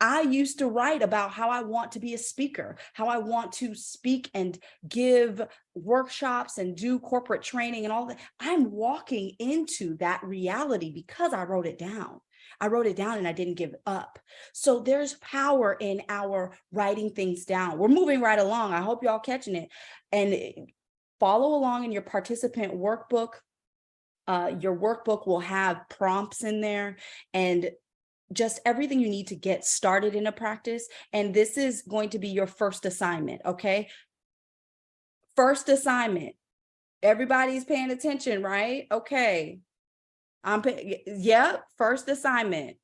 I used to write about how I want to be a speaker, how I want to speak and give workshops and do corporate training and all that. I'm walking into that reality because I wrote it down. I wrote it down and I didn't give up. So there's power in our writing things down. We're moving right along. I hope y'all catching it. And follow along in your participant workbook. Your workbook will have prompts in there and just everything you need to get started in a practice. And this is going to be your first assignment, okay? First assignment. Everybody's paying attention, right? Okay. First assignment.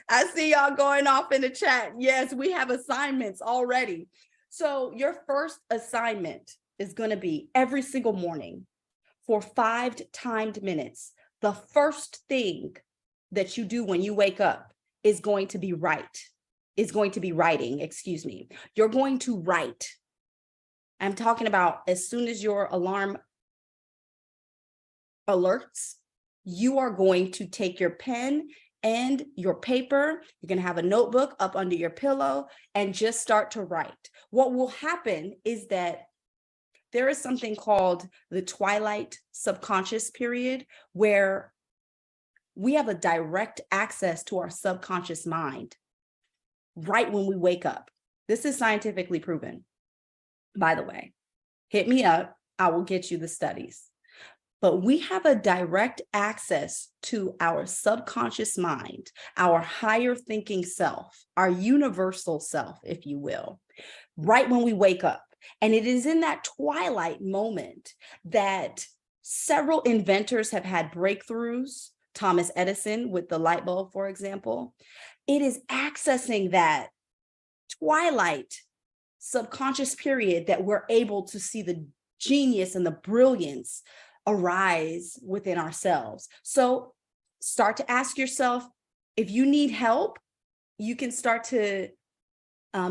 I see y'all going off in the chat. Yes, we have assignments already. So your first assignment is going to be every single morning for 5 timed minutes. The first thing that you do when you wake up is going to be writing, excuse me. You're going to write. I'm talking about as soon as your alarm alerts, you are going to take your pen and your paper. You're going to have a notebook up under your pillow and just start to write. What will happen is that there is something called the twilight subconscious period where we have a direct access to our subconscious mind right when we wake up. This is scientifically proven, by the way. Hit me up. I will get you the studies. But we have a direct access to our subconscious mind, our higher thinking self, our universal self, if you will, right when we wake up. And it is in that twilight moment that several inventors have had breakthroughs. Thomas Edison with the light bulb, for example. It is accessing that twilight subconscious period that we're able to see the genius and the brilliance arise within ourselves. So start to ask yourself, if you need help, you can start to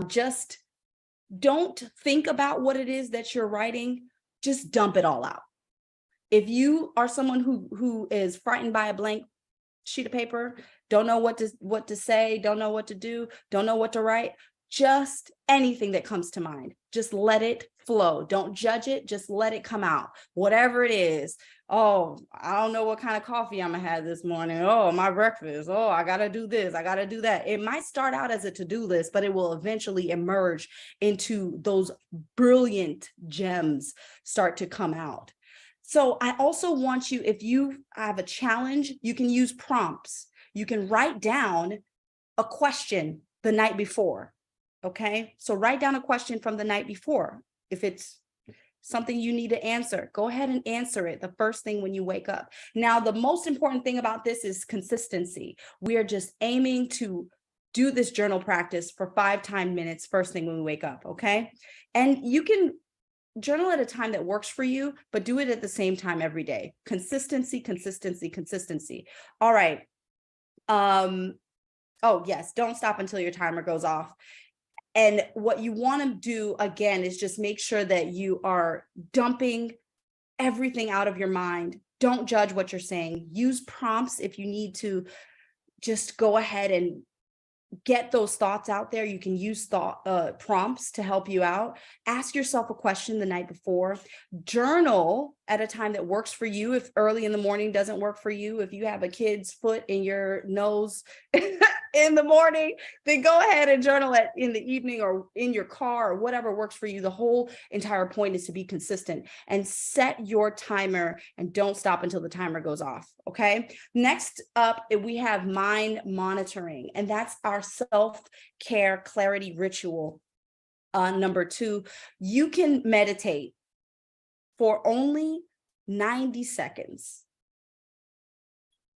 just don't think about what it is that you're writing, just dump it all out. If you are someone who is frightened by a blank sheet of paper, don't know what to say, don't know what to do, don't know what to write, just anything that comes to mind, just let it flow. Don't judge it, just let it come out. Whatever it is. Oh, I don't know what kind of coffee I'm gonna have this morning. Oh, my breakfast. Oh, I gotta do this, I gotta do that. It might start out as a to-do list, but it will eventually emerge into those brilliant gems start to come out. So I also want you, if you have a challenge, you can use prompts. You can write down a question the night before, okay? So write down a question from the night before. If it's something you need to answer, go ahead and answer it the first thing when you wake up. Now, the most important thing about this is consistency. We are just aiming to do this journal practice for 5 time minutes first thing when we wake up, okay? And you can journal at a time that works for you, but do it at the same time every day. Consistency, consistency, consistency. All right. Oh, yes, don't stop until your timer goes off. And what you want to do, again, is just make sure that you are dumping everything out of your mind. Don't judge what you're saying. Use prompts if you need to just go ahead and get those thoughts out there. You can use prompts to help you out. Ask yourself a question the night before. Journal at a time that works for you. If early in the morning doesn't work for you, if you have a kid's foot in your nose in the morning, then go ahead and journal it in the evening or in your car or whatever works for you. The whole entire point is to be consistent and set your timer and don't stop until the timer goes off. Okay. Next up, we have mind monitoring, and that's our self-care clarity ritual. Number 2, you can meditate for only 90 seconds.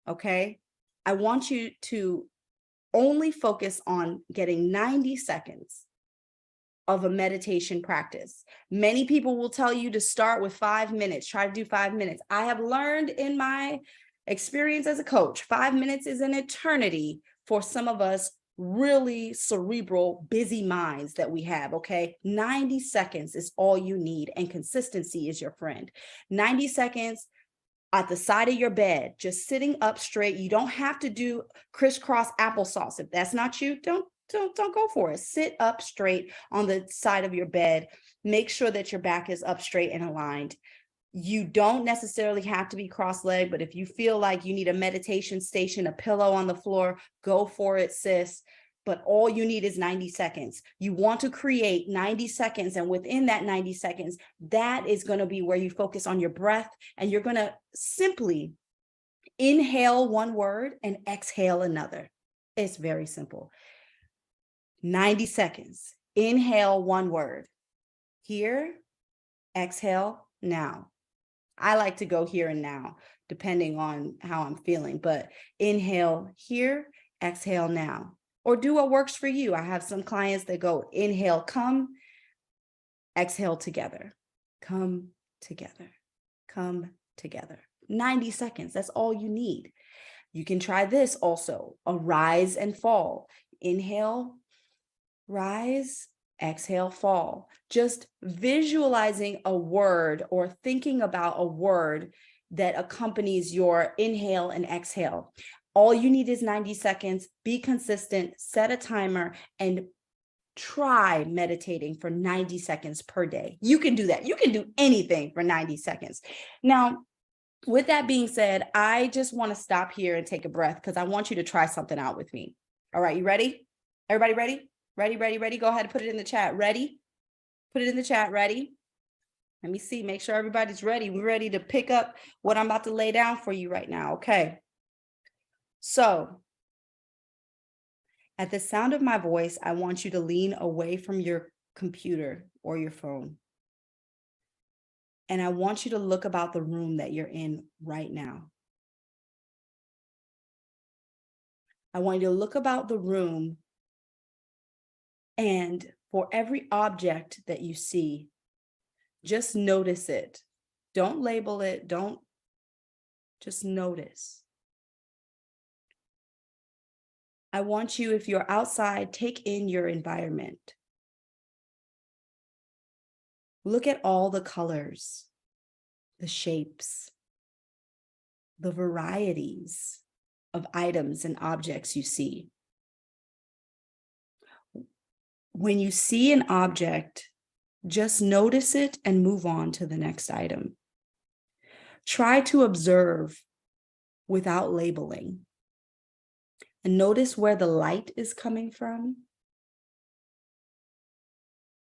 Okay. I want you to only focus on getting 90 seconds of a meditation practice. Many people will tell you to start with 5 minutes, try to do 5 minutes. I have learned in my experience as a coach, 5 minutes is an eternity for some of us really cerebral, busy minds that we have, okay? 90 seconds is all you need, and consistency is your friend. 90 seconds at the side of your bed, just sitting up straight. You don't have to do crisscross applesauce. If that's not you, don't go for it. Sit up straight on the side of your bed. Make sure that your back is up straight and aligned. You don't necessarily have to be cross-legged, but if you feel like you need a meditation station, a pillow on the floor, go for it, sis. But all you need is 90 seconds. You want to create 90 seconds. And within that 90 seconds, that is going to be where you focus on your breath. And you're going to simply inhale one word and exhale another. It's very simple. 90 seconds. Inhale one word. Here, exhale now. I like to go here and now, depending on how I'm feeling, but inhale here, exhale now, or do what works for you. I have some clients that go inhale, come, exhale together, come together, come together. 90 seconds, that's all you need. You can try this also, a rise and fall. Inhale, rise, exhale, fall. Just visualizing a word or thinking about a word that accompanies your inhale and exhale. All you need is 90 seconds. Be consistent, set a timer, and try meditating for 90 seconds per day. You can do that. You can do anything for 90 seconds. Now, with that being said, I just want to stop here and take a breath because I want you to try something out with me. All right, you ready? Everybody ready? Ready? Go ahead and put it in the chat. Ready? Put it in the chat. Ready? Let me see. Make sure everybody's ready. We're ready to pick up what I'm about to lay down for you right now. Okay. So at the sound of my voice, I want you to lean away from your computer or your phone. And I want you to look about the room that you're in right now. I want you to look about the room, and for every object that you see, just notice it. Don't label it. Just notice. I want you, if you're outside, take in your environment. Look at all the colors, the shapes, the varieties of items and objects you see. When you see an object, just notice it and move on to the next item. Try to observe without labeling. And notice where the light is coming from.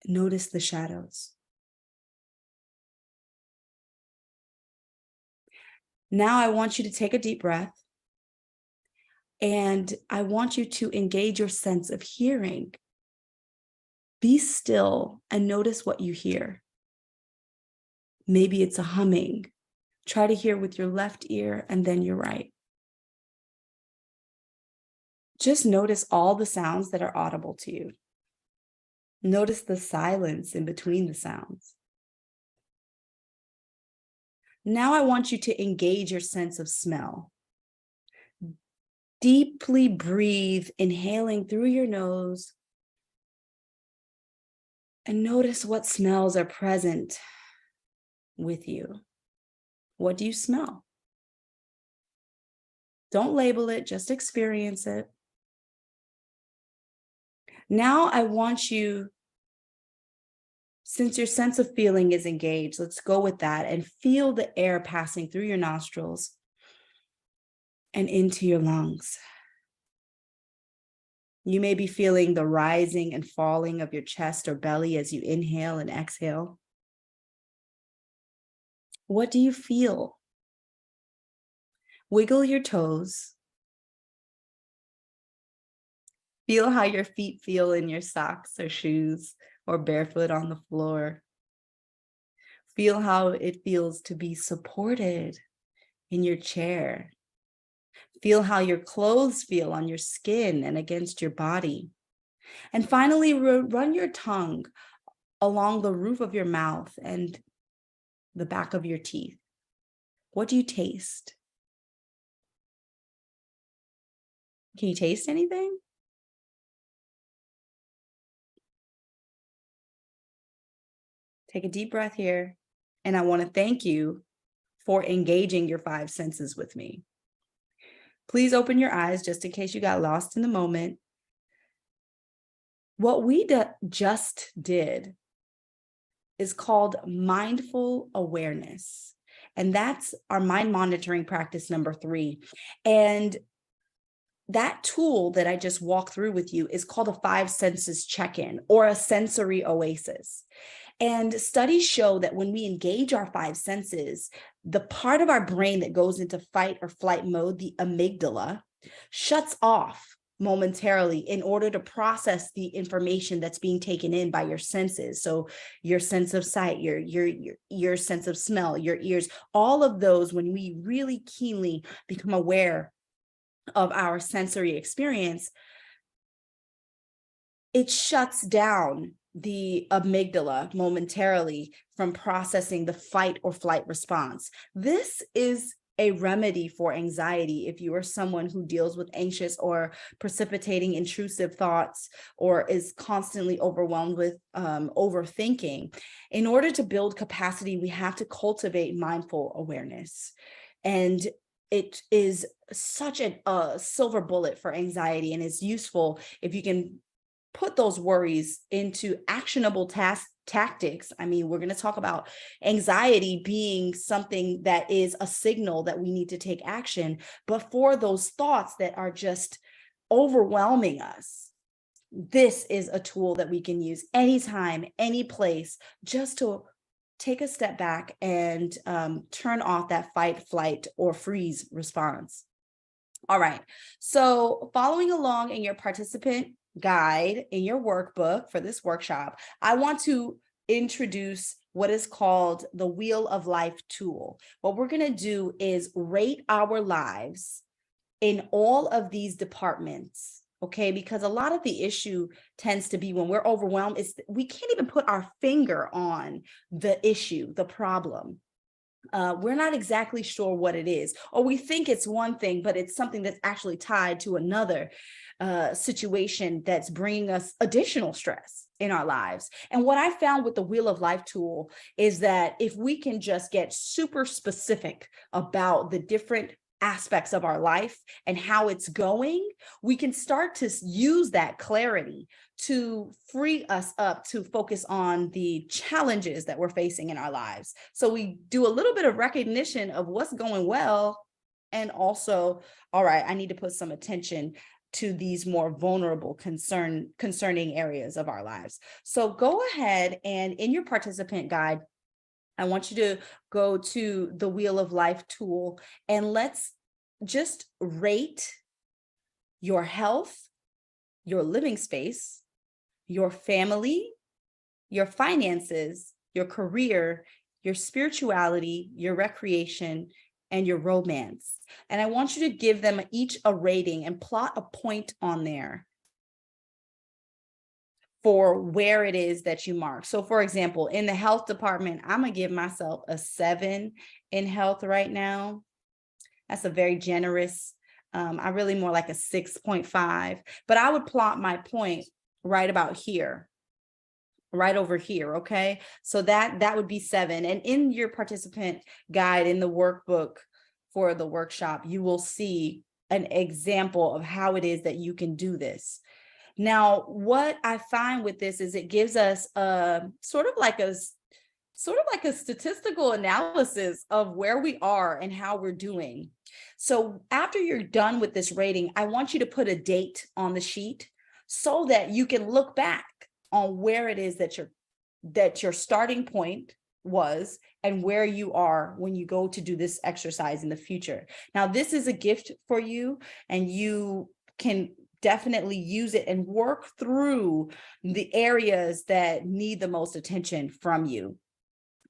Notice the shadows. Now I want you to take a deep breath, and I want you to engage your sense of hearing. Be still and notice what you hear. Maybe it's a humming. Try to hear with your left ear and then your right. Just notice all the sounds that are audible to you. Notice the silence in between the sounds. Now I want you to engage your sense of smell. Deeply breathe, inhaling through your nose, and notice what smells are present with you. What do you smell? Don't label it, just experience it. Now I want you, since your sense of feeling is engaged, let's go with that and feel the air passing through your nostrils and into your lungs. You may be feeling the rising and falling of your chest or belly as you inhale and exhale. What do you feel? Wiggle your toes. Feel how your feet feel in your socks or shoes or barefoot on the floor. Feel how it feels to be supported in your chair. Feel how your clothes feel on your skin and against your body. And finally, run your tongue along the roof of your mouth and the back of your teeth. What do you taste? Can you taste anything? Take a deep breath here. And I want to thank you for engaging your 5 senses with me. Please open your eyes just in case you got lost in the moment. What we just did is called mindful awareness. And that's our mind monitoring practice number 3. And that tool that I just walked through with you is called a 5 senses check-in or a sensory oasis. And studies show that when we engage our 5 senses, the part of our brain that goes into fight or flight mode, the amygdala, shuts off momentarily in order to process the information that's being taken in by your senses. So your sense of sight, your sense of smell, your ears, all of those, when we really keenly become aware of our sensory experience, it shuts down the amygdala momentarily from processing the fight or flight response. This is a remedy for anxiety if you are someone who deals with anxious or precipitating intrusive thoughts or is constantly overwhelmed with overthinking. In order to build capacity, we have to cultivate mindful awareness. And it is such a silver bullet for anxiety, and is useful if you can put those worries into actionable tactics. I mean, we're going to talk about anxiety being something that is a signal that we need to take action, but for those thoughts that are just overwhelming us, this is a tool that we can use anytime, any place, just to take a step back and turn off that fight, flight, or freeze response. All right. So following along in your participant guide in your workbook for this workshop, I want to introduce what is called the Wheel of Life tool. What we're going to do is rate our lives in all of these departments, okay? Because a lot of the issue tends to be when we're overwhelmed, is we can't even put our finger on the issue, the problem. We're not exactly sure what it is, or we think it's one thing, but it's something that's actually tied to another situation that's bringing us additional stress in our lives. And what I found with the Wheel of Life tool is that if we can just get super specific about the different aspects of our life and how it's going, we can start to use that clarity to free us up to focus on the challenges that we're facing in our lives. So we do a little bit of recognition of what's going well, and also, all right, I need to put some attention to these more vulnerable concerning areas of our lives. So go ahead, and in your participant guide, I want you to go to the Wheel of Life tool, and let's just rate your health, your living space, your family, your finances, your career, your spirituality, your recreation, and your romance. And I want you to give them each a rating and plot a point on there for where it is that you mark. So for example, in the health department, I'm gonna give myself a 7 in health right now. That's a very generous, I really more like a 6.5, but I would plot my point right about here, right over here, okay? So that would be 7. And in your participant guide, in the workbook for the workshop, you will see an example of how it is that you can do this. Now, what I find with this is it gives us a sort of like a statistical analysis of where we are and how we're doing. So after you're done with this rating, I want you to put a date on the sheet so that you can look back on where it is that your starting point was and where you are when you go to do this exercise in the future. Now, this is a gift for you, and you can definitely use it and work through the areas that need the most attention from you.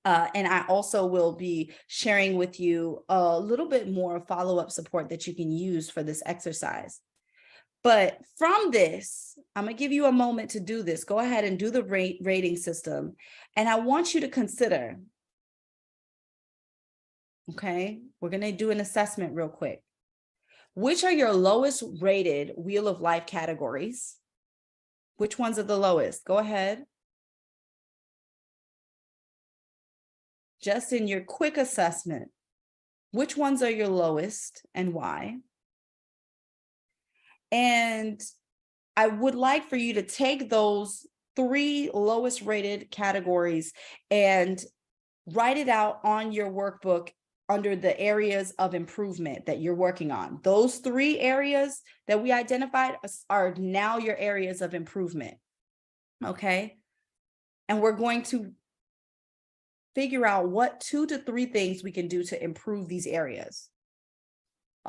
And I also will be sharing with you a little bit more follow-up support that you can use for this exercise. But from this, I'm going to give you a moment to do this. Go ahead and do the rating system. And I want you to consider, okay, we're going to do an assessment real quick. Which are your lowest rated Wheel of Life categories? Which ones are the lowest? Go ahead. Just in your quick assessment, which ones are your lowest and why? And I would like for you to take those 3 lowest rated categories and write it out on your workbook under the areas of improvement that you're working on. Those 3 areas that we identified are now your areas of improvement, okay? And we're going to figure out what 2 to 3 things we can do to improve these areas.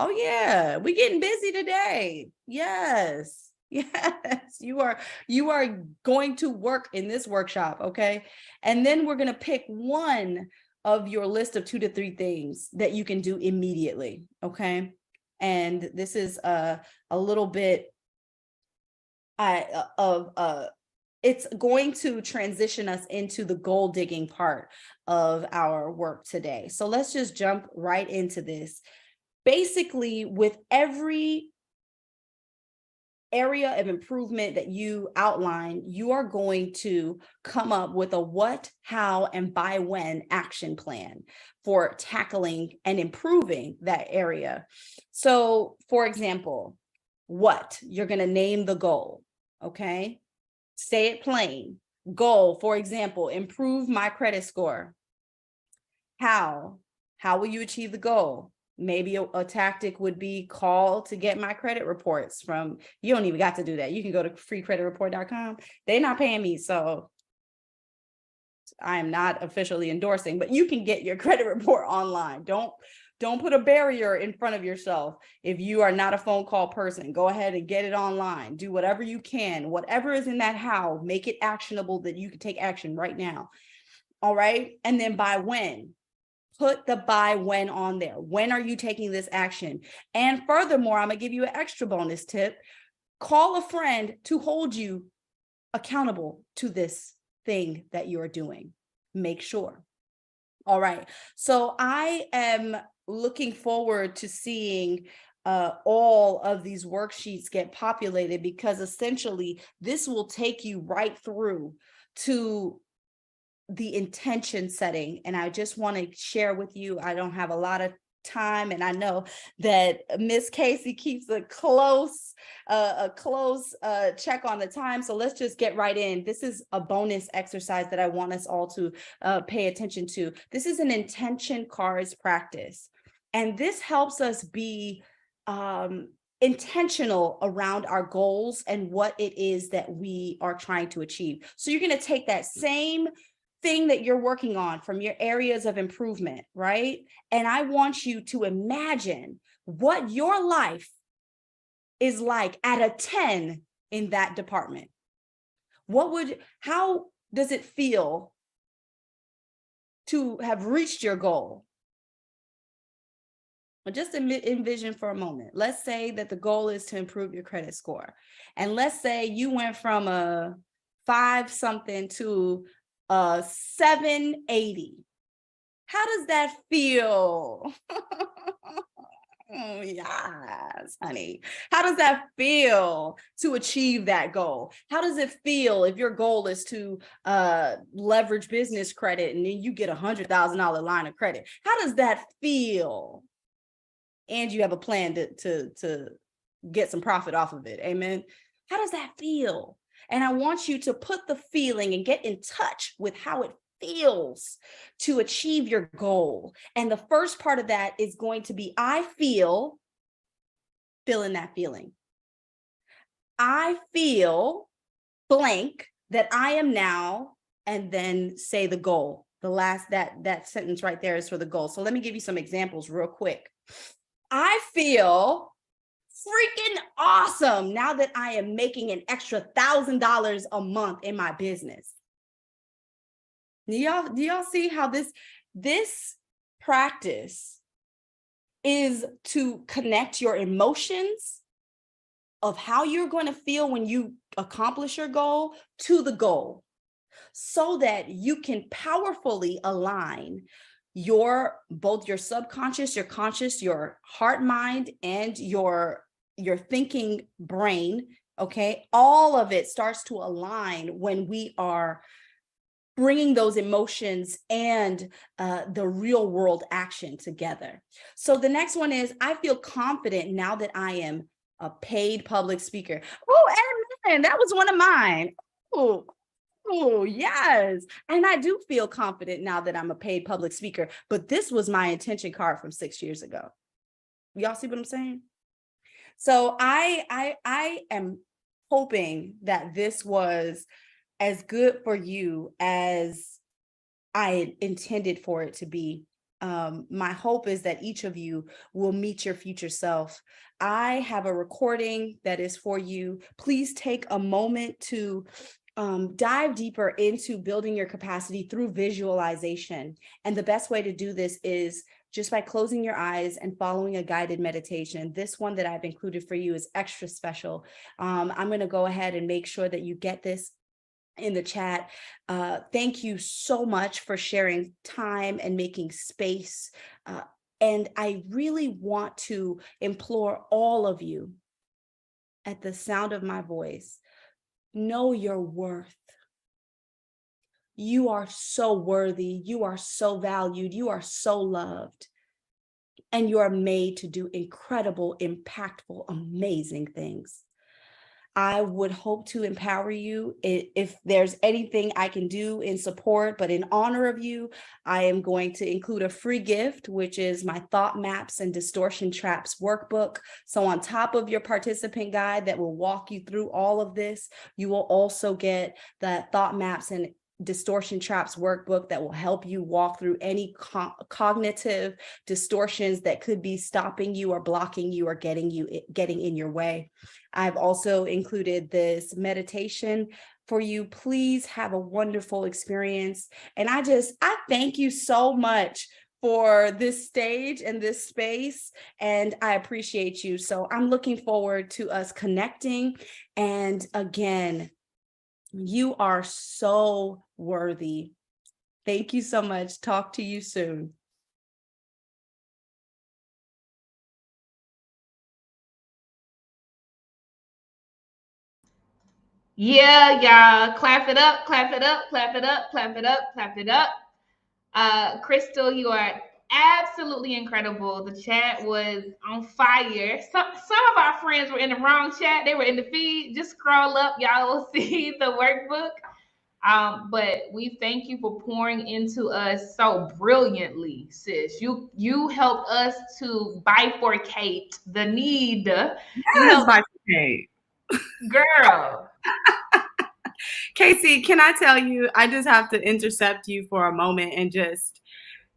Oh yeah, we're getting busy today. Yes, yes, you are going to work in this workshop, okay? And then we're gonna pick one of your list of 2 to 3 things that you can do immediately, okay? And this is a little bit it's going to transition us into the goal digging part of our work today. So let's just jump right into this. Basically, with every area of improvement that you outline, you are going to come up with a what, how, and by when action plan for tackling and improving that area. So, for example, what? You're going to name the goal, okay? Say it plain. Goal, for example, improve my credit score. How? How will you achieve the goal? Maybe a tactic would be call to get my credit reports from, you don't even got to do that. You can go to freecreditreport.com. They're not paying me, so I am not officially endorsing, but you can get your credit report online. Don't put a barrier in front of yourself. If you are not a phone call person, go ahead and get it online. Do whatever you can, whatever is in that how, make it actionable that you can take action right now. All right. And then by when, put the by when on there. When are you taking this action? And furthermore, I'm gonna give you an extra bonus tip. Call a friend to hold you accountable to this thing that you're doing. Make sure. All right. So I am looking forward to seeing all of these worksheets get populated, because essentially this will take you right through to the intention setting. And I just want to share with you, I don't have a lot of time, and I know that Miss Casey keeps a close check on the time. So let's just get right in. This is a bonus exercise that I want us all to pay attention to. This is an intention cards practice. And this helps us be intentional around our goals and what it is that we are trying to achieve. So you're going to take that same thing that you're working on from your areas of improvement, right? And I want you to imagine what your life is like at a 10 in that department. How does it feel to have reached your goal. But just envision for a moment. Let's say that the goal is to improve your credit score. And let's say you went from a 5 something to a 780. How does that feel? Oh, yes, honey. How does that feel to achieve that goal? How does it feel if your goal is to leverage business credit and then you get $100,000 line of credit? How does that feel? And you have a plan to get some profit off of it. Amen. How does that feel? And I want you to put the feeling and get in touch with how it feels to achieve your goal. And the first part of that is going to be, I feel, fill in that feeling. I feel blank that I am now, and then say the goal. The last, that sentence right there is for the goal. So let me give you some examples real quick. I feel freaking awesome now that I am making an extra $1,000 a month in my business. Do y'all see how this practice is to connect your emotions of how you're going to feel when you accomplish your goal to the goal, so that you can powerfully align both your subconscious, your conscious, your heart, mind, and your thinking brain. Okay, all of it starts to align when we are bringing those emotions and the real world action together. So the next one is, I feel confident now that I am a paid public speaker. Oh, and that was one of mine. Oh, yes. And I do feel confident now that I'm a paid public speaker, but this was my intention card from 6 years ago. Y'all see what I'm saying? So I am hoping that this was as good for you as I intended for it to be. My hope is that each of you will meet your future self. I have a recording that is for you. Please take a moment to dive deeper into building your capacity through visualization. And the best way to do this is just by closing your eyes and following a guided meditation. This one that I've included for you is extra special. I'm going to go ahead and make sure that you get this in the chat. Thank you so much for sharing time and making space. And I really want to implore all of you at the sound of my voice, know your worth. You are so worthy. You are so valued. You are so loved. And you are made to do incredible, impactful, amazing things. I would hope to empower you. If there's anything I can do in support, but in honor of you, I am going to include a free gift, which is my Thought Maps and Distortion Traps workbook. So on top of your participant guide that will walk you through all of this, you will also get the Thought Maps and Distortion Traps workbook that will help you walk through any cognitive distortions that could be stopping you or blocking you or getting in your way. I've also included this meditation for you. Please have a wonderful experience. And I thank you so much for this stage and this space, and I appreciate you. So I'm looking forward to us connecting. And again, you are so worthy. Thank you so much. Talk to you soon. Yeah, y'all. Clap it up, clap it up, clap it up, clap it up, clap it up. Crystal, you are absolutely incredible. The chat was on fire. Some of our friends were in the wrong chat. They were in the feed. Just scroll up. Y'all will see the workbook. But we thank you for pouring into us so brilliantly, sis. You helped us to bifurcate the need. Yes, bifurcate. Girl. Casey, can I tell you, I just have to intercept you for a moment and just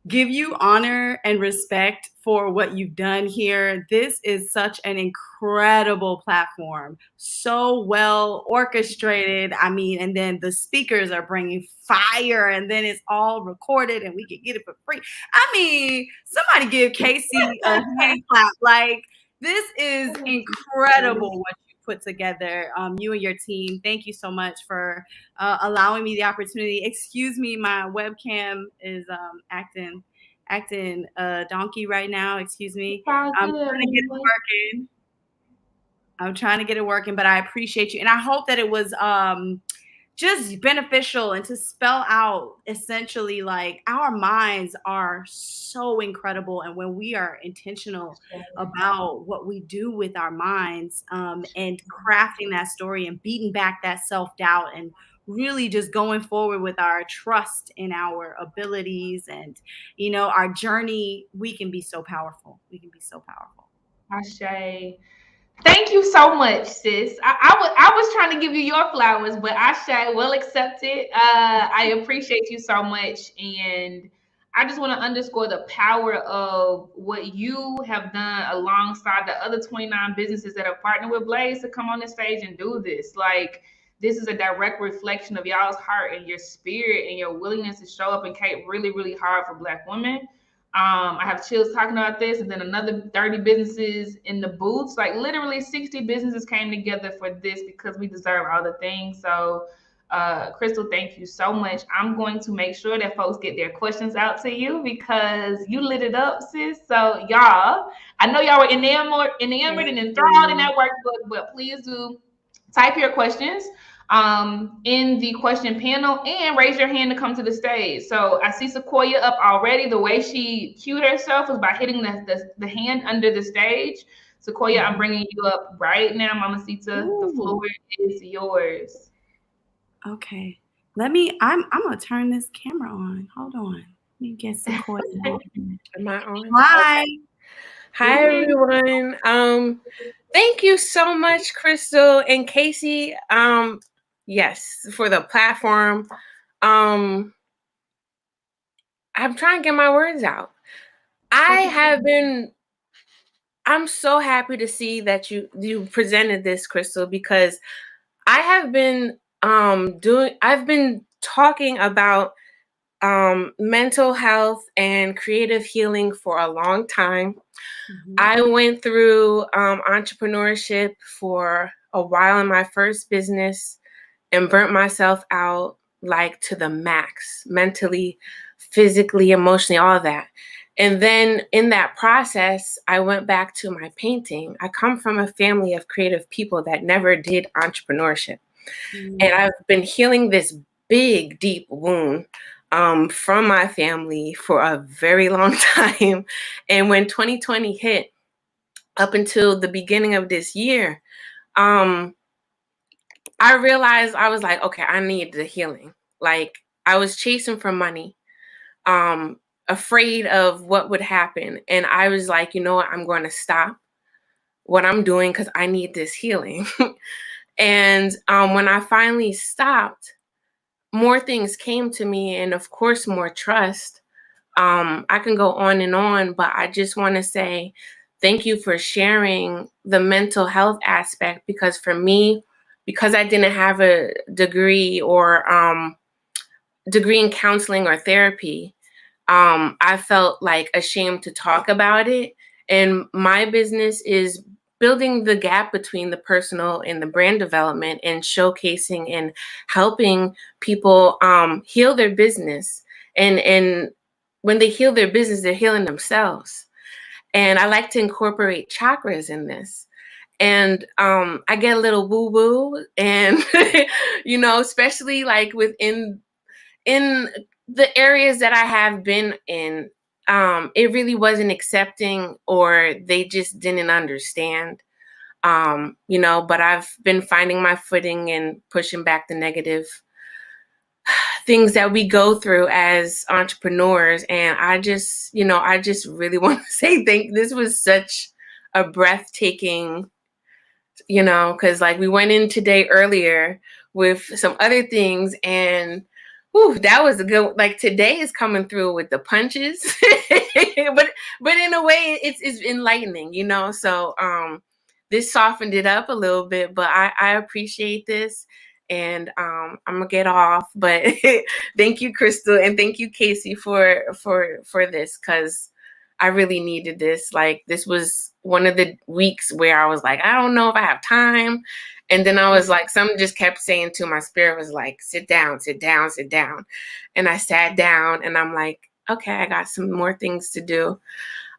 give you honor and respect for what you've done here. This is such an incredible platform, so well orchestrated. I mean, and then the speakers are bringing fire, and then it's all recorded and we can get it for free. I mean, somebody give Casey a hand clap. Like, this is incredible what you put together, you and your team. Thank you so much for allowing me the opportunity. Excuse me, my webcam is acting donkey right now. Excuse me. I'm trying to get it working. But I appreciate you. And I hope that it was just beneficial and to spell out essentially, like, our minds are so incredible. And when we are intentional about what we do with our minds, and crafting that story and beating back that self-doubt and really just going forward with our trust in our abilities and, you know, our journey, we can be so powerful. Ashe. Thank you so much, sis. I was trying to give you your flowers, but Ashe, well accepted. I appreciate you so much. And I just want to underscore the power of what you have done alongside the other 29 businesses that have partnered with Blaze to come on the stage and do this. Like, this is a direct reflection of y'all's heart and your spirit and your willingness to show up and cape really, really hard for Black women. I have chills talking about this, and then another 30 businesses in the booths. Like, literally 60 businesses came together for this because we deserve all the things. So, Crystal, thank you so much. I'm going to make sure that folks get their questions out to you because you lit it up, sis. So, y'all, I know y'all were enamored and enthralled in that workbook, but please do type your questions in the question panel and raise your hand to come to the stage. So I see Sequoia up already. The way she cued herself was by hitting the hand under the stage. Sequoia, I'm bringing you up right now, Mamacita. The floor is yours. Okay. I'm going to turn this camera on. Hold on. Let me get Sequoia. Am I on? Hi. Okay. Hi, everyone. Thank you so much, Crystal and Casey. Yes, for the platform. I'm trying to get my words out. I'm so happy to see that you presented this, Crystal, because I have been I've been talking about mental health and creative healing for a long time. Mm-hmm. I went through entrepreneurship for a while in my first business and burnt myself out, like, to the max, mentally, physically, emotionally, all of that. And then in that process, I went back to my painting. I come from a family of creative people that never did entrepreneurship. Mm-hmm. And I've been healing this big, deep wound from my family for a very long time. And when 2020 hit, up until the beginning of this year, I realized, I was like, okay, I need the healing. Like, I was chasing for money, afraid of what would happen. And I was like, you know what, I'm going to stop what I'm doing because I need this healing. And when I finally stopped, more things came to me, and of course, more trust. I can go on, but I just want to say thank you for sharing the mental health aspect, because for me, because I didn't have a degree in counseling or therapy, I felt like ashamed to talk about it. And my business is building the gap between the personal and the brand development, and showcasing and helping people heal their business. And when they heal their business, they're healing themselves. And I like to incorporate chakras in this. And I get a little woo-woo, and you know, especially like in the areas that I have been in, it really wasn't accepting, or they just didn't understand, you know, but I've been finding my footing and pushing back the negative things that we go through as entrepreneurs. And I just really want to say this was such a breathtaking, you know, because like we went in today earlier with some other things, and Whew, that was a good. Like today is coming through with the punches, but in a way, it's enlightening, you know. So this softened it up a little bit, but I appreciate this, and I'm gonna get off. But thank you, Crystal, and thank you, Casey, for this, because I really needed this. Like this was one of the weeks where I was like, I don't know if I have time. And then I was like, something just kept saying to my spirit was like, sit down, sit down, sit down. And I sat down and I'm like, okay, I got some more things to do.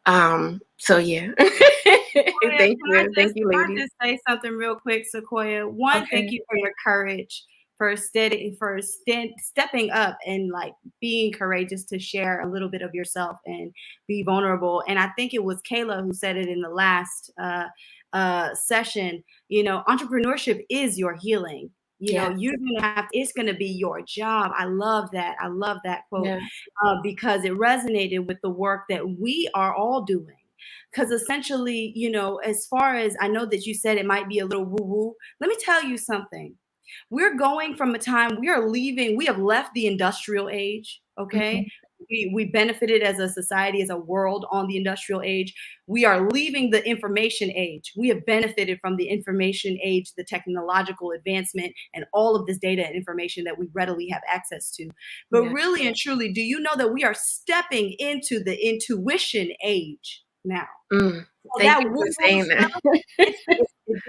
So yeah. Thank you. Thank you, Can I ladies. just say something real quick, Sequoia? One, thank you for your courage, for stepping up and like being courageous to share a little bit of yourself and be vulnerable. And I think it was Kayla who said it in the last session. You know, entrepreneurship is your healing. You know, you're gonna have. It's gonna be your job. I love that. I love that quote because it resonated with the work that we are all doing. Because essentially, you know, as far as I know that you said it might be a little woo-woo, let me tell you something. We're going from a time, we have left the industrial age, okay? We benefited as a society, as a world on the industrial age. We are leaving the information age. We have benefited from the information age, the technological advancement, and all of this data and information that we readily have access to. But really and truly, do you know that we are stepping into the intuition age now? Thank you for saying that.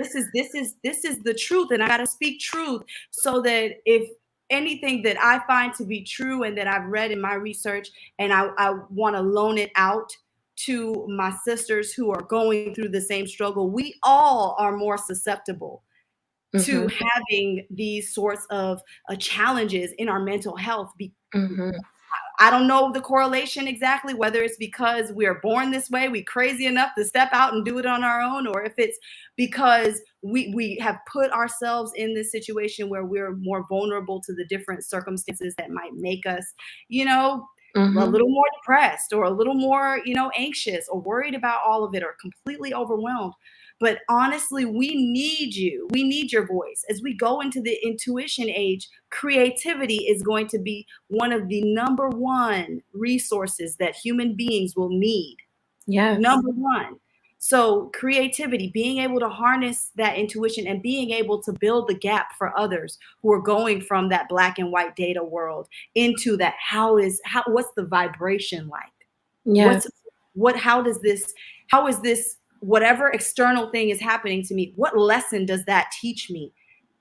This is the truth, and I got to speak truth so that if anything that I find to be true and that I've read in my research, and I want to loan it out to my sisters who are going through the same struggle, we all are more susceptible to having these sorts of challenges in our mental health. I don't know the correlation exactly, whether it's because we are born this way, we crazy enough to step out and do it on our own, or if it's because we have put ourselves in this situation where we're more vulnerable to the different circumstances that might make us, you know, a little more depressed or a little more, you know, anxious or worried about all of it or completely overwhelmed. But honestly, we need you. We need your voice. As we go into the intuition age, creativity is going to be one of the number one resources that human beings will need. Yes. Number one. So creativity, being able to harness that intuition and being able to build the gap for others who are going from that black and white data world into that, what's the vibration like? Yes. How is this, whatever external thing is happening to me, what lesson does that teach me?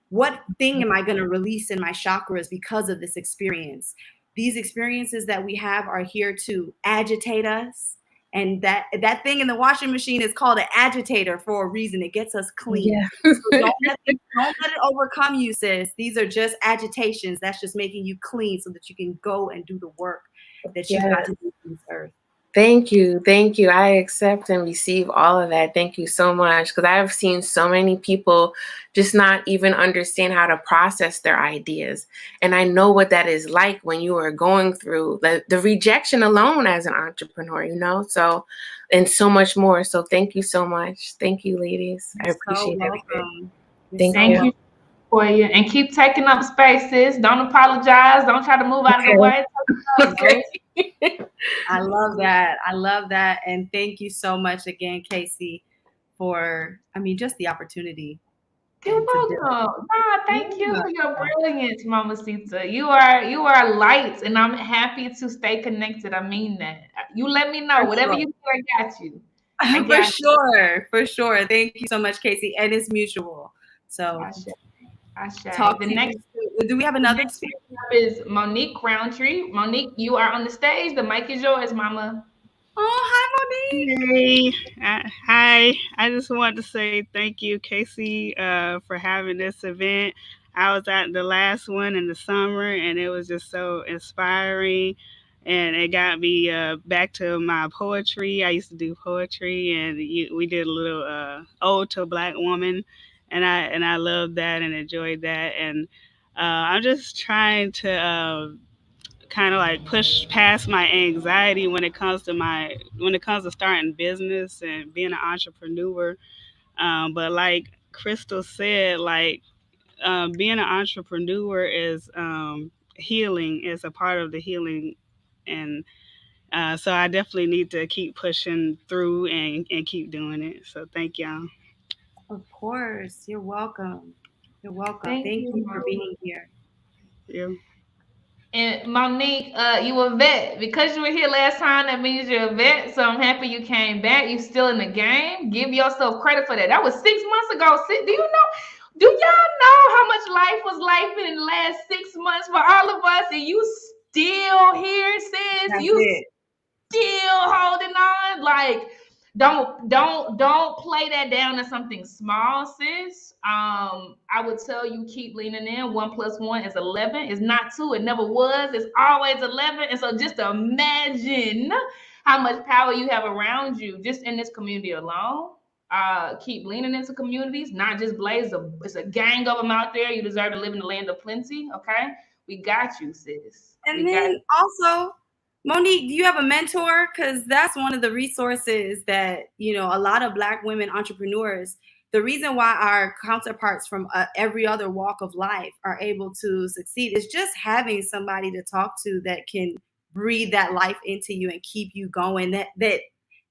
What thing am I going to release in my chakras because of this experience? These experiences that we have are here to agitate us. And that thing in the washing machine is called an agitator for a reason. It gets us clean. So don't let it overcome you, sis. These are just agitations. That's just making you clean so that you can go and do the work that you've got to do on this earth. Thank you. Thank you. I accept and receive all of that. Thank you so much. Because I've seen so many people just not even understand how to process their ideas. And I know what that is like when you are going through the rejection alone as an entrepreneur, you know, so, and so much more. So thank you so much. Thank you, ladies. I appreciate everything. Thank you for you. And keep taking up spaces. Don't apologize. Don't try to move out of the way. Okay. I love that. I love that. And thank you so much again, Casey, for, just the opportunity. You're welcome. Thank you for your brilliance, Mamacita. You are light, and I'm happy to stay connected. I mean that. You let me know. Whatever you do, I got you. For sure. Thank you so much, Casey. And it's mutual. So talk the next. Do we have another speaker? Is Monique Roundtree. Monique, you are on the stage. The mic is yours, Mama. Oh, hi, Monique. Hey, hi. I just wanted to say thank you, Casey, for having this event. I was at the last one in the summer, and it was just so inspiring. And it got me back to my poetry. I used to do poetry, and we did a little ode to a Black woman, and I loved that and enjoyed that. And I'm just trying to kind of like push past my anxiety when it comes to starting business and being an entrepreneur. But like Crystal said, like being an entrepreneur is healing is a part of the healing. And so I definitely need to keep pushing through and keep doing it. So thank y'all. Of course. You're welcome. You're welcome. Thank Thank you, you for Mom. being here. Yeah. And Monique, you a vet. Because you were here last time, that means you're a vet. So I'm happy you came back. You still in the game. Give yourself credit for that. That was 6 months ago. Do y'all know how much life was life in the last 6 months for all of us? And you still here, sis. That's You it. still holding on. Like, don't play that down as something small, sis. I would tell you, keep leaning in. 1 + 1 is 11. It's not 2. It never was. It's always 11. And so just imagine how much power you have around you just in this community alone. Keep leaning into communities, not just Blaze. It's a gang of them out there. You deserve to live in the land of plenty. Okay, we got you, sis. And then also, Monique, do you have a mentor? Because that's one of the resources that, you know, a lot of Black women entrepreneurs, the reason why our counterparts from every other walk of life are able to succeed is just having somebody to talk to that can breathe that life into you and keep you going, that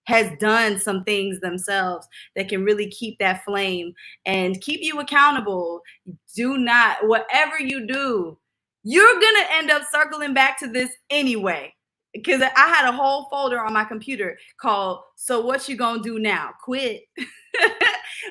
has done some things themselves, that can really keep that flame and keep you accountable. Do not, whatever you do, you're gonna end up circling back to this anyway. Because I had a whole folder on my computer called "So What You Gonna Do Now? Quit,"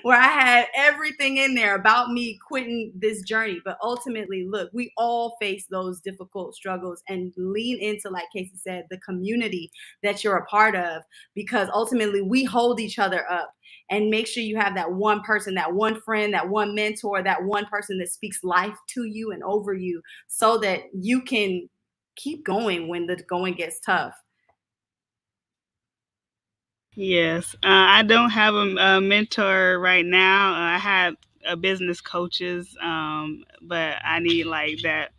where I had everything in there about me quitting this journey. But ultimately, look, we all face those difficult struggles, and lean into, like Casey said, the community that you're a part of, because ultimately we hold each other up. And make sure you have that one person, that one friend, that one mentor, that one person that speaks life to you and over you, so that you can keep going when the going gets tough. Yes, I don't have a mentor right now. I have business coaches, but I need like that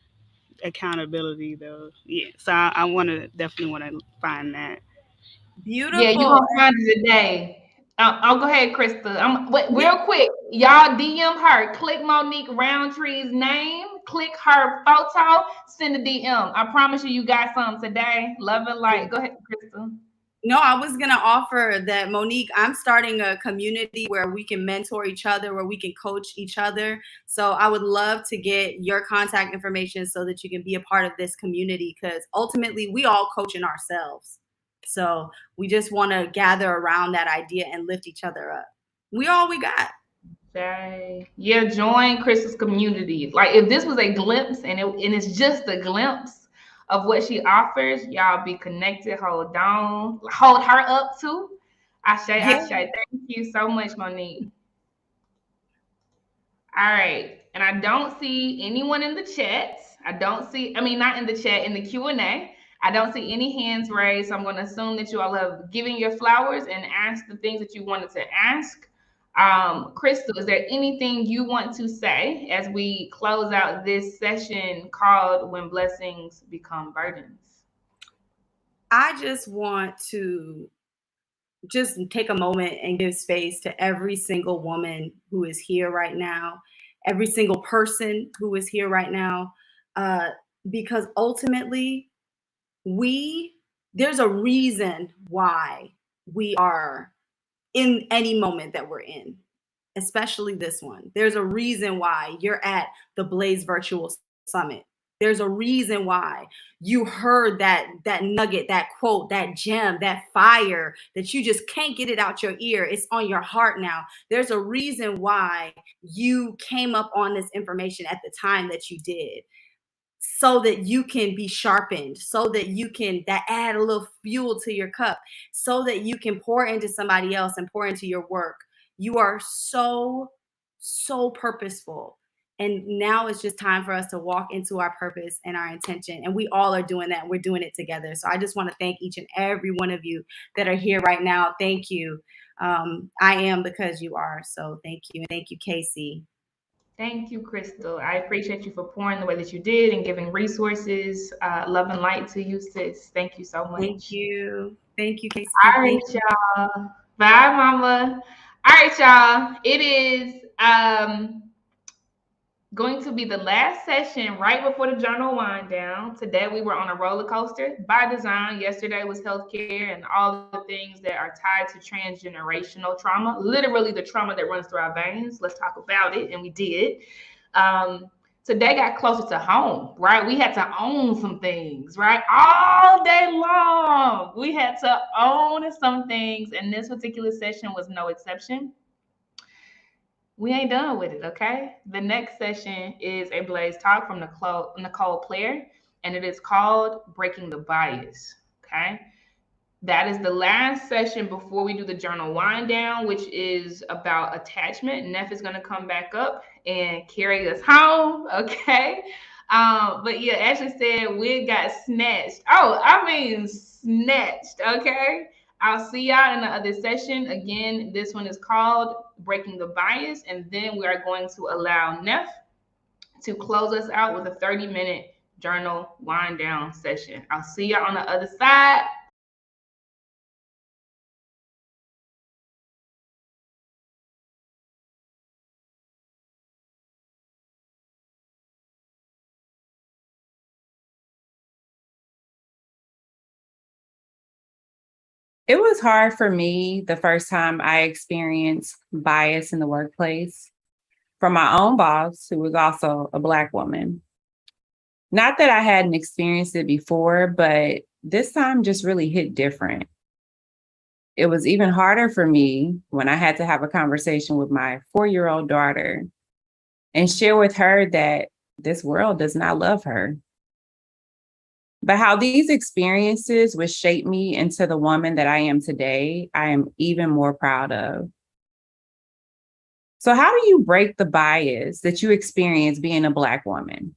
accountability though. Yeah, so I definitely want to find that. Beautiful. Yeah, you're gonna find it today. I'll go ahead, Krista. Wait, real quick, y'all DM her. Click Monique Roundtree's name. Click her photo. Send a DM. I promise you got something today. Love and light. Go ahead, Krista. No, I was going to offer that, Monique, I'm starting a community where we can mentor each other, where we can coach each other. So I would love to get your contact information so that you can be a part of this community, because ultimately we all coaching ourselves. So we just want to gather around that idea and lift each other up. We all we got. Yeah, join Krista's community. Like, if this was a glimpse and it's just a glimpse of what she offers, y'all be connected. Hold on. Hold her up too. Ashe. Thank you so much, Monique. All right. And I don't see anyone in the chat. Not in the chat, in the Q&A. I don't see any hands raised. So I'm going to assume that you all have given your flowers and asked the things that you wanted to ask. Crystal, is there anything you want to say as we close out this session called When Blessings Become Burdens? I just want to just take a moment and give space to every single woman who is here right now, every single person who is here right now, because ultimately there's a reason why we are in any moment that we're in, especially this one. There's a reason why you're at the Blaze Virtual Summit. There's a reason why you heard that nugget, that quote, that gem, that fire that you just can't get it out your ear. It's on your heart now. There's a reason why you came up on this information at the time that you did, so that you can be sharpened, so that you can add a little fuel to your cup, so that you can pour into somebody else and pour into your work. You are so purposeful. And now it's just time for us to walk into our purpose and our intention. And we all are doing that. We're doing it together. So I just want to thank each and every one of you that are here right now. Thank you. I am because you are. So thank you. And thank you, Casey. Thank you, Crystal. I appreciate you for pouring the way that you did and giving resources, love and light to you, sis. Thank you so much. Thank you. Thank you, Casey. All right, y'all. Bye, mama. All right, y'all. It is going to be the last session right before the journal wind down. Today we were on a roller coaster by design. Yesterday was healthcare and all the things that are tied to transgenerational trauma, literally the trauma that runs through our veins. Let's talk about it, and we did. Today got closer to home, right? We had to own some things, right? All day long, we had to own some things, and this particular session was no exception. We ain't done with it, okay? The next session is a Blaze Talk from Nicole Player, and it is called Breaking the Bias, okay? That is the last session before we do the journal wind down, which is about attachment. Neff is going to come back up and carry us home, okay? But yeah, Ashley said wig got snatched. Oh, I mean snatched, okay? I'll see y'all in the other session. Again, this one is called Breaking the Bias, and then we are going to allow Neff to close us out with a 30-minute journal wind down session. I'll see y'all on the other side. It was hard for me the first time I experienced bias in the workplace from my own boss, who was also a Black woman. Not that I hadn't experienced it before, but this time just really hit different. It was even harder for me when I had to have a conversation with my 4-year-old daughter and share with her that this world does not love her. But how these experiences would shape me into the woman that I am today, I am even more proud of. So how do you break the bias that you experience being a Black woman?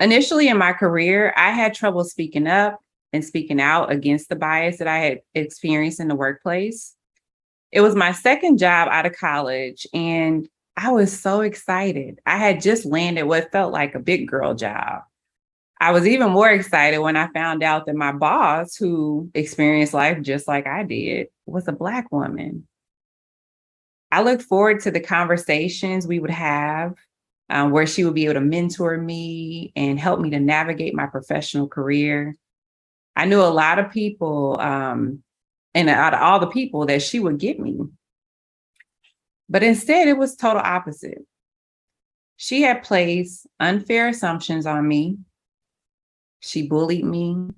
Initially in my career, I had trouble speaking up and speaking out against the bias that I had experienced in the workplace. It was my second job out of college, and I was so excited. I had just landed what felt like a big girl job. I was even more excited when I found out that my boss, who experienced life just like I did, was a Black woman. I looked forward to the conversations we would have where she would be able to mentor me and help me to navigate my professional career. I knew a lot of people, and out of all the people that she would get me. But instead, it was total opposite. She had placed unfair assumptions on me. She bullied me.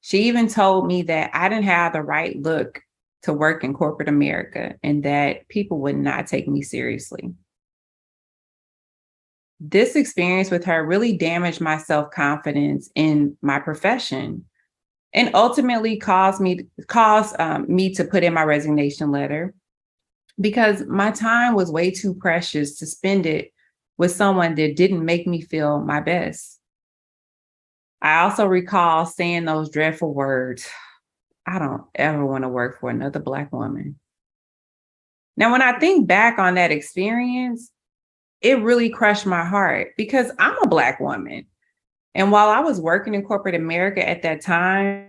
She even told me that I didn't have the right look to work in corporate America and that people would not take me seriously. This experience with her really damaged my self-confidence in my profession and ultimately caused me to put in my resignation letter because my time was way too precious to spend it with someone that didn't make me feel my best. I also recall saying those dreadful words, I don't ever want to work for another Black woman. Now, when I think back on that experience, it really crushed my heart because I'm a Black woman. And while I was working in corporate America at that time,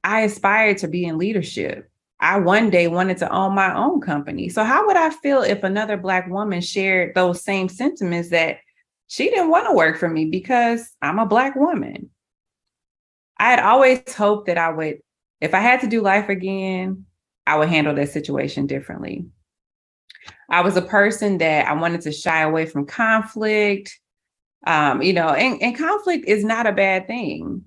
I aspired to be in leadership. I one day wanted to own my own company. So how would I feel if another Black woman shared those same sentiments that she didn't want to work for me because I'm a Black woman? I had always hoped that I would, if I had to do life again, I would handle that situation differently. I was a person that I wanted to shy away from conflict, and conflict is not a bad thing,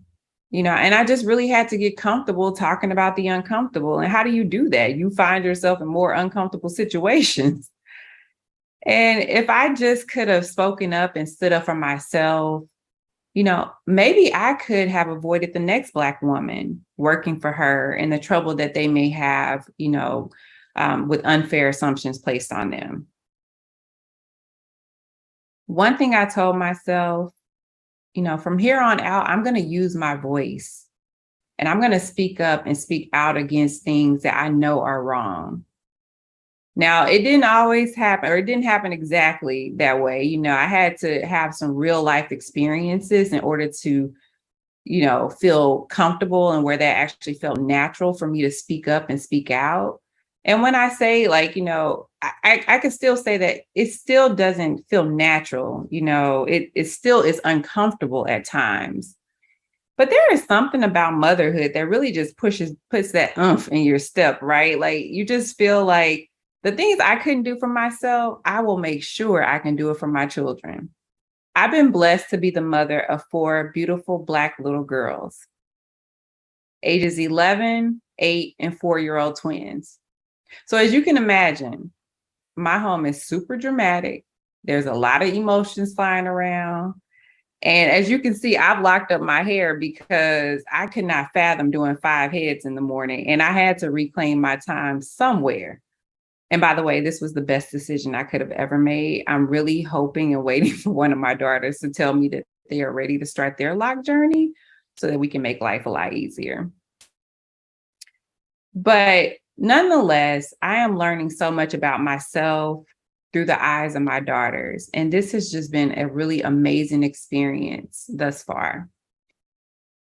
and I just really had to get comfortable talking about the uncomfortable. And how do you do that? You find yourself in more uncomfortable situations. And if I just could have spoken up and stood up for myself, maybe I could have avoided the next Black woman working for her and the trouble that they may have, with unfair assumptions placed on them. One thing I told myself, from here on out, I'm going to use my voice and I'm going to speak up and speak out against things that I know are wrong. Now, it didn't always happen, or it didn't happen exactly that way. I had to have some real life experiences in order to, feel comfortable and where that actually felt natural for me to speak up and speak out. And when I say like, I can still say that it still doesn't feel natural, it still is uncomfortable at times. But there is something about motherhood that really just puts that oomph in your step, right? Like you just feel like the things I couldn't do for myself, I will make sure I can do it for my children. I've been blessed to be the mother of 4 beautiful Black little girls, ages 11, 8, and 4-year-old twins. So as you can imagine, my home is super dramatic. There's a lot of emotions flying around. And as you can see, I've locked up my hair because I could not fathom doing 5 heads in the morning. And I had to reclaim my time somewhere. And by the way, this was the best decision I could have ever made. I'm really hoping and waiting for one of my daughters to tell me that they are ready to start their lock journey so that we can make life a lot easier. But nonetheless, I am learning so much about myself through the eyes of my daughters. And this has just been a really amazing experience thus far.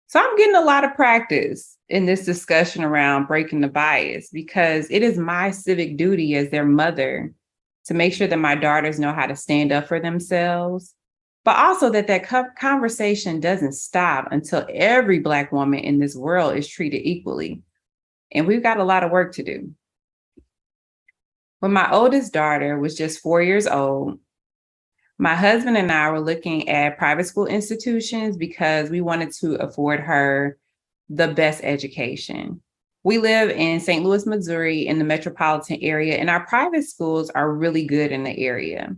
So I'm getting a lot of practice in this discussion around breaking the bias because it is my civic duty as their mother to make sure that my daughters know how to stand up for themselves, but also that conversation doesn't stop until every Black woman in this world is treated equally. And we've got a lot of work to do. When my oldest daughter was just 4 years old, my husband and I were looking at private school institutions because we wanted to afford her the best education. We live in St. Louis, Missouri, in the metropolitan area, and our private schools are really good in the area.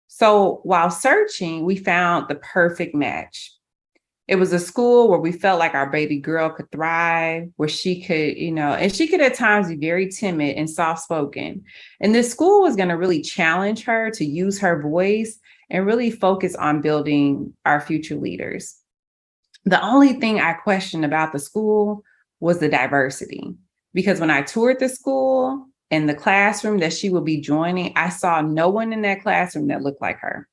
So while searching, we found the perfect match. It was a school where we felt like our baby girl could thrive, where she could, and she could at times be very timid and soft-spoken. And this school was going to really challenge her to use her voice and really focus on building our future leaders. The only thing I questioned about the school was the diversity, because when I toured the school and the classroom that she would be joining, I saw no one in that classroom that looked like her.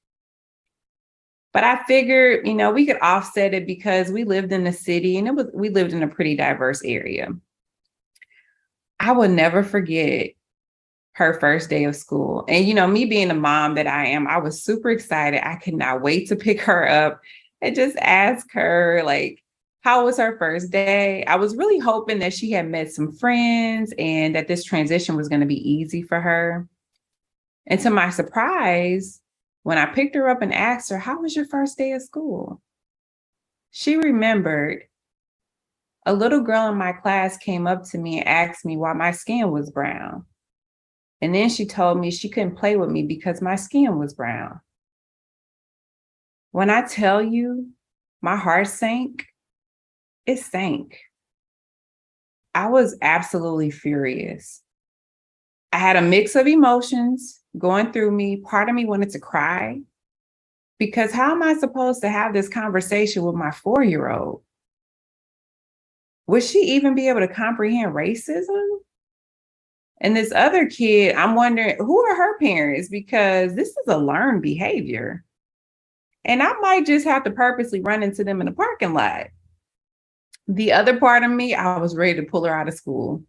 But I figured, we could offset it because we lived in the city and we lived in a pretty diverse area. I will never forget her first day of school. And, me being the mom that I am, I was super excited. I could not wait to pick her up and just ask her, how was her first day? I was really hoping that she had met some friends and that this transition was going to be easy for her. And to my surprise, when I picked her up and asked her, how was your first day of school? She remembered a little girl in my class came up to me and asked me why my skin was brown. And then she told me she couldn't play with me because my skin was brown. When I tell you my heart sank, it sank. I was absolutely furious. I had a mix of emotions going through me. Part of me wanted to cry because how am I supposed to have this conversation with my 4-year-old? Would she even be able to comprehend racism? And this other kid, I'm wondering, who are her parents? Because this is a learned behavior. And I might just have to purposely run into them in the parking lot. The other part of me, I was ready to pull her out of school.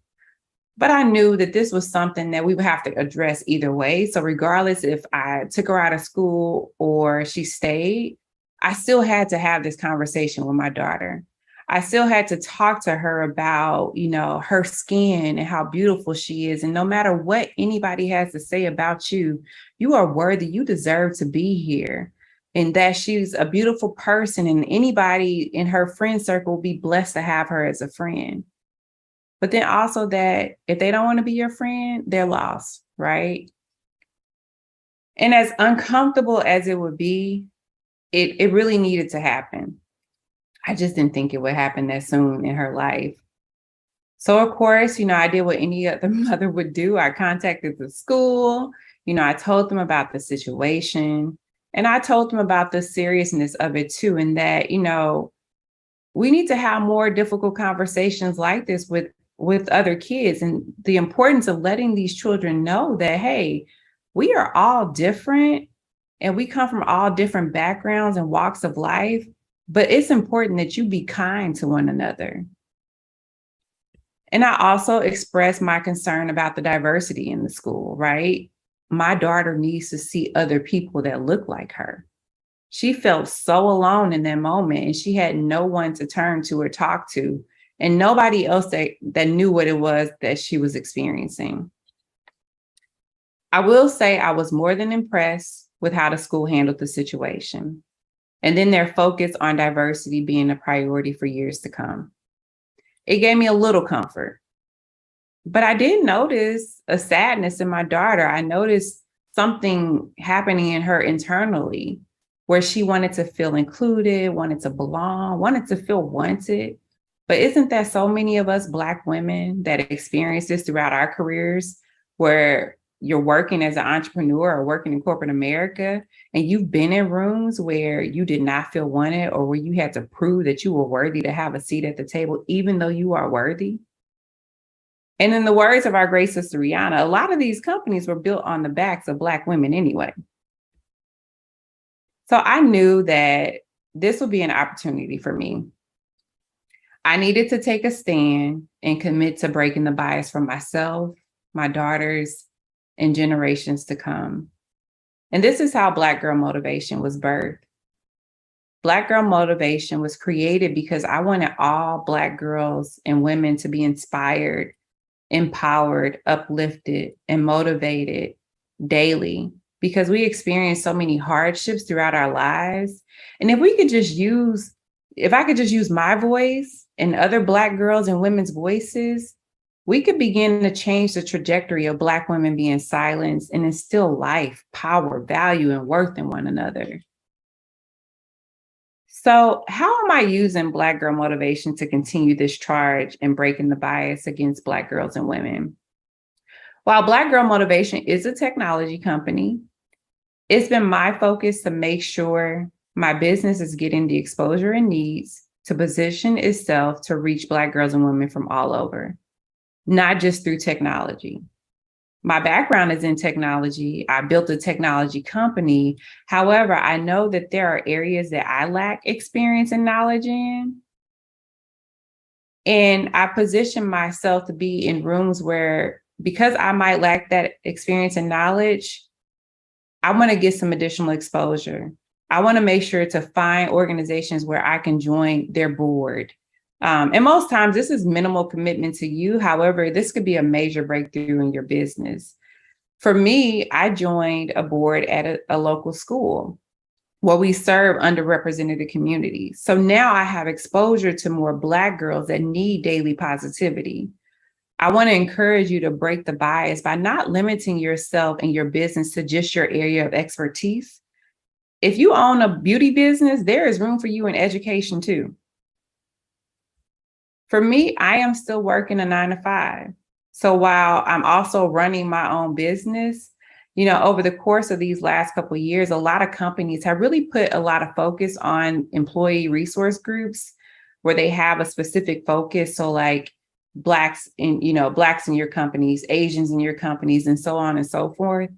But I knew that this was something that we would have to address either way. So regardless if I took her out of school or she stayed, I still had to have this conversation with my daughter. I still had to talk to her about, her skin and how beautiful she is. And no matter what anybody has to say about you, you are worthy. You deserve to be here. And that she's a beautiful person and anybody in her friend circle will be blessed to have her as a friend. But then also that if they don't want to be your friend, they're lost, right? And as uncomfortable as it would be, it really needed to happen. I just didn't think it would happen that soon in her life. So of course, I did what any other mother would do. I contacted the school. I told them about the situation and I told them about the seriousness of it too. And that, we need to have more difficult conversations like this with other kids and the importance of letting these children know that, hey, we are all different and we come from all different backgrounds and walks of life, but it's important that you be kind to one another. And I also expressed my concern about the diversity in the school, right? My daughter needs to see other people that look like her. She felt so alone in that moment, and she had no one to turn to or talk to, and nobody else that knew what it was that she was experiencing. I will say I was more than impressed with how the school handled the situation, and then their focus on diversity being a priority for years to come. It gave me a little comfort. But I did notice a sadness in my daughter. I noticed something happening in her internally where she wanted to feel included, wanted to belong, wanted to feel wanted. But isn't that so many of us Black women that experience this throughout our careers, where you're working as an entrepreneur or working in corporate America, and you've been in rooms where you did not feel wanted, or where you had to prove that you were worthy to have a seat at the table, even though you are worthy? And in the words of our great sister Rihanna, a lot of these companies were built on the backs of Black women anyway. So I knew that this would be an opportunity for me. I needed to take a stand and commit to breaking the bias for myself, my daughters, and generations to come. And this is how Black Girl Motivation was birthed. Black Girl Motivation was created because I wanted all Black girls and women to be inspired, empowered, uplifted, and motivated daily, because we experience so many hardships throughout our lives. And if I could just use my voice and other Black girls and women's voices, we could begin to change the trajectory of Black women being silenced and instill life, power, value, and worth in one another. So how am I using Black Girl Motivation to continue this charge and breaking the bias against Black girls and women? While Black Girl Motivation is a technology company, it's been my focus to make sure my business is getting the exposure it needs to position itself to reach Black girls and women from all over, not just through technology. My background is in technology. I built a technology company. However, I know that there are areas that I lack experience and knowledge in. And I position myself to be in rooms where, because I might lack that experience and knowledge, I want to get some additional exposure. I want to make sure to find organizations where I can join their board. And most times this is minimal commitment to you. However, this could be a major breakthrough in your business. For me, I joined a board at a local school where we serve underrepresented communities. So now I have exposure to more Black girls that need daily positivity. I want to encourage you to break the bias by not limiting yourself and your business to just your area of expertise. If you own a beauty business, there is room for you in education too. For me, I am still working a 9-to-5. So while I'm also running my own business, over the course of these last couple of years, a lot of companies have really put a lot of focus on employee resource groups where they have a specific focus. So like Blacks in your companies, Asians in your companies, and so on and so forth.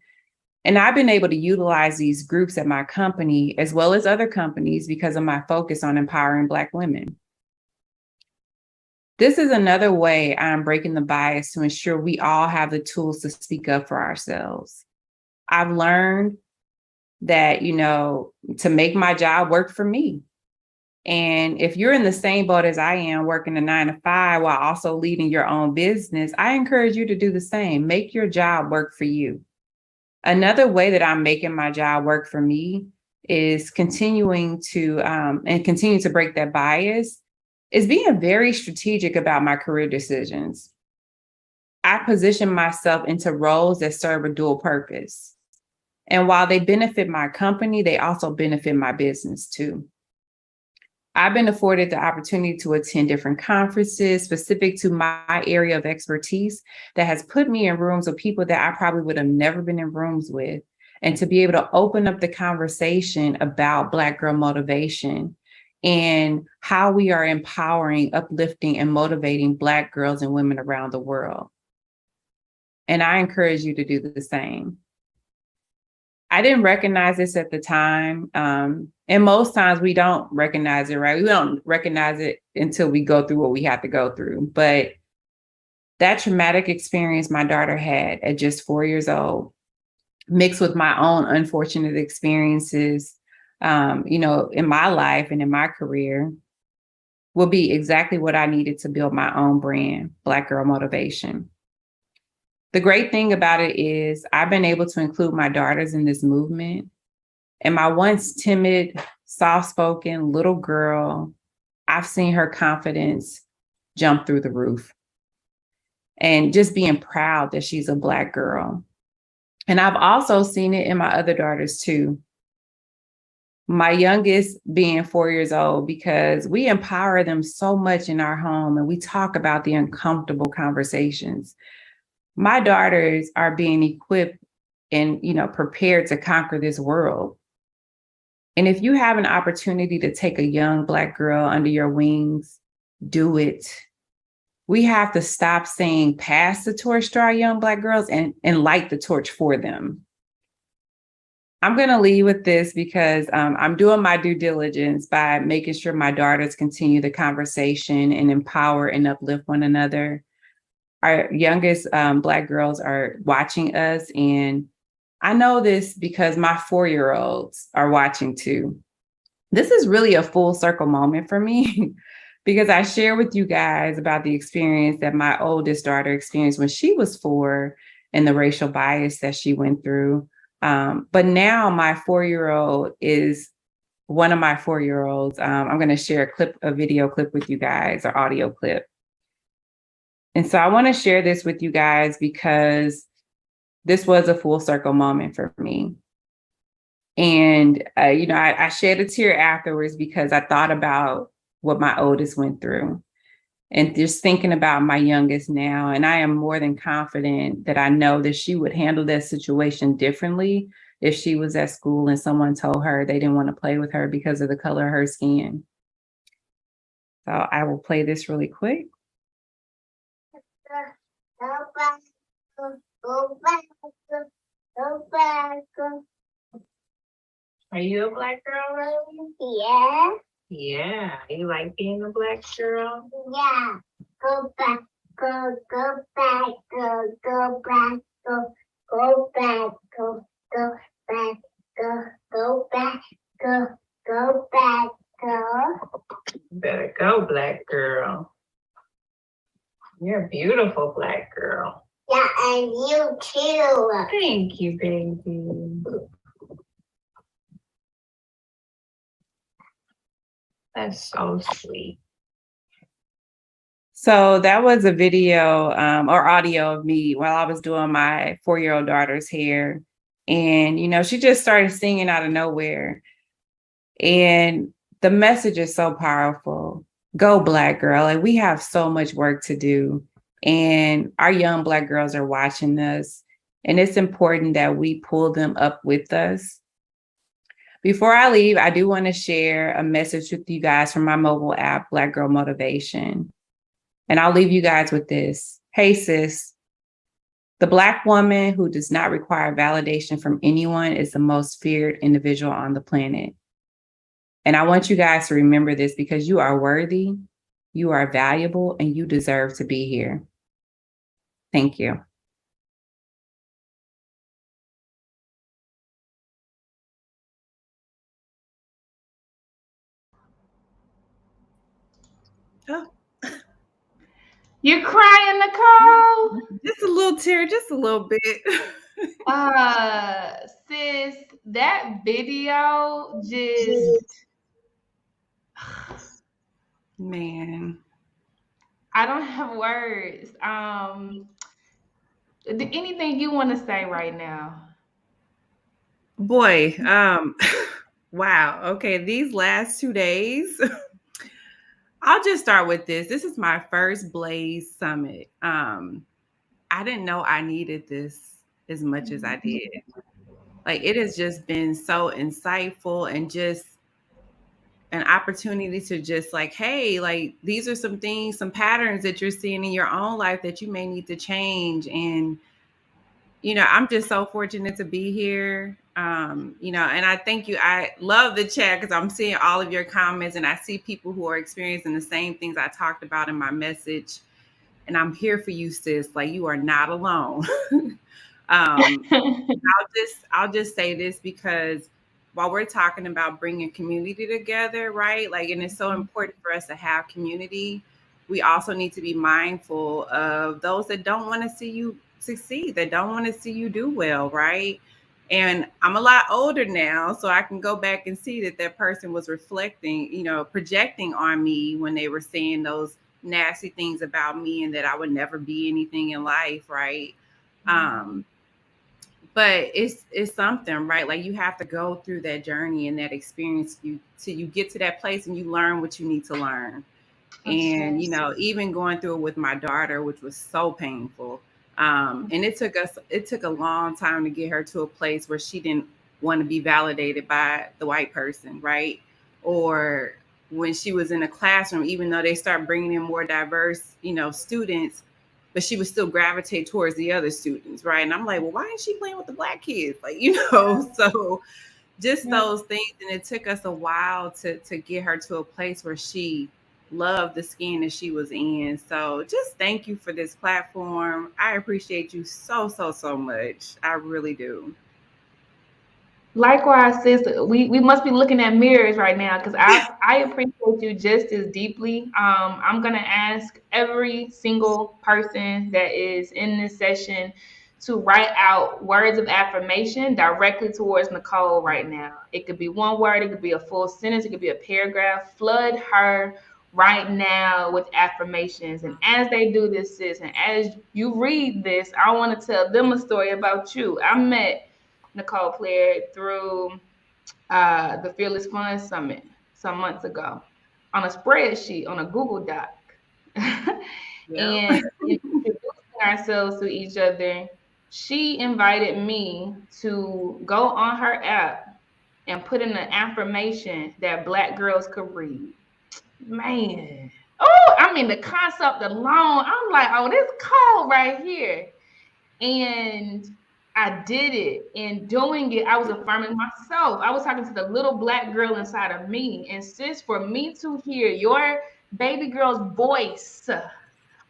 And I've been able to utilize these groups at my company as well as other companies because of my focus on empowering Black women. This is another way I'm breaking the bias to ensure we all have the tools to speak up for ourselves. I've learned that, to make my job work for me. And if you're in the same boat as I am, working a 9-to-5 while also leading your own business, I encourage you to do the same. Make your job work for you. Another way that I'm making my job work for me is continuing to break that bias is being very strategic about my career decisions. I position myself into roles that serve a dual purpose. And while they benefit my company, they also benefit my business too. I've been afforded the opportunity to attend different conferences specific to my area of expertise that has put me in rooms with people that I probably would have never been in rooms with, and to be able to open up the conversation about Black Girl Motivation and how we are empowering, uplifting, and motivating Black girls and women around the world. And I encourage you to do the same. I didn't recognize this at the time. And most times we don't recognize it, right? We don't recognize it until we go through what we have to go through. But That traumatic experience my daughter had at just 4 years old, mixed with my own unfortunate experiences, in my life and in my career, will be exactly what I needed to build my own brand, Black Girl Motivation. The great thing about it is I've been able to include my daughters in this movement. And my once timid, soft-spoken little girl, I've seen her confidence jump through the roof. And just being proud that she's a Black girl. And I've also seen it in my other daughters too. My youngest being 4 years old, because we empower them so much in our home and we talk about the uncomfortable conversations. My daughters are being equipped and, prepared to conquer this world. And if you have an opportunity to take a young Black girl under your wings, do it. We have to stop saying pass the torch to our young Black girls and light the torch for them. I'm going to leave with this because I'm doing my due diligence by making sure my daughters continue the conversation and empower and uplift one another. Our youngest Black girls are watching us, and I know this because my 4-year-olds are watching too. This is really a full circle moment for me because I share with you guys about the experience that my oldest daughter experienced when she was 4 and the racial bias that she went through. But now my 4-year-old is one of my 4-year-olds. I'm going to share a video clip with you guys, or audio clip. And so I want to share this with you guys because this was a full circle moment for me. And, I shed a tear afterwards because I thought about what my oldest went through and just thinking about my youngest now. And I am more than confident that I know that she would handle that situation differently if she was at school and someone told her they didn't want to play with her because of the color of her skin. So I will play this really quick. Are you a Black girl, Riley? Yeah. Yeah. You like being a Black girl? Yeah. Go back, go back, go back, go back, go back, go back, go back, Better go, Black girl. You're a beautiful Black girl. Yeah, and you too. Thank you, baby. That's so sweet. So that was a video or audio of me while I was doing my 4-year-old daughter's hair. And, she just started singing out of nowhere. And the message is so powerful. Go, Black girl. And we have so much work to do. And our young Black girls are watching us. And it's important that we pull them up with us. Before I leave, I do want to share a message with you guys from my mobile app, Black Girl Motivation. And I'll leave you guys with this. Hey, sis, the Black woman who does not require validation from anyone is the most feared individual on the planet. And I want you guys to remember this because you are worthy, you are valuable, and you deserve to be here. Thank you. Oh. You're crying, Nicole? Just a little tear, just a little bit. Sis, that video just... Man. I don't have words. Anything you want to say right now? Boy, wow. Okay, these last 2 days, I'll just start with this. This is my first Blaze Summit. I didn't know I needed this as much as I did. Like, it has just been so insightful and just an opportunity to just like, hey, like, these are some things, some patterns that you're seeing in your own life that you may need to change. And, I'm just so fortunate to be here. And I thank you. I love the chat because I'm seeing all of your comments and I see people who are experiencing the same things I talked about in my message. and I'm here for you, sis. Like, you are not alone. I'll just say this, because while we're talking about bringing community together, right? Like, and it's so important for us to have community. We also need to be mindful of those that don't want to see you succeed, that don't want to see you do well, right? And I'm a lot older now, so I can go back and see that that person was reflecting, projecting on me when they were saying those nasty things about me and that I would never be anything in life, right? But it's something, right? Like, you have to go through that journey and that experience till you get to that place and you learn what you need to learn. And even going through it with my daughter, which was so painful. And it took a long time to get her to a place where she didn't want to be validated by the white person, right? Or when she was in a classroom, even though they start bringing in more diverse, students, but she would still gravitate towards the other students, right? And I'm like, well, why ain't she playing with the Black kids? Like, so just those things. And it took us a while to get her to a place where she loved the skin that she was in. So just thank you for this platform. I appreciate you so, so, so much. I really do. Likewise, sis, we must be looking at mirrors right now, because I appreciate you just as deeply. I'm going to ask every single person that is in this session to write out words of affirmation directly towards Nicole right now. It could be one word, it could be a full sentence, it could be a paragraph. Flood her right now with affirmations. And as they do this, sis, and as you read this, I want to tell them a story about you. I met Nicole Claire through the Fearless Fun Summit some months ago on a spreadsheet, on a Google Doc. And introducing ourselves to each other, she invited me to go on her app and put in an affirmation that Black girls could read. Man. Oh, I mean, the concept alone, I'm like, oh, this cold right here. And I did it. In doing it, I was affirming myself. I was talking to the little Black girl inside of me. And sis, for me to hear your baby girl's voice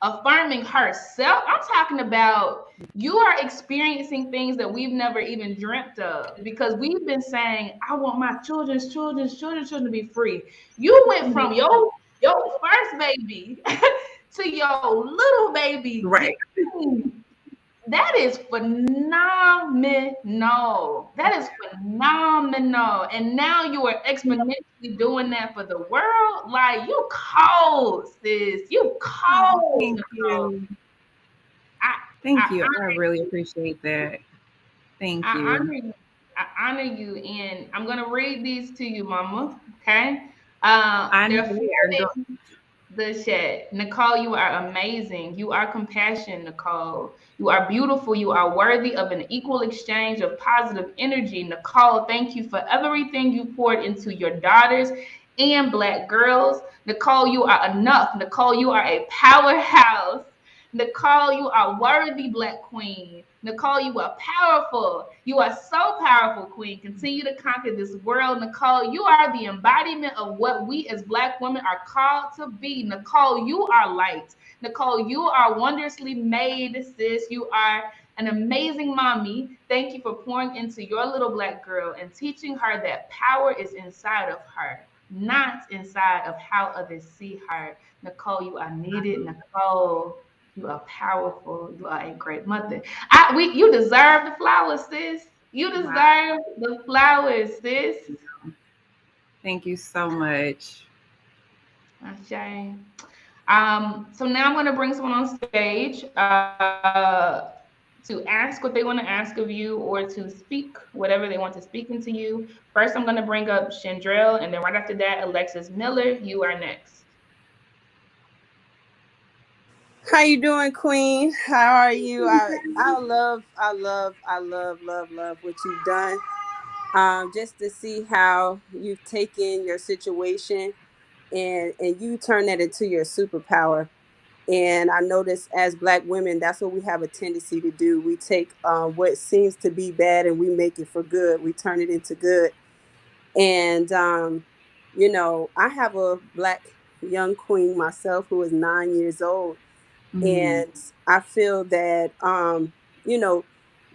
affirming herself, I'm talking about you are experiencing things that we've never even dreamt of, because we've been saying, I want my children's children to be free. You went from your first baby to your little baby. Right. That is phenomenal. That is phenomenal. And now you are exponentially doing that for the world. Like, you cold, sis. You cold. Thank you. Thank you. I really appreciate that. Thank you. I honor you. And I'm going to read these to you, Mama. Okay? The chat. Nicole, you are amazing. You are compassion, Nicole. You are beautiful. You are worthy of an equal exchange of positive energy. Nicole, thank you for everything you poured into your daughters and Black girls. Nicole, you are enough. Nicole, you are a powerhouse. Nicole, you are worthy, Black queen. Nicole, you are powerful. You are so powerful, queen. Continue to conquer this world. Nicole, you are the embodiment of what we as Black women are called to be. Nicole, you are light. Nicole, you are wondrously made, sis. You are an amazing mommy. Thank you for pouring into your little Black girl and teaching her that power is inside of her, not inside of how others see her. Nicole, you are needed. Nicole, you are powerful. You are a great mother. You deserve the flowers, sis. You deserve the flowers, sis. Thank you so much. Okay. So now I'm going to bring someone on stage to ask what they want to ask of you, or to speak whatever they want to speak into you. First, I'm going to bring up Chandrell, and then right after that, Alexis Miller. You are next. How you doing, Queen? How are you? I love what you've done. Just to see how you've taken your situation and you turn that into your superpower. And I notice as Black women, that's what we have a tendency to do. We take what seems to be bad and we make it for good. We turn it into good. And, I have a Black young queen myself who is 9 years old. And I feel that you know,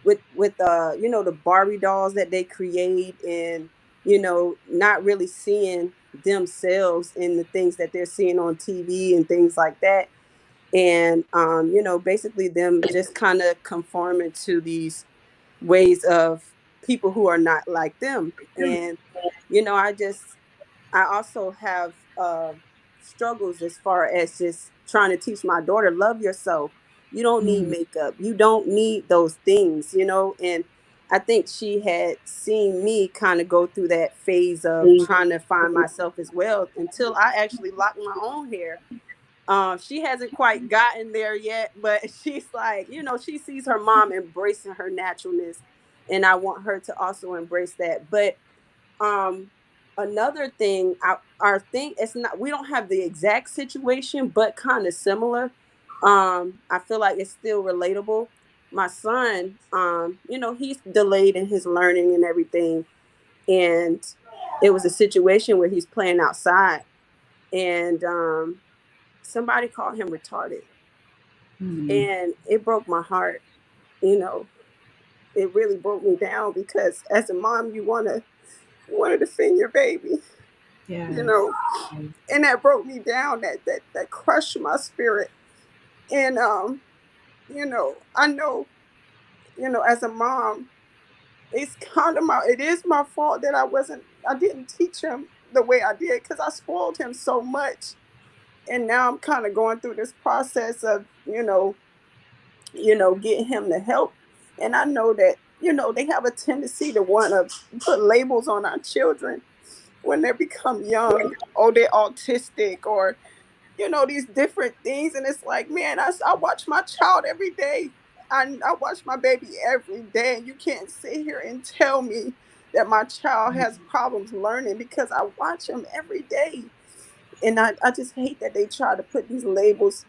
with you know, the Barbie dolls that they create, and you know, not really seeing themselves in the things that they're seeing on TV and things like that. And you know, basically them just kind of conforming to these ways of people who are not like them. And you know, I also have struggles as far as just trying to teach my daughter, love yourself. You don't need makeup. You don't need those things, you know. And I think she had seen me kind of go through that phase of trying to find myself as well, until I actually locked my own hair. She hasn't quite gotten there yet, but she's like, you know, she sees her mom embracing her naturalness, and I want her to also embrace that. But um another thing, our thing, it's not, we don't have the exact situation, but kind of similar. I feel like it's still relatable. My son, you know, he's delayed in his learning and everything, and it was a situation where he's playing outside, and somebody called him retarded, and it broke my heart. You know, it really broke me down, because as a mom, you want to defend your baby. You know, and that broke me down. That crushed my spirit. And you know, I know, you know, as a mom, it's kind of it is my fault that I didn't teach him the way I did, because I spoiled him so much. And now I'm kind of going through this process of, getting him to help. And I know that, you know, they have a tendency to want to put labels on our children when they become young. Oh, they're autistic, or, you know, these different things. And it's like, man, I watch my child every day. I watch my baby every day. And you can't sit here and tell me that my child has problems learning, because I watch him every day. And I just hate that they try to put these labels.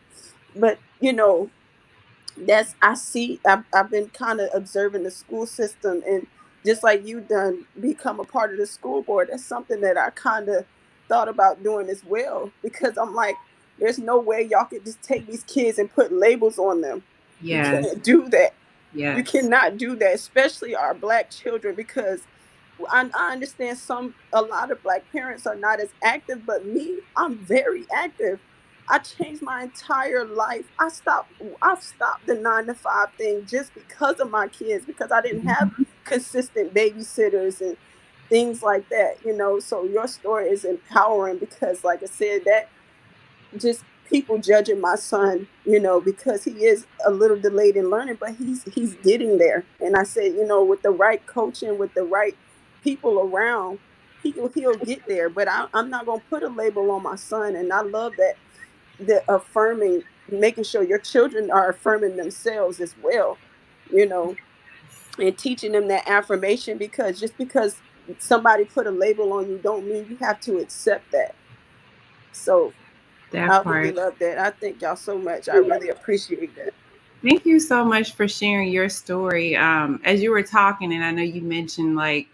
But, you know, I've been kind of observing the school system, and just like you done become a part of the school board, that's something that I kind of thought about doing as well, because I'm like, there's no way y'all could just take these kids and put labels on them. You can't do that. You cannot do that, especially our Black children, because I understand a lot of Black parents are not as active, but me, I'm very active. I changed my entire life. I've stopped the 9 to 5 thing just because of my kids, because I didn't have consistent babysitters and things like that, you know. So your story is empowering, because like I said, that just people judging my son, you know, because he is a little delayed in learning, but he's getting there. And I said, you know, with the right coaching, with the right people around, he'll get there. But I'm not going to put a label on my son. And I love that, the affirming, making sure your children are affirming themselves as well, you know, and teaching them that affirmation, because just because somebody put a label on you don't mean you have to accept that. So I really love that. I thank y'all so much. I really appreciate that. Thank you so much for sharing your story. As you were talking, and I know you mentioned, like,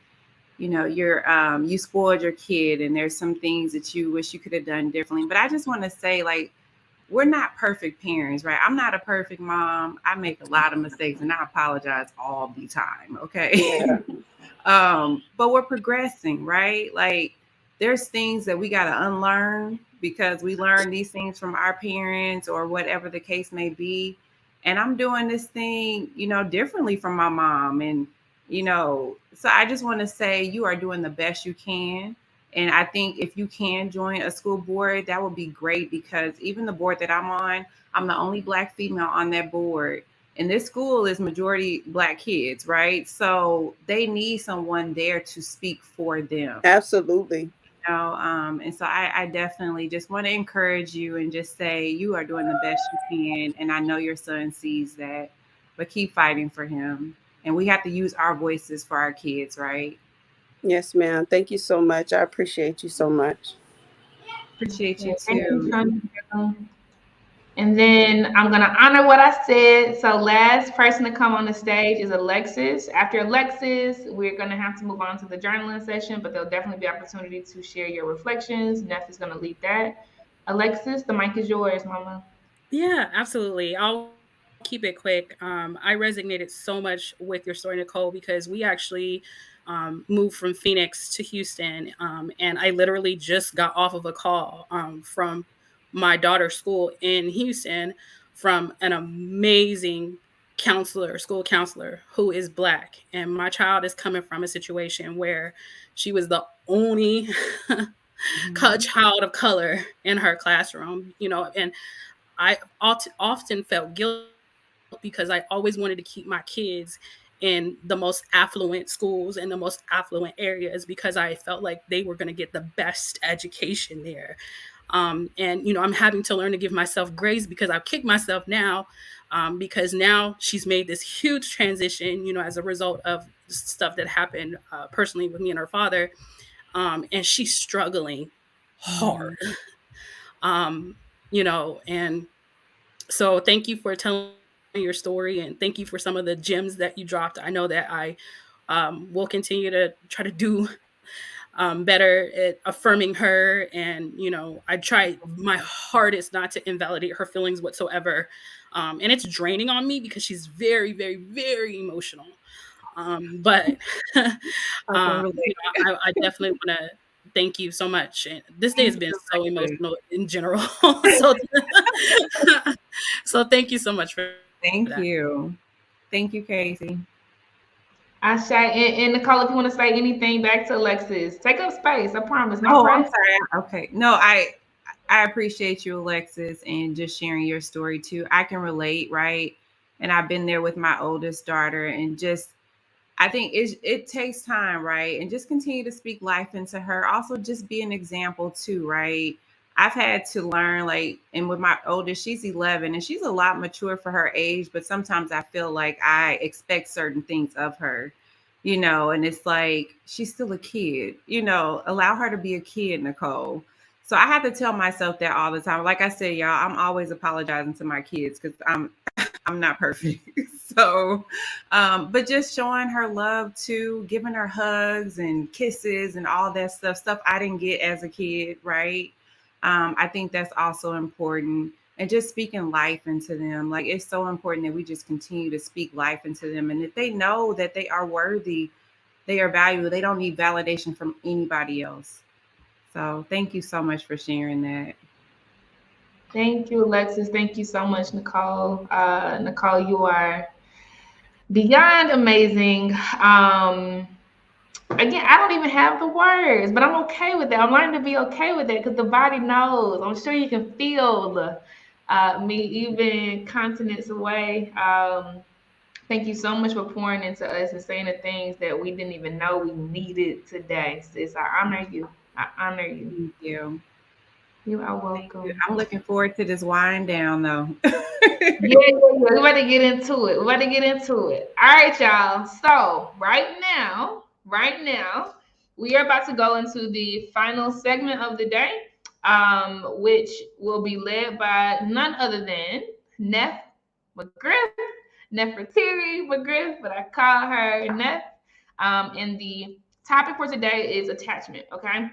you know, you spoiled your kid, and there's some things that you wish you could have done differently. But I just want to say, like, we're not perfect parents, right? I'm not a perfect mom. I make a lot of mistakes, and I apologize all the time. Okay. Yeah. But we're progressing, right? Like, there's things that we got to unlearn, because we learn these things from our parents or whatever the case may be. And I'm doing this thing, you know, differently from my mom. And, you know, so I just want to say you are doing the best you can. And I think if you can join a school board, that would be great, because even the board that I'm on, I'm the only Black female on that board. And this school is majority Black kids, right? So they need someone there to speak for them. Absolutely. You know, and so I definitely just want to encourage you and just say you are doing the best you can. And I know your son sees that, but keep fighting for him. And we have to use our voices for our kids, right? Yes, ma'am. Thank you so much. I appreciate you so much. Appreciate you Thank you, too. Sonia. And then I'm going to honor what I said. So last person to come on the stage is Alexis. After Alexis, we're going to have to move on to the journaling session, but there'll definitely be opportunity to share your reflections. Neff is going to lead that. Alexis, the mic is yours, mama. Yeah, absolutely. I'll keep it quick. I resonated so much with your story, Nicole, because we actually moved from Phoenix to Houston. And I literally just got off of a call from my daughter's school in Houston from an amazing counselor, school counselor who is Black. And my child is coming from a situation where she was the only child of color in her classroom, and I often felt guilt because I always wanted to keep my kids in the most affluent schools and the most affluent areas because I felt like they were going to get the best education there. And I'm having to learn to give myself grace because I've kicked myself now, because now she's made this huge transition, as a result of stuff that happened personally with me and her father, and she's struggling hard. And so thank you for telling your story, and thank you for some of the gems that you dropped. I know that I will continue to try to do better at affirming her. And, I try my hardest not to invalidate her feelings whatsoever. And it's draining on me because she's very, very, very emotional. But I definitely want to thank you so much. And this day has been so emotional in general. So thank you so much for Thank that. you. Thank you, Casey. I say, and Nicole, if you want to say anything back to Alexis, take up space. I promise. No I'm press. sorry. Okay. No, I appreciate you, Alexis, and just sharing your story too. I can relate, right? And I've been there with my oldest daughter, and just I think it takes time, right? And just continue to speak life into her. Also, just be an example too, right? I've had to learn, like, and with my oldest, she's 11 and she's a lot mature for her age, but sometimes I feel like I expect certain things of her, and it's like she's still a kid, allow her to be a kid, Nicole. So I have to tell myself that all the time. Like I said, y'all, I'm always apologizing to my kids because I'm not perfect. So, but just showing her love too, giving her hugs and kisses and all that stuff I didn't get as a kid, right? I think that's also important. And just speaking life into them. Like, it's so important that we just continue to speak life into them. And if they know that they are worthy, they are valuable, they don't need validation from anybody else. So thank you so much for sharing that. Thank you, Alexis. Thank you so much, Nicole. Nicole, you are beyond amazing. Again, I don't even have the words, but I'm okay with that. I'm learning to be okay with that because the body knows. I'm sure you can feel me even continents away. Thank you so much for pouring into us and saying the things that we didn't even know we needed today. Sis, I honor you. I honor you. Thank you. You are welcome. I'm looking forward to this wind down, though. Yeah. We're about to get into it. All right, y'all. So right now, we are about to go into the final segment of the day, which will be led by none other than Neff McGriff, Nefertiri McGriff, but I call her Neff. And the topic for today is attachment. Okay.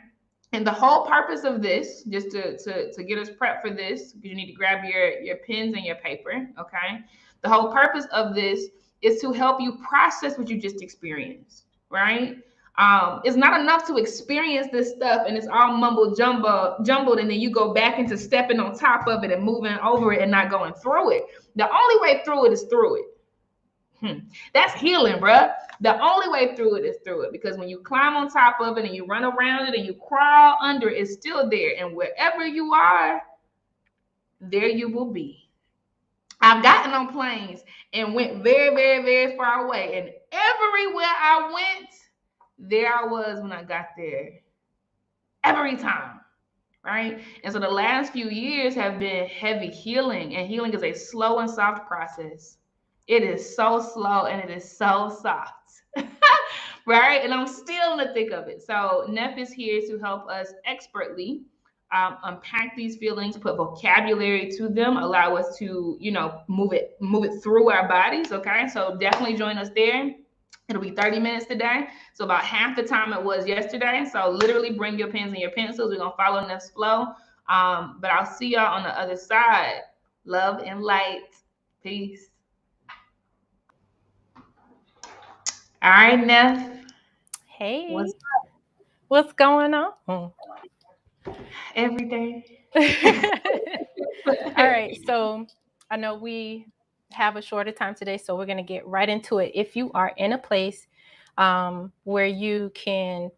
And the whole purpose of this, just to get us prepped for this, because you need to grab your pens and your paper, okay? The whole purpose of this is to help you process what you just experienced, right? It's not enough to experience this stuff and it's all jumbled, and then you go back into stepping on top of it and moving over it and not going through it. The only way through it is through it. That's healing, bruh. The only way through it is through it, because when you climb on top of it and you run around it and you crawl under it, it's still there. And wherever you are, there you will be. I've gotten on planes and went very, very, very far away. And everywhere I went, there I was when I got there. Every time, right? And so the last few years have been heavy healing. And healing is a slow and soft process. It is so slow and it is so soft, right? And I'm still in the thick of it. So Neff is here to help us expertly unpack these feelings, put vocabulary to them, allow us to, move it through our bodies. Okay, so definitely join us there. It'll be 30 minutes today, so about half the time it was yesterday. So literally bring your pens and your pencils. We're gonna follow Neff's flow. But I'll see y'all on the other side. Love and light. Peace. All right, Neff. Hey, what's going on? Everything. All right, so I know we have a shorter time today, so we're going to get right into it. If you are in a place where you can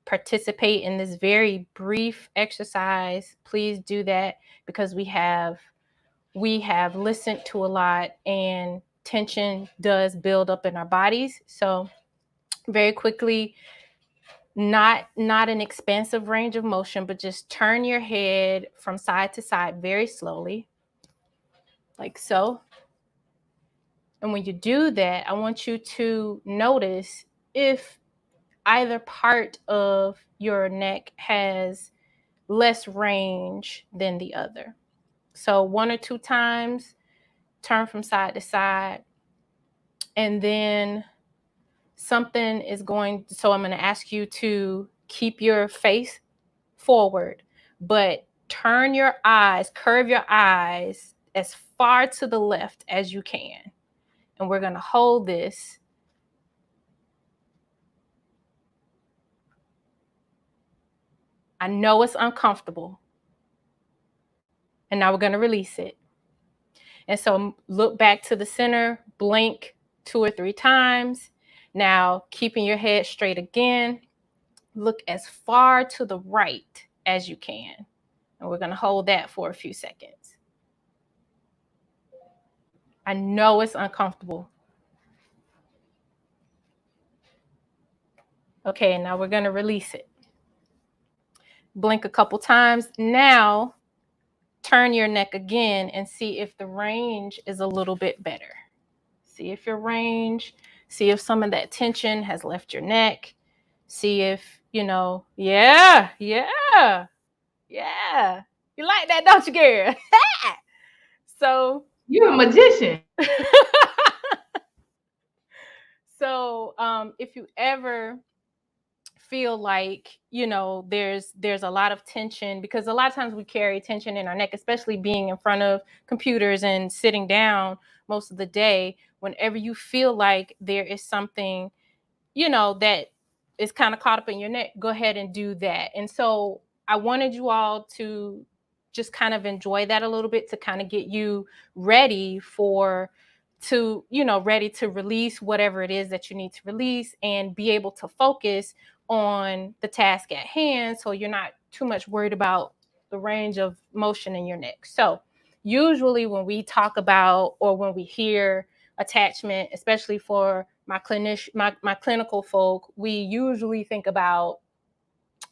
participate in this very brief exercise, please do that, because we have listened to a lot and tension does build up in our bodies. So very quickly, not an expansive range of motion, but just turn your head from side to side very slowly, like so. And when you do that, I want you to notice if either part of your neck has less range than the other. So 1 or 2 times, turn from side to side, and then something is going, so I'm going to ask you to keep your face forward, but turn your eyes, curve your eyes as far to the left as you can. And we're going to hold this. I know it's uncomfortable. And now we're going to release it. And so look back to the center, blink 2 or 3 times. Now, keeping your head straight again, look as far to the right as you can. And we're going to hold that for a few seconds. I know it's uncomfortable. Okay, now we're going to release it. Blink a couple times. Now, turn your neck again and see if the range is a little bit better. See if your range, see if some of that tension has left your neck. See if, yeah. You like that, don't you, girl? So you're a magician. So if you ever feel like, there's a lot of tension, because a lot of times we carry tension in our neck, especially being in front of computers and sitting down most of the day. Whenever you feel like there is something, that is kind of caught up in your neck, go ahead and do that. And so I wanted you all to just kind of enjoy that a little bit, to kind of get you ready to release whatever it is that you need to release and be able to focus on the task at hand, so you're not too much worried about the range of motion in your neck. So usually when we talk about, or when we hear attachment, especially for my clinical folk, we usually think about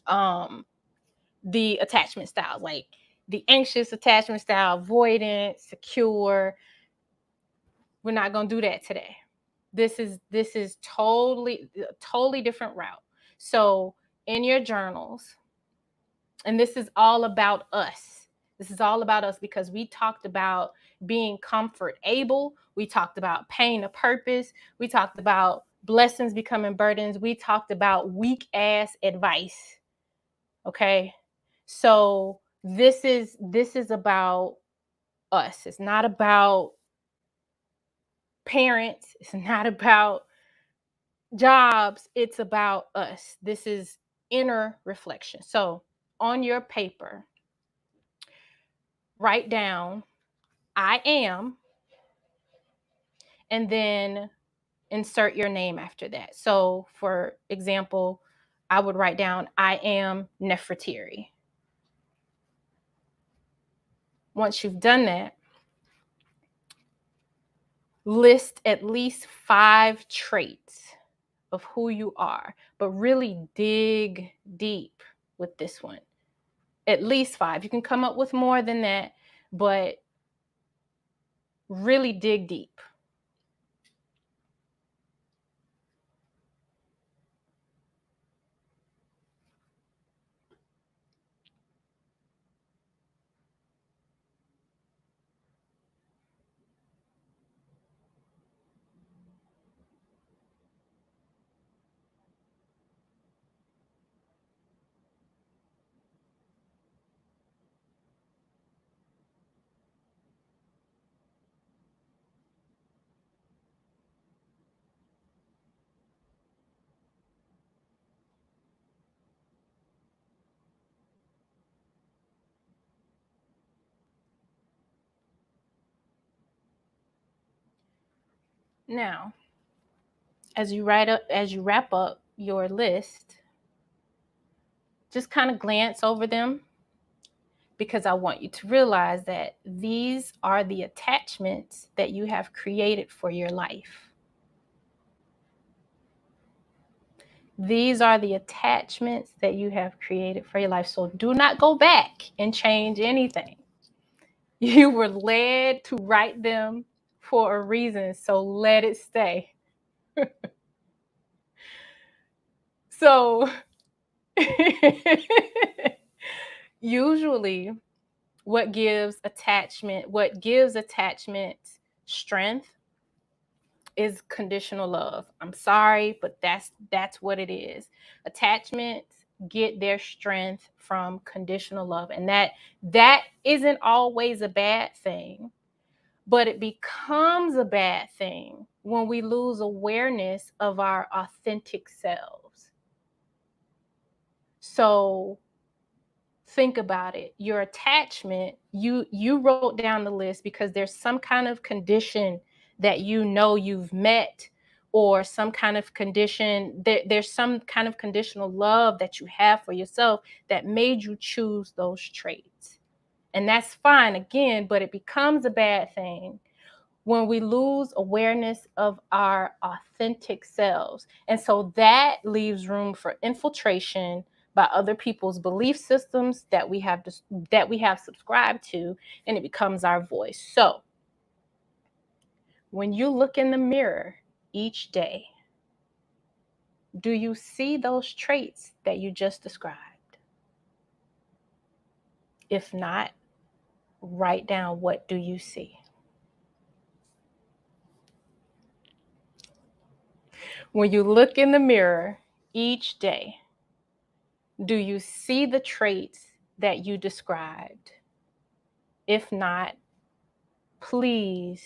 the attachment styles, like the anxious attachment style, avoidant, secure. We're not going to do that today. This is totally different route. So in your journals, and this is all about us. This is all about us, because we talked about being comfort able. We talked about pain a purpose. We talked about blessings becoming burdens. We talked about weak ass advice. Okay. So this is about us. It's not about parents. It's not about jobs. It's about us. This is inner reflection. So on your paper, write down I am, and then insert your name after that. So for example, I would write down I am Nefertiri. Once you've done that, list at least 5 traits of who you are, but really dig deep with this one. At least 5. You can come up with more than that, but really dig deep. Now, as you wrap up your list, just kind of glance over them, because I want you to realize that these are the attachments that you have created for your life. These are the attachments that you have created for your life. So do not go back and change anything. You were led to write them for a reason, so let it stay. So usually what gives attachment strength is conditional love. I'm sorry, but that's what it is. Attachments get their strength from conditional love, and that isn't always a bad thing, but it becomes a bad thing when we lose awareness of our authentic selves. So think about it. Your attachment, you wrote down the list because there's some kind of condition that you know you've met, or some kind of condition, there's some kind of conditional love that you have for yourself that made you choose those traits. And that's fine, again, but it becomes a bad thing when we lose awareness of our authentic selves. And so that leaves room for infiltration by other people's belief systems that we have subscribed to, and it becomes our voice. So when you look in the mirror each day, do you see those traits that you just described? If not, write down, what do you see? When you look in the mirror each day, do you see the traits that you described? If not, please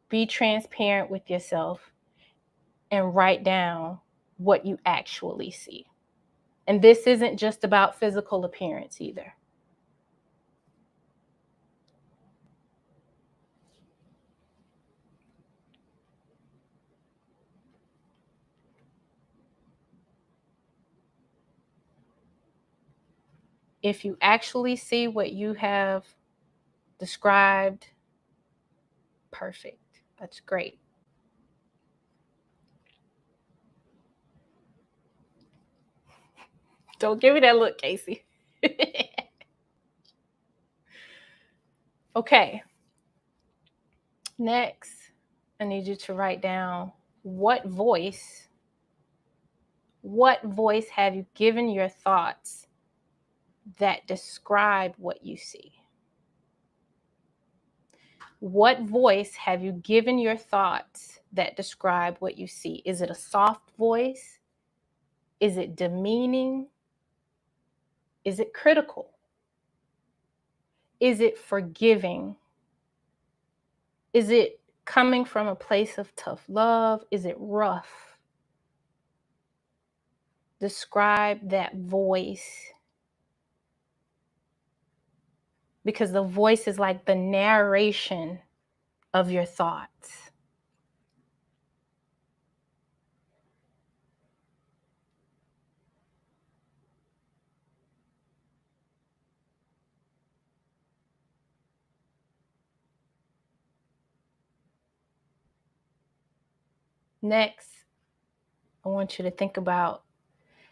be transparent with yourself and write down what you actually see. And this isn't just about physical appearance either. If you actually see what you have described, perfect. That's great. Don't give me that look, Casey. Okay. Next, I need you to write down what voice have you given your thoughts that describe what you see? What voice have you given your thoughts that describe what you see? Is it a soft voice? Is it demeaning? Is it critical? Is it forgiving? Is it coming from a place of tough love? Is it rough? Describe that voice. Because the voice is like the narration of your thoughts. Next, I want you to think about,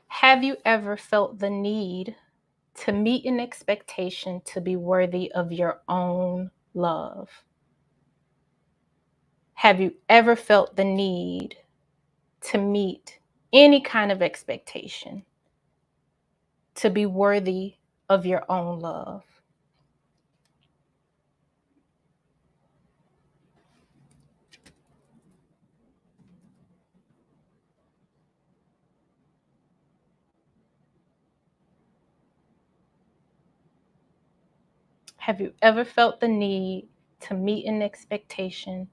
have you ever felt the need to meet an expectation to be worthy of your own love? Have you ever felt the need to meet any kind of expectation to be worthy of your own love? Have you ever felt the need to meet an expectation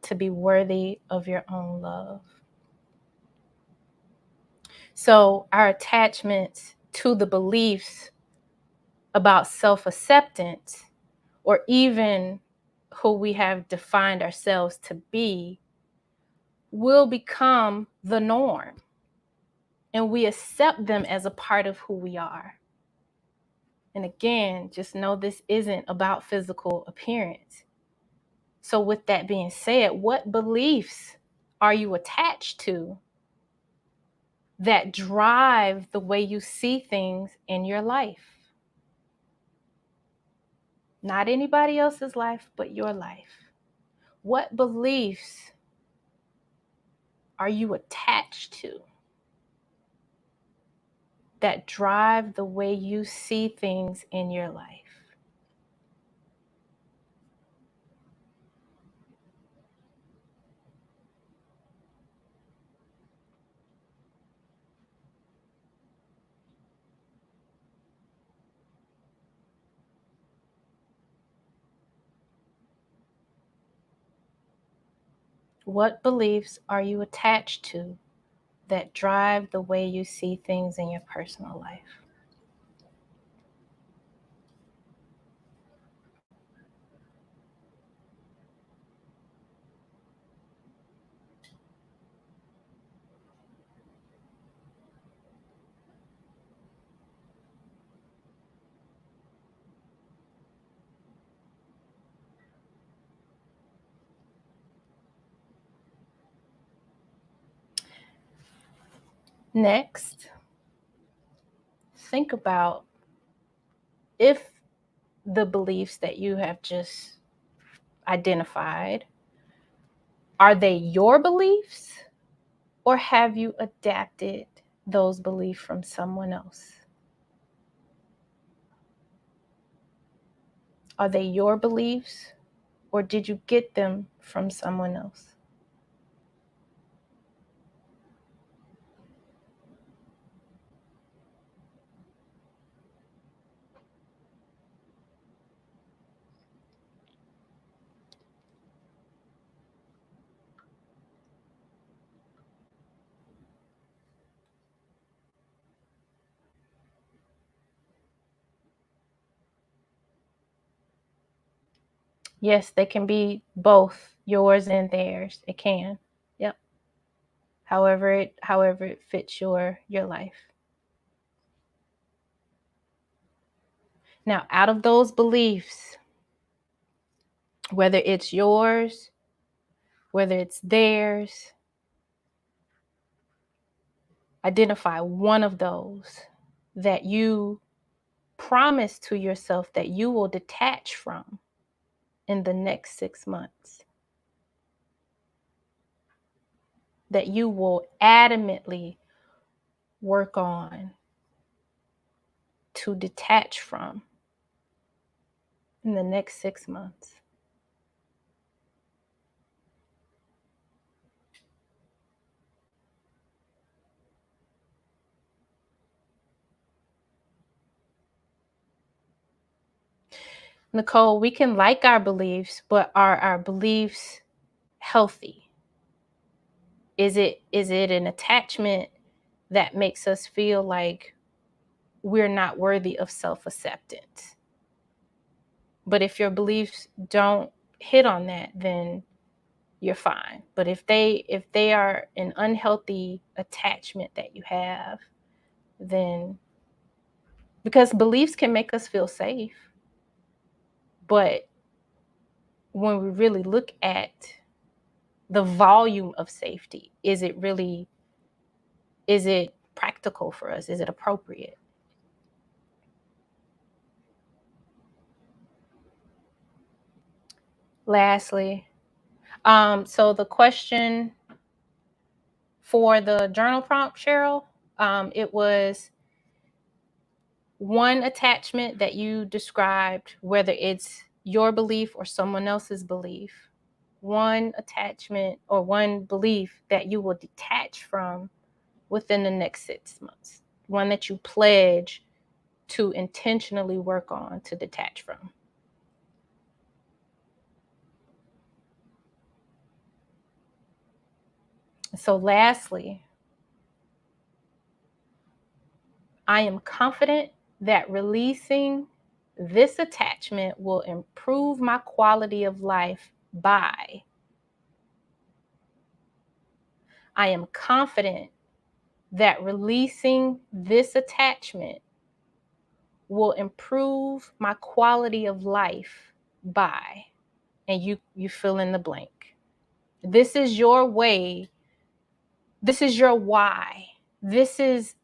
to be worthy of your own love? So our attachments to the beliefs about self-acceptance, or even who we have defined ourselves to be, will become the norm, and we accept them as a part of who we are. And again, just know this isn't about physical appearance. So with that being said, what beliefs are you attached to that drive the way you see things in your life? Not anybody else's life, but your life. What beliefs are you attached to that drive the way you see things in your life? What beliefs are you attached to that drive the way you see things in your personal life? Next, think about if the beliefs that you have just identified, are they your beliefs, or have you adapted those beliefs from someone else? Are they your beliefs, or did you get them from someone else? Yes, they can be both yours and theirs. It can. Yep. However it fits your life. Now, out of those beliefs, whether it's yours, whether it's theirs, identify one of those that you promise to yourself that you will detach from in the next 6 months. That you will adamantly work on to detach from in the next 6 months. Nicole, we can like our beliefs, but are our beliefs healthy? Is it an attachment that makes us feel like we're not worthy of self-acceptance? But if your beliefs don't hit on that, then you're fine. But if they are an unhealthy attachment that you have, then, because beliefs can make us feel safe, but when we really look at the volume of safety, is it practical for us? Is it appropriate? Lastly, so the question for the journal prompt, Cheryl, it was one attachment that you described, whether it's your belief or someone else's belief, one attachment or one belief that you will detach from within the next 6 months, one that you pledge to intentionally work on to detach from. So lastly, I am confident that releasing this attachment will improve my quality of life by I am confident that releasing this attachment will improve my quality of life by, and you fill in the blank. This is your way. This is your why. This is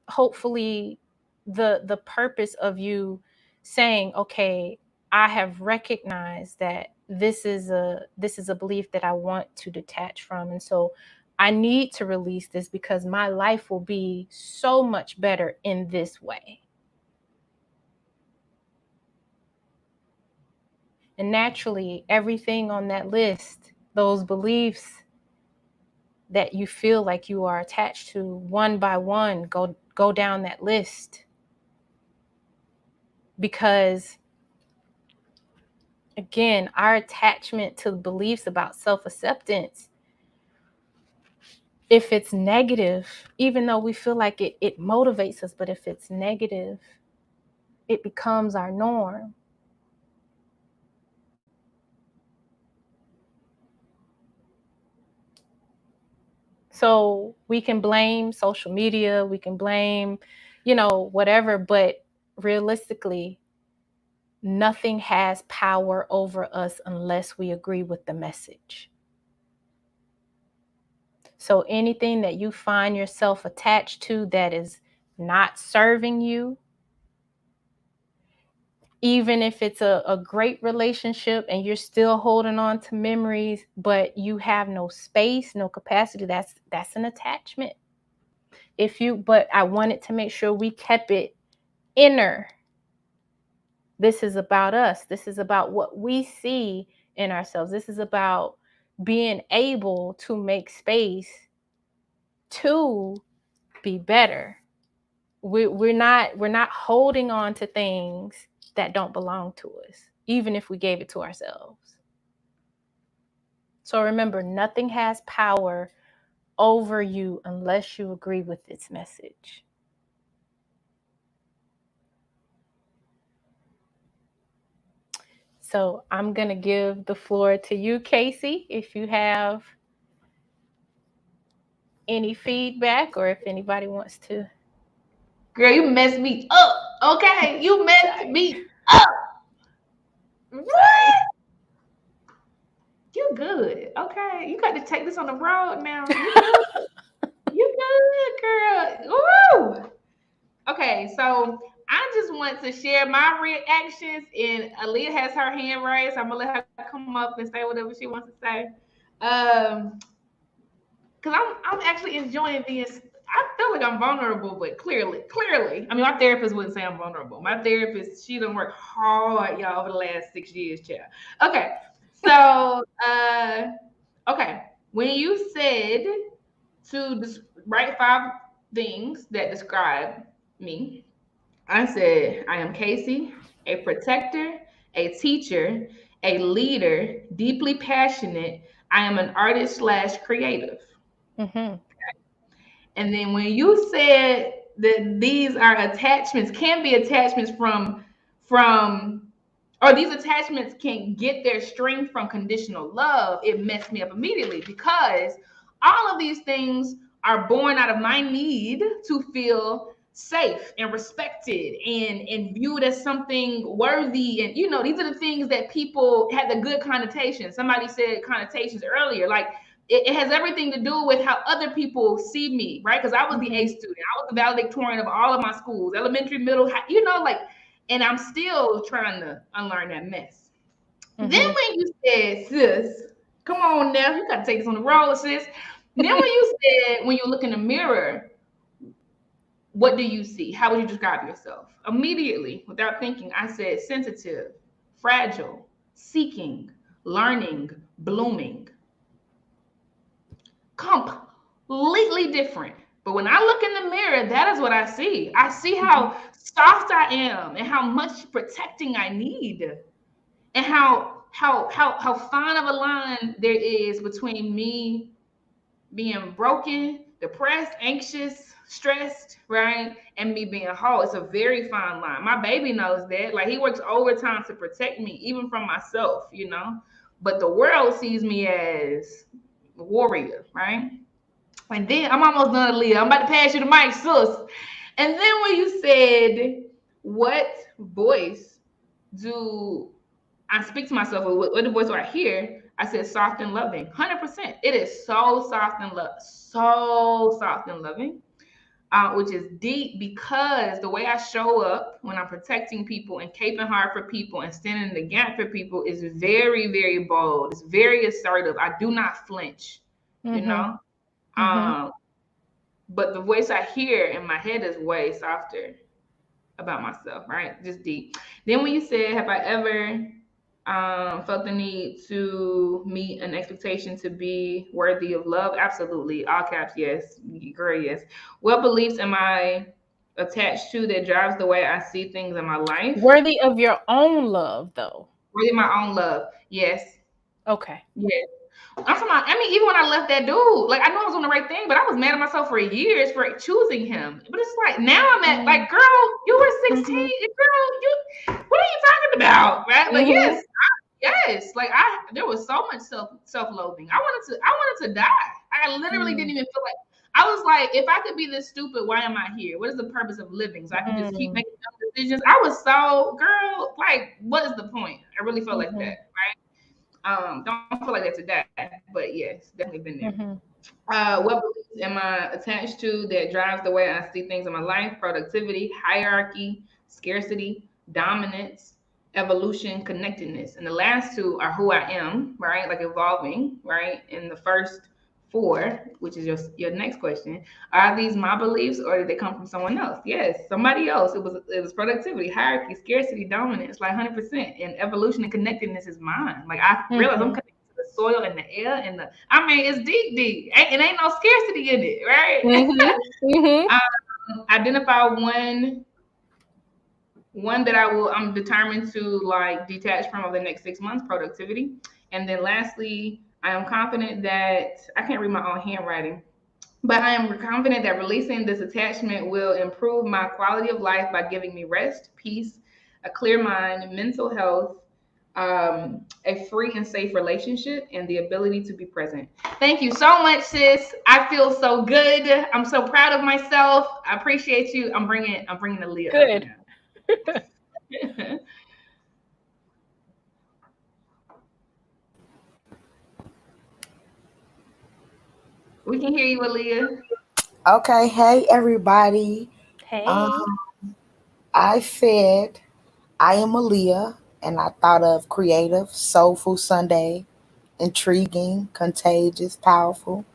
hopefully the purpose of you saying, okay, I have recognized that this is a belief that I want to detach from. And so I need to release this because my life will be so much better in this way. And naturally, everything on that list, those beliefs that you feel like you are attached to, one by one, go down that list. Because again, our attachment to beliefs about self-acceptance, if it's negative, even though we feel like it motivates us, but if it's negative, it becomes our norm. So we can blame social media, we can blame, whatever, but realistically, nothing has power over us unless we agree with the message. So anything that you find yourself attached to that is not serving you, even if it's a great relationship and you're still holding on to memories, but you have no space, no capacity, that's an attachment. But I wanted to make sure we kept it inner. This is about us. This is about what we see in ourselves. This is about being able to make space to be better. We're not holding on to things that don't belong to us, even if we gave it to ourselves. So remember, nothing has power over you unless you agree with its message. So I'm going to give the floor to you, Casey, if you have any feedback or if anybody wants to. Girl, you messed me up. Okay, you messed me up. What? You good. Okay, you got to take this on the road now. You good. You good, girl. Woo! Okay, so I just want to share my reactions, and Aaliyah has her hand raised. So I'm gonna let her come up and say whatever she wants to say. Because I'm actually enjoying this. I feel like I'm vulnerable, but clearly, I mean, my therapist wouldn't say I'm vulnerable. My therapist, she done worked hard, y'all, over the last 6 years, child. Okay, so, okay, when you said to write 5 things that describe me, I said, I am Casey, a protector, a teacher, a leader, deeply passionate. I am an artist / creative. Mm-hmm. And then when you said that these are attachments, can be attachments or these attachments can get their strength from conditional love, it messed me up immediately because all of these things are born out of my need to feel safe and respected and viewed as something worthy. And these are the things that people had the good connotation. Somebody said connotations earlier, like it has everything to do with how other people see me, right? Because I was the A student, I was the valedictorian of all of my schools, elementary, middle, high, and I'm still trying to unlearn that mess. Mm-hmm. Then when you said, sis, come on now, you got to take this on the road, sis. Then when you said, when you look in the mirror, what do you see? How would you describe yourself? Immediately, without thinking, I said sensitive, fragile, seeking, learning, blooming. Completely different. But when I look in the mirror, that is what I see. I see how soft I am and how much protecting I need, and how fine of a line there is between me being broken, depressed, anxious, stressed, right, and me being whole. It's a very fine line. My baby knows that. Like, he works overtime to protect me, even from myself, But the world sees me as a warrior, right? And then I'm almost done, Aaliyah. I'm about to pass you the mic, sis. And then when you said, what voice do I speak to myself, or what the voice do I hear? I said soft and loving. 100%. It is so soft and loving. Which is deep, because the way I show up when I'm protecting people and caping hard for people and standing in the gap for people is very, very bold. It's very assertive. I do not flinch, you know? But the voice I hear in my head is way softer about myself, right? Just deep. Then when you said, have I ever felt the need to meet an expectation to be worthy of love? Absolutely. All caps, yes. Girl, yes. What beliefs am I attached to that drives the way I see things in my life? Worthy of your own love, though. Worthy of my own love. Yes. Okay. Yes. I'm talking about, I mean, even when I left that dude, like, I know I was doing the right thing, but I was mad at myself for years for choosing him. But it's like, now I'm at, like, girl, you were 16. Girl, what are you talking about? Right? Like, yes. Like, there was so much self-loathing. I wanted to die. I literally didn't even feel like, I was like, if I could be this stupid, why am I here? What is the purpose of living? So I can just keep making dumb decisions. I was so, girl, like, what is the point? I really felt like that, right? Don't feel like that today, but yes, definitely been there. What beliefs am I attached to that drives the way I see things in my life? Productivity, hierarchy, scarcity, dominance, evolution, connectedness. And the last two are who I am, right? Like evolving, right? And the first four, which is your next question, are these my beliefs or did they come from someone else? Yes, somebody else. It was productivity, hierarchy, scarcity, dominance, like 100%. And evolution and connectedness is mine. Like I realize I'm connected to the soil and the air and it's deep. It ain't no scarcity in it, right? Identify one that I'm determined to like detach from over the next 6 months, productivity. And then lastly, I am confident that I can't read my own handwriting, but I am confident that releasing this attachment will improve my quality of life by giving me rest, peace, a clear mind, mental health, a free and safe relationship, and the ability to be present. Thank you so much, sis. I feel so good. I'm so proud of myself. I appreciate you. I'm bringing the Leah. Good. We can hear you, Aaliyah. Okay. Hey, everybody. Hey. I said I am Aaliyah, and I thought of creative, soulful Sunday, intriguing, contagious, powerful.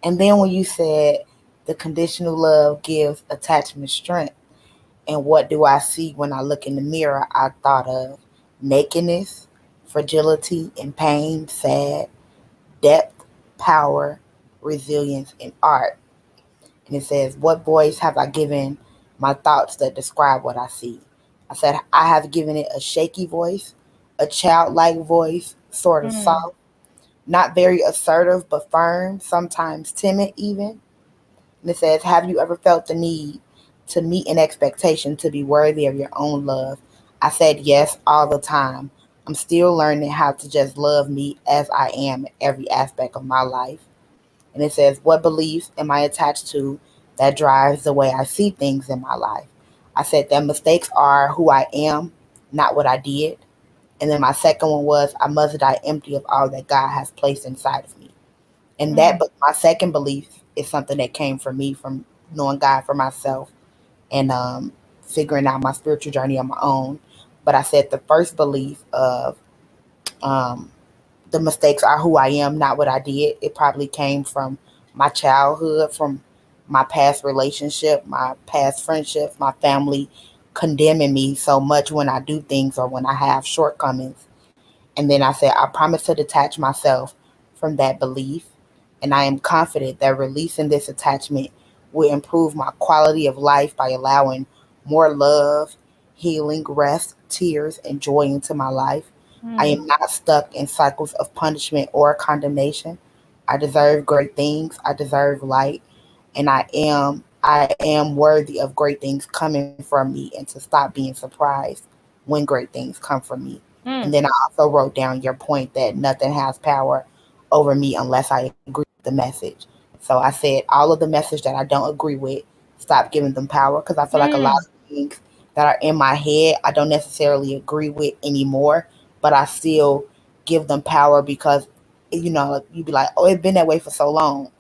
And then when you said the conditional love gives attachment strength, and what do I see when I look in the mirror, I thought of nakedness, fragility, and pain, sad, depth, power, resilience, and art. And it says, what voice have I given my thoughts that describe what I see? I said, I have given it a shaky voice, a childlike voice, sort of soft, not very assertive, but firm, sometimes timid even. And it says, have you ever felt the need to meet an expectation to be worthy of your own love? I said, yes, all the time. I'm still learning how to just love me as I am in every aspect of my life. And it says, what beliefs am I attached to that drives the way I see things in my life? I said that mistakes are who I am, not what I did. And then my second one was, I must die empty of all that God has placed inside of me. And my second belief is something that came from me, from knowing God for myself and figuring out my spiritual journey on my own. But I said the first belief of the mistakes are who I am, not what I did. It probably came from my childhood, from my past relationship, my past friendships, my family condemning me so much when I do things or when I have shortcomings. And then I said, I promise to detach myself from that belief. And I am confident that releasing this attachment will improve my quality of life by allowing more love, healing, rest, tears, and joy into my life. I am not stuck in cycles of punishment or condemnation. I deserve great things. I deserve light. And I am worthy of great things coming from me, and to stop being surprised when great things come from me. And then I also wrote down your point that nothing has power over me unless I agree with the message. So I said all of the message that I don't agree with, stop giving them power, because I feel like a lot of things that are in my head I don't necessarily agree with anymore, but I still give them power because you be like, oh, it's been that way for so long.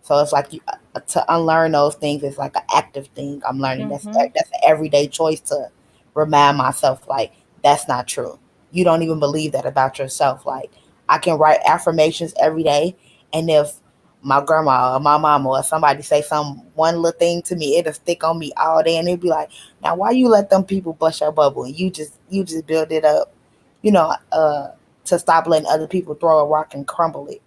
So it's like to unlearn those things is like an active thing. I'm learning that's an everyday choice to remind myself like that's not true. You don't even believe that about yourself. Like I can write affirmations every day, and if my grandma or my mama or somebody say some one little thing to me, it'll stick on me all day, and it'll be like, now why you let them people bust your bubble and you just build it up, to stop letting other people throw a rock and crumble it.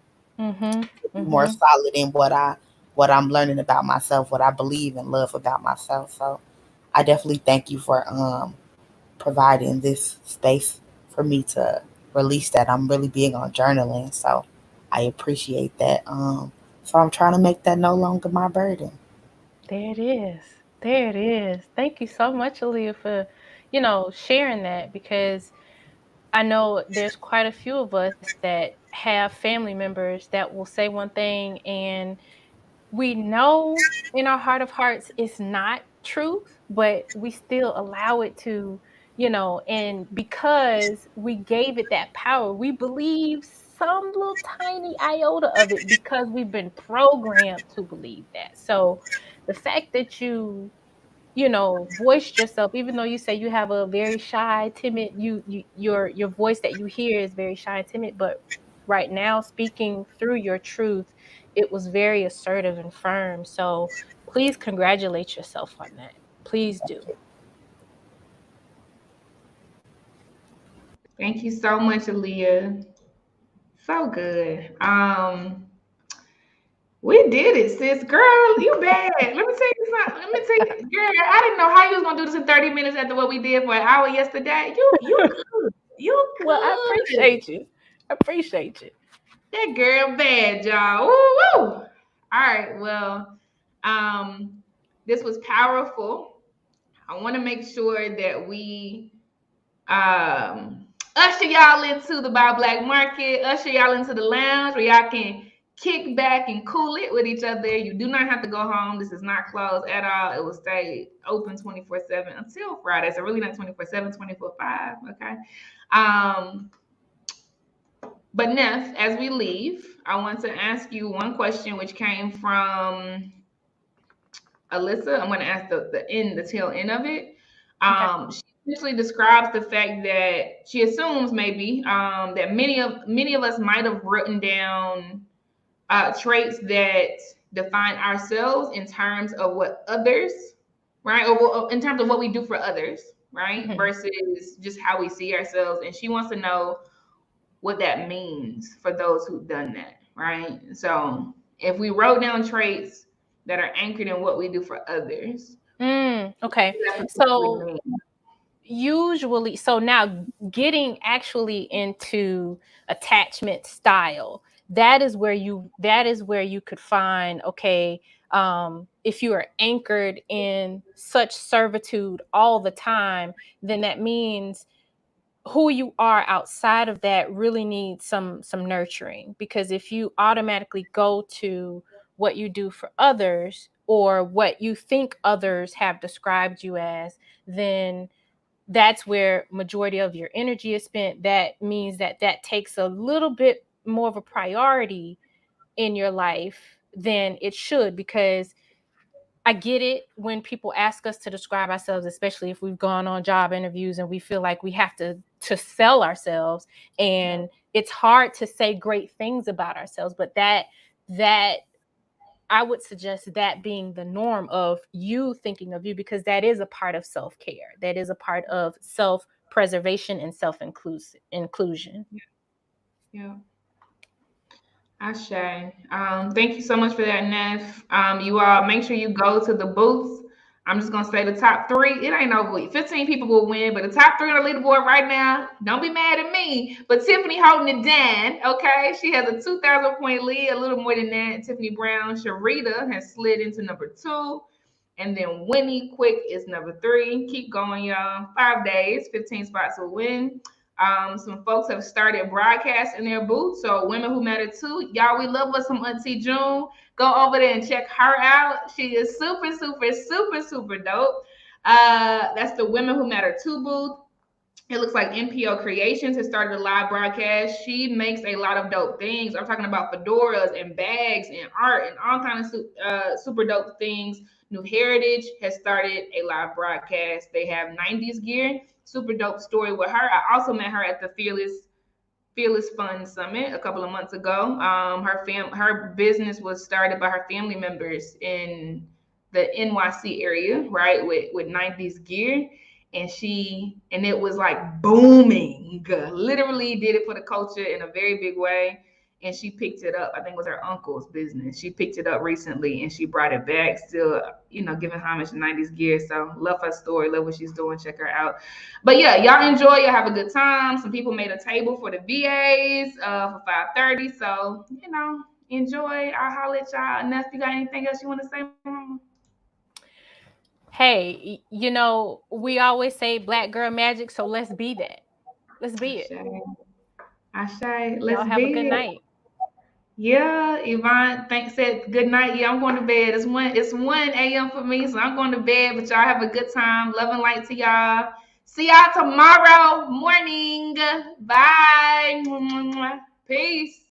More solid in what I'm learning about myself, what I believe and love about myself. So I definitely thank you for providing this space for me to release that. I'm really big on journaling, so I appreciate that. So I'm trying to make that no longer my burden. There it is. There it is. Thank you so much, Aaliyah, for, sharing that, because I know there's quite a few of us that have family members that will say one thing and we know in our heart of hearts it's not truth, but we still allow it to, and because we gave it that power, we believe some little tiny iota of it because we've been programmed to believe that. So the fact that you voiced yourself, even though you say you have a very shy, timid, your voice that you hear is very shy and timid, but right now speaking through your truth, it was very assertive and firm. So please congratulate yourself on that. Please do. Thank you so much, Aaliyah. So good. We did it, sis. Girl, you bad. Let me tell you something. Girl, I didn't know how you was gonna do this in 30 minutes after what we did for an hour yesterday. You good. You good. Well, I appreciate you. That girl bad, y'all. Woo woo. All right. Well, this was powerful. I want to make sure that we usher y'all into the Buy Black Market, usher y'all into the lounge where y'all can kick back and cool it with each other. You do not have to go home. This is not closed at all. It will stay open 24/7 until Friday. So really not 24/7, 24/5. Okay. But Neff, as we leave, I want to ask you one question which came from Alyssa. I'm going to ask the tail end of it. She essentially describes the fact that she assumes maybe that many of us might have written down traits that define ourselves in terms of what others, right, or in terms of what we do for others, right, versus just how we see ourselves. And she wants to know what that means for those who've done that, right? So if we wrote down traits that are anchored in what we do for others. Okay. So usually, now getting actually into attachment style, that is where you could find, okay, if you are anchored in such servitude all the time, then that means who you are outside of that really needs some nurturing. Because if you automatically go to what you do for others or what you think others have described you as, then that's where majority of your energy is spent. That means that takes a little bit more of a priority in your life than it should, because I get it when people ask us to describe ourselves, especially if we've gone on job interviews and we feel like we have to sell ourselves, and it's hard to say great things about ourselves. But that I would suggest that being the norm of you thinking of you, because that is a part of self-care. That is a part of self-preservation and self-inclusion. Yeah. Ashe. Thank you so much for that, Neff. You all make sure you go to the booths. I'm just gonna say the top 3. It ain't over. 15 people will win, but the top 3 on the leaderboard right now. Don't be mad at me, but Tiffany holding it down. Okay, she has a 2,000 point lead, a little more than that. Tiffany Brown, Sharita has slid into number 2, and then Winnie Quick is number 3. Keep going, y'all. 5 days, 15 spots will win. Some folks have started broadcasting their booth. So Women Who Matter Too, y'all, we love us some Auntie June. Go over there and check her out. She is super, super, super, super dope. That's the Women Who Matter 2 booth. It looks like NPO Creations has started a live broadcast. She makes a lot of dope things. I'm talking about fedoras and bags and art and all kinds of super dope things. New Heritage has started a live broadcast. They have 90s gear. Super dope story with her. I also met her at the Fearless Fun Summit a couple of months ago. Her business was started by her family members in the NYC area, right, with 90s gear. And it was like booming. Literally did it for the culture in a very big way. And she picked it up. I think it was her uncle's business. She picked it up recently and she brought it back, still, giving homage to 90s gear. So love her story, love what she's doing. Check her out. But yeah, y'all enjoy, y'all have a good time. Some people made a table for the VAs for 5:30. So, enjoy. I'll holler at y'all. Ness, you got anything else you want to say, Mama? Hey, we always say Black girl magic, so let's be that. Let's be it. Ashay. Y'all have a good night. Yeah, Yvonne said good night. Yeah, I'm going to bed. It's 1 a.m. for me, so I'm going to bed. But y'all have a good time. Love and light to y'all. See y'all tomorrow morning. Bye. Peace.